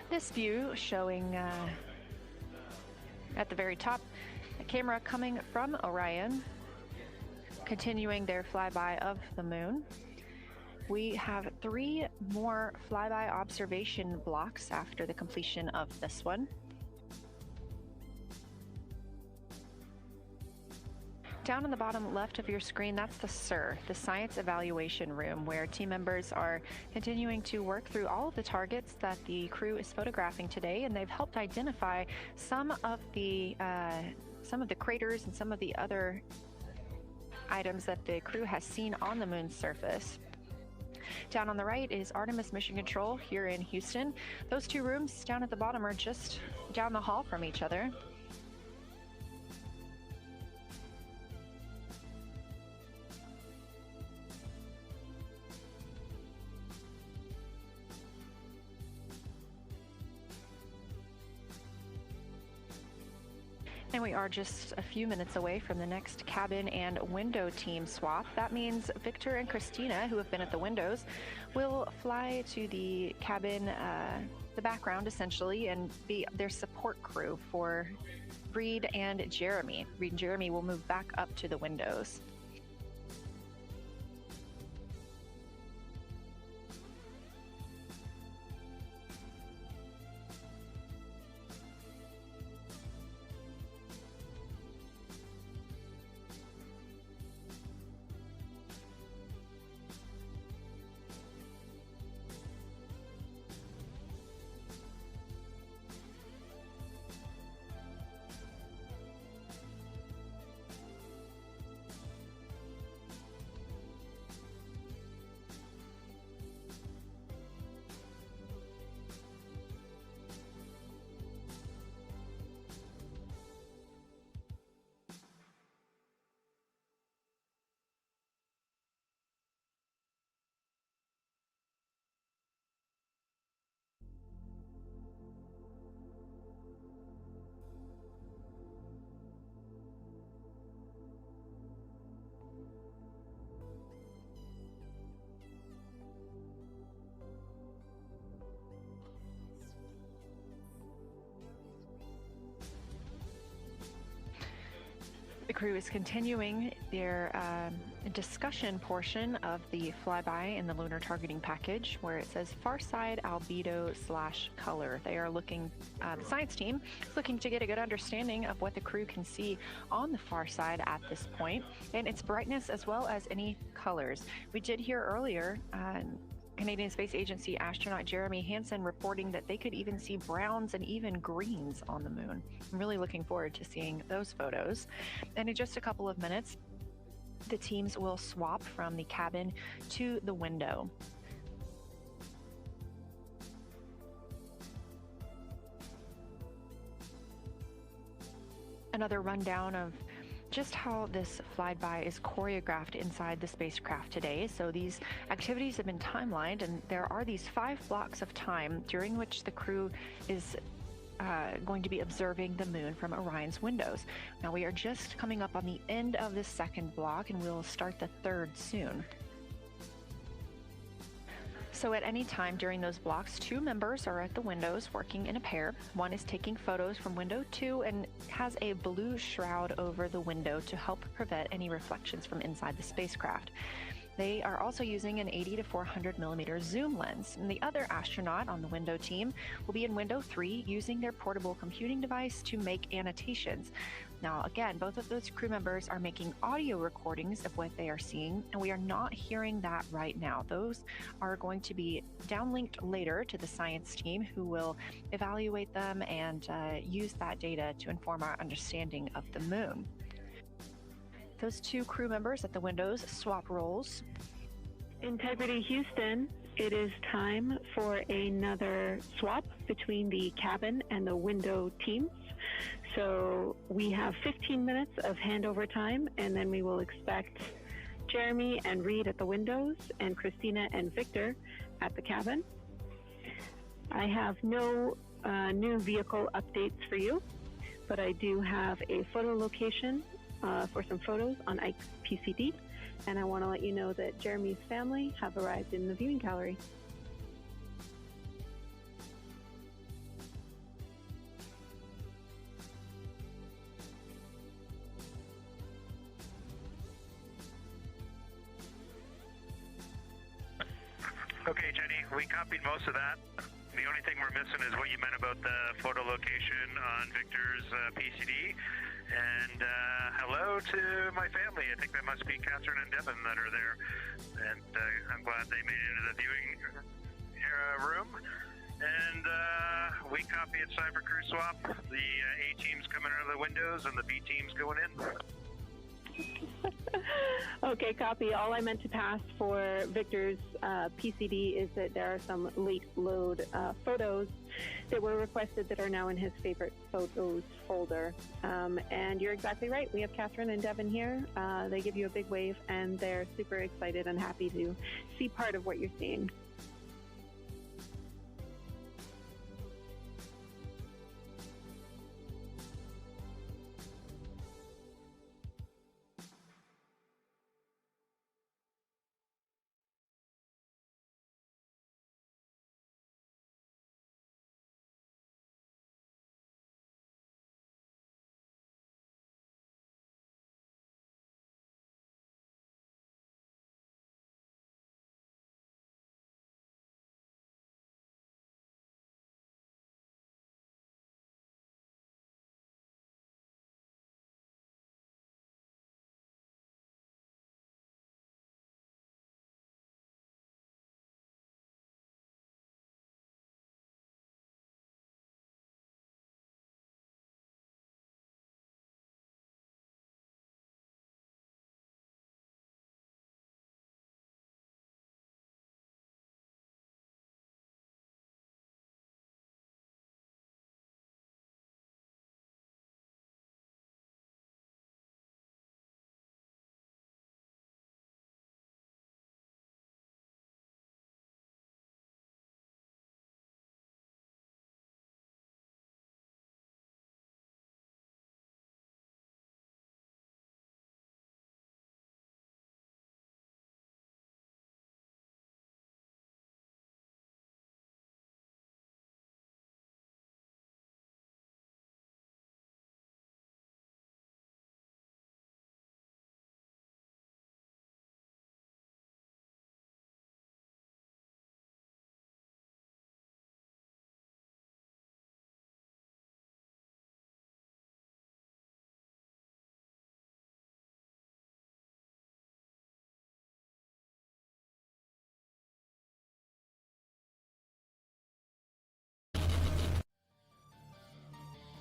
This view showing at the very top, a camera coming from Orion, continuing their flyby of the moon. We have 3 more flyby observation blocks after the completion of this one. Down on the bottom left of your screen, that's the SIR, the Science Evaluation Room, where team members are continuing to work through all of the targets that the crew is photographing today, and they've helped identify some of the craters and some of the other items that the crew has seen on the moon's surface. Down on the right is Artemis Mission Control here in Houston. Those 2 rooms down at the bottom are just down the hall from each other. And we are just a few minutes away from the next cabin and window team swap. That means Victor and Christina, who have been at the windows, will fly to the cabin, the background essentially, and be their support crew for Reed and Jeremy. Reed and Jeremy will move back up to the windows. crew is continuing their discussion portion of the flyby in the lunar targeting package, where it says far side albedo / color. They are looking, the science team is looking to get a good understanding of what the crew can see on the far side at this point, and its brightness as well as any colors. We did hear earlier Canadian Space Agency astronaut Jeremy Hansen reporting that they could even see browns and even greens on the moon. I'm really looking forward to seeing those photos. And in just a couple of minutes, the teams will swap from the cabin to the window. Another rundown of just how this flyby is choreographed inside the spacecraft today. So these activities have been timelined, and there are these 5 blocks of time during which the crew is going to be observing the moon from Orion's windows. Now we are just coming up on the end of the 2nd block, and we'll start the 3rd soon. So at any time during those blocks, 2 members are at the windows working in a pair. One is taking photos from window 2 and has a blue shroud over the window to help prevent any reflections from inside the spacecraft. They are also using an 80 to 400 millimeter zoom lens. And the other astronaut on the window team will be in window 3 using their portable computing device to make annotations. Now, again, both of those crew members are making audio recordings of what they are seeing, and we are not hearing that right now. Those are going to be downlinked later to the science team, who will evaluate them and use that data to inform our understanding of the moon. Those 2 crew members at the windows swap roles. Integrity Houston, it is time for another swap between the cabin and the window teams. So we have 15 minutes of handover time, and then we will expect Jeremy and Reed at the windows and Christina and Victor at the cabin. I have no new vehicle updates for you, but I do have a photo location for some photos on Ike's PCD, and I want to let you know that Jeremy's family have arrived in the viewing gallery. Okay, Jenny, we copied most of that. The only thing we're missing is what you meant about the photo location on Victor's PCD. And hello to my family. I think that must be Catherine and Devin that are there. And I'm glad they made it into the viewing room. And we copy at Cyber Crew Swap. The A team's coming out of the windows and the B team's going in. Okay, copy. All I meant to pass for Victor's PCD is that there are some late load photos that were requested that are now in his favorite photos folder. And you're exactly right. We have Catherine and Devin here. They give you a big wave, and they're super excited and happy to see part of what you're seeing.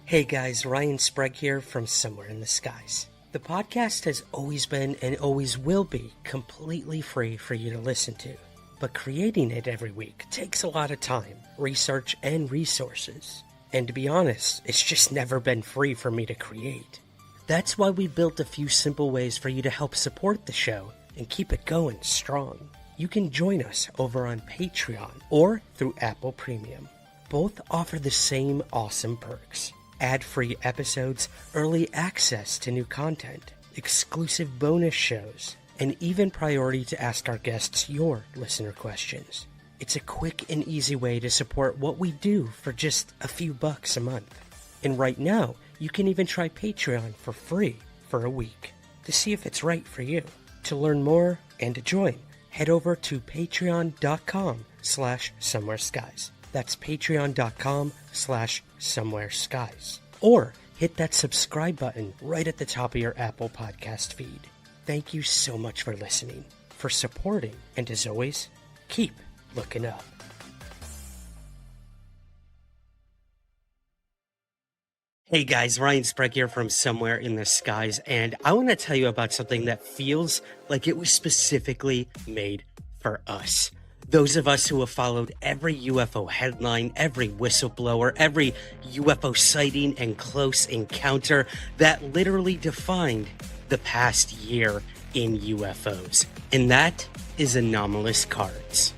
Hey guys, Ryan Sprague here from Somewhere in the Skies. The podcast has always been and always will be completely free for you to listen to. But creating it every week takes a lot of time, research, and resources. And to be honest, it's just never been free for me to create. That's why we built a few simple ways for you to help support the show and keep it going strong. You can join us over on Patreon or through Apple Premium. Both offer the same awesome perks. Ad-free episodes, early access to new content, exclusive bonus shows, and even priority to ask our guests your listener questions. It's a quick and easy way to support what we do for just a few bucks a month. And right now, you can even try Patreon for free for a week to see if it's right for you. To learn more and to join, head over to patreon.com/somewhereskies. That's patreon.com/somewhereskies. Or hit that subscribe button right at the top of your Apple Podcast feed. Thank you so much for listening, for supporting, and as always, keep looking up. Hey guys, Ryan Sprague here from Somewhere in the Skies, and I want to tell you about something that feels like it was specifically made for us. Those of us who have followed every UFO headline, every whistleblower, every UFO sighting and close encounter that literally defined the past year in UFOs. And that is anomalous cards.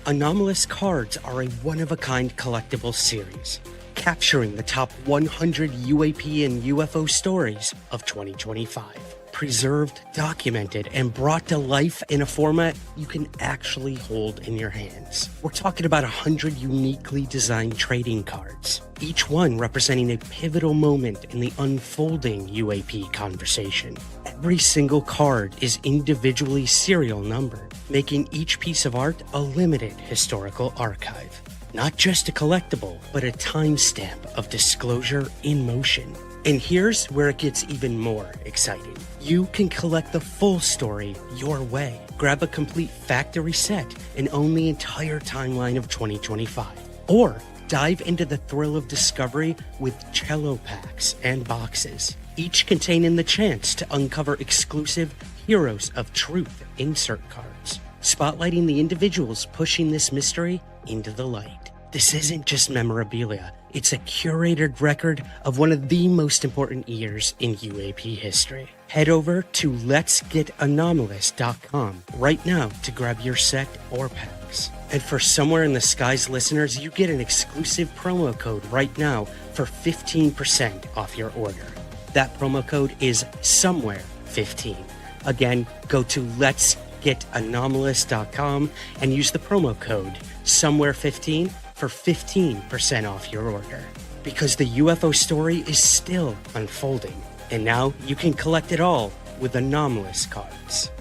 Anomalous cards are a one-of-a-kind collectible series, capturing the top 100 UAP and UFO stories of 2025. Preserved, documented, and brought to life in a format you can actually hold in your hands. We're talking about 100 uniquely designed trading cards, each one representing a pivotal moment in the unfolding UAP conversation. Every single card is individually serial numbered, making each piece of art a limited historical archive. Not just a collectible, but a timestamp of disclosure in motion. And here's where it gets even more exciting. You can collect the full story your way. Grab a complete factory set and own the entire timeline of 2025. Or dive into the thrill of discovery with cello packs and boxes, each containing the chance to uncover exclusive Heroes of Truth insert cards, spotlighting the individuals pushing this mystery into the light. This isn't just memorabilia, it's a curated record of one of the most important years in UAP history. Head over to letsgetanomalous.com right now to grab your set or packs. And for Somewhere in the Skies listeners, you get an exclusive promo code right now for 15% off your order. That promo code is Somewhere15. Again, go to letsgetanomalous.com and use the promo code Somewhere15 for 15% off your order. Because the UFO story is still unfolding, and now you can collect it all with anomalous cards.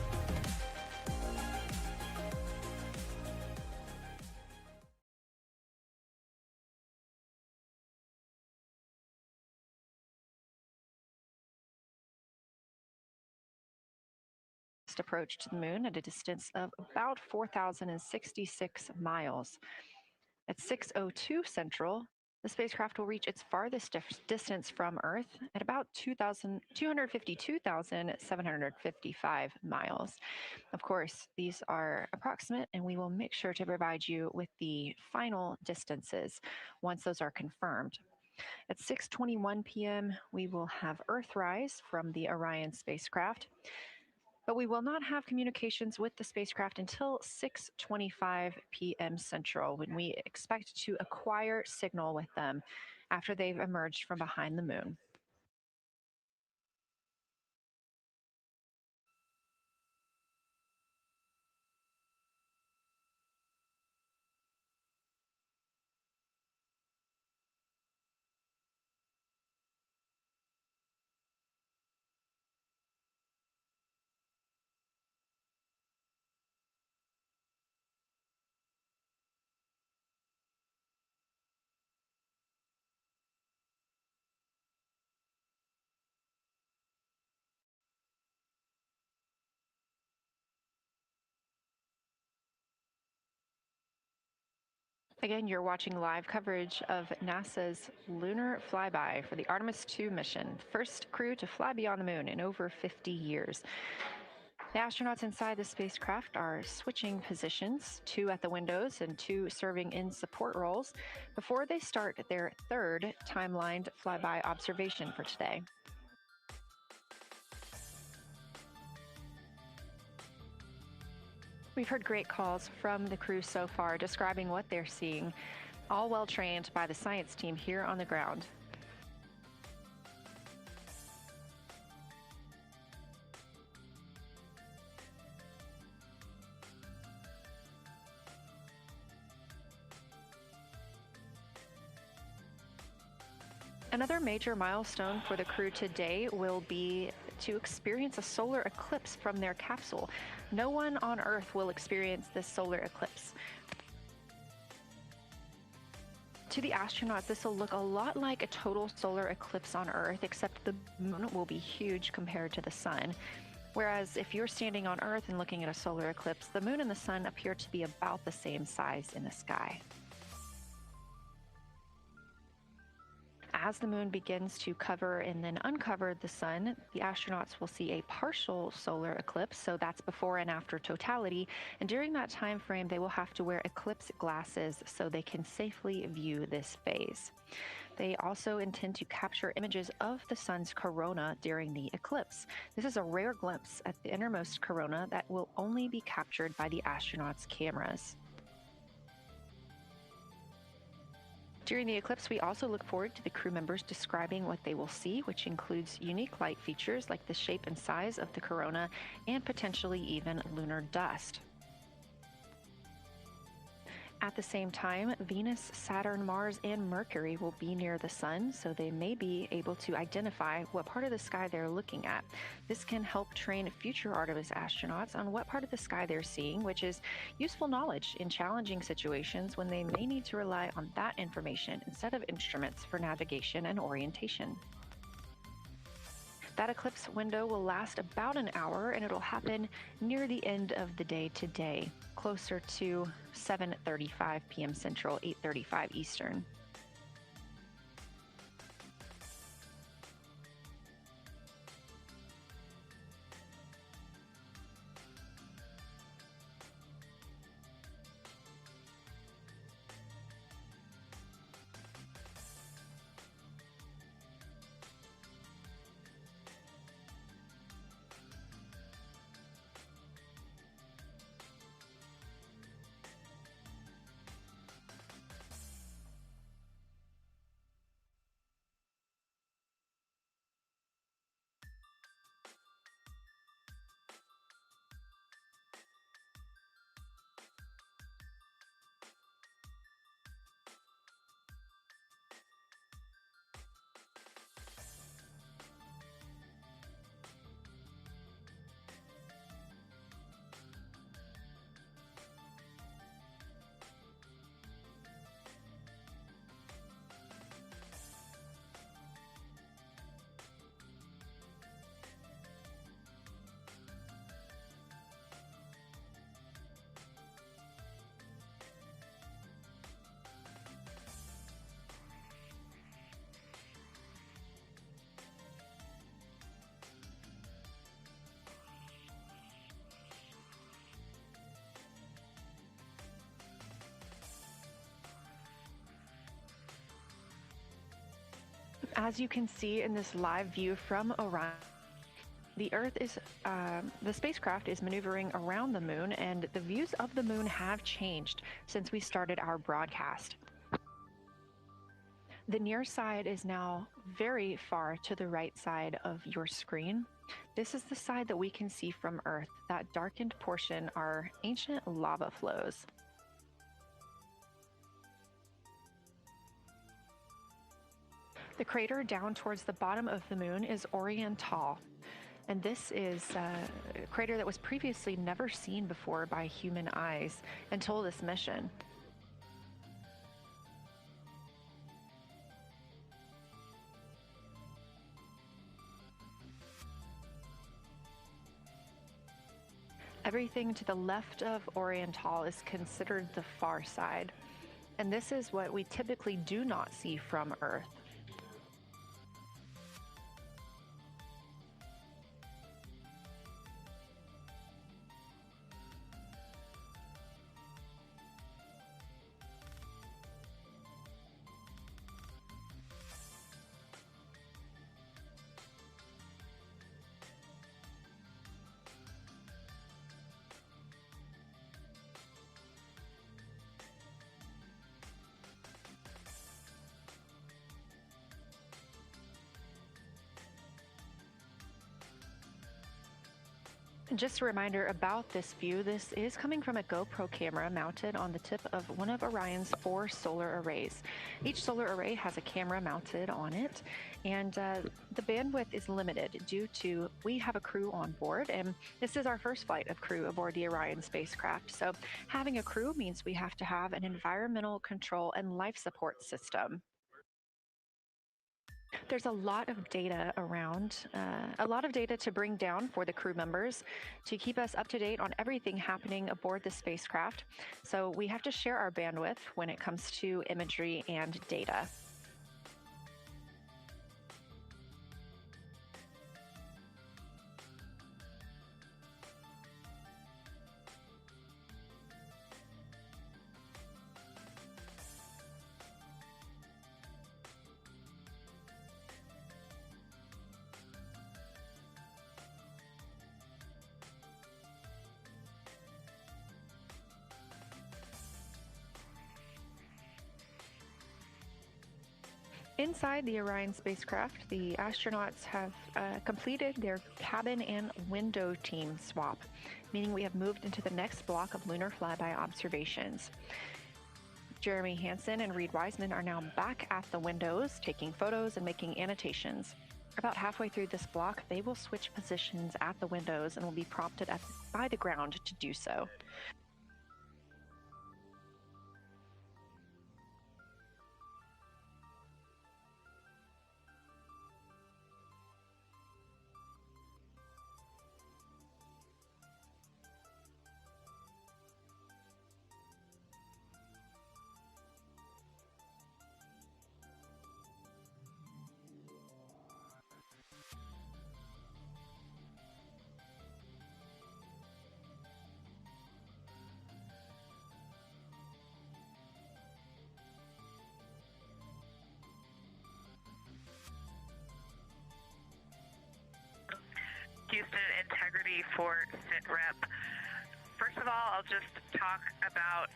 Approach to the moon at a distance of about 4,066 miles. At 6:02 Central, the spacecraft will reach its farthest distance from Earth at about 252,755 miles. Of course, these are approximate, and we will make sure to provide you with the final distances once those are confirmed. At 6:21 p.m., we will have Earthrise from the Orion spacecraft. But we will not have communications with the spacecraft until 6:25 p.m. Central, when we expect to acquire signal with them after they've emerged from behind the moon. Again, you're watching live coverage of NASA's Lunar Flyby for the Artemis II mission, first crew to fly beyond the moon in over 50 years. The astronauts inside the spacecraft are switching positions, 2 at the windows and 2 serving in support roles, before they start their third timelined flyby observation for today. We've heard great calls from the crew so far describing what they're seeing, all well trained by the science team here on the ground. Another major milestone for the crew today will be to experience a solar eclipse from their capsule. No one on Earth will experience this solar eclipse. To the astronauts, this will look a lot like a total solar eclipse on Earth, except the moon will be huge compared to the sun. Whereas if you're standing on Earth and looking at a solar eclipse, the moon and the sun appear to be about the same size in the sky. As the moon begins to cover and then uncover the sun, the astronauts will see a partial solar eclipse, so that's before and after totality, and during that time frame they will have to wear eclipse glasses so they can safely view this phase. They also intend to capture images of the sun's corona during the eclipse. This is a rare glimpse at the innermost corona that will only be captured by the astronauts' cameras. During the eclipse, we also look forward to the crew members describing what they will see, which includes unique light features like the shape and size of the corona and potentially even lunar dust. At the same time, Venus, Saturn, Mars, and Mercury will be near the sun, so they may be able to identify what part of the sky they're looking at. This can help train future Artemis astronauts on what part of the sky they're seeing, which is useful knowledge in challenging situations when they may need to rely on that information instead of instruments for navigation and orientation. That eclipse window will last about an hour, and it'll happen near the end of the day today, closer to 7:35 p.m. Central, 8:35 Eastern. As you can see in this live view from Orion, the spacecraft is maneuvering around the moon, and the views of the moon have changed since we started our broadcast. The near side is now very far to the right side of your screen. This is the side that we can see from Earth. That darkened portion are ancient lava flows. The crater down towards the bottom of the moon is Oriental, and this is a crater that was previously never seen before by human eyes until this mission. Everything to the left of Oriental is considered the far side. And this is what we typically do not see from Earth. Just a reminder about this view. This is coming from a GoPro camera mounted on the tip of one of Orion's 4 solar arrays. Each solar array has a camera mounted on it, and the bandwidth is limited due to we have a crew on board, and this is our first flight of crew aboard the Orion spacecraft. So having a crew means we have to have an environmental control and life support system. There's a lot of data around, a lot of data to bring down for the crew members to keep us up to date on everything happening aboard the spacecraft. So we have to share our bandwidth when it comes to imagery and data. Inside the Orion spacecraft, the astronauts have completed their cabin and window team swap, meaning we have moved into the next block of lunar flyby observations. Jeremy Hansen and Reed Wiseman are now back at the windows, taking photos and making annotations. About halfway through this block, they will switch positions at the windows and will be prompted by the ground to do so. Houston Integrity for SITREP. First of all, I'll just talk about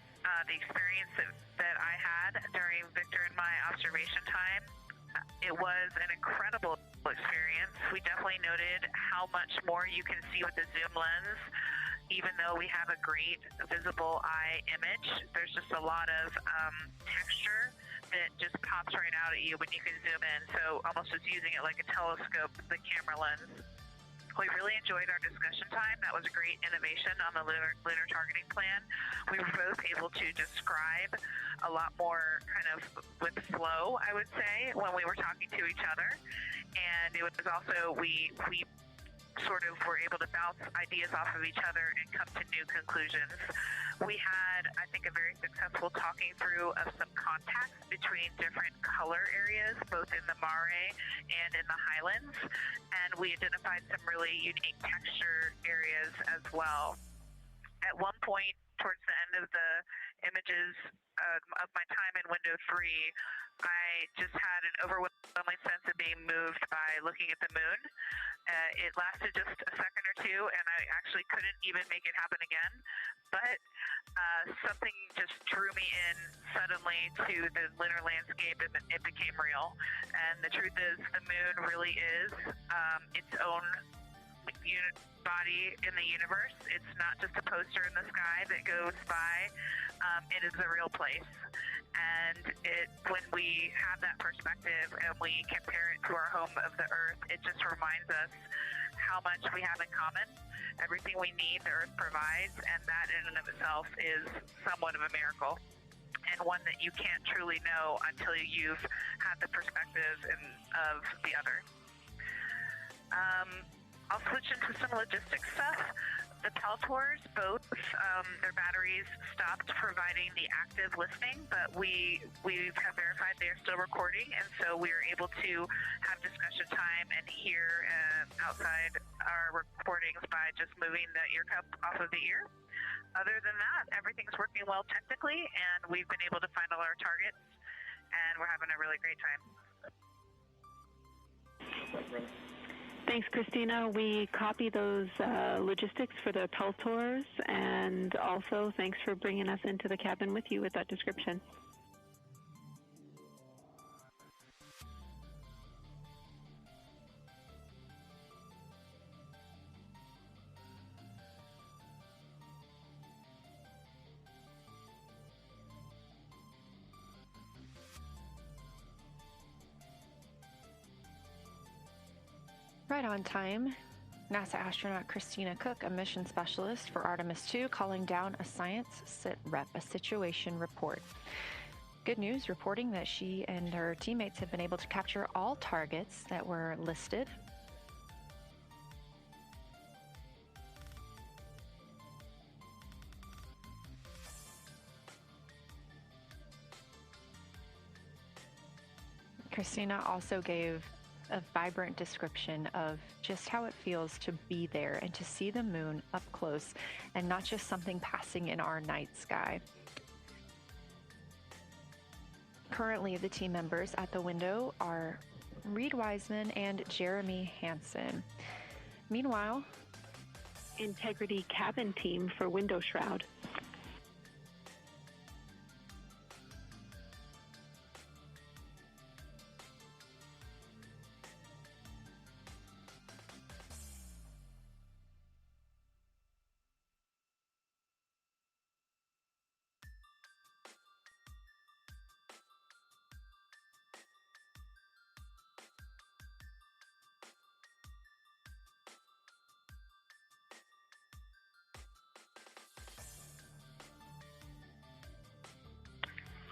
the experience that I had during Victor and my observation time. It was an incredible experience. We definitely noted how much more you can see with the zoom lens. Even though we have a great visible eye image, there's just a lot of texture that just pops right out at you when you can zoom in. So almost just using it like a telescope, the camera lens. We really enjoyed our discussion time. That was a great innovation on the lunar targeting plan. We were both able to describe a lot more kind of with flow, I would say, when we were talking to each other. And it was also, we sort of were able to bounce ideas off of each other and come to new conclusions. We had, I think, a very successful talking through of some contacts between different color areas, both in the mare and in the highlands, and we identified some really unique texture areas as well. At one point, towards the end of the images of my time in window 3, I just had an overwhelming sense of being moved by looking at the moon. It lasted just a second or two, and I actually couldn't even make it happen again. But something just drew me in suddenly to the lunar landscape, and it became real. And the truth is, the moon really is its own body in the universe. It's not just a poster in the sky that goes by. It is a real place. And when we have that perspective and we compare it to our home of the Earth, it just reminds us how much we have in common. Everything we need, the Earth provides, and that in and of itself is somewhat of a miracle, and one that you can't truly know until you've had the perspective of the other. I'll switch into some logistics stuff. The Peltors, both their batteries stopped providing the active listening, but we have verified they are still recording, and so we are able to have discussion time and hear outside our recordings by just moving the ear cup off of the ear. Other than that, everything's working well technically, and we've been able to find all our targets, and we're having a really great time. Thanks, Christina. We copy those logistics for the Peltors, and also thanks for bringing us into the cabin with you with that description. Right on time. NASA astronaut Christina Cook, a mission specialist for Artemis II, calling down a a situation report. Good news, reporting that she and her teammates have been able to capture all targets that were listed. Christina also gave a vibrant description of just how it feels to be there and to see the moon up close and not just something passing in our night sky. Currently, the team members at the window are Reed Wiseman and Jeremy Hansen. Meanwhile, Integrity cabin team for window shroud.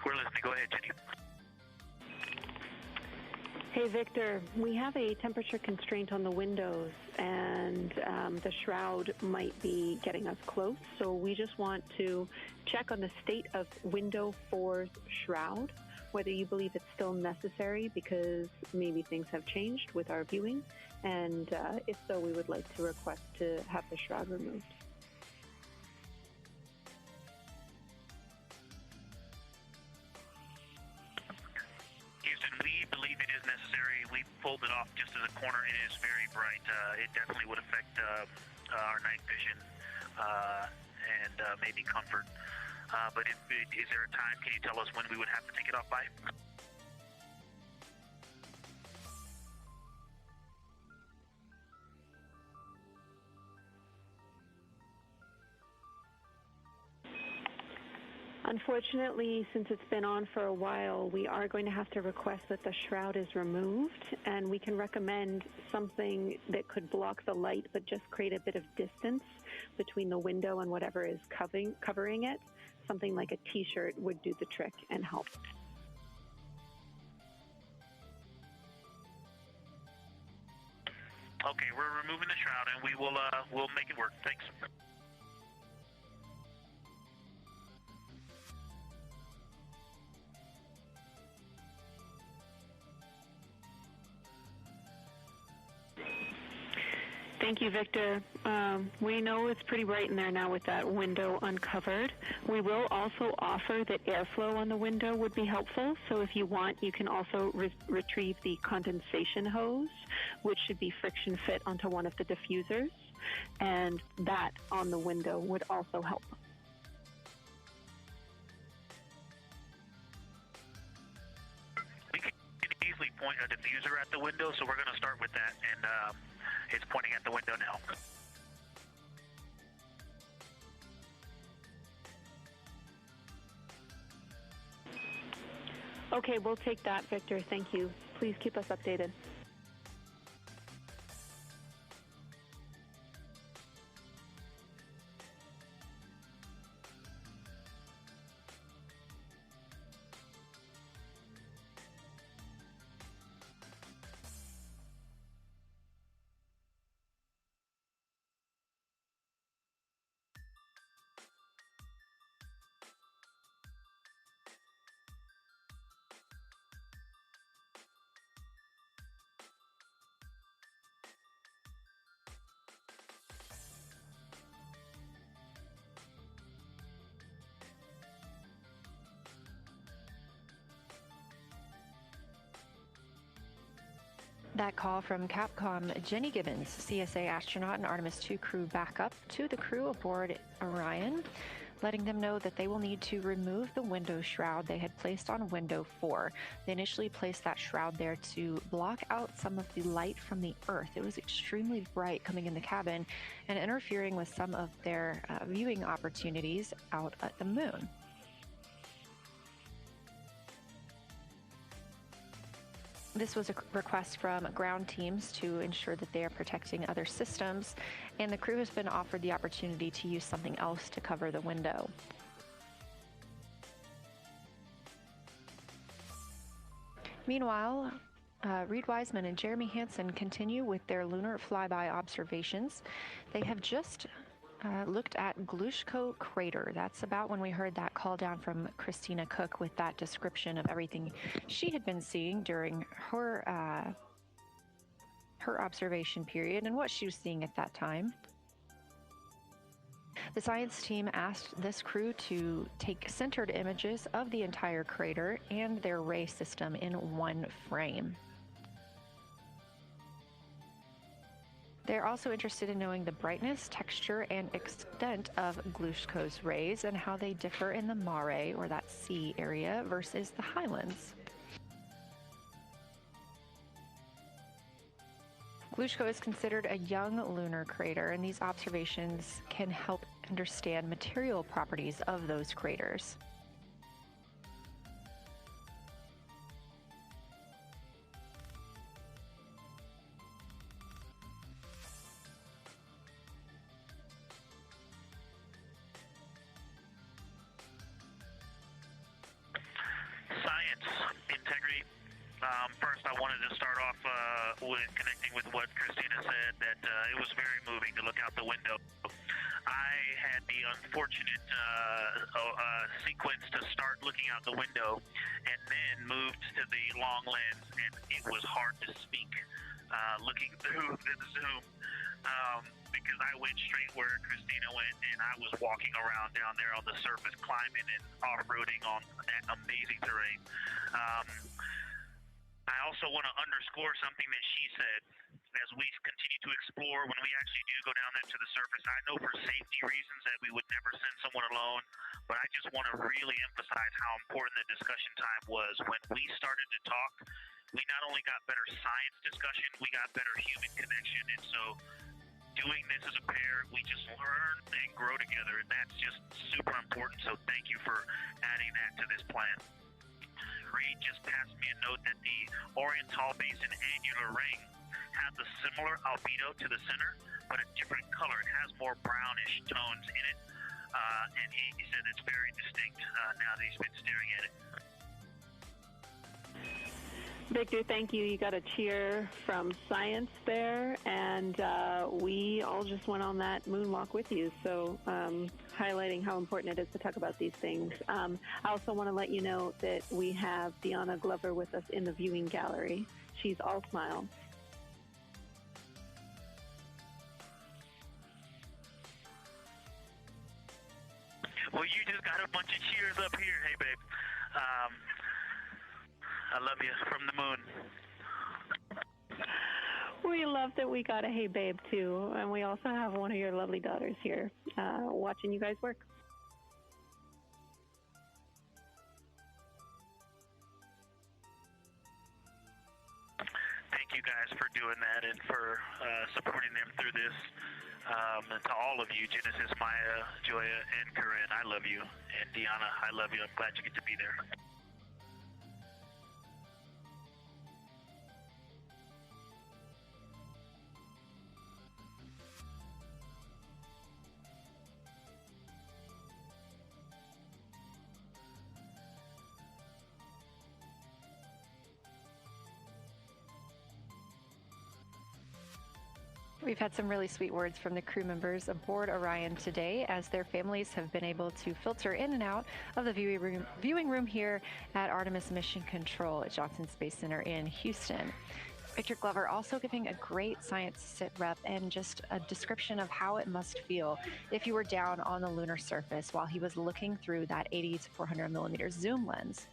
We're listening. Go ahead, Jenny. Hey, Victor, we have a temperature constraint on the windows, and the shroud might be getting us close. So we just want to check on the state of window 4's shroud, whether you believe it's still necessary because maybe things have changed with our viewing. And if so, we would like to request to have the shroud removed. We believe it is necessary. We pulled it off just as a corner. It is very bright. It definitely would affect our night vision and maybe comfort. But is there a time? Can you tell us when we would have to take it off by? Unfortunately, since it's been on for a while, we are going to have to request that the shroud is removed, and we can recommend something that could block the light but just create a bit of distance between the window and whatever is covering it. Something like a t-shirt would do the trick and help. Okay, we're removing the shroud, and we will we'll make it work. Thanks. Thank you, Victor. We know it's pretty bright in there now with that window uncovered. We will also offer that airflow on the window would be helpful. So if you want, you can also retrieve the condensation hose, which should be friction fit onto one of the diffusers. And that on the window would also help. We can easily point a diffuser at the window, so we're going to start with that, and it's pointing at the window now. Okay, we'll take that, Victor. Thank you. Please keep us updated. That call from Capcom, Jenny Gibbons, CSA astronaut and Artemis II crew backup to the crew aboard Orion, letting them know that they will need to remove the window shroud they had placed on window 4. They initially placed that shroud there to block out some of the light from the Earth. It was extremely bright coming in the cabin and interfering with some of their viewing opportunities out at the moon. This was a request from ground teams to ensure that they are protecting other systems, and the crew has been offered the opportunity to use something else to cover the window. Meanwhile, Reed Wiseman and Jeremy Hansen continue with their lunar flyby observations. They have just looked at Glushko Crater. That's about when we heard that call down from Christina Cook with that description of everything she had been seeing during her observation period and what she was seeing at that time. The science team asked this crew to take centered images of the entire crater and their ray system in one frame. They're also interested in knowing the brightness, texture, and extent of Glushko's rays and how they differ in the mare, or that sea area, versus the highlands. Glushko is considered a young lunar crater, and these observations can help understand material properties of those craters. First, I wanted to start off with connecting with what Christina said, that it was very moving to look out the window. I had the unfortunate sequence to start looking out the window and then moved to the long lens, and it was hard to speak looking through the zoom because I went straight where Christina went, and I was walking around down there on the surface, climbing and off-roading on that amazing terrain. I also want to underscore something that she said. As we continue to explore, when we actually do go down there to the surface, I know for safety reasons that we would never send someone alone, but I just want to really emphasize how important the discussion time was. When we started to talk, we not only got better science discussion, we got better human connection, and so doing this as a pair, we just learn and grow together, and that's just super important, so thank you for adding that to this plan. Reed just passed me a note that the Oriental Basin annular ring has a similar albedo to the center, but a different color. It has more brownish tones in it, and he said it's very distinct now that he's been staring at it. Victor, thank you. You got a cheer from science there, and we all just went on that moonwalk with you, so highlighting how important it is to talk about these things. I also want to let you know that we have Deanna Glover with us in the viewing gallery. She's all smiles. Well, you just got a bunch of cheers up here. Hey, babe. I love you from the moon. We love that we got a hey babe too, and we also have one of your lovely daughters here watching you guys work. Thank you guys for doing that and for supporting them through this. And to all of you, Genesis, Maya, Joya, and Corinne, I love you. And Deanna, I love you. I'm glad you get to be there. We've had some really sweet words from the crew members aboard Orion today, as their families have been able to filter in and out of the viewing room here at Artemis Mission Control at Johnson Space Center in Houston. Victor Glover also giving a great science sit rep and just a description of how it must feel if you were down on the lunar surface while he was looking through that 80 to 400 millimeter zoom lens.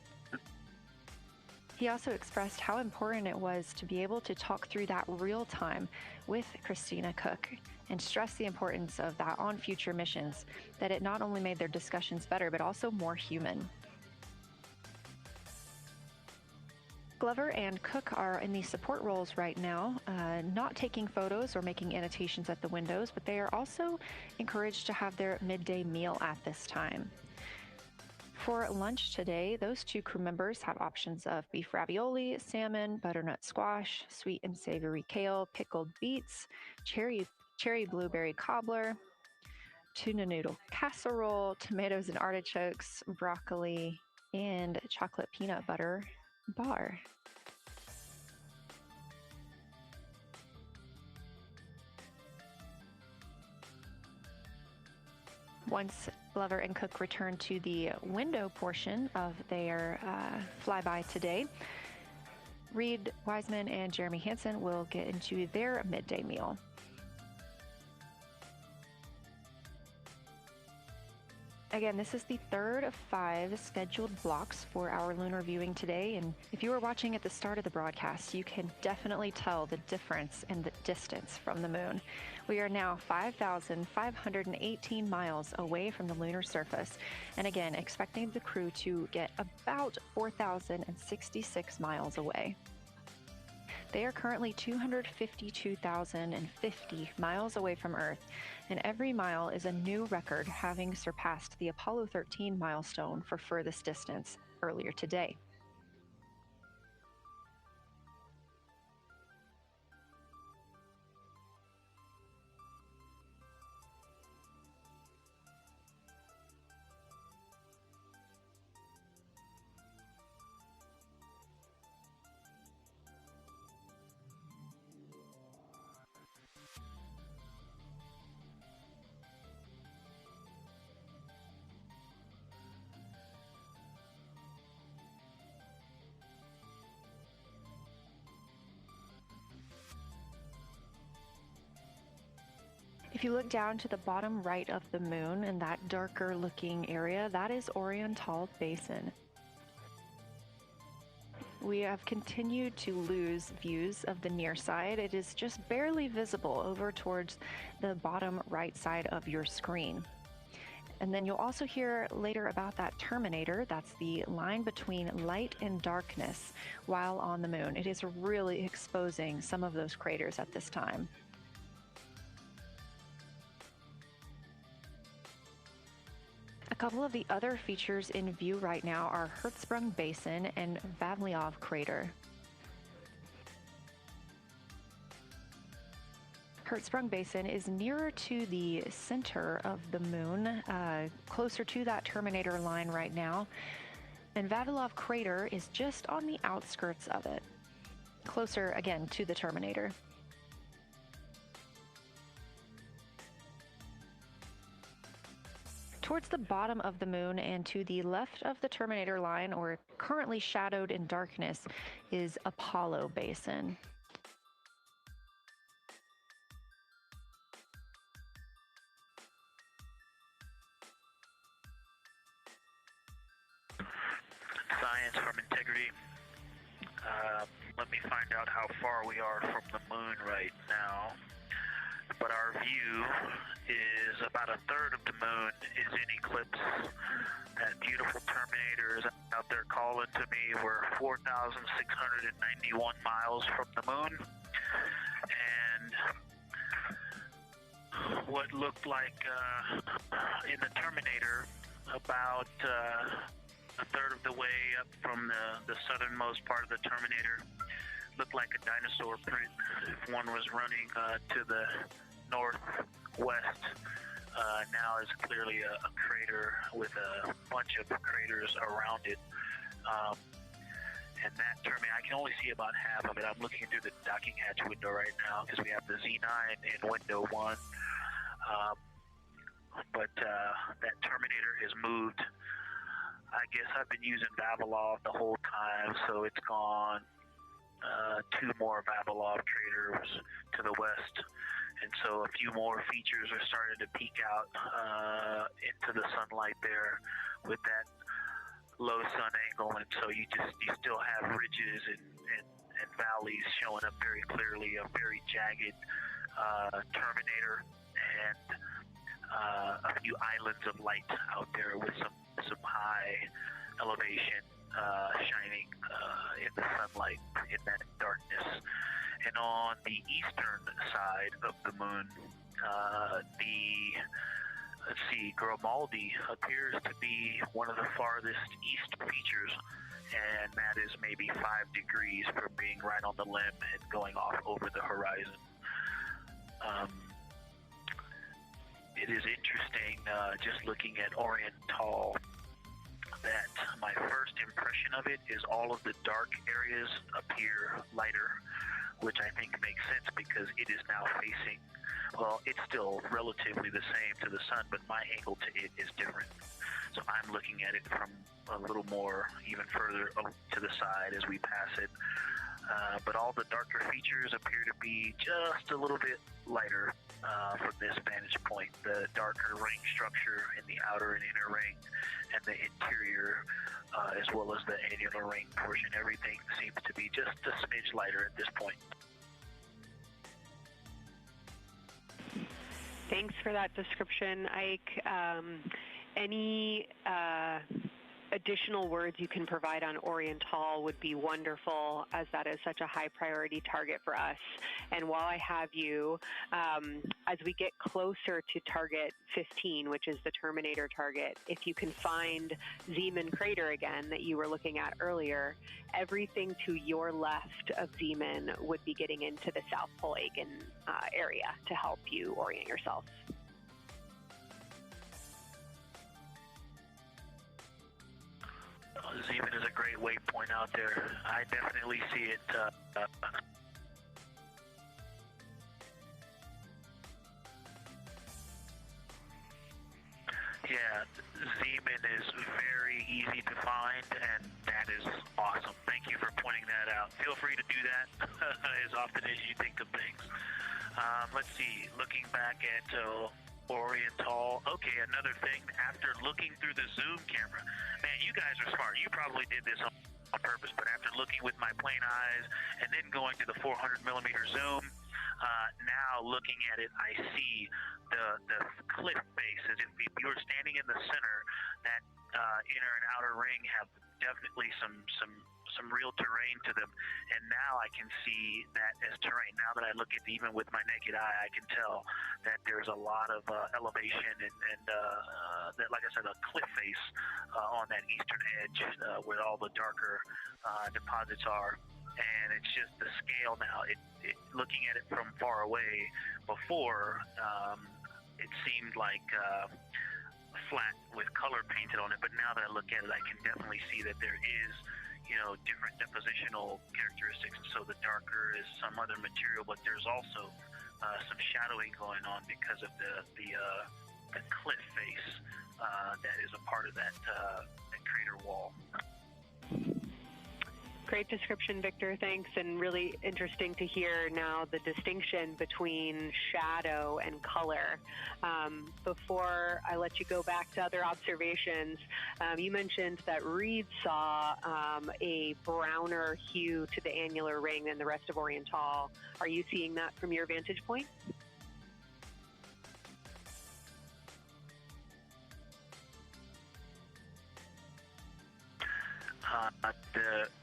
He also expressed how important it was to be able to talk through that real time with Christina Cook and stress the importance of that on future missions, that it not only made their discussions better, but also more human. Glover and Cook are in the support roles right now, not taking photos or making annotations at the windows, but they are also encouraged to have their midday meal at this time. For lunch today, those two crew members have options of beef ravioli, salmon, butternut squash, sweet and savory kale, pickled beets, cherry blueberry cobbler, tuna noodle casserole, tomatoes and artichokes, broccoli, and chocolate peanut butter bar. Once Glover and Cook return to the window portion of their flyby today, Reed Wiseman and Jeremy Hansen will get into their midday meal. Again, this is the third of 5 scheduled blocks for our lunar viewing today, and if you were watching at the start of the broadcast, you can definitely tell the difference in the distance from the moon. We are now 5,518 miles away from the lunar surface, and again, expecting the crew to get about 4,066 miles away. They are currently 252,050 miles away from Earth, and every mile is a new record, having surpassed the Apollo 13 milestone for furthest distance earlier today. If you look down to the bottom right of the moon in that darker looking area, that is Oriental Basin. We have continued to lose views of the near side. It is just barely visible over towards the bottom right side of your screen. And then you'll also hear later about that terminator. That's the line between light and darkness while on the moon. It is really exposing some of those craters at this time. A couple of the other features in view right now are Hertzsprung Basin and Vavilov Crater. Hertzsprung Basin is nearer to the center of the moon, closer to that terminator line right now, and Vavilov Crater is just on the outskirts of it, closer again to the terminator. Towards the bottom of the moon and to the left of the terminator line, or currently shadowed in darkness, is Apollo Basin. Science from integrity. Let me find out how far we are from the moon right now. But our view is about a third of the moon is in eclipse. That beautiful terminator is out there calling to me. We're 4,691 miles from the moon. And what looked like in the terminator about a third of the way up from the southernmost part of the terminator looked like a dinosaur print if one was running to the northwest. Now is clearly a crater with a bunch of craters around it. And that terminator, I can only see about half of it. I'm looking through the docking hatch window right now because we have the Z9 in window 1. But that terminator has moved. I guess I've been using Vavilov the whole time, so it's gone 2 more Vavilov craters to the west. And so a few more features are starting to peek out into the sunlight there with that low sun angle, and so you still have ridges and valleys showing up very clearly, a very jagged terminator, and a few islands of light out there with some high elevation shining in the sunlight in that darkness. And on the eastern side of the moon, Grimaldi appears to be one of the farthest east features, and that is maybe 5 degrees from being right on the limb and going off over the horizon. It is interesting, just looking at Oriental, that my first impression of it is all of the dark areas appear lighter, which I think makes sense because it is now facing, well, it's still relatively the same to the sun, but my angle to it is different. So I'm looking at it from a little more, even further to the side as we pass it. But all the darker features appear to be just a little bit lighter from this vantage point. The darker ring structure in the outer and inner ring, and the interior, as well as the annular ring portion, everything seems to be just a smidge lighter at this point. Thanks for that description, Ike. Any additional words you can provide on Oriental would be wonderful, as that is such a high priority target for us. And while I have you, as we get closer to target 15, which is the Terminator target, if you can find Zeeman Crater again that you were looking at earlier, everything to your left of Zeeman would be getting into the South Polagan area to help you orient yourself. Zeeman is a great waypoint out there. I definitely see it. Yeah, Zeeman is very easy to find, and that is awesome. Thank you for pointing that out. Feel free to do that as often as you think of things. Let's see, looking back at Oriental. Okay, another thing, after looking through the zoom camera, man, you guys are smart. You probably did this on purpose, but after looking with my plain eyes and then going to the 400 millimeter zoom, now looking at it, I see the cliff face as if you were standing in the center. That inner and outer ring have definitely some real terrain to them, and now I can see that as terrain. Now that I look at it, even with my naked eye, I can tell that there's a lot of elevation and that, like I said, a cliff face on that eastern edge where all the darker deposits are. And it's just the scale now. Looking at it from far away, before it seemed like flat with color painted on it, but now that I look at it, I can definitely see that there is, different depositional characteristics. And so the darker is some other material, but there's also some shadowing going on because of the cliff face that is a part of that crater wall. Great description, Victor. Thanks. And really interesting to hear now the distinction between shadow and color. Before I let you go back to other observations, you mentioned that Reed saw a browner hue to the annular ring than the rest of Oriental. Are you seeing that from your vantage point?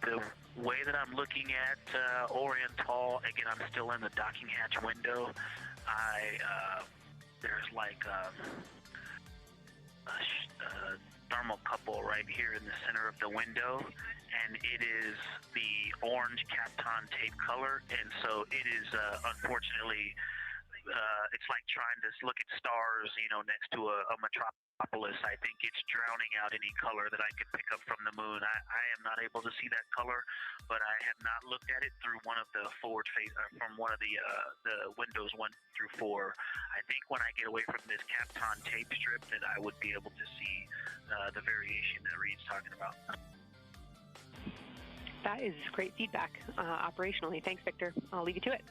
The way that I'm looking at Oriental, again, I'm still in the docking hatch window. There's like a thermocouple right here in the center of the window, and it is the orange Kapton tape color, and so it is unfortunately, it's like trying to look at stars, next to a metropolis. I think it's drowning out any color that I could pick up from the moon. I am not able to see that color, but I have not looked at it through one of the forward face, from one of the windows 1 through 4. I think when I get away from this Kapton tape strip, that I would be able to see the variation that Reed's talking about. That is great feedback operationally. Thanks, Victor. I'll leave you to it.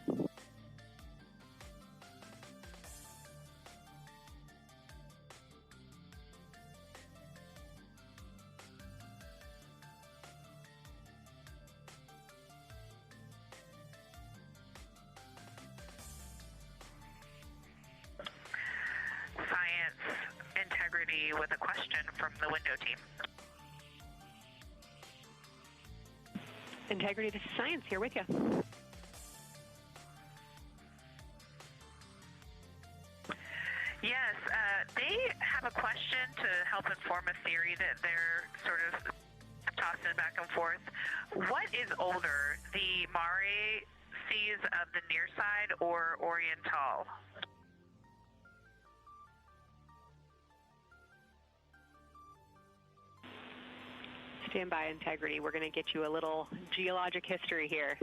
with a question from the window team. Integrity, this is Science here with you. Yes, they have a question to help inform a theory that they're sort of tossing back and forth. What is older, the Mare seas of the near side or Oriental? Stand by, Integrity. We're going to get you a little geologic history here.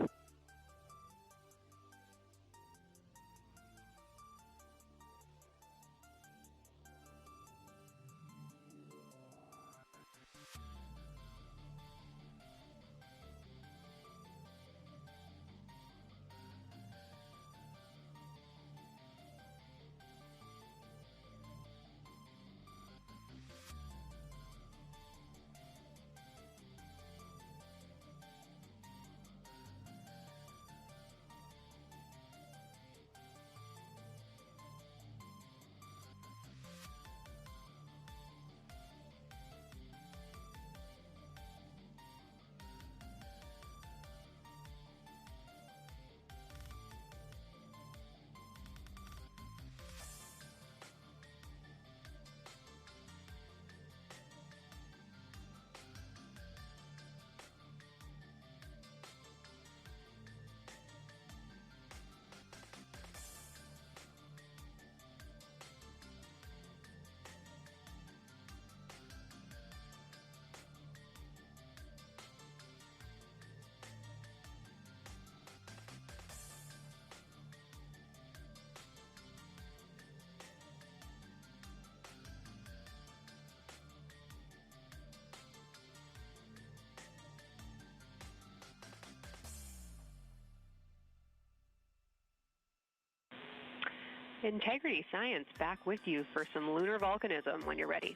Integrity Science back with you for some lunar volcanism when you're ready.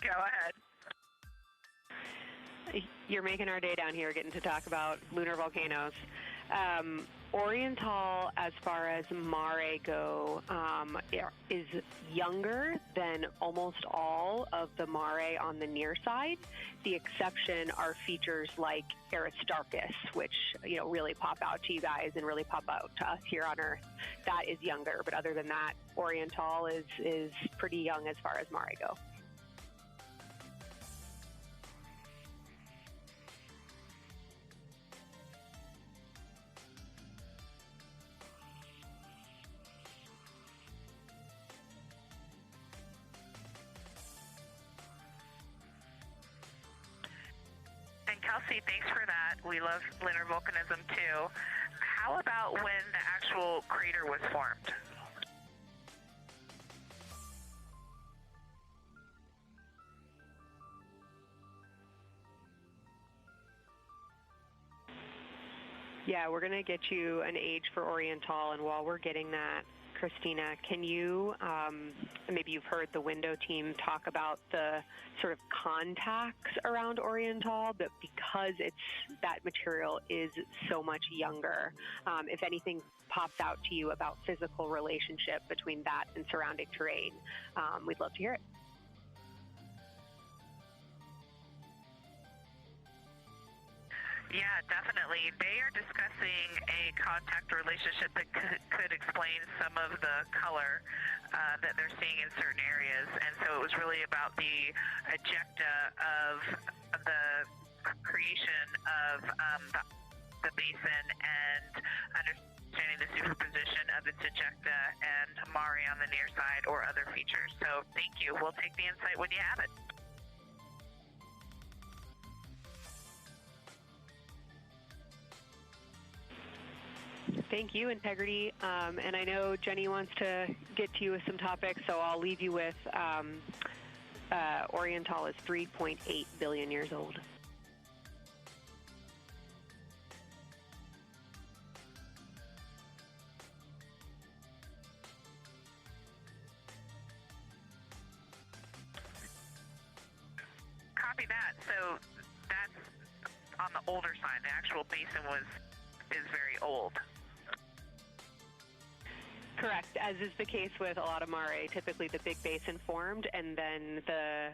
Go ahead. You're making our day down here getting to talk about lunar volcanoes. Oriental, as far as Mare go, is younger than almost all of the Mare on the near side. The exception are features like Aristarchus, which really pop out to you guys and really pop out to us here on Earth. That is younger, but other than that, Oriental is pretty young as far as Mare go. Kelsey, thanks for that. We love lunar volcanism too. How about when the actual crater was formed? Yeah, we're going to get you an age for Oriental, and while we're getting that, Christina, can you, maybe you've heard the window team talk about the sort of contacts around Oriental, but because that material is so much younger, if anything pops out to you about physical relationship between that and surrounding terrain, we'd love to hear it. Yeah, definitely. They are discussing a contact relationship that could explain some of the color that they're seeing in certain areas. And so it was really about the ejecta of the creation of the basin and understanding the superposition of its ejecta and Mare on the near side or other features. So thank you. We'll take the insight when you have it. Thank you, Integrity. And I know Jenny wants to get to you with some topics, so I'll leave you with Oriental is 3.8 billion years old. Copy that. So that's on the older side. The actual basin is very old. Correct, as is the case with a lot of mare. Typically the big basin formed and then the,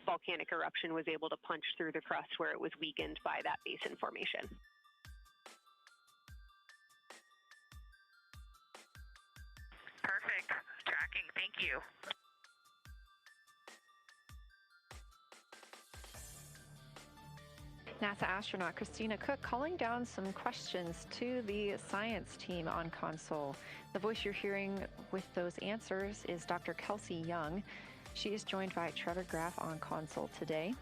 volcanic eruption was able to punch through the crust where it was weakened by that basin formation. Perfect. Tracking. Thank you. NASA astronaut Christina Cook calling down some questions to the science team on console. The voice you're hearing with those answers is Dr. Kelsey Young. She is joined by Trevor Graff on console today.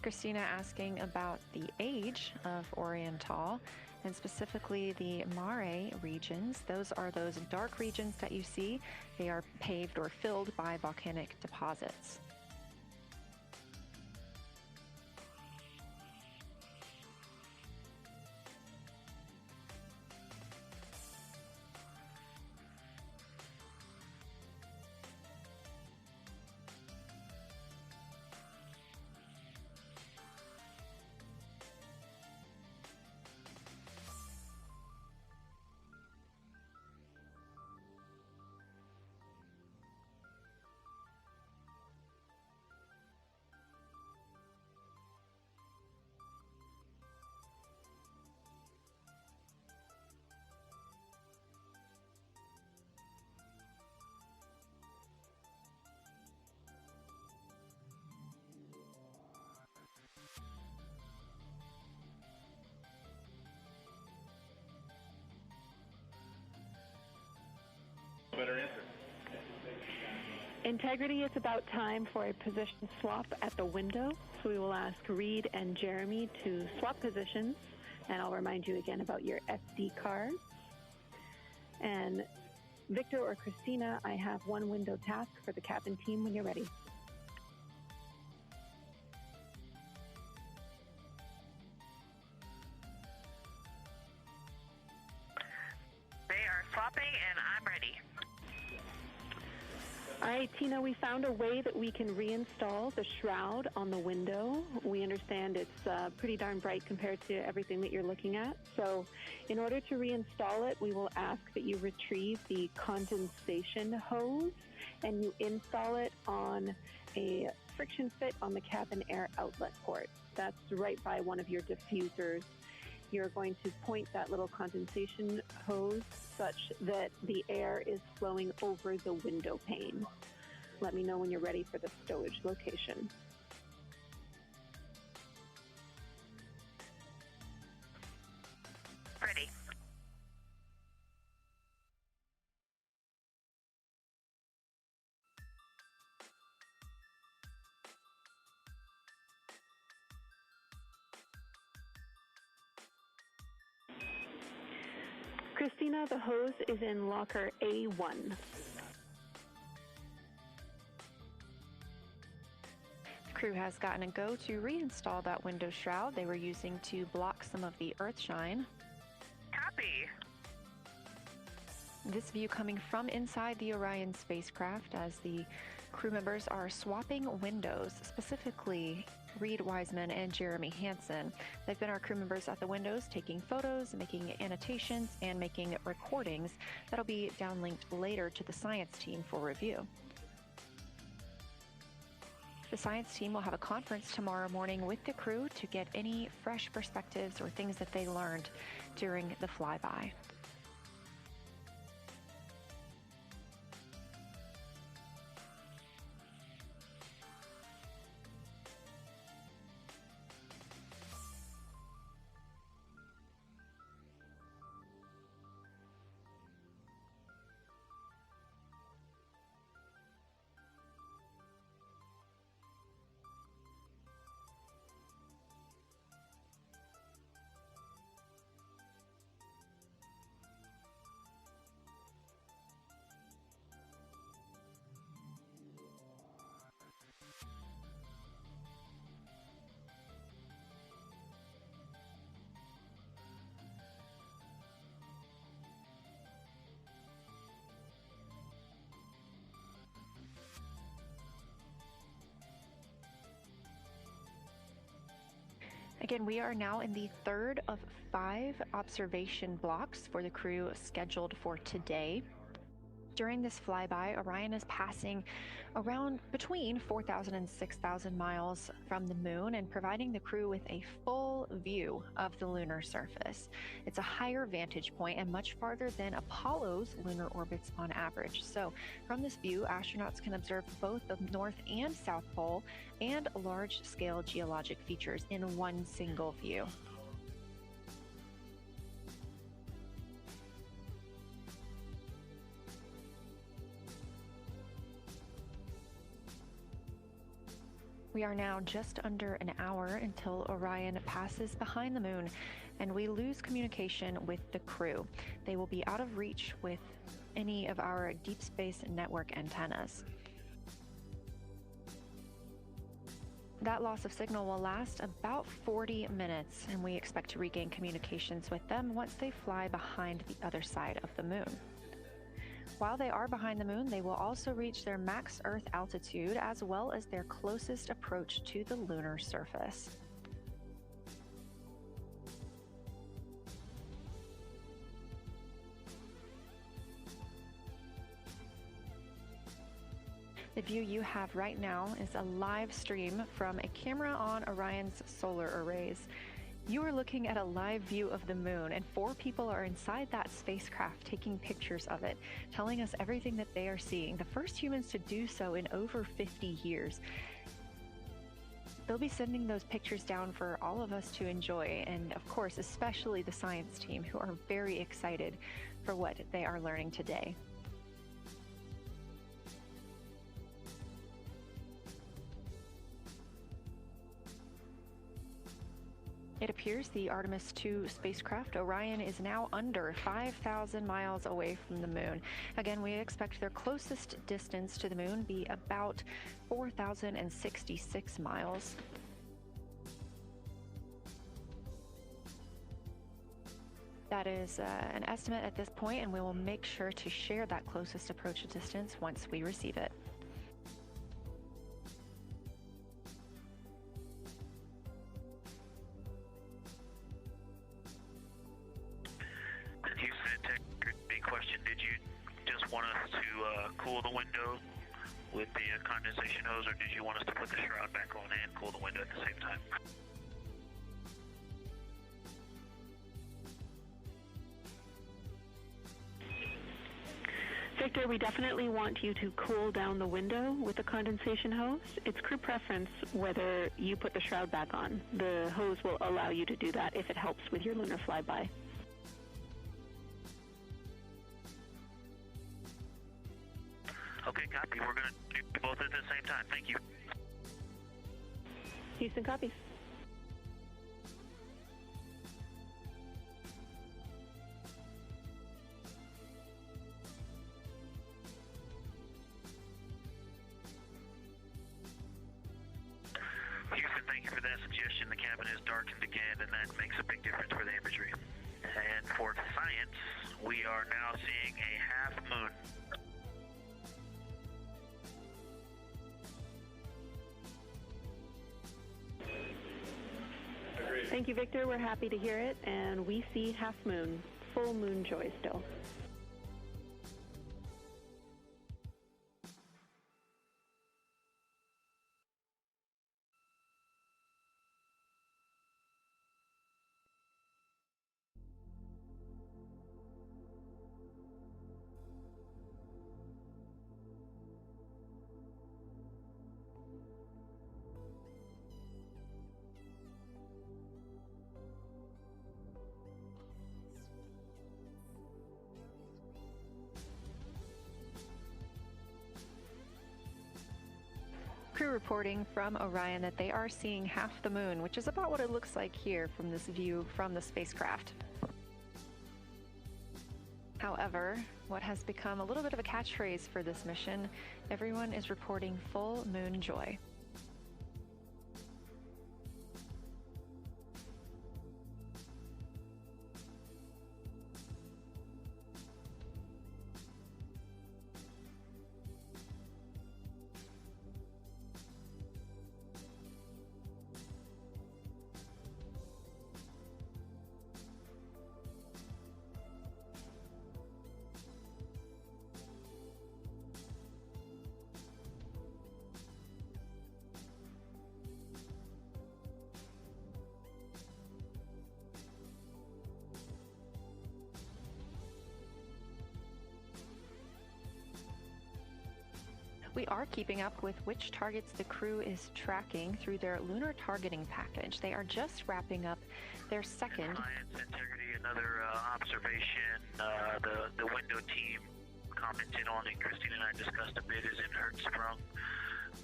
Christina asking about the age of Oriental and specifically the mare regions. Those are those dark regions that you see. They are paved or filled by volcanic deposits. Better answer. Integrity, it's about time for a position swap at the window. So we will ask Reed and Jeremy to swap positions. And I'll remind you again about your SD cards. And Victor or Christina, I have one window task for the cabin team when you're ready. They are swapping and I'm ready. All right, Tina, we found a way that we can reinstall the shroud on the window. We understand it's pretty darn bright compared to everything that you're looking at. So in order to reinstall it, we will ask that you retrieve the condensation hose and you install it on a friction fit on the cabin air outlet port. That's right by one of your diffusers. You're going to point that little condensation hose such that the air is flowing over the window pane. Let me know when you're ready for the stowage location. Ready. Christina, the hose is in locker A1. Crew has gotten a go to reinstall that window shroud they were using to block some of the earth shine. Copy. This view coming from inside the Orion spacecraft as the crew members are swapping windows, specifically Reed Wiseman and Jeremy Hansen. They've been our crew members at the windows, taking photos, making annotations, and making recordings that'll be downlinked later to the science team for review. The science team will have a conference tomorrow morning with the crew to get any fresh perspectives or things that they learned during the flyby. Again, we are now in the third of 5 observation blocks for the crew scheduled for today. During this flyby, Orion is passing around between 4,000 and 6,000 miles from the moon and providing the crew with a full view of the lunar surface. It's a higher vantage point and much farther than Apollo's lunar orbits on average. So from this view, astronauts can observe both the North and South Pole and large-scale geologic features in one single view. We are now just under an hour until Orion passes behind the moon, and we lose communication with the crew. They will be out of reach with any of our deep space network antennas. That loss of signal will last about 40 minutes, and we expect to regain communications with them once they fly behind the other side of the moon. While they are behind the moon, they will also reach their max Earth altitude as well as their closest approach to the lunar surface. The view you have right now is a live stream from a camera on Orion's solar arrays. You are looking at a live view of the moon, and 4 people are inside that spacecraft taking pictures of it, telling us everything that they are seeing. The first humans to do so in over 50 years. They'll be sending those pictures down for all of us to enjoy, and of course, especially the science team, who are very excited for what they are learning today. It appears the Artemis II spacecraft, Orion, is now under 5,000 miles away from the moon. Again, we expect their closest distance to the moon be about 4,066 miles. That is an estimate at this point, and we will make sure to share that closest approach distance once we receive it. Question, did you just want us to cool the window with the condensation hose, or did you want us to put the shroud back on and cool the window at the same time? Victor, we definitely want you to cool down the window with the condensation hose. It's crew preference whether you put the shroud back on. The hose will allow you to do that if it helps with your lunar flyby. Okay, copy. We're going to do both at the same time. Thank you. Houston copies. Houston, thank you for that suggestion. The cabin is darkened again, and that makes a big difference for the imagery. And for science, we are now seeing a half moon. Thank you, Victor. We're happy to hear it, and we see half moon, full moon joy still. Crew reporting from Orion that they are seeing half the moon, which is about what it looks like here from this view from the spacecraft. However, what has become a little bit of a catchphrase for this mission, everyone is reporting full moon joy. We are keeping up with which targets the crew is tracking through their lunar targeting package. They are just wrapping up their second. Science, integrity, another observation. The window team commented on it. Christine and I discussed a bit. Is in Hertzsprung.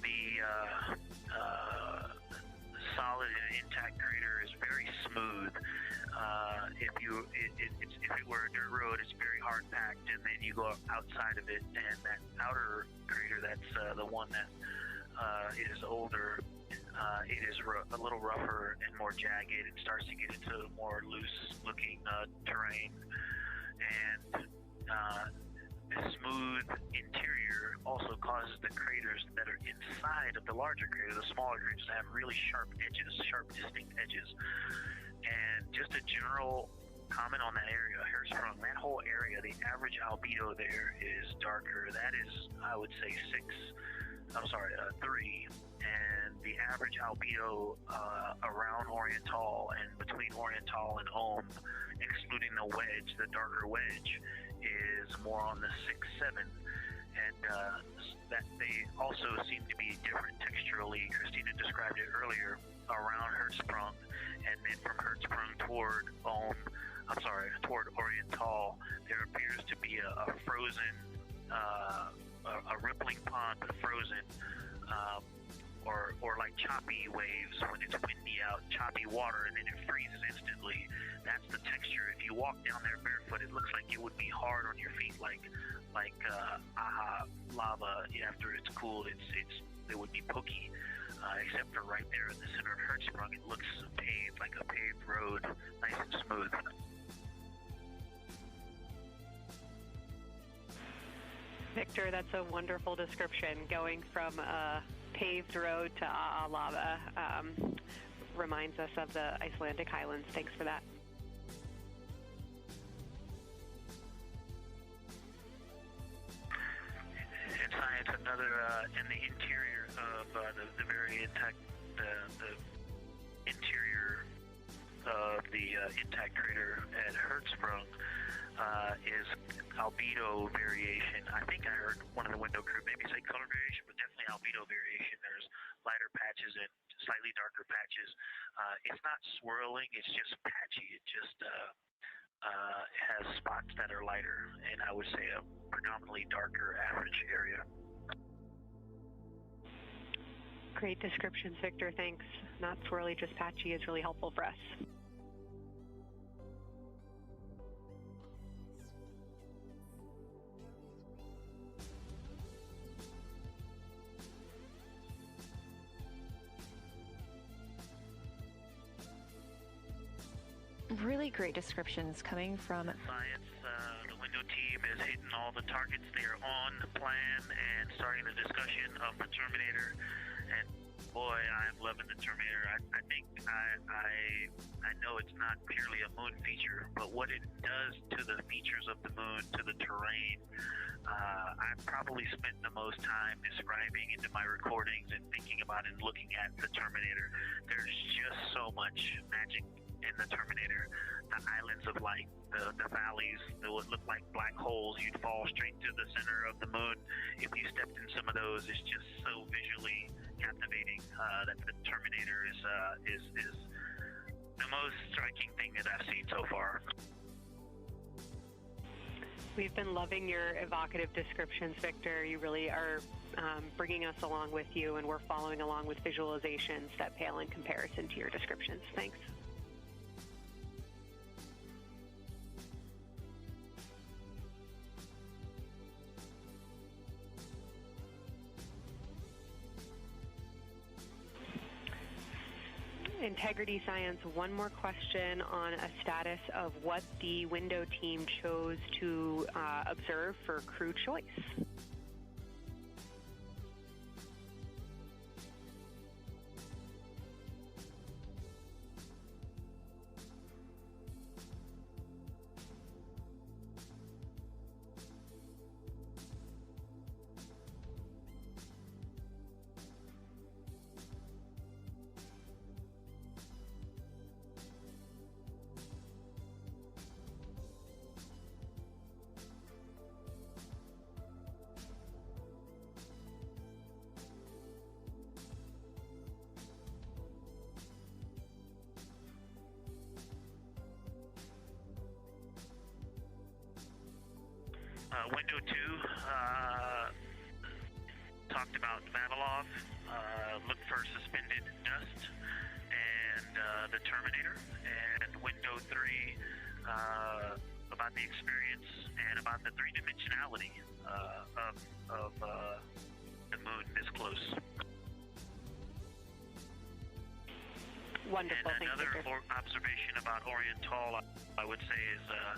The solid and intact crater is very smooth. If it were a dirt road, it's very hard packed, and then you go outside of it, and that outer crater, that's the one that is older. It is a little rougher and more jagged. It starts to get into more loose-looking terrain, and the smooth interior also causes the craters that are inside of the larger crater, the smaller craters, to have really sharp edges, sharp, distinct edges. And just a general comment on that area, Hertzsprung, that whole area, the average albedo there is darker. That is, I would say, 3. And the average albedo around Oriental and between Oriental and Ohm, excluding the wedge, the darker wedge, is more on the 6-7. And that they also seem to be different texturally. Christina described it earlier around Hertzsprung, and then from Hertzsprung toward Oriental, there appears to be a frozen, a rippling pond, but frozen, or like choppy waves when it's windy out, choppy water, and then it freezes instantly. That's the texture. If you walk down there barefoot, it looks like it would be hard on your feet, like lava. After it's cooled, it would be pokey. Except for right there in the center of Hertzsprung, it looks paved, like a paved road, nice and smooth. Victor, that's a wonderful description. Going from a paved road to lava reminds us of the Icelandic highlands. Thanks for that. In science, another in the interior of the very intact, the interior of the intact crater at Hertzsprung is albedo variation. I think I heard one of the window crew maybe say color variation, but definitely albedo variation. There's lighter patches and slightly darker patches. It's not swirling, it's just patchy. It just has spots that are lighter, and I would say a predominantly darker average area. Great descriptions, Victor. Thanks. Not swirly, just patchy is really helpful for us. Really great descriptions coming from Science. The window team is hitting all the targets. They are on the plan and starting the discussion of the Terminator. And boy, I'm loving the Terminator. I think I know it's not purely a moon feature, but what it does to the features of the moon, to the terrain, I've probably spent the most time describing into my recordings and thinking about and looking at the Terminator. There's just so much magic in the Terminator. The islands of light, the valleys that would look like black holes. You'd fall straight to the center of the moon if you stepped in some of those. It's just so visually captivating that the Terminator is the most striking thing that I've seen so far. We've been loving your evocative descriptions, Victor. You really are bringing us along with you, and we're following along with visualizations that pale in comparison to your descriptions. Thanks. Integrity Science, one more question on a status of what the window team chose to observe for crew choice. Window 2 talked about Vavilov, looked for suspended dust, and the Terminator. And Window 3 about the experience and about the three-dimensionality of the moon this close. Wonderful. And another observation about Oriental, I would say, is the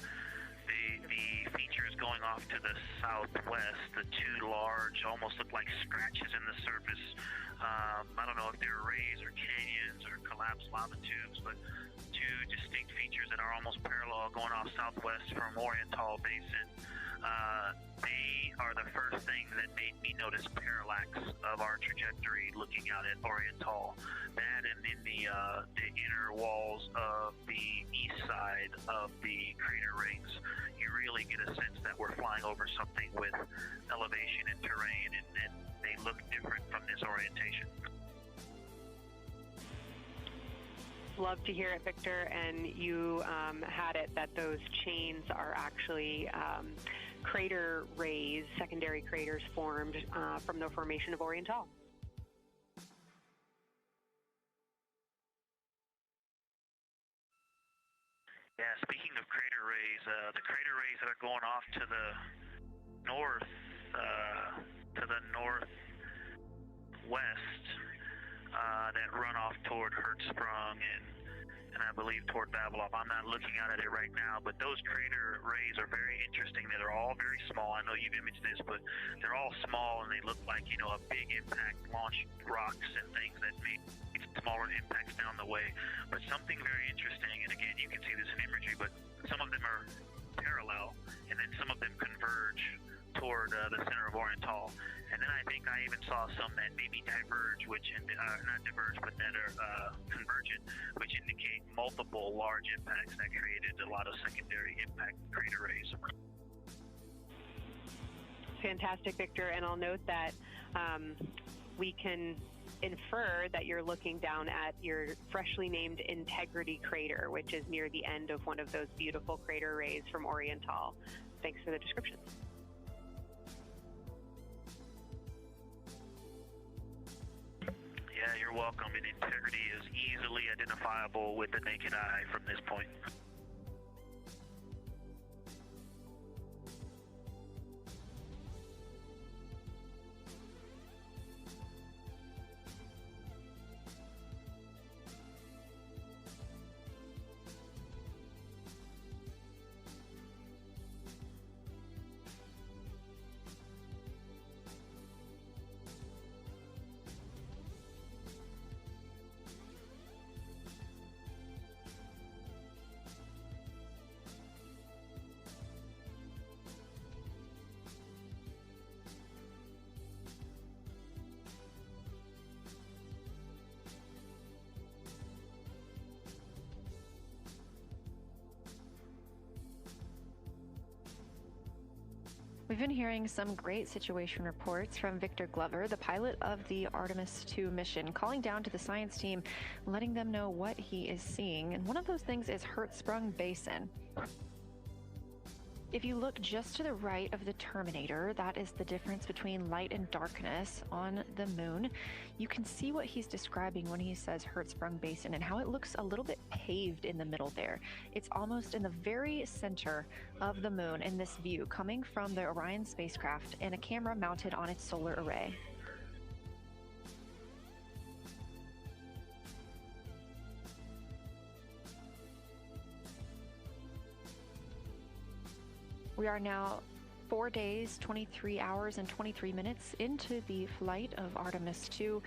features going off to the southwest, the two large, almost look like scratches in the surface. I don't know if they're rays or canyons or collapsed lava tubes, but two distinct features that are almost parallel going off southwest from Oriental Basin. They are the first thing that made me notice parallax of our trajectory looking out at Oriental. That and in the inner walls of the east side of the crater rings, you really get a sense that we're flying over something with elevation and terrain, and they look different from this orientation. Love to hear it, Victor. And you had it that those chains are actually crater rays, secondary craters formed from the formation of Oriental. Yeah, speaking of crater rays, the crater rays that are going off to the northwest, that run off toward Hertzsprung and I believe toward Vavilov. I'm not looking at it right now, but those crater rays are very interesting. They're all very small. I know you've imaged this, but they're all small and they look like, you know, a big impact launched rocks and things that made smaller impacts down the way. But something very interesting, and again, you can see this in imagery, but some of them are parallel and then some of them converge toward the center of Oriental. And then I think I even saw some that maybe diverge, which not diverge, but that are convergent, which indicate multiple large impacts that created a lot of secondary impact crater rays. Fantastic, Victor. And I'll note that we can infer that you're looking down at your freshly named Integrity crater, which is near the end of one of those beautiful crater rays from Oriental. Thanks for the description. Yeah, you're welcome. And Integrity is easily identifiable with the naked eye from this point. We've been hearing some great situation reports from Victor Glover, the pilot of the Artemis II mission, calling down to the science team, letting them know what he is seeing. And one of those things is Hertzsprung Basin. If you look just to the right of the Terminator, that is the difference between light and darkness on the moon. You can see what he's describing when he says Hertzsprung Basin and how it looks a little bit paved in the middle there. It's almost in the very center of the moon in this view, coming from the Orion spacecraft and a camera mounted on its solar array. We are now 4 days, 23 hours, and 23 minutes into the flight of Artemis II,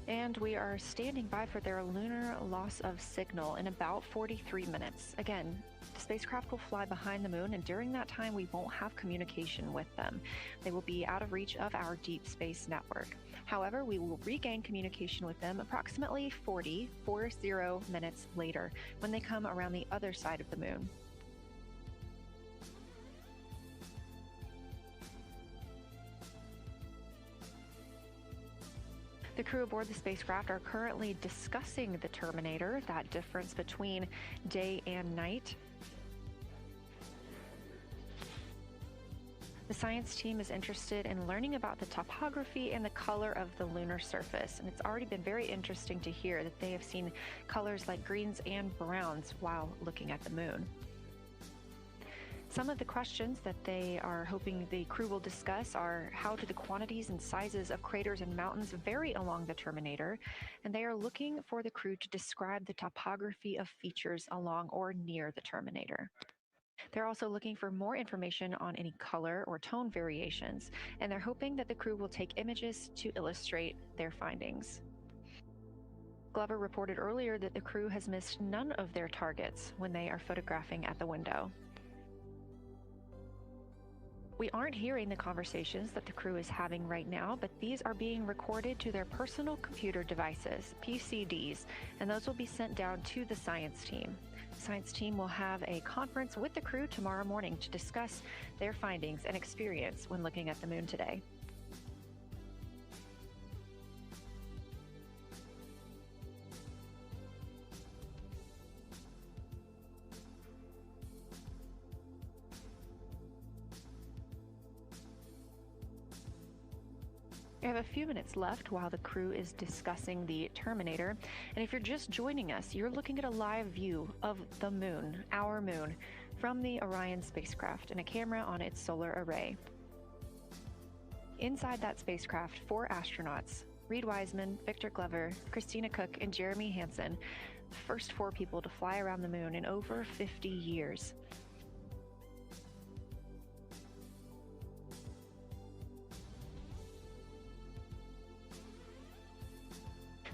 and we are standing by for their lunar loss of signal in about 43 minutes. Again, the spacecraft will fly behind the moon, and during that time, we won't have communication with them. They will be out of reach of our deep space network. However, we will regain communication with them approximately 40 minutes later when they come around the other side of the moon. The crew aboard the spacecraft are currently discussing the Terminator, that difference between day and night. The science team is interested in learning about the topography and the color of the lunar surface, and it's already been very interesting to hear that they have seen colors like greens and browns while looking at the moon. Some of the questions that they are hoping the crew will discuss are how do the quantities and sizes of craters and mountains vary along the terminator, and they are looking for the crew to describe the topography of features along or near the terminator. They're also looking for more information on any color or tone variations, and they're hoping that the crew will take images to illustrate their findings. Glover reported earlier that the crew has missed none of their targets when they are photographing at the window. We aren't hearing the conversations that the crew is having right now, but these are being recorded to their personal computer devices, PCDs, and those will be sent down to the science team. The science team will have a conference with the crew tomorrow morning to discuss their findings and experience when looking at the moon today. We have a few minutes left while the crew is discussing the terminator, and if you're just joining us, you're looking at a live view of the moon, our moon, from the Orion spacecraft and a camera on its solar array. Inside that spacecraft, 4 astronauts, Reed Wiseman, Victor Glover, Christina Cook, and Jeremy Hansen, the first 4 people to fly around the moon in over 50 years.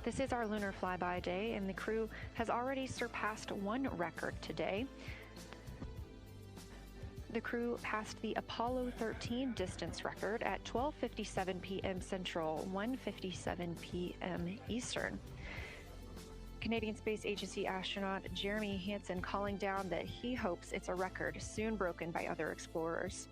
This is our lunar flyby day, and the crew has already surpassed one record today. The crew passed the Apollo 13 distance record at 12:57 p.m. Central, 1:57 p.m. Eastern. Canadian Space Agency astronaut Jeremy Hansen calling down that he hopes it's a record soon broken by other explorers.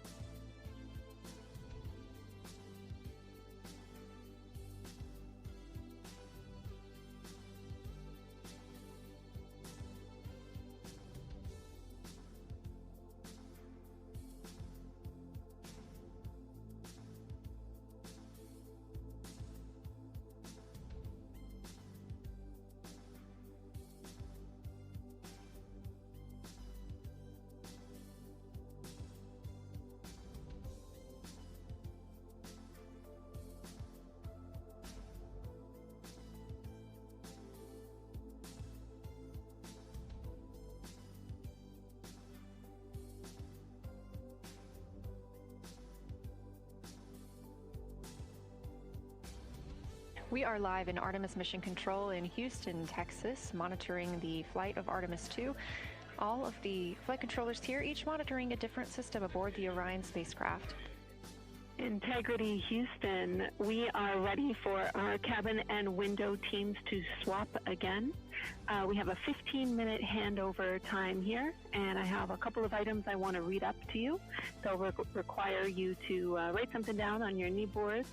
We are live in Artemis Mission Control in Houston, Texas, monitoring the flight of Artemis II. All of the flight controllers here, each monitoring a different system aboard the Orion spacecraft. Integrity Houston, we are ready for our cabin and window teams to swap again. We have a 15-minute handover time here, and I have a couple of items I want to read up to you. They'll require you to write something down on your knee boards,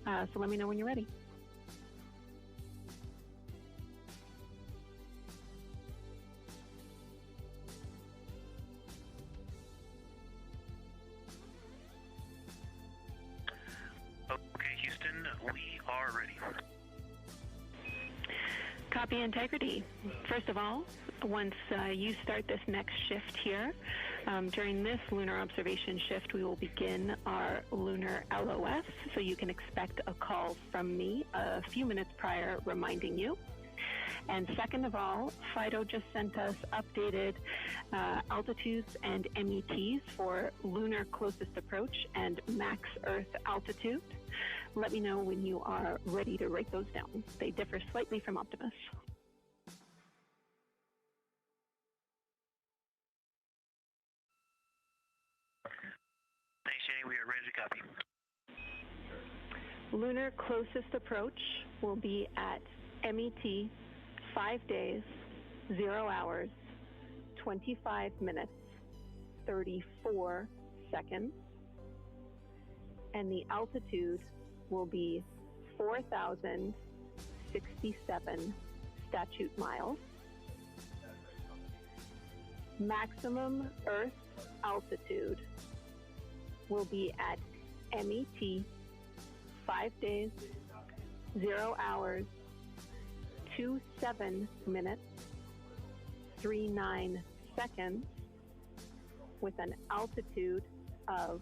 so let me know when you're ready. Okay, Houston, we are ready. Copy, Integrity. First of all, once you start this next shift here, during this lunar observation shift, we will begin our lunar LOS, so you can expect a call from me a few minutes prior reminding you. And second of all, Fido just sent us updated altitudes and METs for lunar closest approach and max Earth altitude. Let me know when you are ready to write those down. They differ slightly from Optimus. Thanks, Jenny. We are ready to copy. Lunar closest approach will be at MET 5 days, 0 hours, 25 minutes, 34 seconds. And the altitude will be 4,067 statute miles. Maximum Earth altitude will be at MET 5 days, 0 hours, 27 minutes, 39 seconds, with an altitude of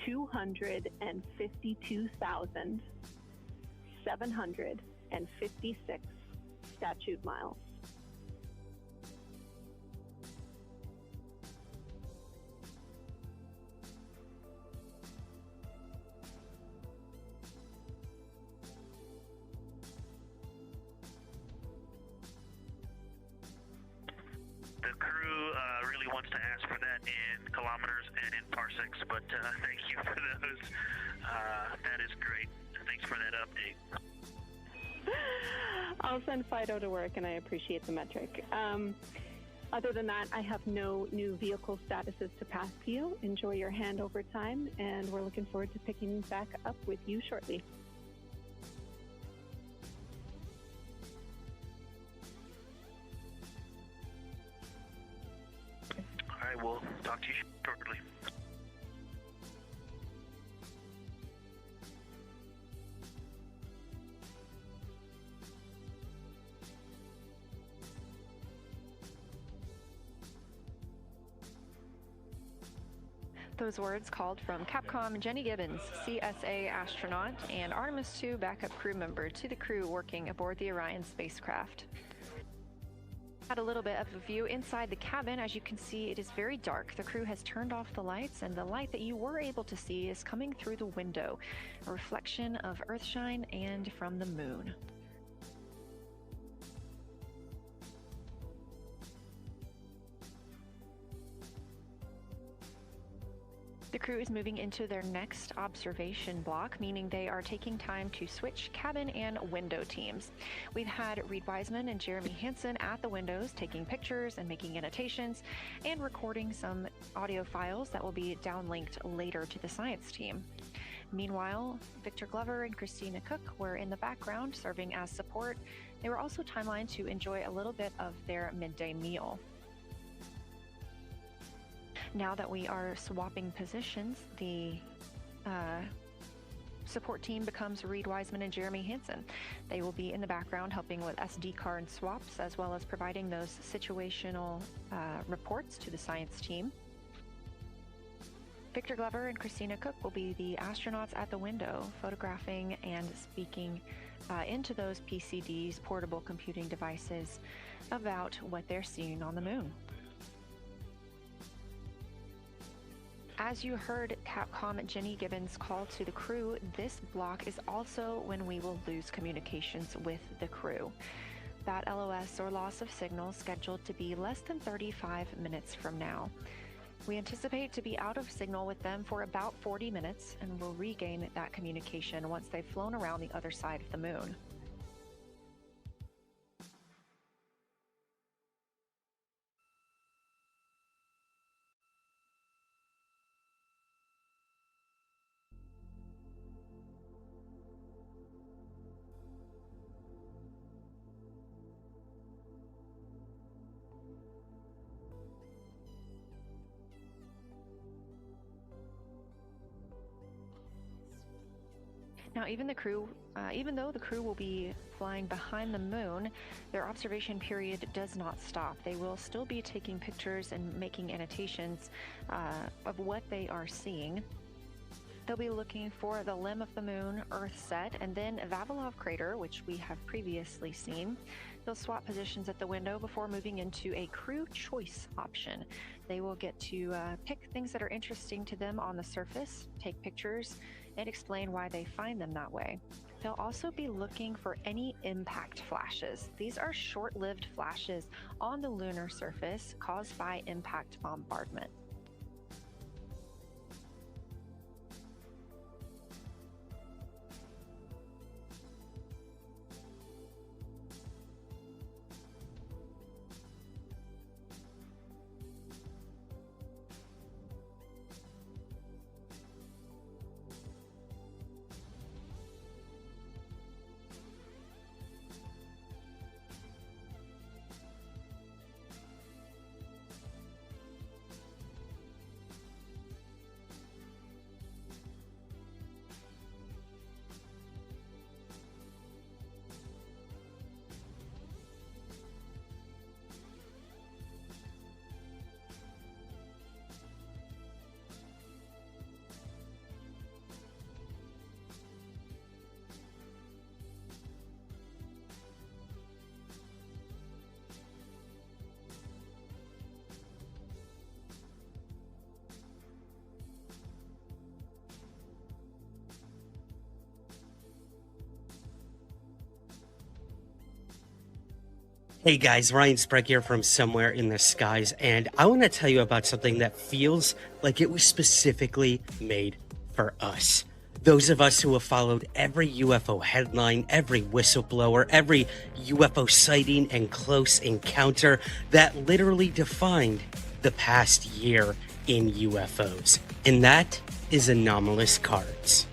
252,756 statute miles. The crew really wants to ask for that in kilometers and in parsecs, but thank you for those. That is great. Thanks for that update. I'll send Fido to work, and I appreciate the metric. Other than that, I have no new vehicle statuses to pass to you. Enjoy your handover time, and we're looking forward to picking back up with you shortly. All right, we'll talk to you shortly. Those words called from Capcom Jenny Gibbons, CSA astronaut and Artemis II backup crew member, to the crew working aboard the Orion spacecraft. Had a little bit of a view inside the cabin. As you can see, it is very dark. The crew has turned off the lights, and the light that you were able to see is coming through the window, a reflection of Earthshine and from the moon. The crew is moving into their next observation block, meaning they are taking time to switch cabin and window teams. We've had Reed Wiseman and Jeremy Hansen at the windows taking pictures and making annotations and recording some audio files that will be downlinked later to the science team. Meanwhile, Victor Glover and Christina Cook were in the background serving as support. They were also timelined to enjoy a little bit of their midday meal. Now that we are swapping positions, the support team becomes Reed Wiseman and Jeremy Hansen. They will be in the background helping with SD card swaps, as well as providing those situational reports to the science team. Victor Glover and Christina Cook will be the astronauts at the window, photographing and speaking into those PCDs, portable computing devices, about what they're seeing on the moon. As you heard Capcom Jenny Gibbons call to the crew, this block is also when we will lose communications with the crew. That LOS, or loss of signal, scheduled to be less than 35 minutes from now. We anticipate to be out of signal with them for about 40 minutes, and will regain that communication once they've flown around the other side of the moon. Now, even though the crew will be flying behind the moon, their observation period does not stop. They will still be taking pictures and making annotations of what they are seeing. They'll be looking for the limb of the moon, Earth set, and then Vavilov crater, which we have previously seen. They'll swap positions at the window before moving into a crew choice option. They will get to pick things that are interesting to them on the surface, take pictures, and explain why they find them that way. They'll also be looking for any impact flashes. These are short-lived flashes on the lunar surface caused by impact bombardment. Hey guys, Ryan Sprague here from Somewhere in the Skies, and I want to tell you about something that feels like it was specifically made for us. Those of us who have followed every UFO headline, every whistleblower, every UFO sighting and close encounter that literally defined the past year in UFOs. And that is Anomalous Cards.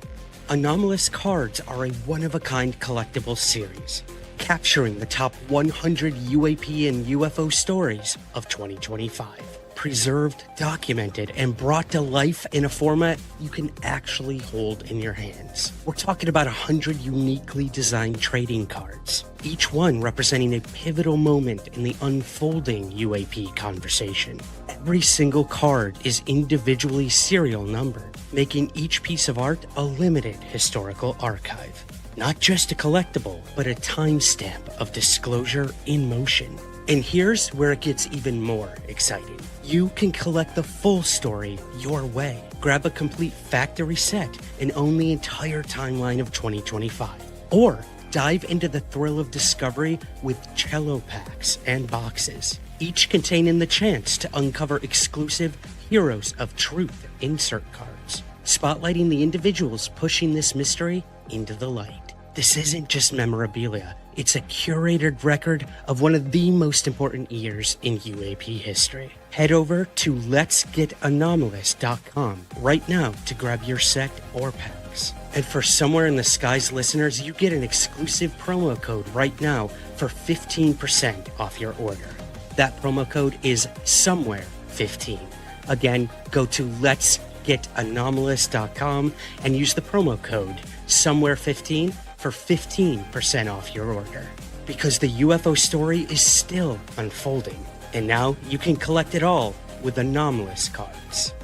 Anomalous Cards are a one-of-a-kind collectible series, capturing the top 100 UAP and UFO stories of 2025. Preserved, documented, and brought to life in a format you can actually hold in your hands. We're talking about 100 uniquely designed trading cards, each one representing a pivotal moment in the unfolding UAP conversation. Every single card is individually serial numbered, making each piece of art a limited historical archive. Not just a collectible, but a timestamp of disclosure in motion. And here's where it gets even more exciting. You can collect the full story your way. Grab a complete factory set and own the entire timeline of 2025. Or dive into the thrill of discovery with cello packs and boxes, each containing the chance to uncover exclusive Heroes of Truth insert cards, spotlighting the individuals pushing this mystery into the light. This isn't just memorabilia, it's a curated record of one of the most important years in UAP history. Head over to letsgetanomalous.com right now to grab your set or packs. And for Somewhere in the Skies listeners, you get an exclusive promo code right now for 15% off your order. That promo code is Somewhere15. Again, go to letsgetanomalous.com and use the promo code Somewhere15 for 15% off your order. Because the UFO story is still unfolding, and now you can collect it all with Anomalous Cards.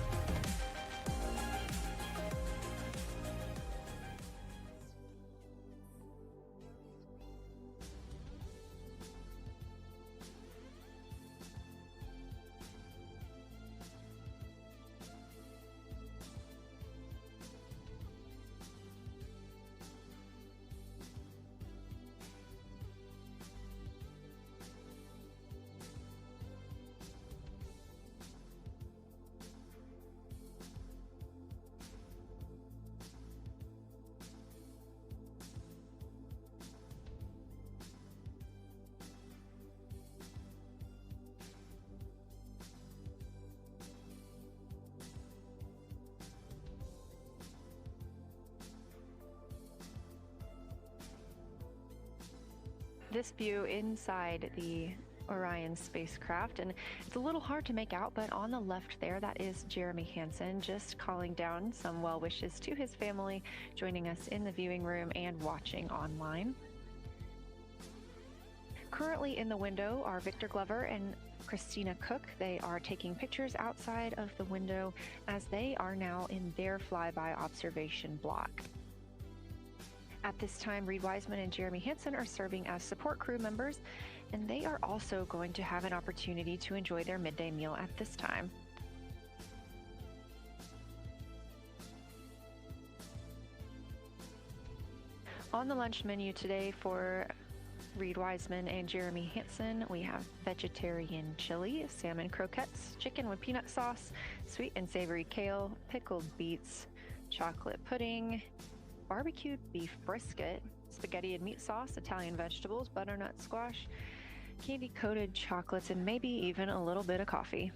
This view inside the Orion spacecraft, and it's a little hard to make out, but on the left there, that is Jeremy Hansen just calling down some well wishes to his family, joining us in the viewing room and watching online. Currently in the window are Victor Glover and Christina Cook. They are taking pictures outside of the window as they are now in their flyby observation block. At this time, Reed Wiseman and Jeremy Hansen are serving as support crew members, and they are also going to have an opportunity to enjoy their midday meal at this time. On the lunch menu today for Reed Wiseman and Jeremy Hansen, we have vegetarian chili, salmon croquettes, chicken with peanut sauce, sweet and savory kale, pickled beets, chocolate pudding, barbecued beef brisket, spaghetti and meat sauce, Italian vegetables, butternut squash, candy-coated chocolates, and maybe even a little bit of coffee.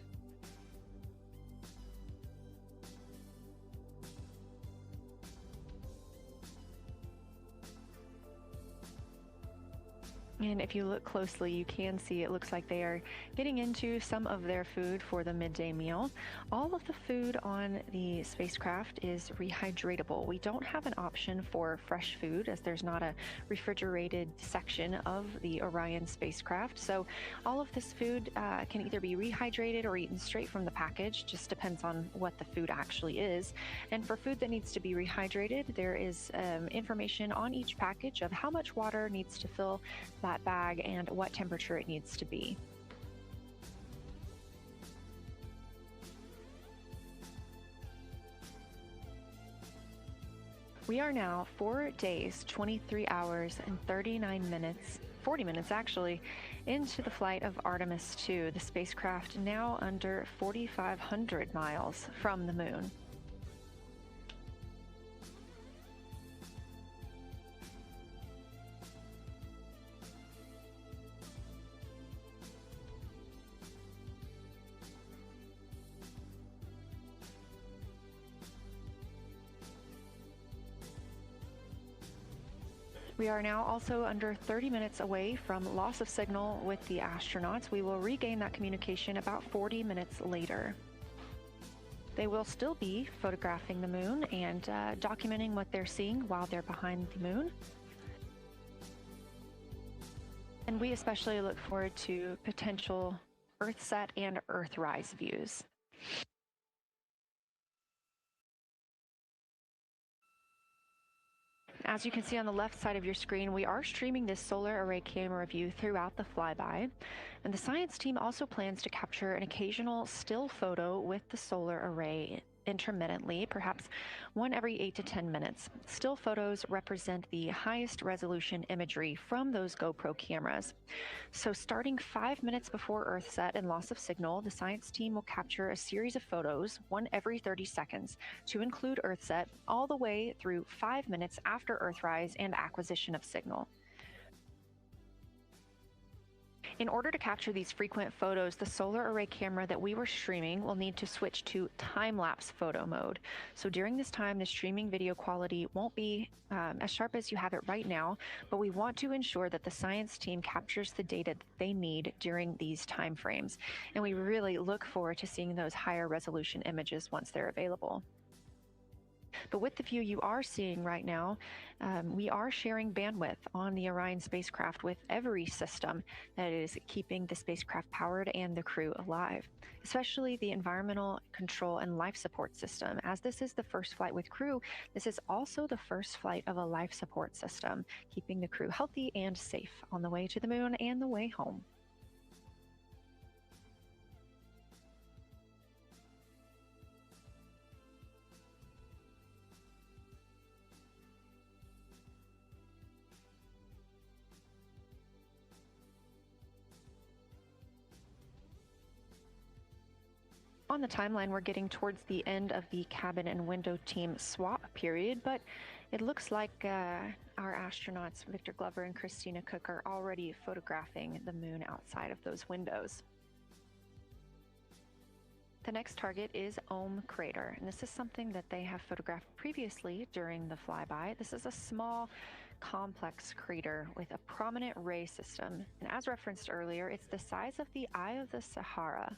And if you look closely, you can see it looks like they are getting into some of their food for the midday meal. All of the food on the spacecraft is rehydratable. We don't have an option for fresh food as there's not a refrigerated section of the Orion spacecraft. So all of this food can either be rehydrated or eaten straight from the package, just depends on what the food actually is. And for food that needs to be rehydrated, there is information on each package of how much water needs to fill that bag and what temperature it needs to be. We are now 4 days, 23 hours, and 39 minutes 40 minutes actually, into the flight of Artemis II, the spacecraft now under 4,500 miles from the moon. We are now also under 30 minutes away from loss of signal with the astronauts. We will regain that communication about 40 minutes later. They will still be photographing the moon and documenting what they're seeing while they're behind the moon. And we especially look forward to potential Earthset and Earthrise views. As you can see on the left side of your screen, we are streaming this solar array camera view throughout the flyby. And the science team also plans to capture an occasional still photo with the solar array intermittently, perhaps one every 8 to 10 minutes. Still photos represent the highest resolution imagery from those GoPro cameras. So starting 5 minutes before Earthset and loss of signal, the science team will capture a series of photos, one every 30 seconds, to include Earthset, all the way through 5 minutes after Earthrise and acquisition of signal. In order to capture these frequent photos, the solar array camera that we were streaming will need to switch to time-lapse photo mode. So during this time, the streaming video quality won't be as sharp as you have it right now, but we want to ensure that the science team captures the data that they need during these time frames. And we really look forward to seeing those higher resolution images once they're available. But with the view you are seeing right now, we are sharing bandwidth on the Orion spacecraft with every system that is keeping the spacecraft powered and the crew alive, especially the environmental control and life support system. As this is the first flight with crew, this is also the first flight of a life support system, keeping the crew healthy and safe on the way to the moon and the way home. On the timeline, we're getting towards the end of the cabin and window team swap period, but it looks like our astronauts, Victor Glover and Christina Cook, are already photographing the moon outside of those windows. The next target is Ohm Crater, and this is something that they have photographed previously during the flyby. This is a small, complex crater with a prominent ray system, and as referenced earlier, it's the size of the Eye of the Sahara.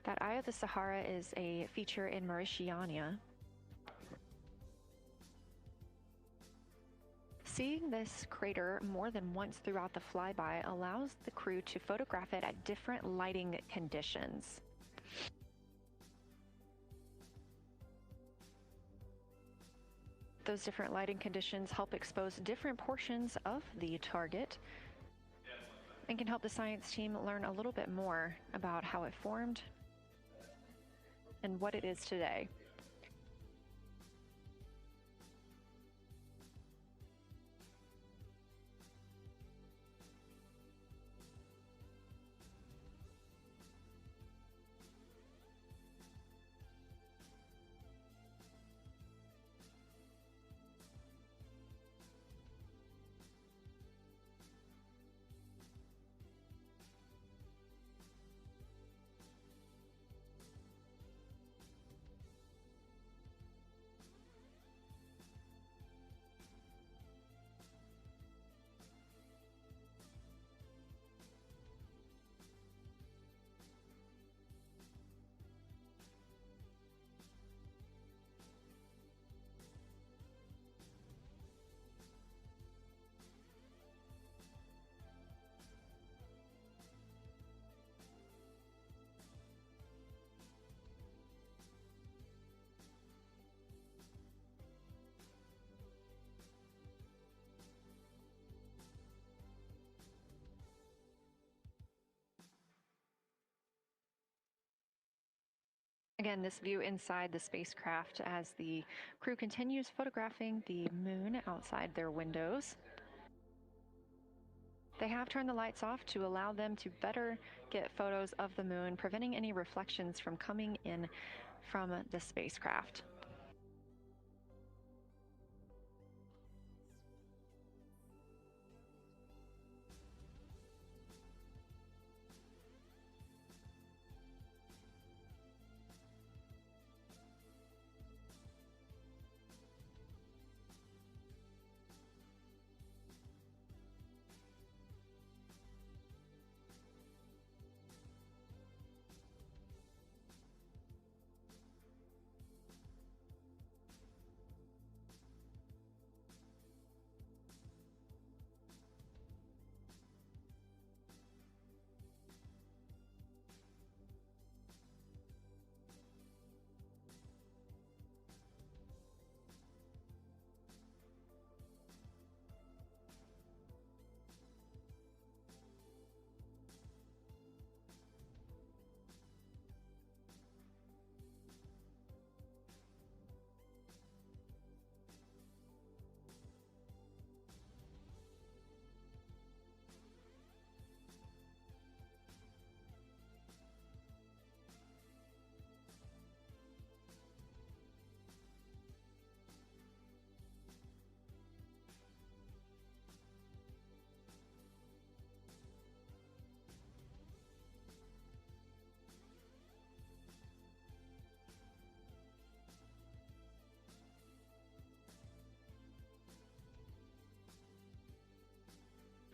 That Eye of the Sahara is a feature in Mauritania. Seeing this crater more than once throughout the flyby allows the crew to photograph it at different lighting conditions. Those different lighting conditions help expose different portions of the target and can help the science team learn a little bit more about how it formed and what it is today. Again, this view inside the spacecraft as the crew continues photographing the moon outside their windows. They have turned the lights off to allow them to better get photos of the moon, preventing any reflections from coming in from the spacecraft.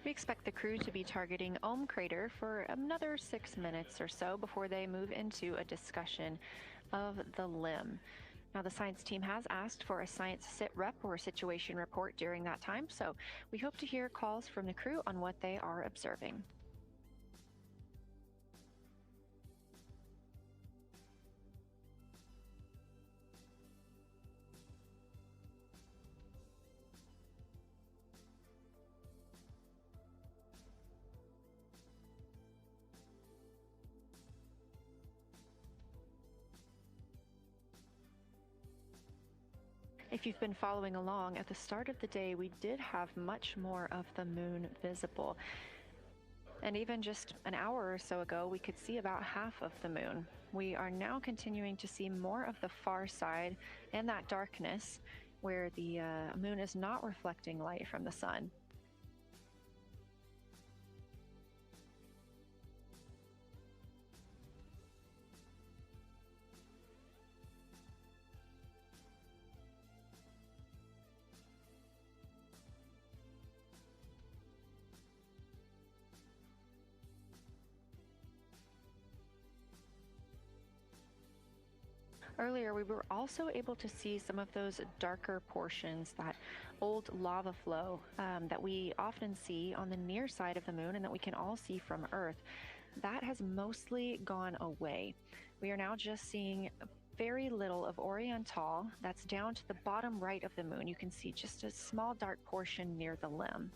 We expect the crew to be targeting Ohm Crater for another 6 minutes or so before they move into a discussion of the limb. Now, the science team has asked for a science sit rep or situation report during that time, so we hope to hear calls from the crew on what they are observing. If you've been following along, at the start of the day, we did have much more of the moon visible. And even just an hour or so ago, we could see about half of the moon. We are now continuing to see more of the far side and that darkness where the moon is not reflecting light from the sun. Earlier, we were also able to see some of those darker portions, that old lava flow that we often see on the near side of the moon and that we can all see from Earth. That has mostly gone away. We are now just seeing very little of Oriental. That's down to the bottom right of the moon. You can see just a small dark portion near the limb.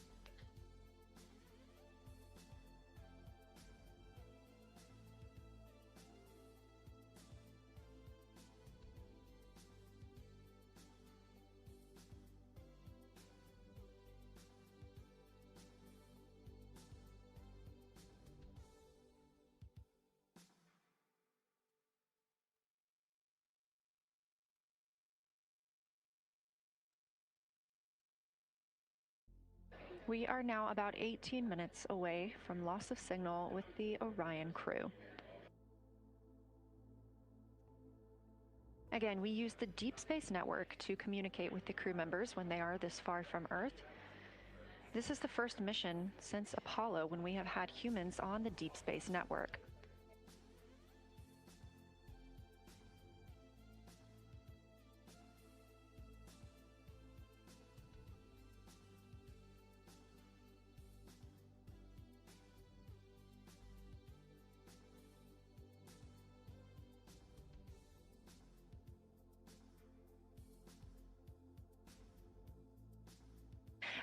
We are now about 18 minutes away from loss of signal with the Orion crew. Again, we use the Deep Space Network to communicate with the crew members when they are this far from Earth. This is the first mission since Apollo when we have had humans on the Deep Space Network.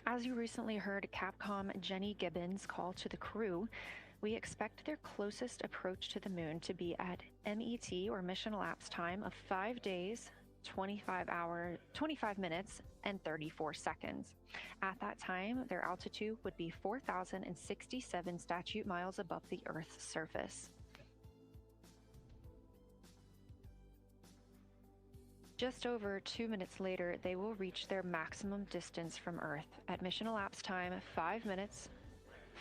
As you recently heard Capcom Jenny Gibbons call to the crew, We expect their closest approach to the moon to be at MET, or mission elapsed time, of 5 days, 25 minutes, and 34 seconds. At that time, their altitude would be 4,067 statute miles above the Earth's surface. Just over 2 minutes later, they will reach their maximum distance from Earth at mission elapsed time 5 minutes,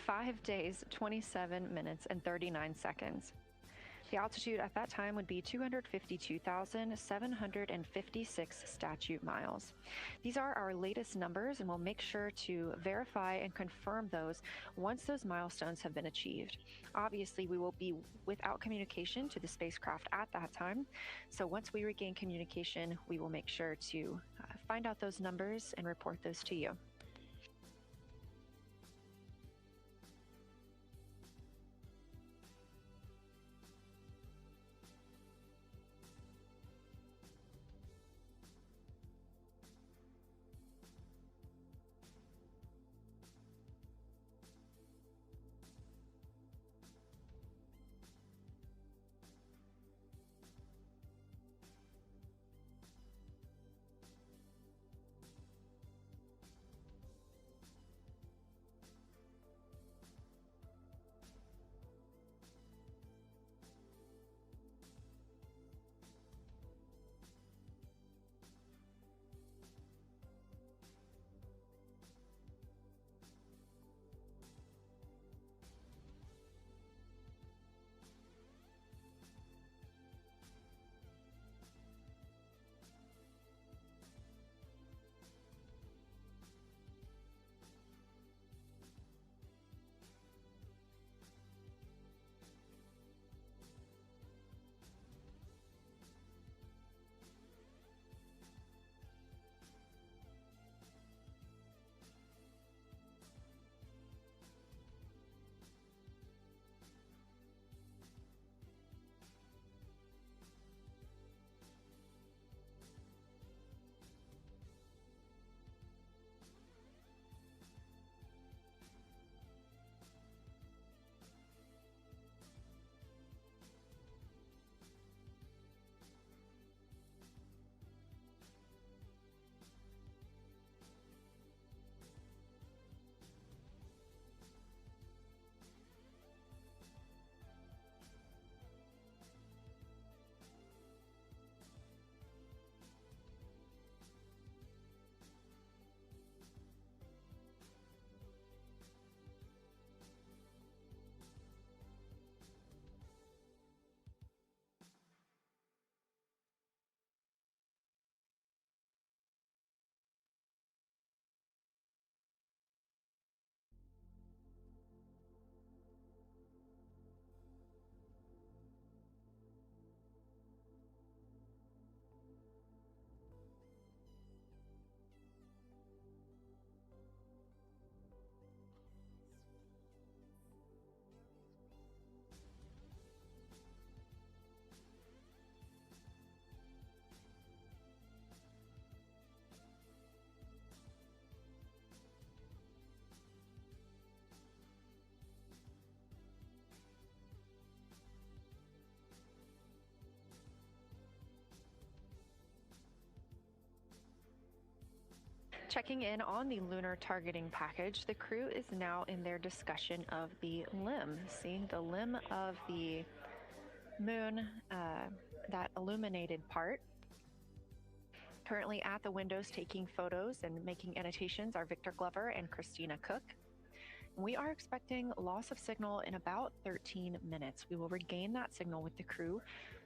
5 days, 27 minutes, and 39 seconds. The altitude at that time would be 252,756 statute miles. These are our latest numbers, and we'll make sure to verify and confirm those once those milestones have been achieved. Obviously, we will be without communication to the spacecraft at that time, so once we regain communication, we will make sure to find out those numbers and report those to you. Checking in on the lunar targeting package, the crew is now in their discussion of the limb. See, the limb of the moon, that illuminated part. Currently at the windows taking photos and making annotations are Victor Glover and Christina Cook. We are expecting loss of signal in about 13 minutes. We will regain that signal with the crew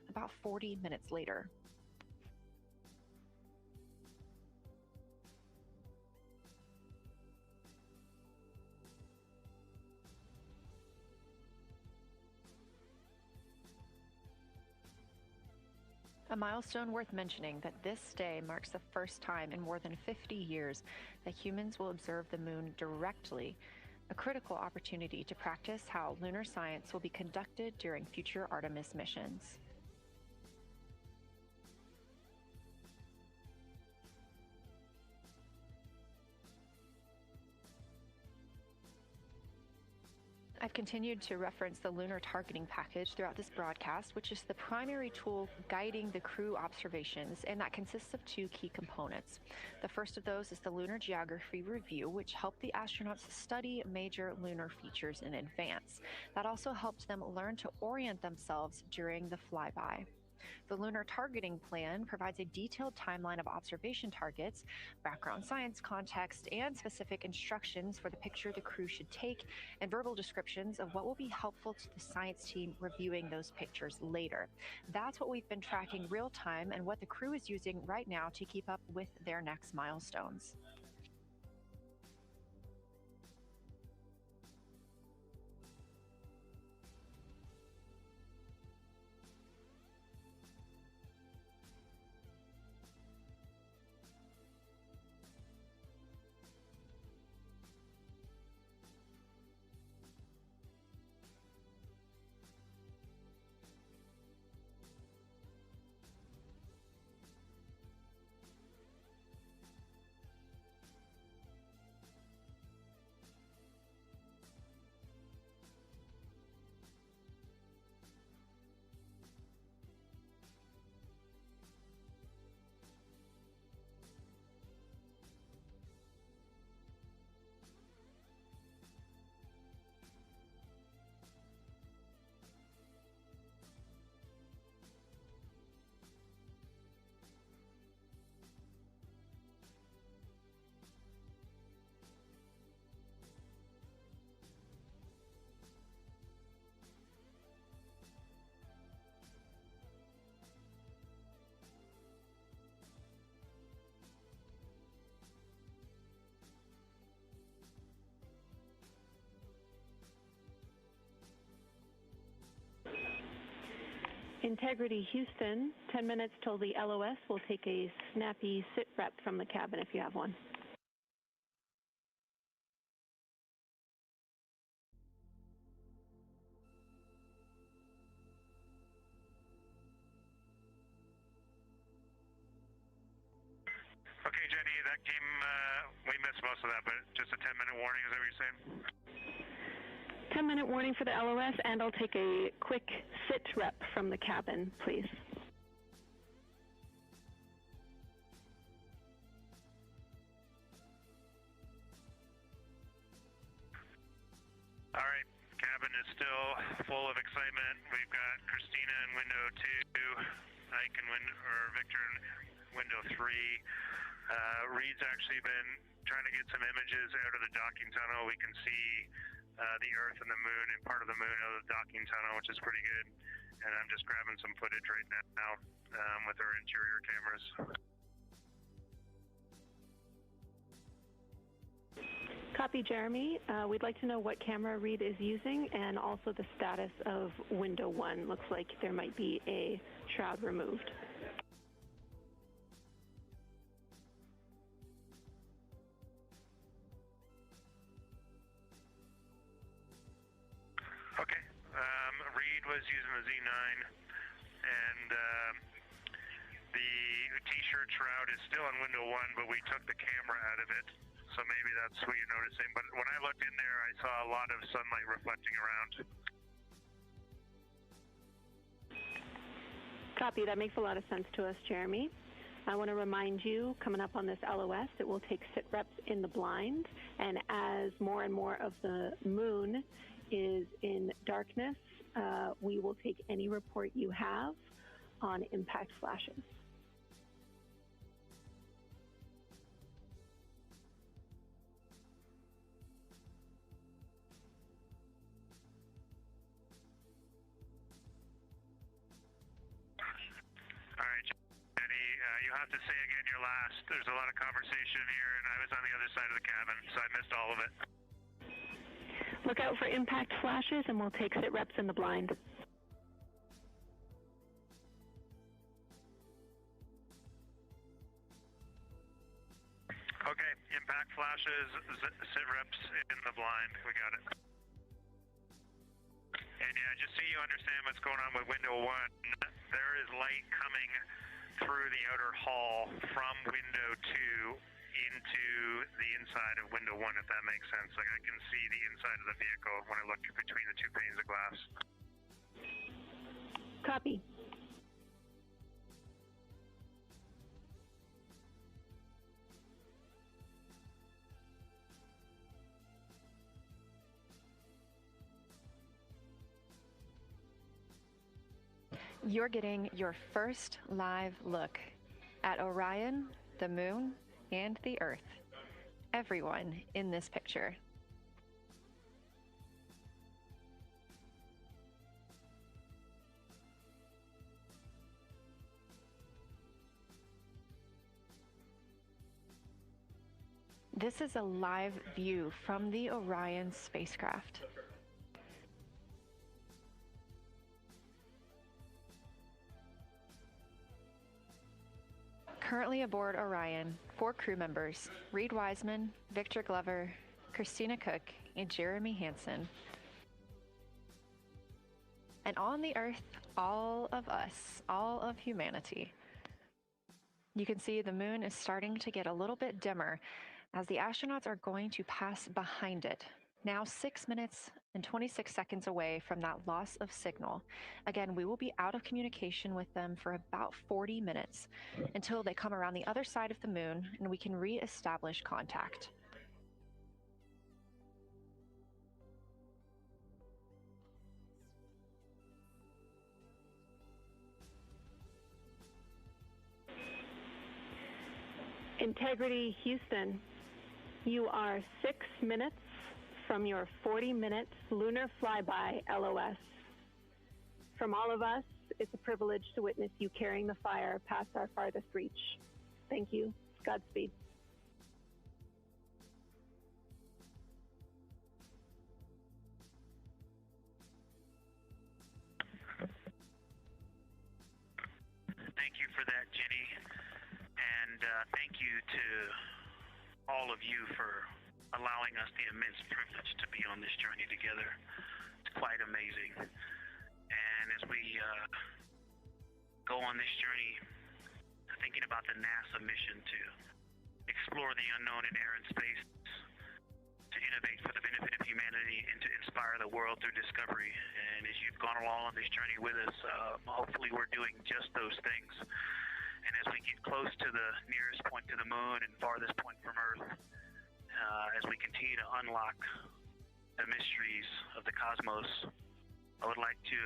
about 40 minutes later. A milestone worth mentioning that this day marks the first time in more than 50 years that humans will observe the moon directly, a critical opportunity to practice how lunar science will be conducted during future Artemis missions. I've continued to reference the Lunar Targeting Package throughout this broadcast, which is the primary tool guiding the crew observations, and that consists of two key components. The first of those is the Lunar Geography Review, which helped the astronauts study major lunar features in advance. That also helped them learn to orient themselves during the flyby. The Lunar Targeting Plan provides a detailed timeline of observation targets, background science context, and specific instructions for the picture the crew should take, and verbal descriptions of what will be helpful to the science team reviewing those pictures later. That's what we've been tracking real time and what the crew is using right now to keep up with their next milestones. Integrity Houston, 10 minutes till the LOS. We'll take a snappy sit rep from the cabin if you have one. Okay, Jenny, that came, we missed most of that, but just a 10-minute warning, is that what you're saying? 10-minute warning for the LOS, and I'll take a quick sit rep from the cabin, please. All right, cabin is still full of excitement. We've got Christina in window 2, Ike in Victor in window 3. Reed's actually been trying to get some images out of the docking tunnel. We can see the Earth and the Moon and part of the Moon out of the docking tunnel, which is pretty good. And I'm just grabbing some footage right now with our interior cameras. Copy, Jeremy. We'd like to know what camera Reed is using and also the status of window 1. Looks like there might be a shroud removed. Okay. Reed was using the Z9, and the T-shirt shroud is still on window 1, but we took the camera out of it. So maybe that's what you're noticing. But when I looked in there, I saw a lot of sunlight reflecting around. Copy. That makes a lot of sense to us, Jeremy. I want to remind you, coming up on this LOS, it will take sit reps in the blind. And as more and more of the moon is in darkness, we will take any report you have on impact flashes. You have to say again your last. There's a lot of conversation here, and I was on the other side of the cabin, so I missed all of it. Look out for impact flashes, and we'll take sit reps in the blind. Okay, impact flashes, sit reps in the blind. We got it. And yeah, just so you understand what's going on with window 1, there is light coming through the outer hall from window 2 into the inside of window one, if that makes sense. Like I can see the inside of the vehicle when I look between the two panes of glass. Copy. You're getting your first live look at Orion, the moon, and the Earth. Everyone in this picture. This is a live view from the Orion spacecraft. Currently aboard Orion, 4 crew members, Reed Wiseman, Victor Glover, Christina Cook, and Jeremy Hansen. And on the Earth, all of us, all of humanity. You can see the moon is starting to get a little bit dimmer as the astronauts are going to pass behind it. Now 6 minutes and 26 seconds away from that loss of signal. Again, we will be out of communication with them for about 40 minutes until they come around the other side of the moon and we can re-establish contact. Integrity Houston, you are 6 minutes from your 40-minute lunar flyby LOS. From all of us, it's a privilege to witness you carrying the fire past our farthest reach. Thank you. Godspeed. Thank you for that, Jenny. And thank you to all of you for allowing us the immense privilege to be on this journey together. It's quite amazing. And as we go on this journey, thinking about the NASA mission to explore the unknown in air and space, to innovate for the benefit of humanity, and to inspire the world through discovery. And as you've gone along on this journey with us, hopefully we're doing just those things. And as we get close to the nearest point to the moon and farthest point from Earth, as we continue to unlock the mysteries of the cosmos, I would like to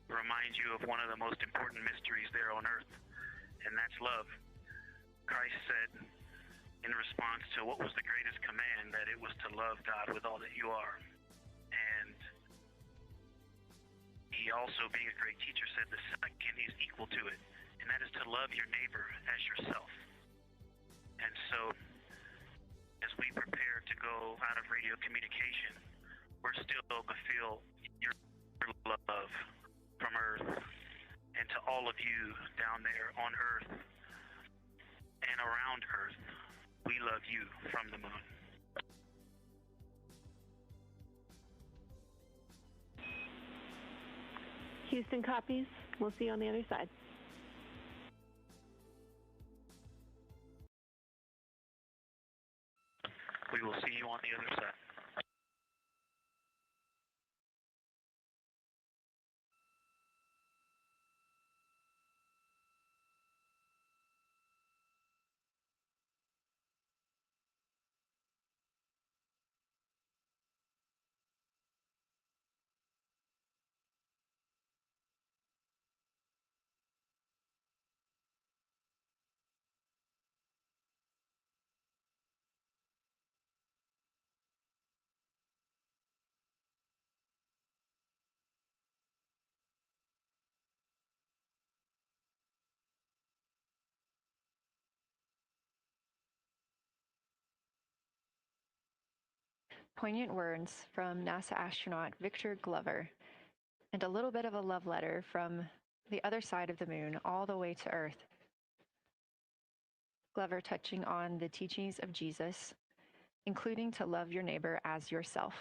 remind you of one of the most important mysteries there on Earth, and that's love. Christ said in response to what was the greatest command, that it was to love God with all that you are. And he also, being a great teacher, said the second is equal to it, and that is to love your neighbor as yourself. And so, as we prepare to go out of radio communication, we're still to feel your love from Earth, and to all of you down there on Earth and around Earth, we love you from the moon. Houston copies. We'll see you on the other side. We will see you on the other side. Poignant words from NASA astronaut Victor Glover, and a little bit of a love letter from the other side of the moon all the way to Earth. Glover touching on the teachings of Jesus, including to love your neighbor as yourself.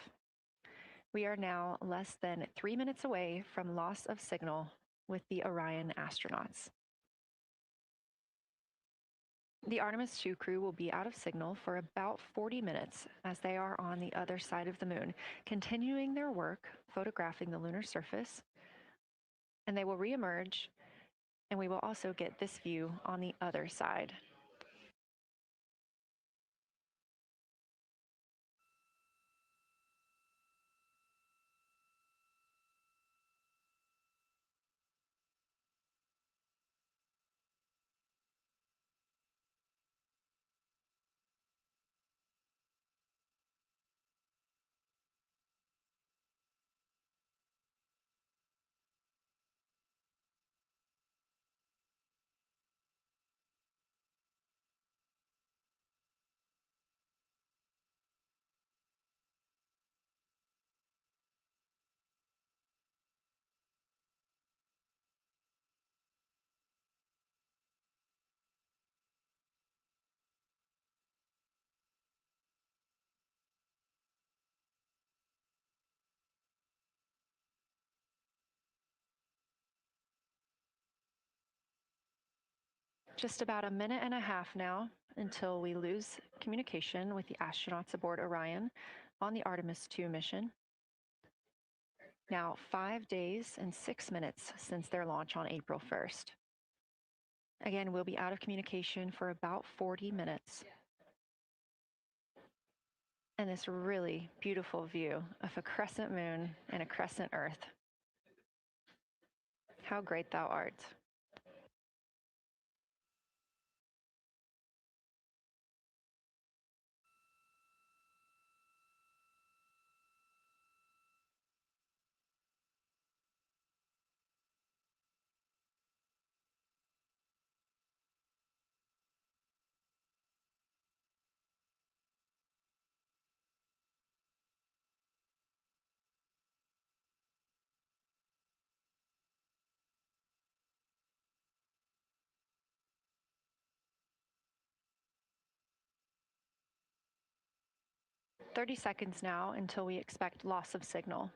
We are now less than 3 minutes away from loss of signal with the Orion astronauts. The Artemis II crew will be out of signal for about 40 minutes as they are on the other side of the moon, continuing their work photographing the lunar surface, and they will reemerge, and we will also get this view on the other side. Just about a minute and a half now until we lose communication with the astronauts aboard Orion on the Artemis II mission. Now, 5 days and 6 minutes since their launch on April 1st. Again, we'll be out of communication for about 40 minutes. And this really beautiful view of a crescent moon and a crescent Earth. How great thou art. "30 seconds now until we expect loss of signal.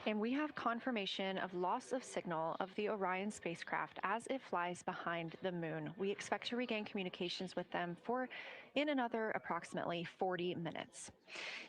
And we have confirmation of loss of signal of the Orion spacecraft as it flies behind the moon. We expect to regain communications with them in another approximately 40 minutes.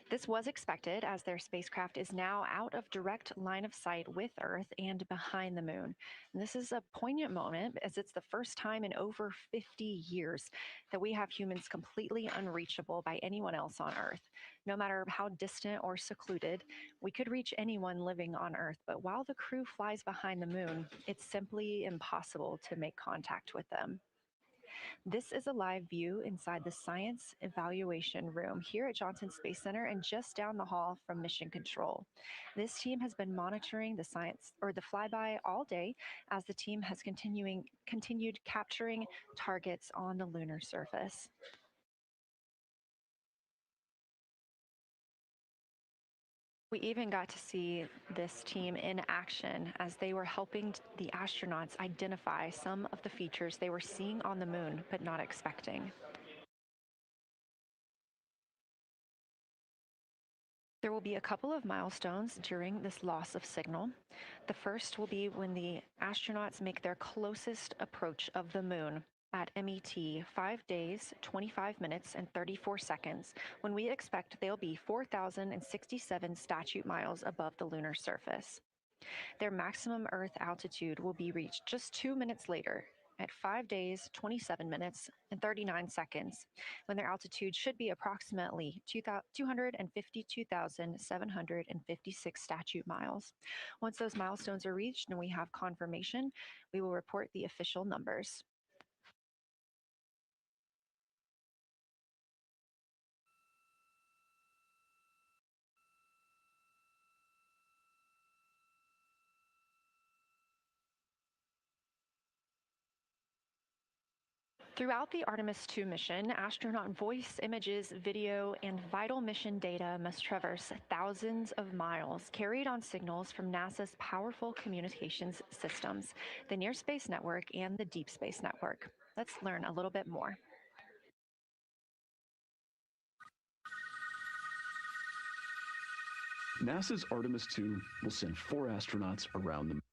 This was expected as their spacecraft is now out of direct line of sight with Earth and behind the moon. And this is a poignant moment as it's the first time in over 50 years that we have humans completely unreachable by anyone else on Earth. No matter how distant or secluded, we could reach anyone living on Earth, but while the crew flies behind the moon, it's simply impossible to make contact with them. This is a live view inside the Science Evaluation Room here at Johnson Space Center and just down the hall from Mission Control. This team has been monitoring the flyby all day as the team has continued capturing targets on the lunar surface. We even got to see this team in action as they were helping the astronauts identify some of the features they were seeing on the moon but not expecting. There will be a couple of milestones during this loss of signal. The first will be when the astronauts make their closest approach of the moon. at MET 5 days, 25 minutes, and 34 seconds, when we expect they'll be 4,067 statute miles above the lunar surface. Their maximum Earth altitude will be reached just 2 minutes later, at 5 days, 27 minutes, and 39 seconds, when their altitude should be approximately 252,756 statute miles. Once those milestones are reached and we have confirmation, we will report the official numbers. Throughout the Artemis II mission, astronaut voice, images, video, and vital mission data must traverse thousands of miles, carried on signals from NASA's powerful communications systems, the Near Space Network and the Deep Space Network. Let's learn a little bit more. NASA's Artemis II will send 4 astronauts around the moon.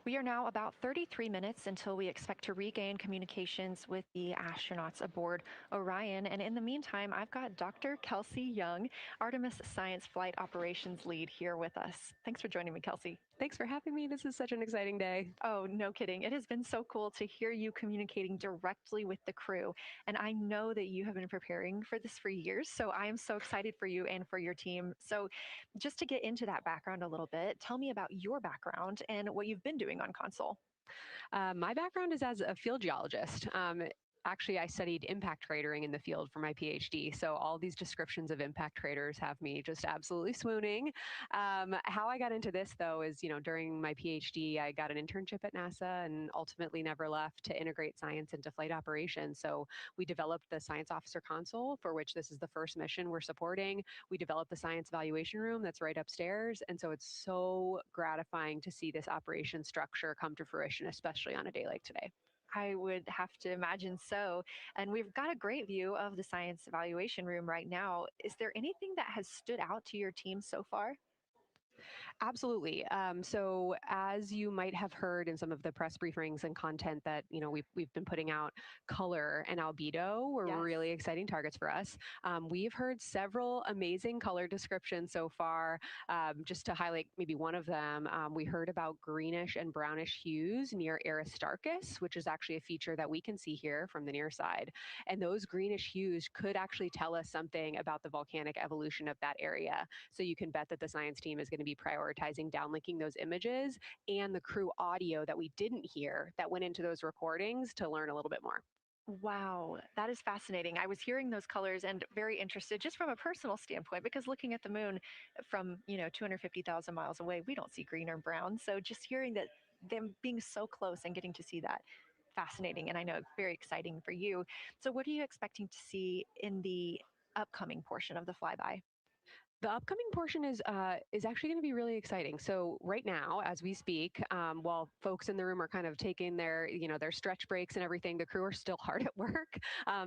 We are now about 33 minutes until we expect to regain communications with the astronauts aboard Orion. And in the meantime, I've got Dr. Kelsey Young, Artemis Science Flight Operations Lead, here with us. Thanks for joining me, Kelsey. Thanks for having me. This is such an exciting day. Oh, no kidding. It has been so cool to hear you communicating directly with the crew. And I know that you have been preparing for this for years. So I am so excited for you and for your team. So just to get into that background a little bit, tell me about your background and what you've been doing on console. My background is as a field geologist. actually, I studied impact cratering in the field for my PhD. So all these descriptions of impact craters have me just absolutely swooning. How I got into this, though, is, during my PhD, I got an internship at NASA and ultimately never left to integrate science into flight operations. So we developed the Science Officer Console, for which this is the first mission we're supporting. We developed the Science Evaluation Room that's right upstairs. And so it's so gratifying to see this operation structure come to fruition, especially on a day like today. I would have to imagine so. And we've got a great view of the science evaluation room right now. Is there anything that has stood out to your team so far? Absolutely. So as you might have heard in some of the press briefings and content that we've been putting out, color and albedo were really exciting targets for us. We've heard several amazing color descriptions so far. Just to highlight maybe one of them, we heard about greenish and brownish hues near Aristarchus, which is actually a feature that we can see here from the near side. And those greenish hues could actually tell us something about the volcanic evolution of that area. So you can bet that the science team is going to be prioritizing downlinking those images and the crew audio that we didn't hear that went into those recordings to learn a little bit more. Wow, that is fascinating. I was hearing those colors and very interested just from a personal standpoint, because looking at the moon from, 250,000 miles away, we don't see green or brown. So just hearing that, them being so close and getting to see that, fascinating. And I know very exciting for you. So what are you expecting to see in the upcoming portion of the flyby? The upcoming portion is actually going to be really exciting. So right now, as we speak, while folks in the room are kind of taking their their stretch breaks and everything, the crew are still hard at work.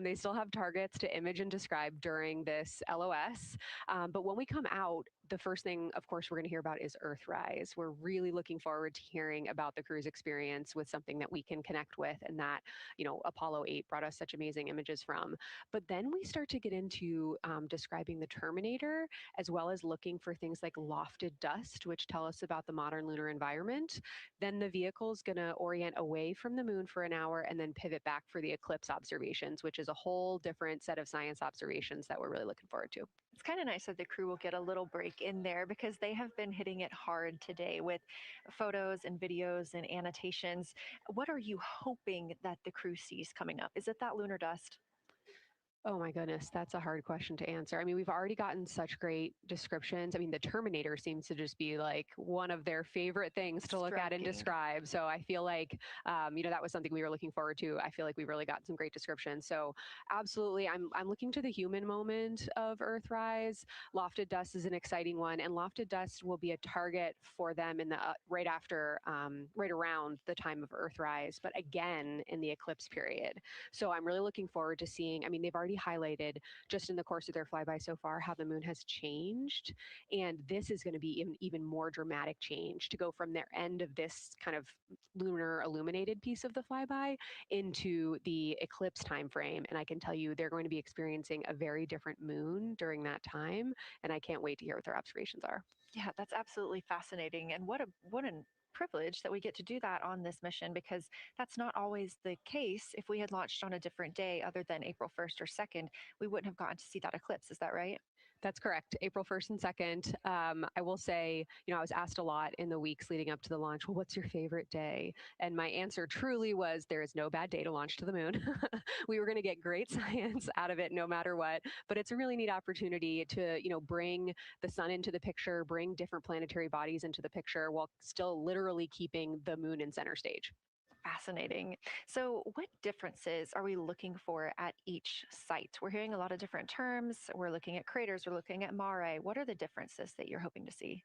They still have targets to image and describe during this LOS. But when we come out, the first thing, of course, we're going to hear about is Earthrise. We're really looking forward to hearing about the crew's experience with something that we can connect with, and that Apollo 8 brought us such amazing images from. But then we start to get into describing the Terminator, as well as looking for things like lofted dust, which tell us about the modern lunar environment. Then the vehicle's going to orient away from the moon for an hour and then pivot back for the eclipse observations, which is a whole different set of science observations that we're really looking forward to. It's kind of nice that the crew will get a little break in there, because they have been hitting it hard today with photos and videos and annotations. What are you hoping that the crew sees coming up? Is it that lunar dust? Oh my goodness, that's a hard question to answer. I mean, we've already gotten such great descriptions. I mean, the Terminator seems to just be like one of their favorite things to look at and describe. So I feel like, that was something we were looking forward to. I feel like we really got some great descriptions. So absolutely, I'm looking to the human moment of Earthrise. Lofted dust is an exciting one, and lofted dust will be a target for them in the right around the time of Earthrise, but again in the eclipse period. So I'm really looking forward to seeing. I mean, they've already highlighted just in the course of their flyby so far how the moon has changed. And this is going to be even more dramatic change to go from their end of this kind of lunar illuminated piece of the flyby into the eclipse time frame. And I can tell you they're going to be experiencing a very different moon during that time. And I can't wait to hear what their observations are. Yeah, that's absolutely fascinating. And what an privilege that we get to do that on this mission, because that's not always the case. If we had launched on a different day other than April 1st or 2nd, we wouldn't have gotten to see that eclipse. Is that right? That's correct. April 1st and 2nd. I will say, I was asked a lot in the weeks leading up to the launch, well, what's your favorite day? And my answer truly was, there is no bad day to launch to the moon. We were going to get great science out of it no matter what. But it's a really neat opportunity to, bring the sun into the picture, bring different planetary bodies into the picture while still literally keeping the moon in center stage. Fascinating. So, what differences are we looking for at each site? We're hearing a lot of different terms. We're looking at craters, we're looking at mare. What are the differences that you're hoping to see?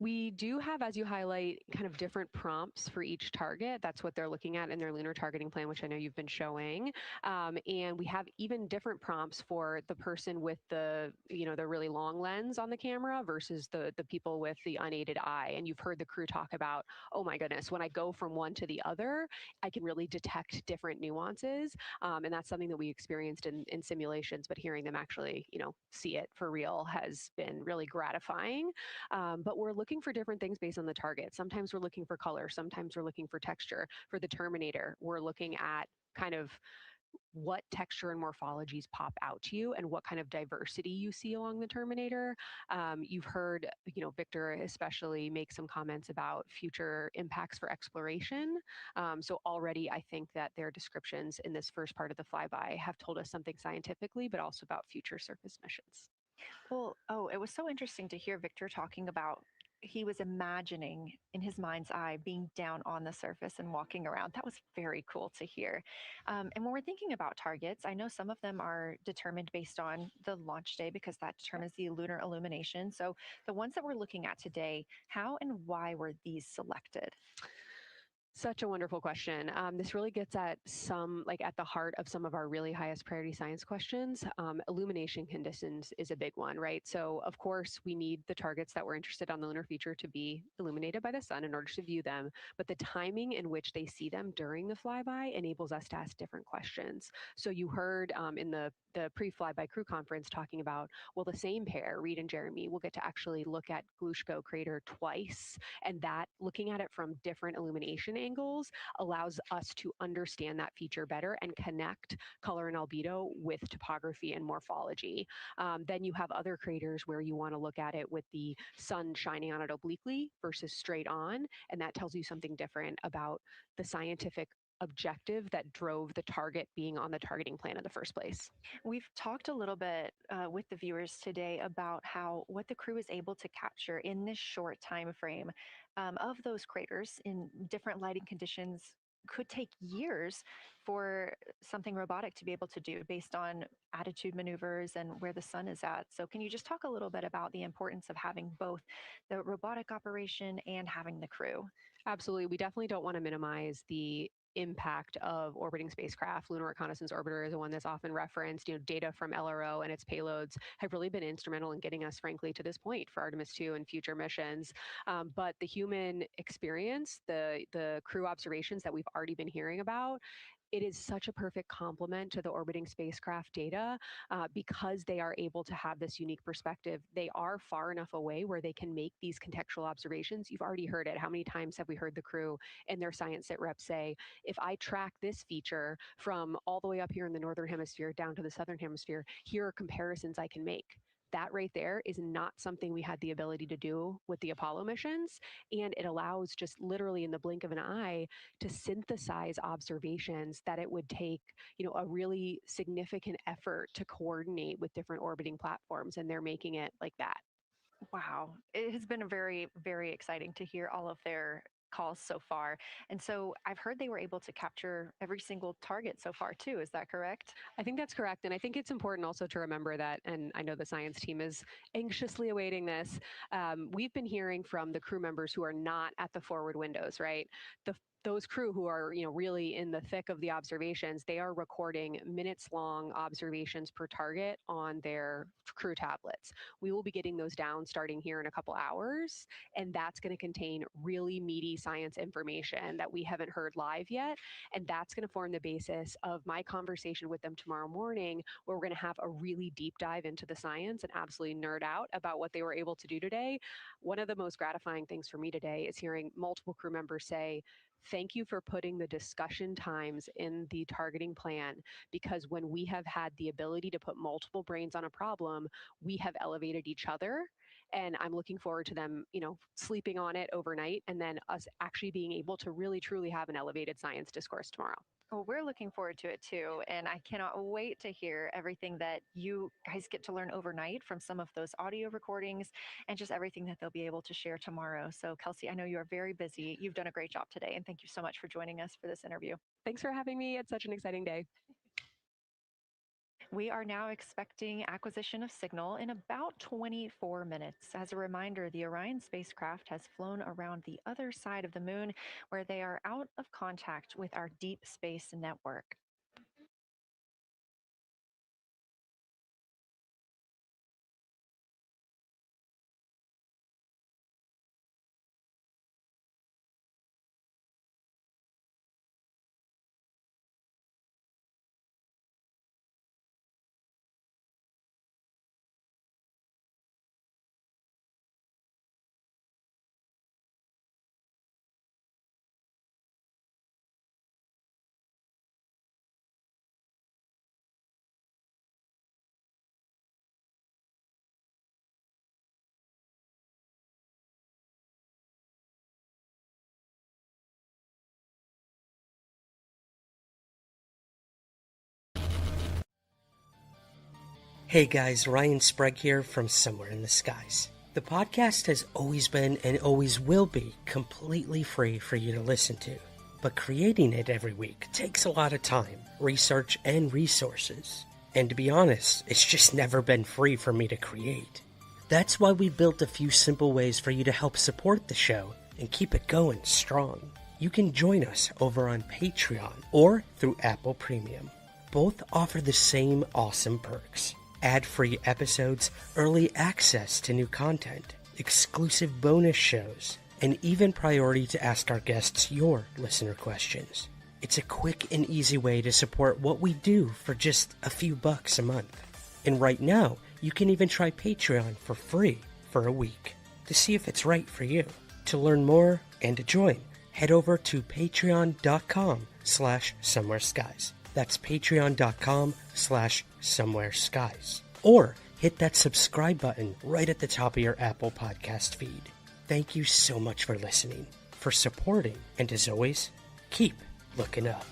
We do have, as you highlight, kind of different prompts for each target. That's what they're looking at in their lunar targeting plan, which I know you've been showing. And we have even different prompts for the person with the really long lens on the camera versus the people with the unaided eye. And you've heard the crew talk about, oh my goodness, when I go from one to the other, I can really detect different nuances. And that's something that we experienced in simulations, but hearing them actually, see it for real has been really gratifying. But we're looking for different things based on the target. Sometimes we're looking for color. Sometimes we're looking for texture. For the Terminator, we're looking at kind of what texture and morphologies pop out to you and what kind of diversity you see along the terminator. You've heard, Victor especially make some comments about future impacts for exploration. So already I think that their descriptions in this first part of the flyby have told us something scientifically, but also about future surface missions. Well, it was so interesting to hear Victor talking about he was imagining in his mind's eye being down on the surface and walking around. That was very cool to hear. And when we're thinking about targets, I know some of them are determined based on the launch day because that determines the lunar illumination. So the ones that we're looking at today, how and why were these selected? Such a wonderful question. This really gets at at the heart of some of our really highest priority science questions. Illumination conditions is a big one, right? So, of course, we need the targets that we're interested on the lunar feature to be illuminated by the sun in order to view them. But the timing in which they see them during the flyby enables us to ask different questions. So, you heard in the pre-flyby crew conference talking about, well, the same pair, Reed and Jeremy, will get to actually look at Glushko crater twice, and that looking at it from different illumination angles allows us to understand that feature better and connect color and albedo with topography and morphology. Then you have other craters where you want to look at it with the sun shining on it obliquely versus straight on, and that tells you something different about the scientific objective that drove the target being on the targeting plan in the first place. We've talked a little bit with the viewers today about how what the crew is able to capture in this short time frame of those craters in different lighting conditions could take years for something robotic to be able to do based on attitude maneuvers and where the sun is at. So can you just talk a little bit about the importance of having both the robotic operation and having the crew? Absolutely. We definitely don't want to minimize the impact of orbiting spacecraft. Lunar Reconnaissance Orbiter is the one that's often referenced. Data from LRO and its payloads have really been instrumental in getting us, frankly, to this point for Artemis II and future missions. But the human experience, the crew observations that we've already been hearing about, it is such a perfect complement to the orbiting spacecraft data because they are able to have this unique perspective. They are far enough away where they can make these contextual observations. You've already heard it. How many times have we heard the crew and their science sit reps say, if I track this feature from all the way up here in the northern hemisphere down to the southern hemisphere, here are comparisons I can make. That right there is not something we had the ability to do with the Apollo missions. And it allows just literally in the blink of an eye to synthesize observations that it would take, a really significant effort to coordinate with different orbiting platforms. And they're making it like that. Wow. It has been very, very exciting to hear all of their calls so far. And so I've heard they were able to capture every single target so far too. Is that correct? I think that's correct. And I think it's important also to remember that, and I know the science team is anxiously awaiting this, we've been hearing from the crew members who are not at the forward windows, right? Those crew who are, really in the thick of the observations, they are recording minutes-long observations per target on their crew tablets. We will be getting those down starting here in a couple hours, and that's going to contain really meaty science information that we haven't heard live yet, and that's going to form the basis of my conversation with them tomorrow morning, where we're going to have a really deep dive into the science and absolutely nerd out about what they were able to do today. One of the most gratifying things for me today is hearing multiple crew members say, thank you for putting the discussion times in the targeting plan, because when we have had the ability to put multiple brains on a problem, we have elevated each other. And I'm looking forward to them, sleeping on it overnight and then us actually being able to really, truly have an elevated science discourse tomorrow. Well, we're looking forward to it too. And I cannot wait to hear everything that you guys get to learn overnight from some of those audio recordings and just everything that they'll be able to share tomorrow. So, Kelsey, I know you are very busy. You've done a great job today. And thank you so much for joining us for this interview. Thanks for having me. It's such an exciting day. We are now expecting acquisition of signal in about 24 minutes. As a reminder, the Orion spacecraft has flown around the other side of the moon where they are out of contact with our deep space network. Hey guys, Ryan Sprague here from Somewhere in the Skies. The podcast has always been and always will be completely free for you to listen to. But creating it every week takes a lot of time, research, and resources. And to be honest, it's just never been free for me to create. That's why we built a few simple ways for you to help support the show and keep it going strong. You can join us over on Patreon or through Apple Premium. Both offer the same awesome perks. Ad-free episodes, early access to new content, exclusive bonus shows, and even priority to ask our guests your listener questions. It's a quick and easy way to support what we do for just a few bucks a month. And right now, you can even try Patreon for free for a week to see if it's right for you. To learn more and to join, head over to patreon.com/somewhereskies. That's patreon.com/somewhereskies. Or hit that subscribe button right at the top of your Apple Podcast feed. Thank you so much for listening, for supporting, and as always, keep looking up.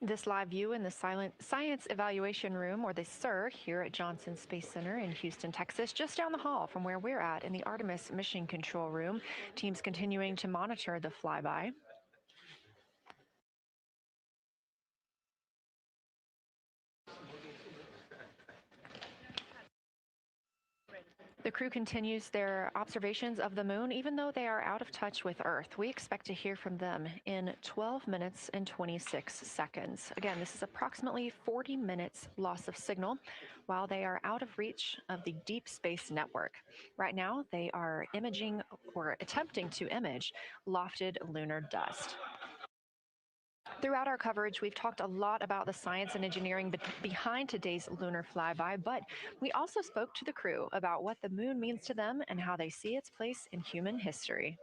This live view in the Science Evaluation Room, or the SIR, here at Johnson Space Center in Houston, Texas, just down the hall from where we're at in the Artemis Mission Control Room. Teams continuing to monitor the flyby. The crew continues their observations of the moon, even though they are out of touch with Earth. We expect to hear from them in 12 minutes and 26 seconds. Again, this is approximately 40 minutes loss of signal while they are out of reach of the Deep Space Network. Right now, they are imaging or attempting to image lofted lunar dust. Throughout our coverage, we've talked a lot about the science and engineering behind today's lunar flyby, but we also spoke to the crew about what the moon means to them and how they see its place in human history.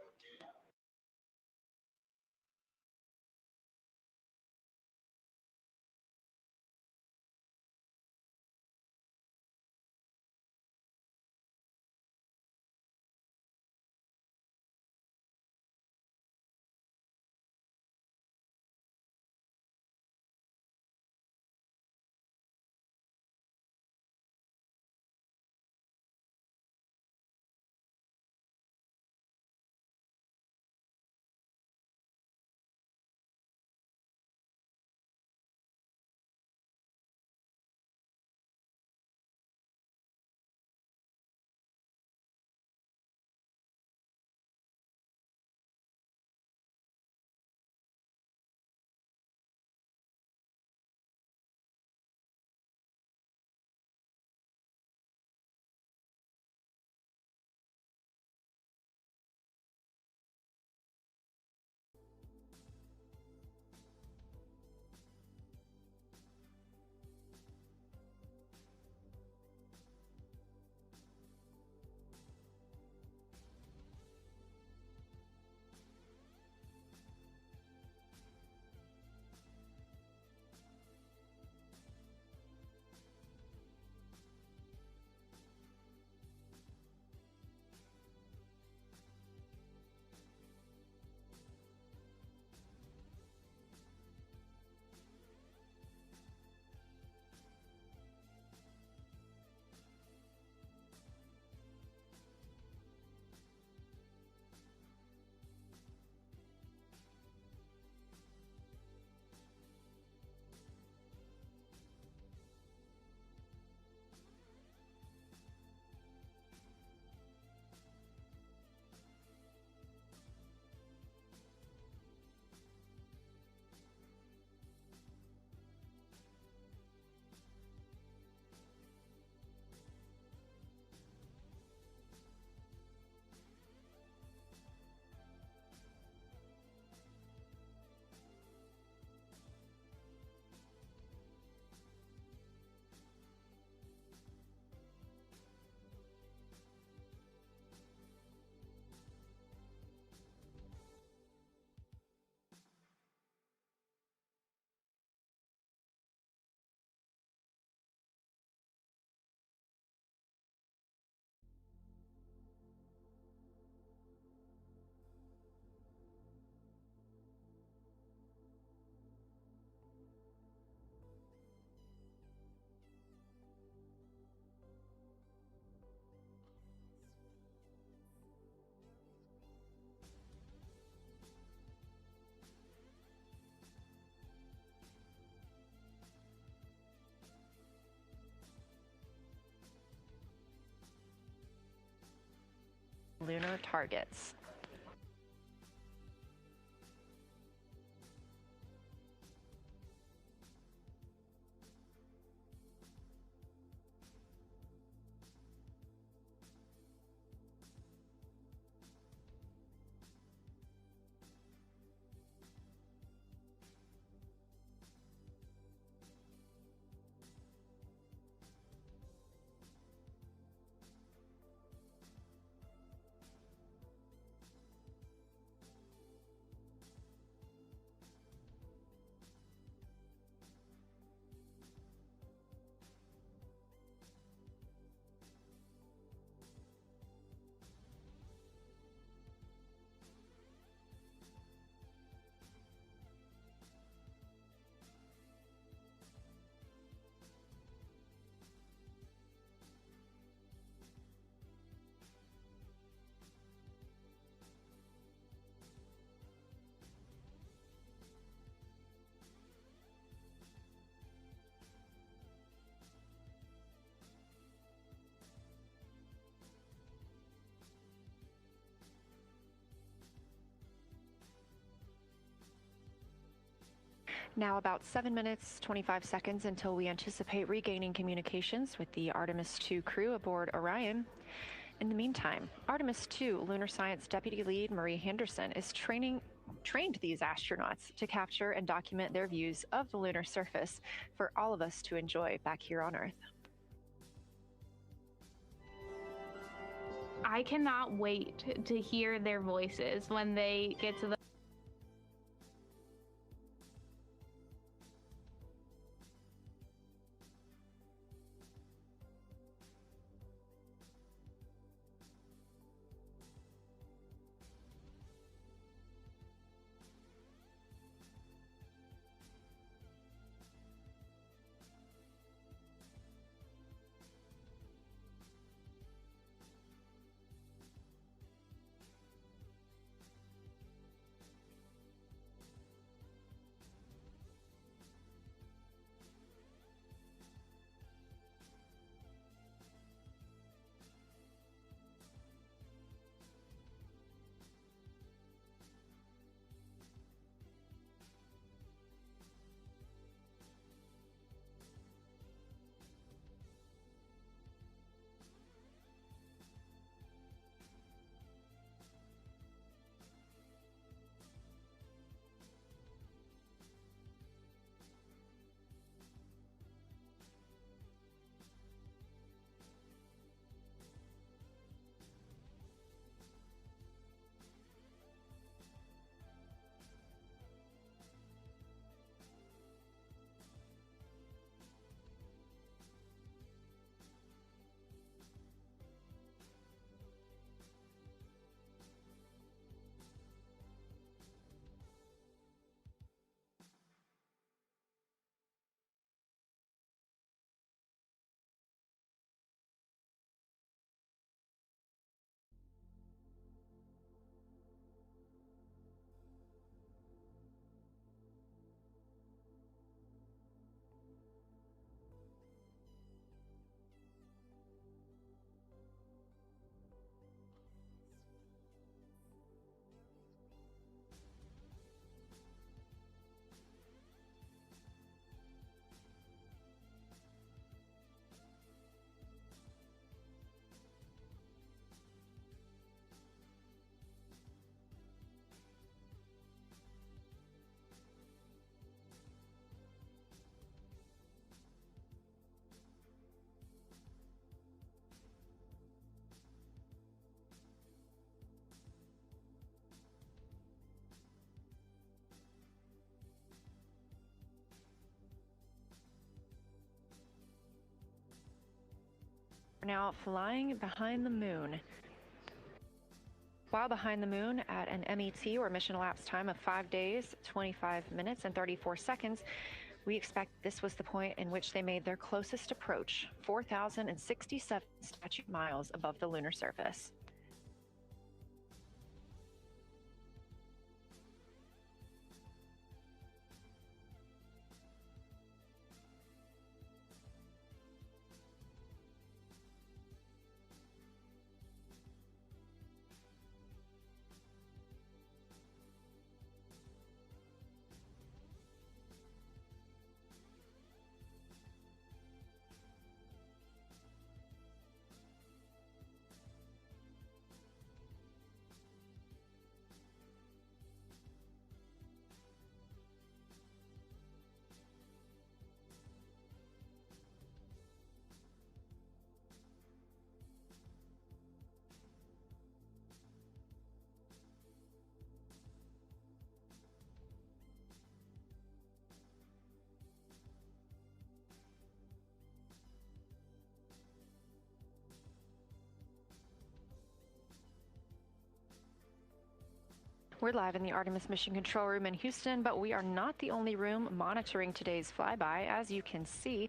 Lunar targets. Now about 7 minutes, 25 seconds until we anticipate regaining communications with the Artemis II crew aboard Orion. In the meantime, Artemis II lunar science deputy lead Marie Henderson is trained these astronauts to capture and document their views of the lunar surface for all of us to enjoy back here on Earth. I cannot wait to hear their voices when they get to the We're now flying behind the moon. While behind the moon at an MET, or mission elapsed time, of 5 days, 25 minutes, and 34 seconds, we expect this was the point in which they made their closest approach, 4,067 statute miles above the lunar surface. We're live in the Artemis Mission Control Room in Houston, but we are not the only room monitoring today's flyby. As you can see,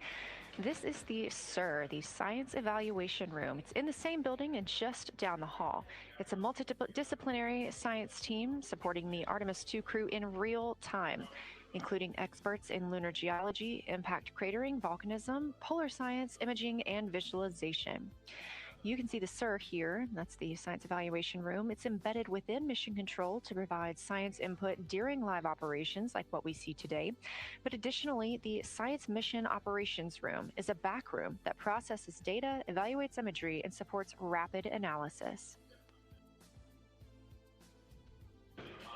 this is the SIR, the Science Evaluation Room. It's in the same building and just down the hall. It's a multidisciplinary science team supporting the Artemis II crew in real time, including experts in lunar geology, impact cratering, volcanism, polar science, imaging, and visualization. You can see the SIR here. That's the Science Evaluation Room. It's embedded within Mission Control to provide science input during live operations like what we see today. But additionally, the Science Mission Operations Room is a back room that processes data, evaluates imagery, and supports rapid analysis.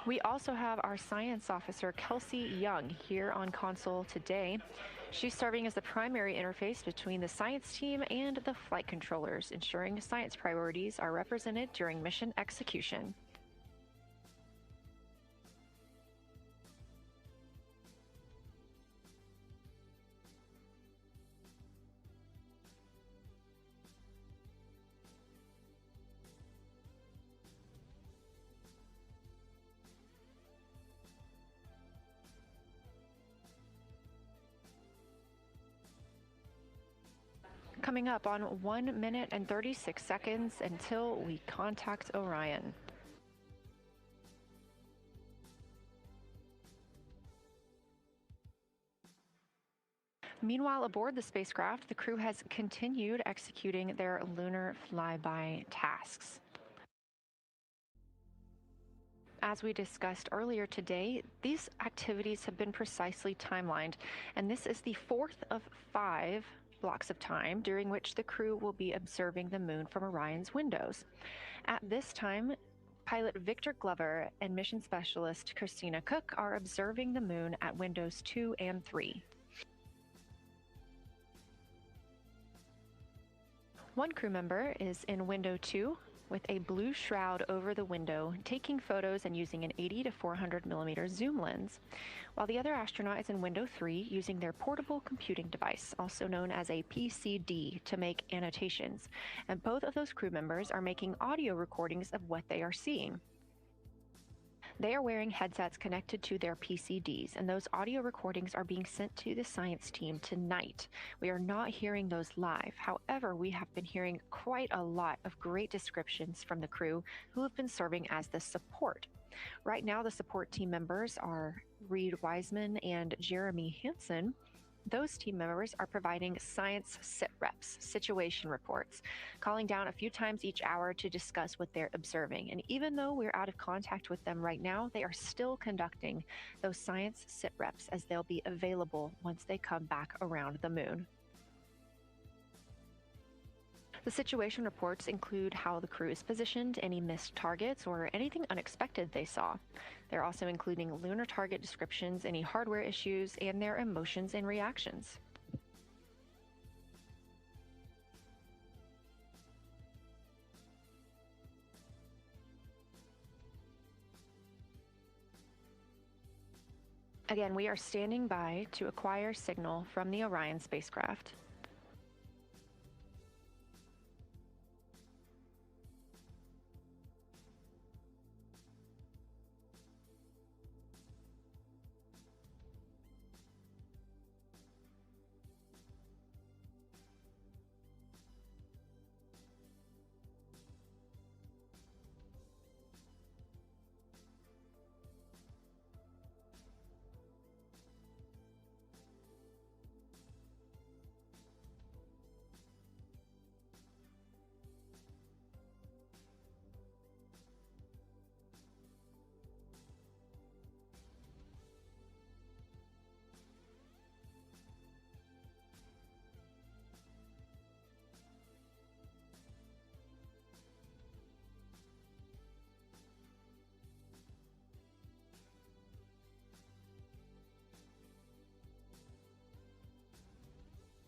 We also have our science officer, Kelsey Young, here on console today. She's serving as the primary interface between the science team and the flight controllers, ensuring science priorities are represented during mission execution. Coming up on 1 minute and 36 seconds until we contact Orion. Meanwhile, aboard the spacecraft, the crew has continued executing their lunar flyby tasks. As we discussed earlier today, these activities have been precisely timelined, and this is the fourth of 5 blocks of time during which the crew will be observing the moon from Orion's windows. At this time, pilot Victor Glover and mission specialist Christina Cook are observing the moon at windows 2 and 3. One crew member is in window 2 with a blue shroud over the window, taking photos and using an 80 to 400 millimeter zoom lens, while the other astronaut is in window 3 using their portable computing device, also known as a PCD, to make annotations. And both of those crew members are making audio recordings of what they are seeing. They are wearing headsets connected to their PCDs, and those audio recordings are being sent to the science team tonight. We are not hearing those live. However, we have been hearing quite a lot of great descriptions from the crew who have been serving as the support. Right now, the support team members are Reed Wiseman and Jeremy Hansen. Those team members are providing science sit reps, situation reports, calling down a few times each hour to discuss what they're observing. And even though we're out of contact with them right now, they are still conducting those science sit reps as they'll be available once they come back around the moon. The situation reports include how the crew is positioned, any missed targets, or anything unexpected they saw. They're also including lunar target descriptions, any hardware issues, and their emotions and reactions. Again, we are standing by to acquire signal from the Orion spacecraft.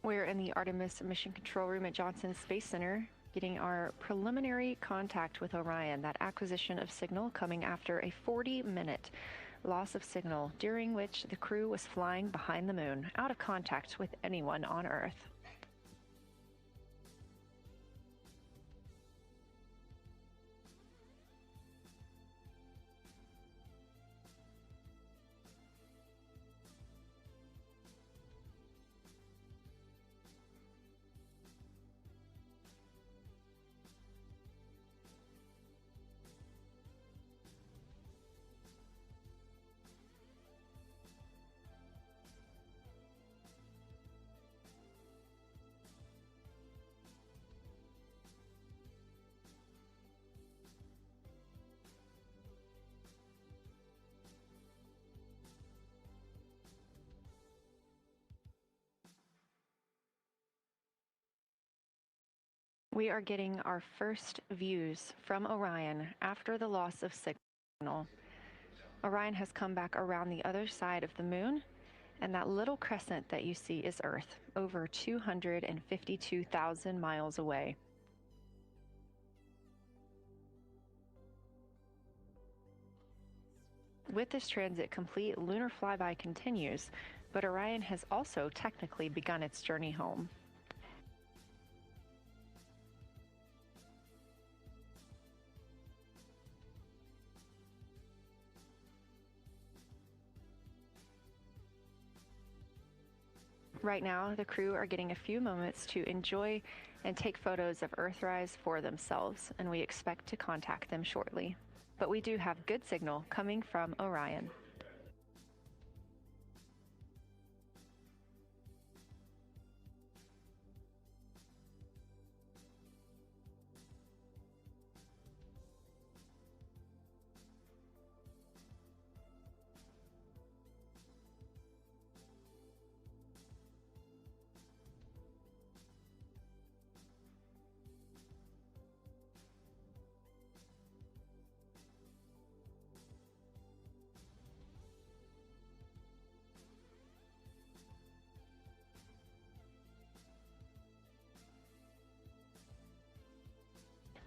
We're in the Artemis Mission Control Room at Johnson Space Center, getting our preliminary contact with Orion, that acquisition of signal coming after a 40-minute loss of signal, during which the crew was flying behind the moon, out of contact with anyone on Earth. We are getting our first views from Orion after the loss of signal. Orion has come back around the other side of the moon, and that little crescent that you see is Earth, over 252,000 miles away. With this transit complete, lunar flyby continues, but Orion has also technically begun its journey home. Right now, the crew are getting a few moments to enjoy and take photos of Earthrise for themselves, and we expect to contact them shortly. But we do have good signal coming from Orion.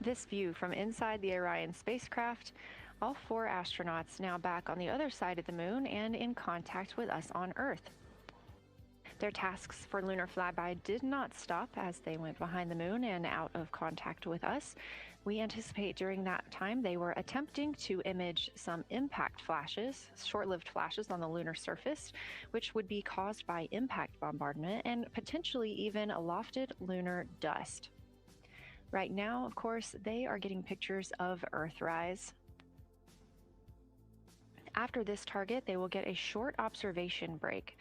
This view from inside the Orion spacecraft, all 4 astronauts now back on the other side of the moon and in contact with us on Earth. Their tasks for lunar flyby did not stop as they went behind the moon and out of contact with us. We anticipate during that time they were attempting to image some impact flashes, short-lived flashes on the lunar surface, which would be caused by impact bombardment and potentially even lofted lunar dust. Right now, of course, they are getting pictures of Earthrise. After this target, they will get a short observation break.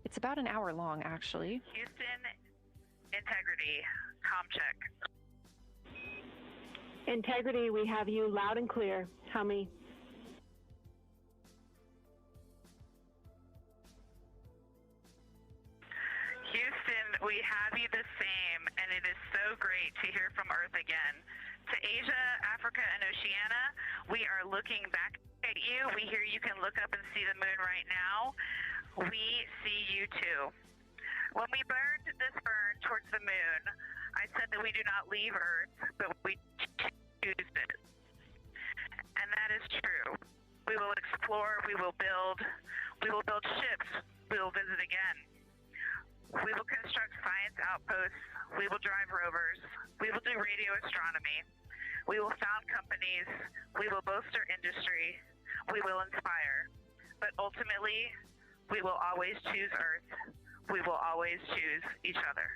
It's about an hour long, actually. Houston, integrity, comm check. Integrity, we have you loud and clear. How many? Houston, we have you the same, and it is so great to hear from Earth again. To Asia, Africa, and Oceania, we are looking back at you. We hear you can look up and see the moon right now. We see you too. When we burned this burn towards the moon, I said that we do not leave Earth, but we choose it. And that is true. We will explore, we will build ships, we will visit again. We will construct science outposts, we will drive rovers, we will do radio astronomy, we will found companies, we will bolster industry, we will inspire. But ultimately, we will always choose Earth. We will always choose each other.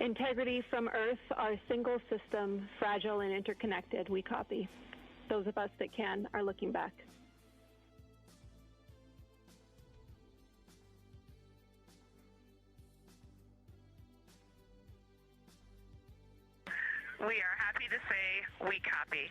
Integrity from Earth, our single system, fragile and interconnected. We copy. Those of us that can are looking back. We are happy to say we copy.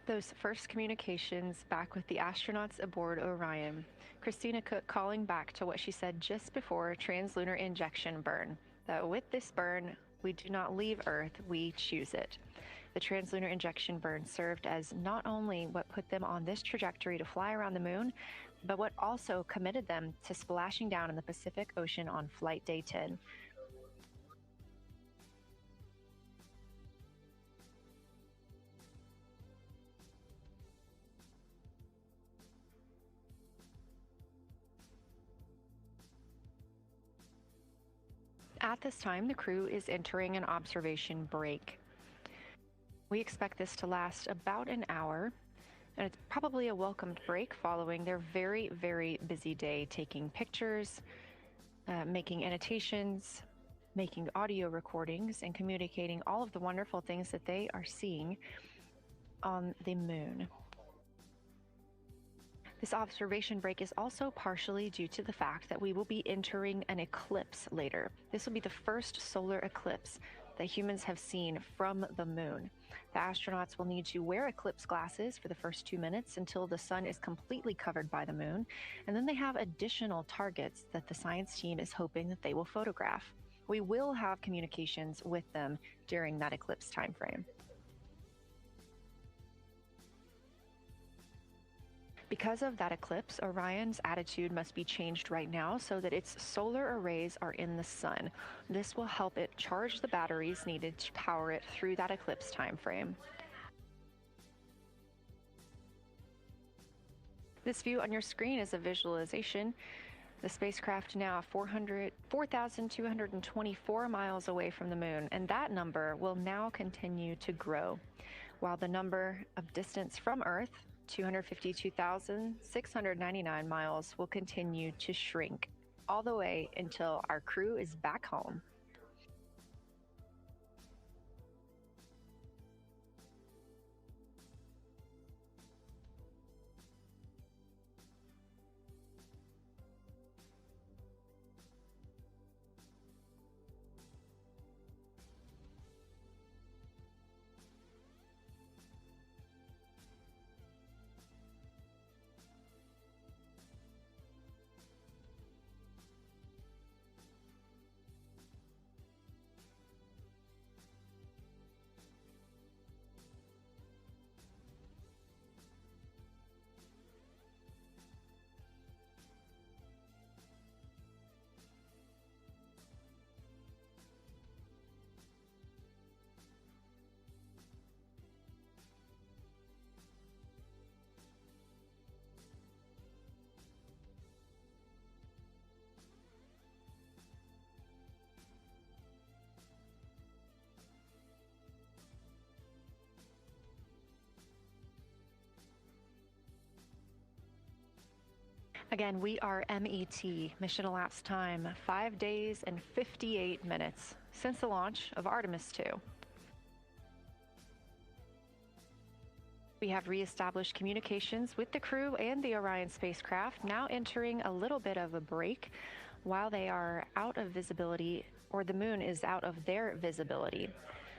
Those first communications back with the astronauts aboard Orion. Christina Cook calling back to what she said just before translunar injection burn, that with this burn, we do not leave Earth, we choose it. The translunar injection burn served as not only what put them on this trajectory to fly around the moon, but what also committed them to splashing down in the Pacific Ocean on flight day 10. At this time, the crew is entering an observation break. We expect this to last about an hour. And it's probably a welcomed break following their very, very busy day taking pictures, making annotations, making audio recordings, and communicating all of the wonderful things that they are seeing on the moon. This observation break is also partially due to the fact that we will be entering an eclipse later. This will be the first solar eclipse that humans have seen from the moon. The astronauts will need to wear eclipse glasses for the first 2 minutes until the sun is completely covered by the moon, and then they have additional targets that the science team is hoping that they will photograph. We will have communications with them during that eclipse timeframe. Because of that eclipse, Orion's attitude must be changed right now so that its solar arrays are in the sun. This will help it charge the batteries needed to power it through that eclipse time frame. This view on your screen is a visualization. The spacecraft now 4,224 miles away from the moon, and that number will now continue to grow, while the number of distance from Earth, 252,699 miles, will continue to shrink all the way until our crew is back home. Again, we are MET, mission elapsed time, 5 days and 58 minutes since the launch of Artemis II. We have reestablished communications with the crew and the Orion spacecraft, now entering a little bit of a break while they are out of visibility, or the moon is out of their visibility.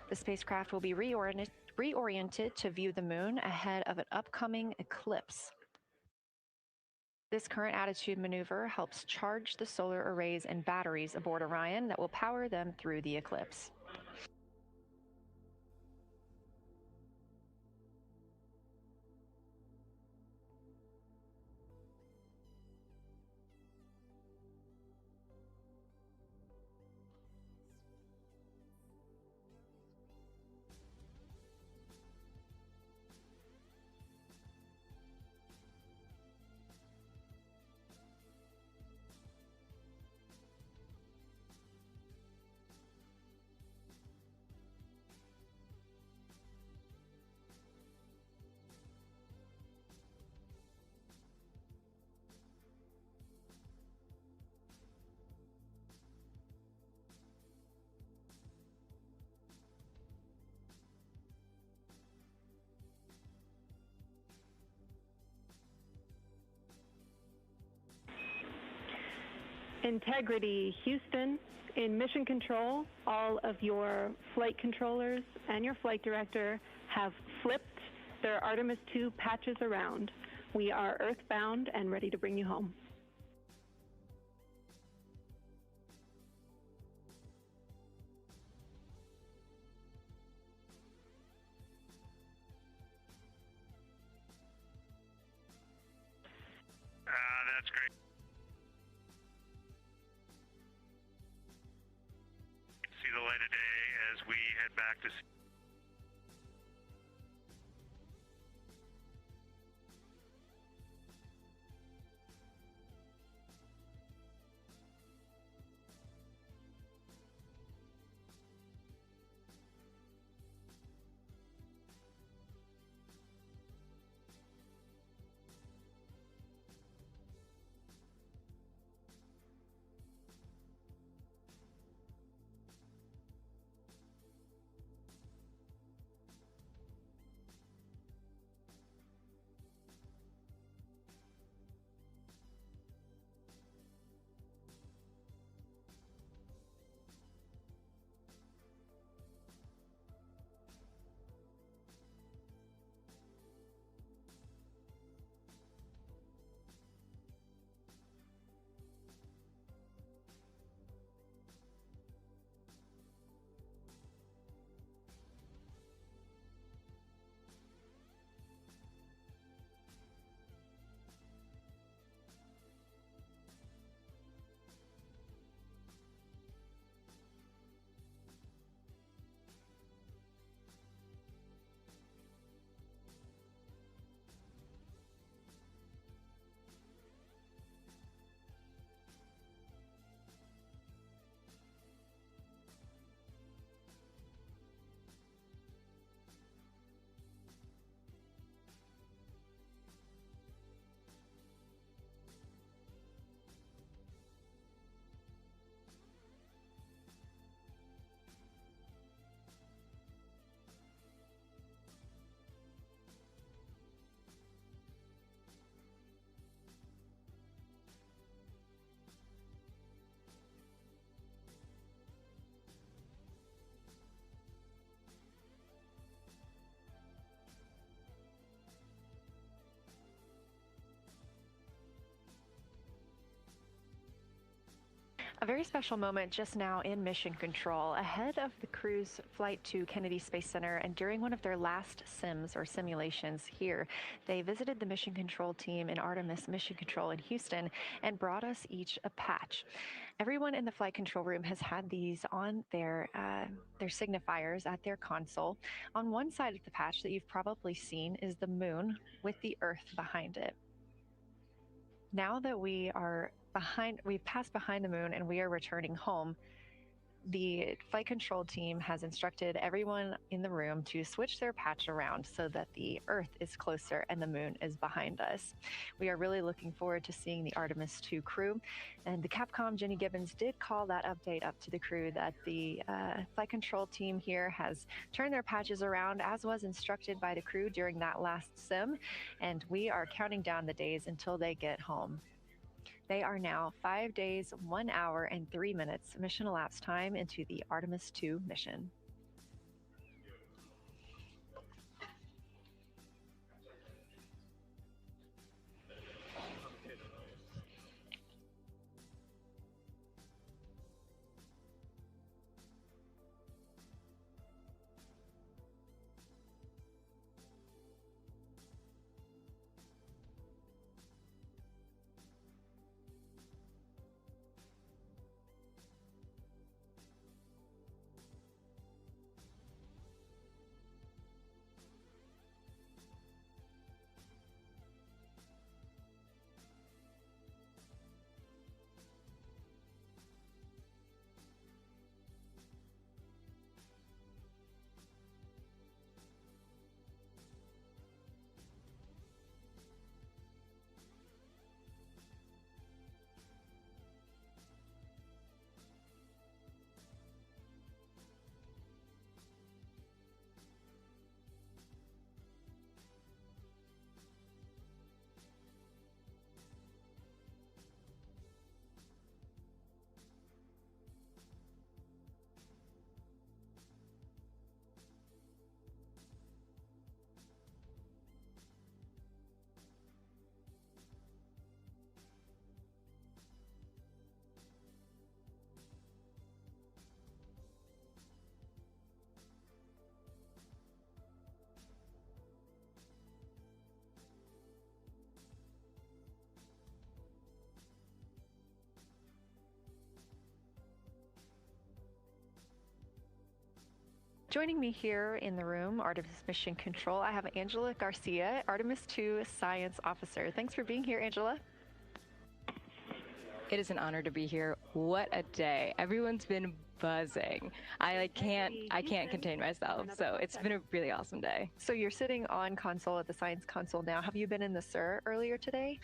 The spacecraft will be reoriented to view the moon ahead of an upcoming eclipse. This current attitude maneuver helps charge the solar arrays and batteries aboard Orion that will power them through the eclipse. Integrity, Houston. In mission control, all of your flight controllers and your flight director have flipped their Artemis II patches around. We are earthbound and ready to bring you home. That's great. See the light of day as we head back to A very special moment just now in mission control ahead of the crew's flight to Kennedy Space Center, and during one of their last sims or simulations here, they visited the mission control team in Artemis Mission Control in Houston and brought us each a patch. Everyone in the flight control room has had these on their signifiers at their console. On one side of the patch that you've probably seen is the moon with the Earth behind it. Now that we've passed behind the moon and we are returning home, the flight control team has instructed everyone in the room to switch their patch around so that the Earth is closer and the moon is behind us. We are really looking forward to seeing the Artemis II crew. And the Capcom, Jenny Gibbons, did call that update up to the crew that the flight control team here has turned their patches around, as was instructed by the crew during that last sim. And we are counting down the days until they get home. They are now 5 days, 1 hour, and 3 minutes mission elapsed time into the Artemis II mission. Joining me here in the room, Artemis Mission Control, I have Angela Garcia, Artemis II Science Officer. Thanks for being here, Angela. It is an honor to be here. What a day. Everyone's been buzzing. I can't contain myself. So it's been a really awesome day. So you're sitting on console at the science console now. Have you been in the SIR earlier today?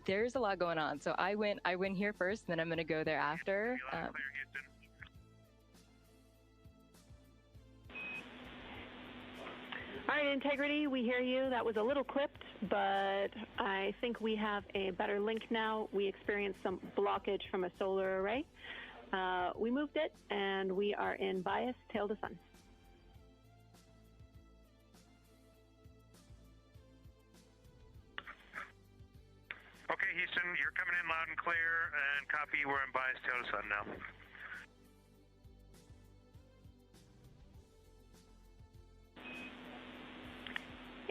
There's a lot going on. So I went here first, and then I'm going to go there after. All right, Integrity, we hear you. That was a little clipped, but I think we have a better link now. We experienced some blockage from a solar array. We moved it, and we are in bias, tail to sun. Okay, Houston, you're coming in loud and clear, and copy, we're in bias, tail to sun now.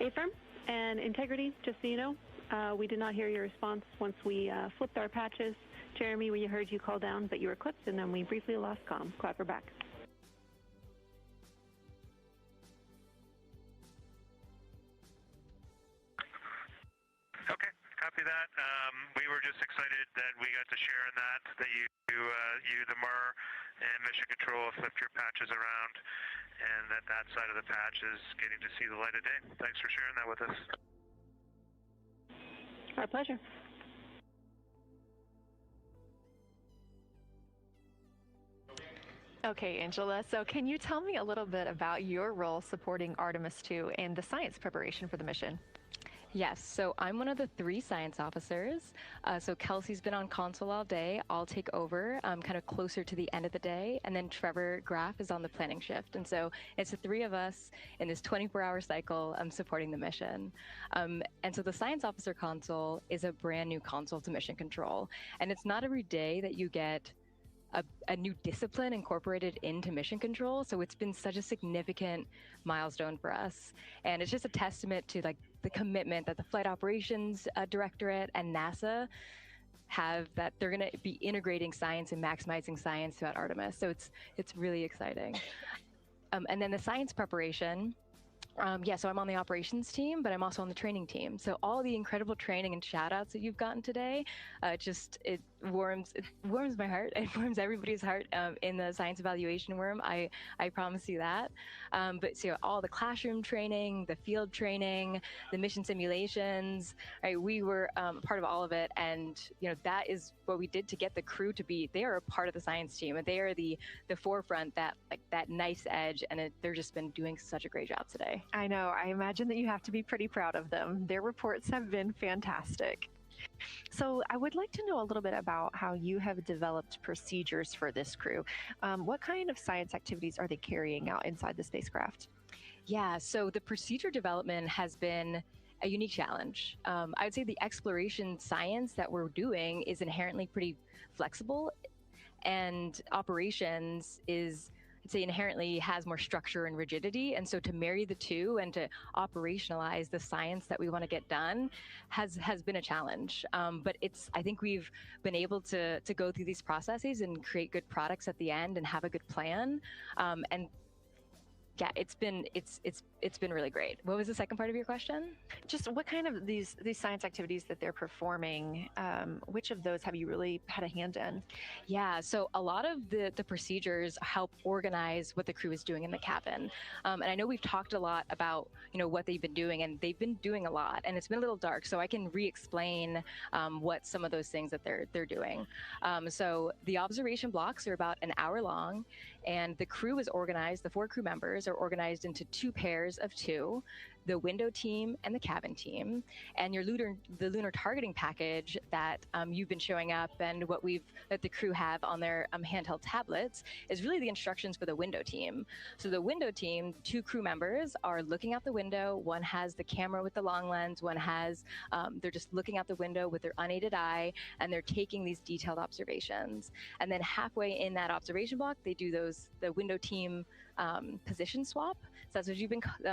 Affirm and Integrity, just so you know, we did not hear your response once we flipped our patches. Jeremy, we heard you call down, but you were clipped, and then we briefly lost comm. Glad we're back. Okay, copy that. We were just excited that we got to share in that you, the MER, and Mission Control flipped your patches around, and that side of the patch is getting to see the light of day. Thanks for sharing that with us. Our pleasure. Okay, Angela, so can you tell me a little bit about your role supporting Artemis II and the science preparation for the mission? Yes, so I'm one of the 3 science officers. So Kelsey's been on console all day. I'll take over kind of closer to the end of the day. And then Trevor Graff is on the planning shift. And so it's the 3 of us in this 24-hour cycle supporting the mission. And so the science officer console is a brand new console to mission control. And it's not every day that you get a new discipline incorporated into mission control. So it's been such a significant milestone for us. And it's just a testament to like the commitment that the Flight Operations Directorate and NASA have, that they're going to be integrating science and maximizing science throughout Artemis. So it's really exciting. And then the science preparation. So I'm on the operations team, but I'm also on the training team. So all the incredible training and shout outs that you've gotten today, it warms my heart. It warms everybody's heart in the science evaluation worm. I promise you that. But so all the classroom training, the field training, the mission simulations, right? We were part of all of it. And, that is what we did to get the crew to be, they are a part of the science team, and they are the forefront, that nice edge. And they're just been doing such a great job today. I know. I imagine that you have to be pretty proud of them. Their reports have been fantastic. So I would like to know a little bit about how you have developed procedures for this crew. What kind of science activities are they carrying out inside the spacecraft? Yeah, so the procedure development has been a unique challenge. I would say the exploration science that we're doing is inherently pretty flexible, and operations is, I'd say, inherently has more structure and rigidity. And so to marry the two and to operationalize the science that we want to get done has been a challenge. But I think we've been able to go through these processes and create good products at the end and have a good plan. And yeah, it's been really great. What was the second part of your question? Just what kind of these science activities that they're performing, which of those have you really had a hand in? Yeah, so a lot of the procedures help organize what the crew is doing in the cabin. And I know we've talked a lot about, what they've been doing, and they've been doing a lot, and it's been a little dark, so I can re-explain what some of those things that they're doing. So the observation blocks are about an hour long, and the crew is organized, the 4 crew members are organized into 2 pairs of 2, the window team and the cabin team. And the lunar targeting package that you've been showing up, and that the crew have on their handheld tablets, is really the instructions for the window team. So the window team, 2 crew members are looking out the window. One has the camera with the long lens, one has, they're just looking out the window with their unaided eye, and they're taking these detailed observations. And then halfway in that observation block, they do the window team position swap. So that's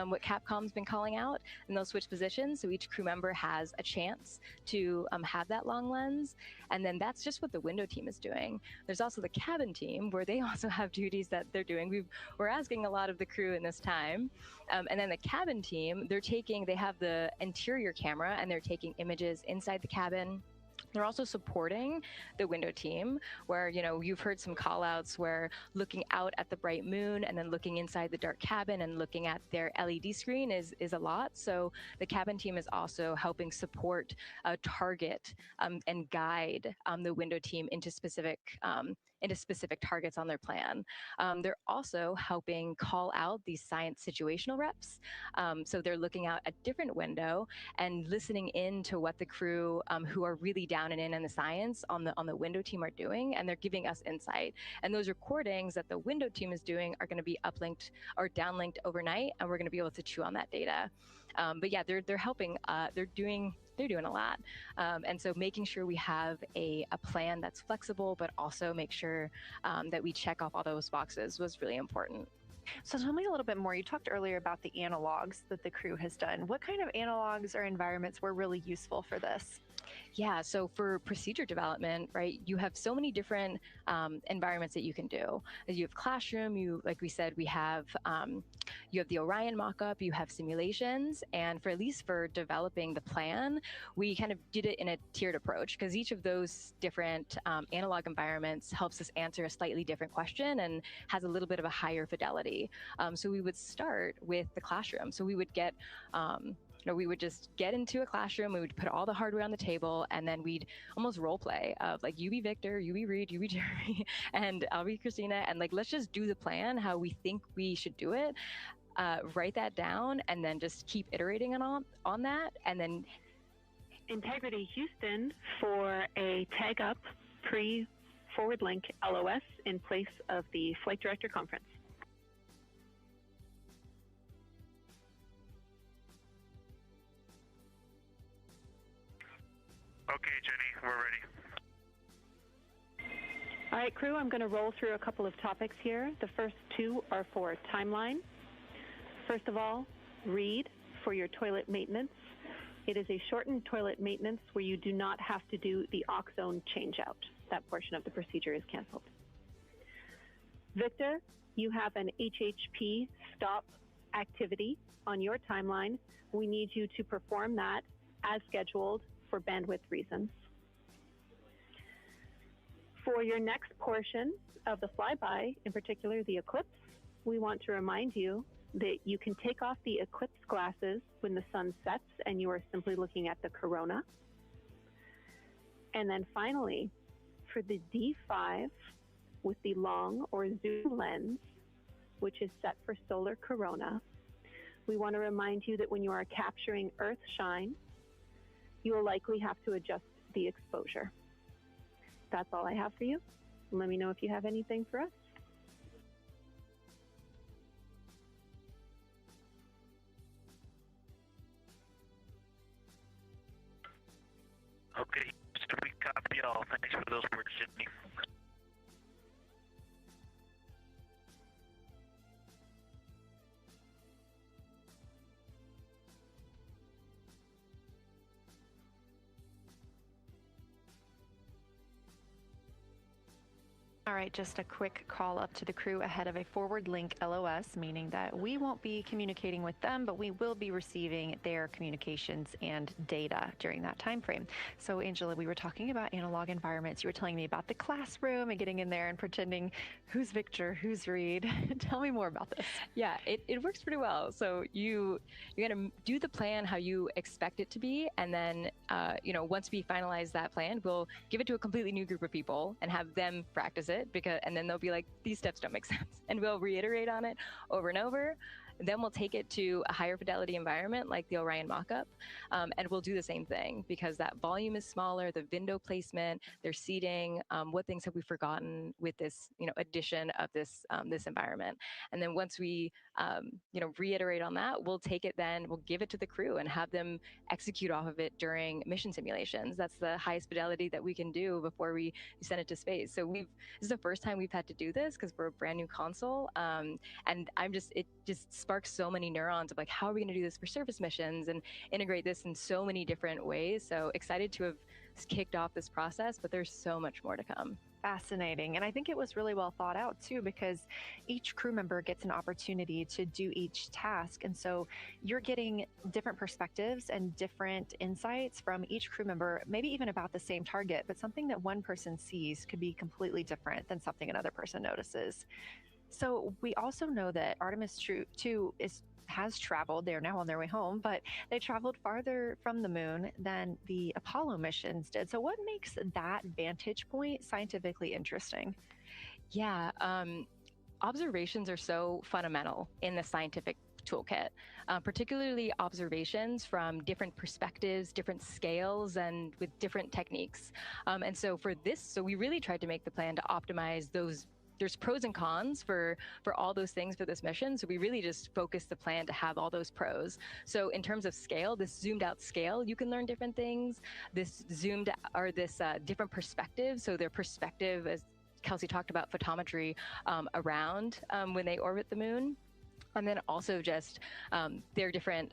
what Capcom's been calling out, and they'll switch positions. So each crew member has a chance to have that long lens. And then that's just what the window team is doing. There's also the cabin team, where they also have duties that they're doing. We're asking a lot of the crew in this time. And then the cabin team, they have the interior camera, and they're taking images inside the cabin. They're also supporting the window team, where, you've heard some call outs where looking out at the bright moon and then looking inside the dark cabin and looking at their LED screen is a lot. So the cabin team is also helping support, target, and guide the window team into specific targets on their plan. They're also helping call out these science situational reps. So they're looking out a different window and listening in to what the crew who are really down and in the science on the window team are doing, and they're giving us insight. And those recordings that the window team is doing are going to be uplinked or downlinked overnight, and we're going to be able to chew on that data. But yeah, they're helping. They're doing a lot. And so making sure we have a plan that's flexible, but also make sure that we check off all those boxes was really important. So tell me a little bit more. You talked earlier about the analogs that the crew has done. What kind of analogs or environments were really useful for this? Yeah, so for procedure development, right, you have so many different environments that you can do. You have classroom, like we said, you have the Orion mock-up, you have simulations, and at least for developing the plan, we kind of did it in a tiered approach, because each of those different analog environments helps us answer a slightly different question and has a little bit of a higher fidelity. So we would start with the classroom. So we would get we would just get into a classroom, we would put all the hardware on the table, and then we'd almost role play of like, you be Victor, you be Reed, you be Jeremy, and I'll be Christina, and like, let's just do the plan how we think we should do it, write that down, and then just keep iterating on that, and then Integrity Houston for a tag up pre-forward link LOS in place of the Flight Director Conference. Okay, Jenny, we're ready. All right, crew, I'm going to roll through a couple of topics here. The first two are for timeline. First of all, read for your toilet maintenance. It is a shortened toilet maintenance where you do not have to do the oxone changeout. That portion of the procedure is canceled. Victor, you have an HHP stop activity on your timeline. We need you to perform that as scheduled for bandwidth reasons. For your next portion of the flyby, in particular the eclipse, we want to remind you that you can take off the eclipse glasses when the sun sets and you are simply looking at the corona. And then finally, for the D5 with the long or zoom lens, which is set for solar corona, we want to remind you that when you are capturing Earth shine, you will likely have to adjust the exposure. That's all I have for you. Let me know if you have anything for us. Okay, so we copy all. Thanks for those words, Jimmy. All right, just a quick call up to the crew ahead of a forward link LOS, meaning that we won't be communicating with them, but we will be receiving their communications and data during that time frame. So Angela, we were talking about analog environments. You were telling me about the classroom and getting in there and pretending who's Victor, who's Reed. Tell me more about this. Yeah, it works pretty well. So you're gonna do the plan how you expect it to be, and then once we finalize that plan, we'll give it to a completely new group of people and have them practice it, and then they'll be like, these steps don't make sense, and we'll reiterate on it over and over. Then we'll take it to a higher fidelity environment like the Orion mockup, and we'll do the same thing because that volume is smaller, the window placement, their seating, what things have we forgotten with this addition of this environment. And then once we reiterate on that, we'll take it, then we'll give it to the crew and have them execute off of it during mission simulations. That's the highest fidelity that we can do before we send it to space. So this is the first time we've had to do this because we're a brand new console, and it just sparks so many neurons of like, how are we going to do this for surface missions and integrate this in so many different ways. So excited to have kicked off this process, but there's so much more to come. Fascinating. And I think it was really well thought out too, because each crew member gets an opportunity to do each task. And so you're getting different perspectives and different insights from each crew member, maybe even about the same target, but something that one person sees could be completely different than something another person notices. So we also know that Artemis II has traveled. They're now on their way home, but they traveled farther from the moon than the Apollo missions did. So what makes that vantage point scientifically interesting? Yeah, observations are so fundamental in the scientific toolkit, particularly observations from different perspectives, different scales, and with different techniques. And so for this, so we really tried to make the plan to optimize those. There's pros and cons for all those things for this mission. So we really just focused the plan to have all those pros. So in terms of scale, this zoomed out scale, you can learn different things. This different perspectives. So their perspective, as Kelsey talked about, photometry around when they orbit the moon. And then also just their different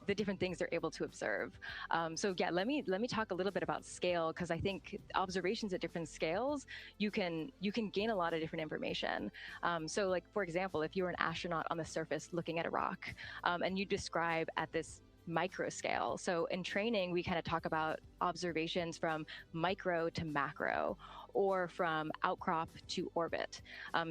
the different things they're able to observe. So yeah, let me talk a little bit about scale, because I think observations at different scales, you can gain a lot of different information. So like, for example, if you were an astronaut on the surface looking at a rock, and you describe at this micro scale. So in training, we kind of talk about observations from micro to macro, or from outcrop to orbit.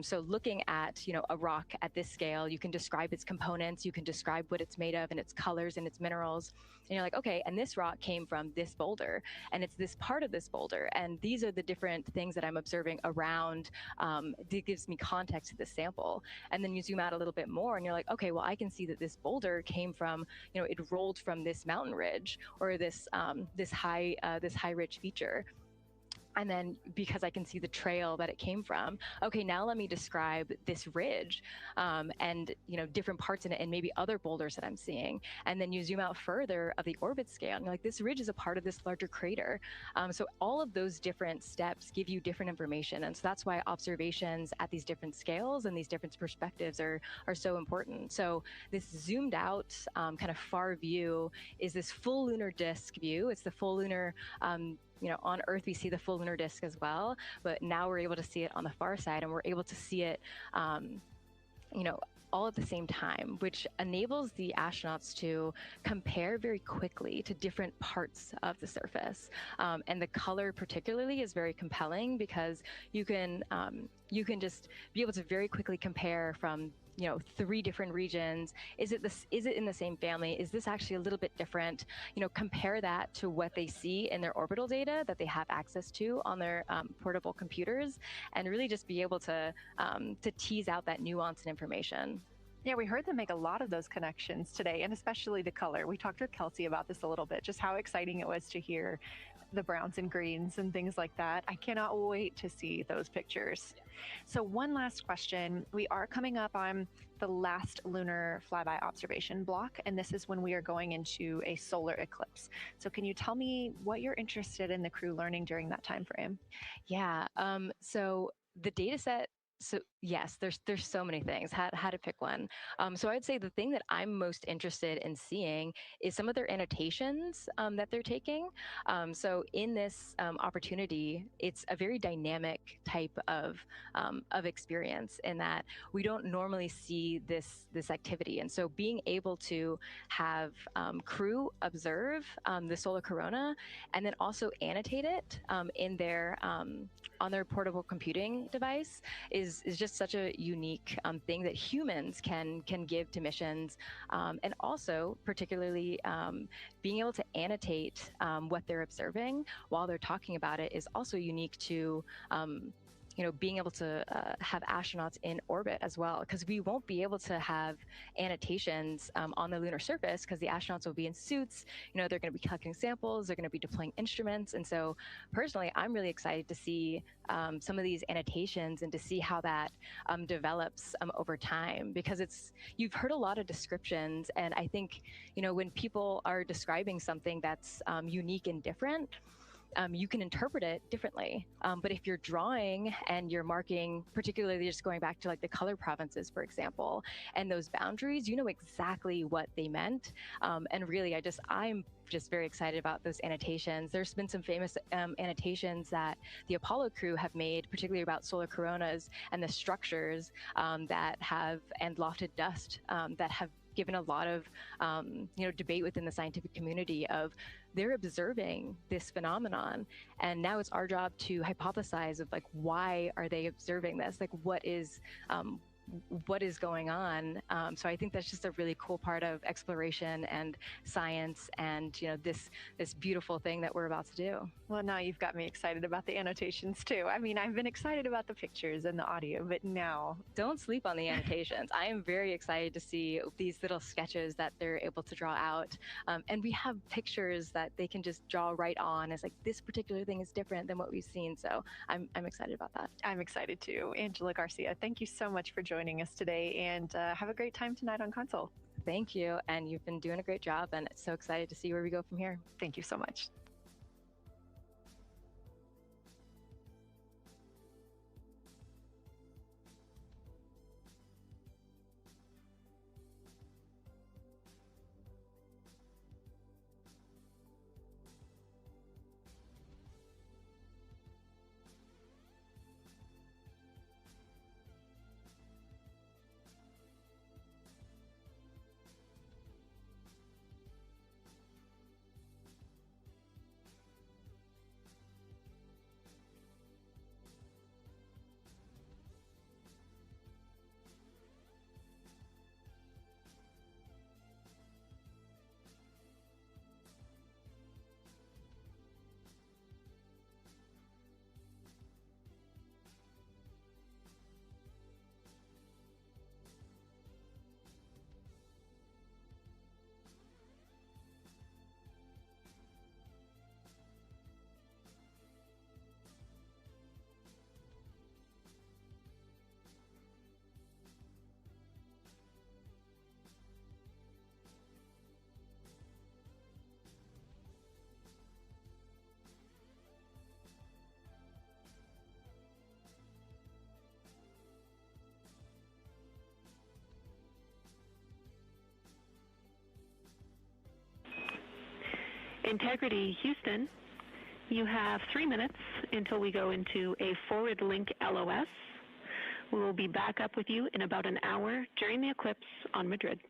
So looking at a rock at this scale, you can describe its components, you can describe what it's made of and its colors and its minerals. And you're like, okay, and this rock came from this boulder, and it's this part of this boulder, and these are the different things that I'm observing around. That gives me context to this sample. And then you zoom out a little bit more, and you're like, okay, well, I can see that this boulder came from, it rolled from this mountain ridge, or this high ridge feature. And then because I can see the trail that it came from, okay, now let me describe this ridge and, you know, different parts in it and maybe other boulders that I'm seeing. And then you zoom out further of the orbit scale and you're like, this ridge is a part of this larger crater. So all of those different steps give you different information. And so that's why observations at these different scales and these different perspectives are so important. So this zoomed out kind of far view is this full lunar disk view. It's the full lunar you know, on Earth, we see the full lunar disk as well, but now we're able to see it on the far side, and we're able to see it, you know, all at the same time, which enables the astronauts to compare very quickly to different parts of the surface. And the color particularly is very compelling because you can just be able to very quickly compare from, you know, 3 different regions. Is it in the same family? Is this actually a little bit different? You know, compare that to what they see in their orbital data that they have access to on their portable computers, and really just be able to tease out that nuance and information. Yeah, we heard them make a lot of those connections today, and especially the color. We talked with Kelsey about this a little bit, just how exciting it was to hear the browns and greens and things like that. I cannot wait to see those pictures. So one last question. We are coming up on the last lunar flyby observation block, and this is when we are going into a solar eclipse. So can you tell me what you're interested in the crew learning during that time frame? Yeah, so the data set, so yes, there's so many things, how to pick one. So I'd say the thing that I'm most interested in seeing is some of their annotations that they're taking. So in this opportunity, it's a very dynamic type of experience in that we don't normally see this activity. And so being able to have crew observe the solar corona and then also annotate it in their on their portable computing device is just such a unique thing that humans can give to missions, and also particularly being able to annotate what they're observing while they're talking about it is also unique to you know, being able to have astronauts in orbit as well, because we won't be able to have annotations on the lunar surface because the astronauts will be in suits. You know, they're going to be collecting samples, they're going to be deploying instruments. And so personally, I'm really excited to see some of these annotations and to see how that develops over time, because you've heard a lot of descriptions. And I think, you know, when people are describing something that's unique and different, you can interpret it differently. But if you're drawing and you're marking, particularly just going back to like the color provinces, for example, and those boundaries, you know exactly what they meant. And really, I'm just very excited about those annotations. There's been some famous annotations that the Apollo crew have made, particularly about solar coronas and the structures that have, and lofted dust that have given a lot of you know, debate within the scientific community of they're observing this phenomenon, and now it's our job to hypothesize of like, why are they observing this? Like, what is going on? So I think that's just a really cool part of exploration and science, and you know, this beautiful thing that we're about to do. Well, now you've got me excited about the annotations too. I mean, I've been excited about the pictures and the audio, but now don't sleep on the annotations. I am very excited to see these little sketches that they're able to draw out, and we have pictures that they can just draw right on as like, this particular thing is different than what we've seen. So I'm excited about that. I'm excited too. Angela Garcia, thank you so much for joining us today, and have a great time tonight on Console. Thank you, and you've been doing a great job, and so excited to see where we go from here. Thank you so much. Integrity Houston, you have 3 minutes until we go into a forward link LOS. We will be back up with you in about an hour during the eclipse on Madrid.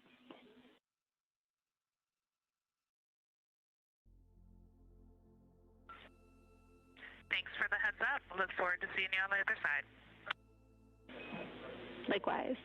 Thanks for the heads up. Look forward to seeing you on the other side. Likewise.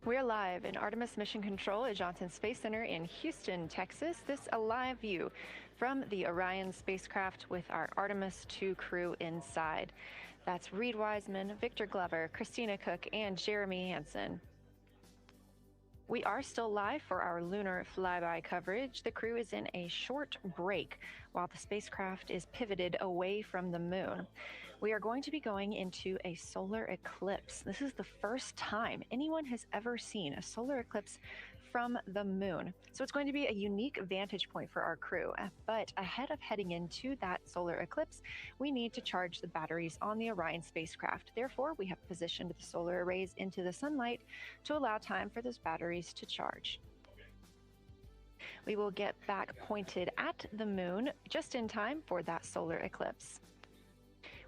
We're live in Artemis Mission Control at Johnson Space Center in Houston, Texas. This a live view from the Orion spacecraft with our Artemis II crew inside. That's Reed Wiseman, Victor Glover, Christina Cook, and Jeremy Hansen. We are still live for our lunar flyby coverage. The crew is in a short break while the spacecraft is pivoted away from the moon. We are going to be going into a solar eclipse. This is the first time anyone has ever seen a solar eclipse from the moon. So it's going to be a unique vantage point for our crew. But ahead of heading into that solar eclipse, we need to charge the batteries on the Orion spacecraft. Therefore, we have positioned the solar arrays into the sunlight to allow time for those batteries to charge. We will get back pointed at the moon just in time for that solar eclipse.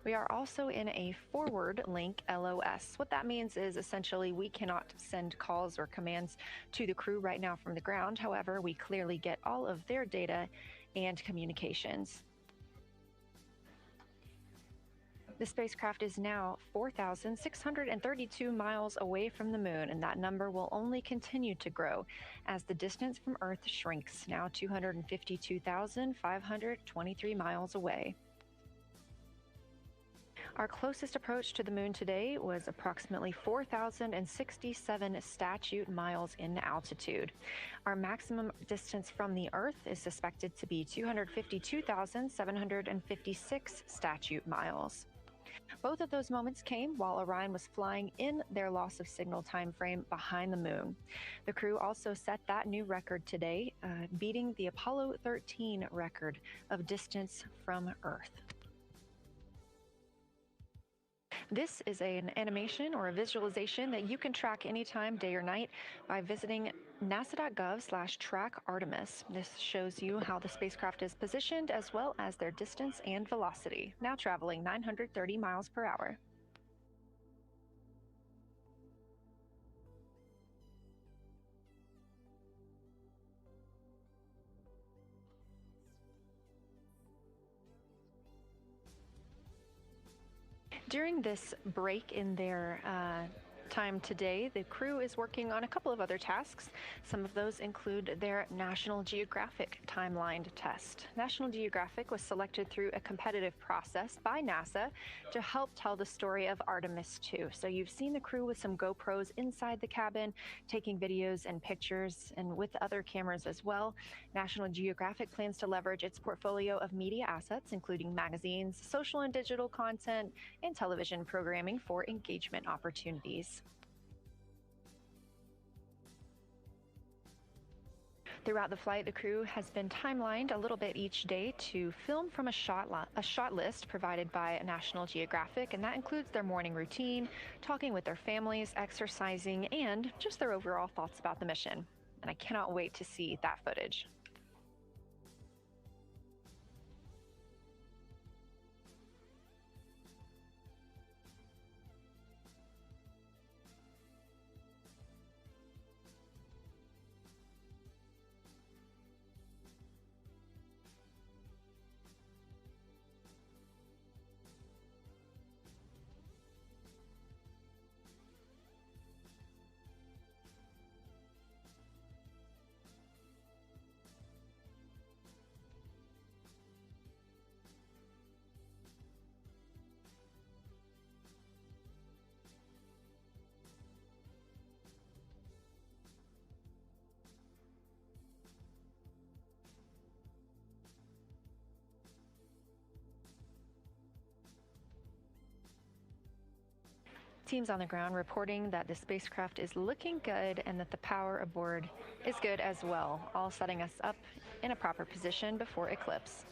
We are also in a forward link LOS. What that means is essentially we cannot send calls or commands to the crew right now from the ground. However, we clearly get all of their data and communications. The spacecraft is now 4,632 miles away from the moon, and that number will only continue to grow as the distance from Earth shrinks, now 252,523 miles away. Our closest approach to the moon today was approximately 4,067 statute miles in altitude. Our maximum distance from the Earth is suspected to be 252,756 statute miles. Both of those moments came while Orion was flying in their loss of signal time frame behind the moon. The crew also set that new record today, beating the Apollo 13 record of distance from Earth. This is an animation or a visualization that you can track anytime, day or night, by visiting nasa.gov/track-Artemis. This shows you how the spacecraft is positioned as well as their distance and velocity, now traveling 930 miles per hour. During this break in their time today, the crew is working on a couple of other tasks. Some of those include their National Geographic timelined test. National Geographic was selected through a competitive process by NASA to help tell the story of Artemis II. So you've seen the crew with some GoPros inside the cabin, taking videos and pictures, and with other cameras as well. National Geographic plans to leverage its portfolio of media assets, including magazines, social and digital content, and television programming for engagement opportunities. Throughout the flight, the crew has been timelined a little bit each day to film from a shot list provided by National Geographic, and that includes their morning routine, talking with their families, exercising, and just their overall thoughts about the mission. And I cannot wait to see that footage. Teams on the ground reporting that the spacecraft is looking good and that the power aboard is good as well, all setting us up in a proper position before eclipse.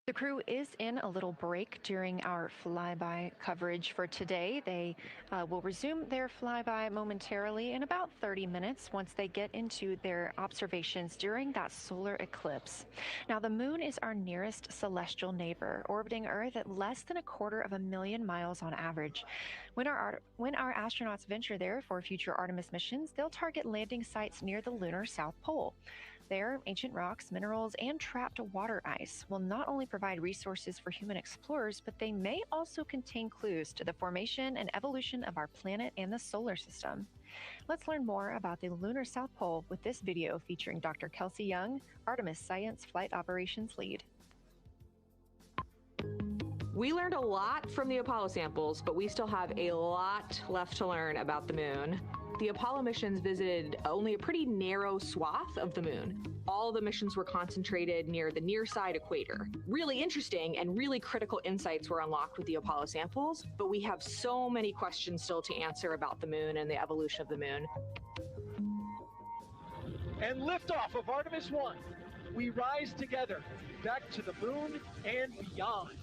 The crew is in a little break during our flyby coverage for today. They will resume their flyby momentarily in about 30 minutes once they get into their observations during that solar eclipse. Now, the moon is our nearest celestial neighbor, orbiting Earth at less than 250,000 miles on average. When our astronauts venture there for future Artemis missions, they'll target landing sites near the lunar South Pole. There, ancient rocks, minerals, and trapped water ice will not only provide resources for human explorers, but they may also contain clues to the formation and evolution of our planet and the solar system. Let's learn more about the lunar South Pole with this video featuring Dr. Kelsey Young, Artemis Science Flight Operations Lead. We learned a lot from the Apollo samples, but we still have a lot left to learn about the moon. The Apollo missions visited only a pretty narrow swath of the moon. All the missions were concentrated near the near-side equator. Really interesting and really critical insights were unlocked with the Apollo samples, but we have so many questions still to answer about the moon and the evolution of the moon. And liftoff of Artemis I. We rise together back to the moon and beyond.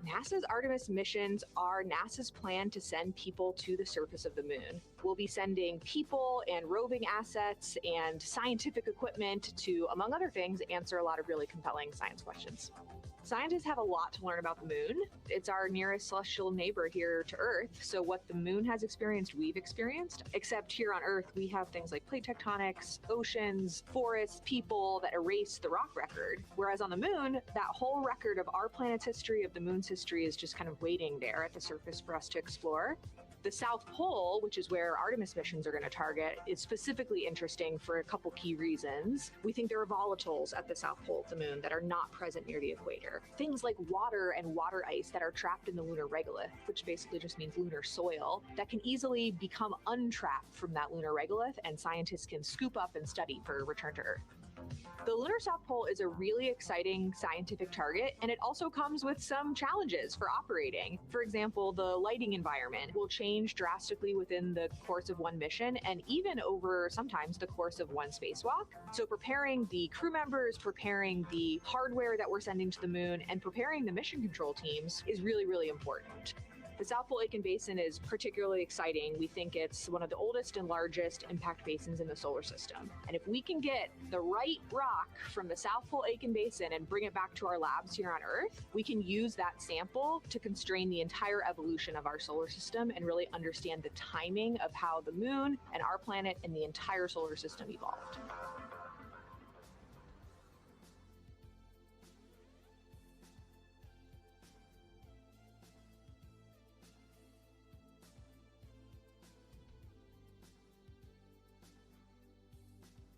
NASA's Artemis missions are NASA's plan to send people to the surface of the moon. We'll be sending people and roving assets and scientific equipment to, among other things, answer a lot of really compelling science questions. Scientists have a lot to learn about the moon. It's our nearest celestial neighbor here to Earth, so what the moon has experienced, we've experienced. Except here on Earth, we have things like plate tectonics, oceans, forests, people that erase the rock record. Whereas on the moon, that whole record of our planet's history, of the moon's history, is just kind of waiting there at the surface for us to explore. The South Pole, which is where Artemis missions are going to target, is specifically interesting for a couple key reasons. We think there are volatiles at the South Pole of the moon that are not present near the equator. Things like water and water ice that are trapped in the lunar regolith, which basically just means lunar soil, that can easily become untrapped from that lunar regolith, and scientists can scoop up and study for return to Earth. The lunar South Pole is a really exciting scientific target, and it also comes with some challenges for operating. For example, the lighting environment will change drastically within the course of one mission, and even over sometimes the course of one spacewalk. So preparing the crew members, preparing the hardware that we're sending to the moon, and preparing the mission control teams is really, really important. The South Pole Aitken Basin is particularly exciting. We think it's one of the oldest and largest impact basins in the solar system. And if we can get the right rock from the South Pole Aitken Basin and bring it back to our labs here on Earth, we can use that sample to constrain the entire evolution of our solar system and really understand the timing of how the moon and our planet and the entire solar system evolved.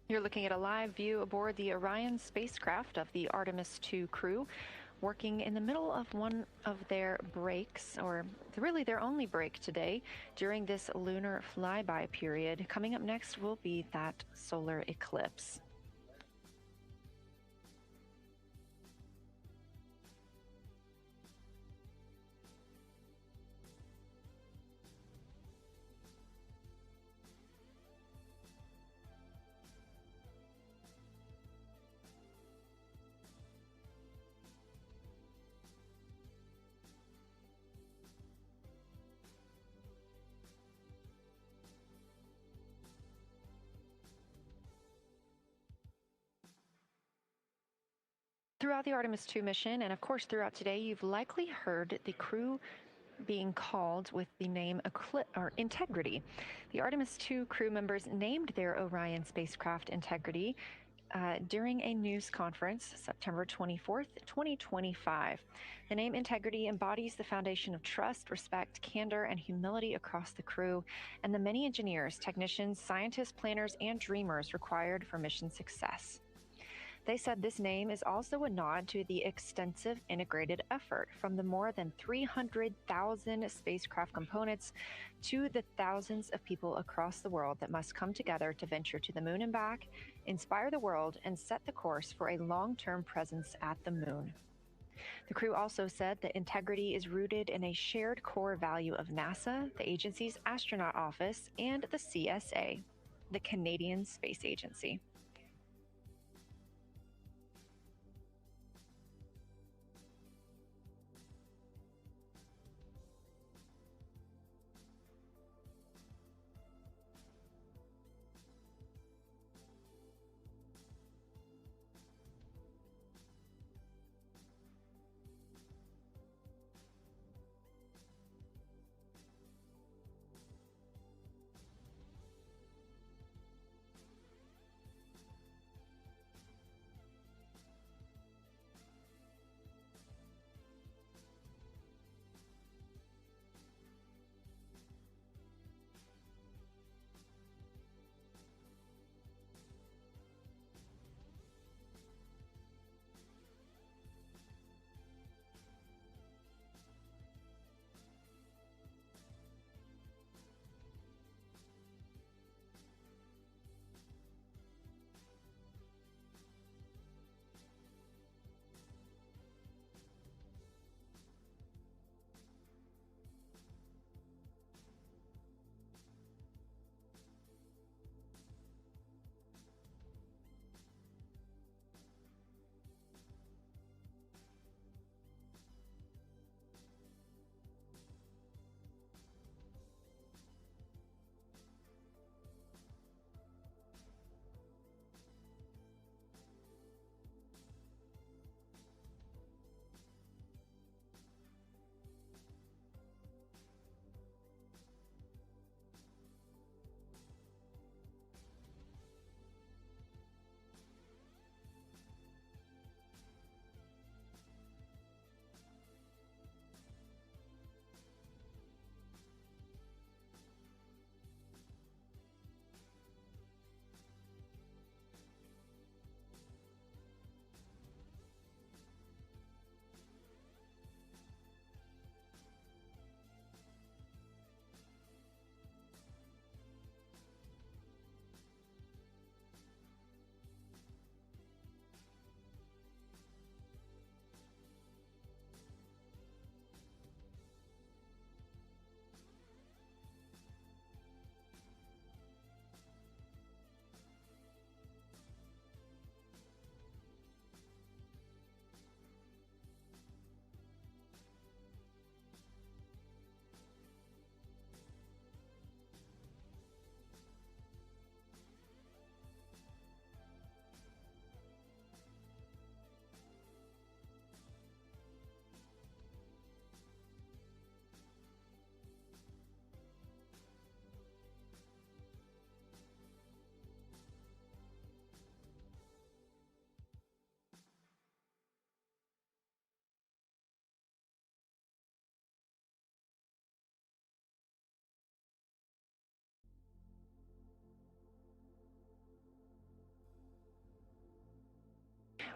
You're looking at a live view aboard the Orion spacecraft of the Artemis II crew, working in the middle of one of their breaks, or really their only break today during this lunar flyby period. Coming up next will be that solar eclipse. Throughout the Artemis II mission, and of course throughout today, you've likely heard the crew being called with the name Integrity. The Artemis II crew members named their Orion spacecraft Integrity during a news conference, September 24th, 2025. The name Integrity embodies the foundation of trust, respect, candor, and humility across the crew, and the many engineers, technicians, scientists, planners, and dreamers required for mission success. They said this name is also a nod to the extensive integrated effort from the more than 300,000 spacecraft components to the thousands of people across the world that must come together to venture to the moon and back, inspire the world, and set the course for a long-term presence at the moon. The crew also said that integrity is rooted in a shared core value of NASA, the agency's astronaut office, and the CSA, the Canadian Space Agency.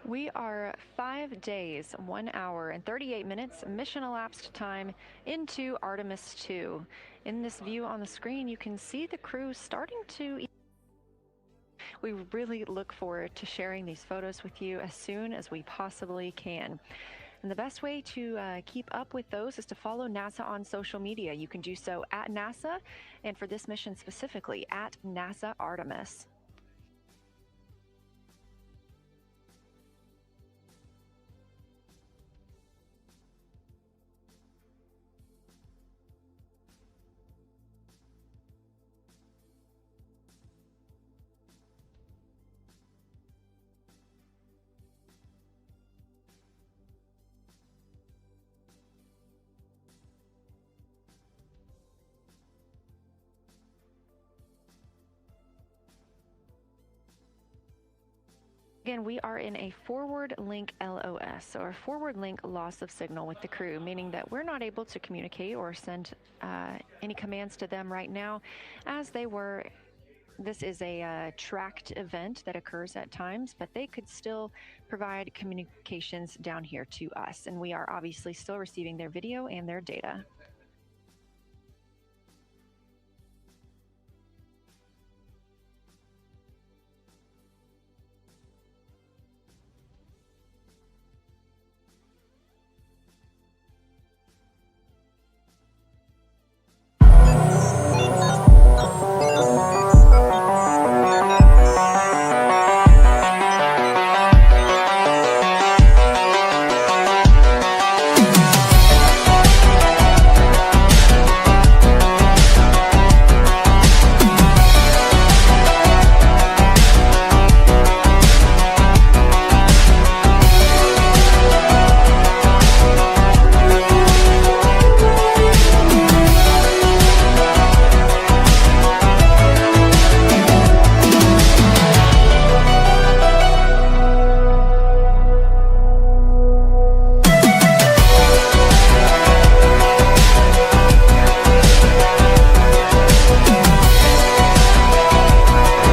We are 5 days, 1 hour, and 38 minutes mission elapsed time into Artemis II. In this view on the screen, you can see the crew starting to. We really look forward to sharing these photos with you as soon as we possibly can. And the best way to keep up with those is to follow NASA on social media. You can do so at NASA, and for this mission specifically, at NASA Artemis. Again, we are in a forward link LOS, or forward link loss of signal with the crew, meaning that we're not able to communicate or send any commands to them right now as they were. This is a tracked event that occurs at times, but they could still provide communications down here to us. And we are obviously still receiving their video and their data.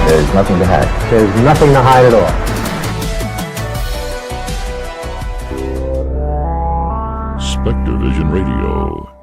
There's nothing to hide. There's nothing to hide at all. Spectre Vision Radio.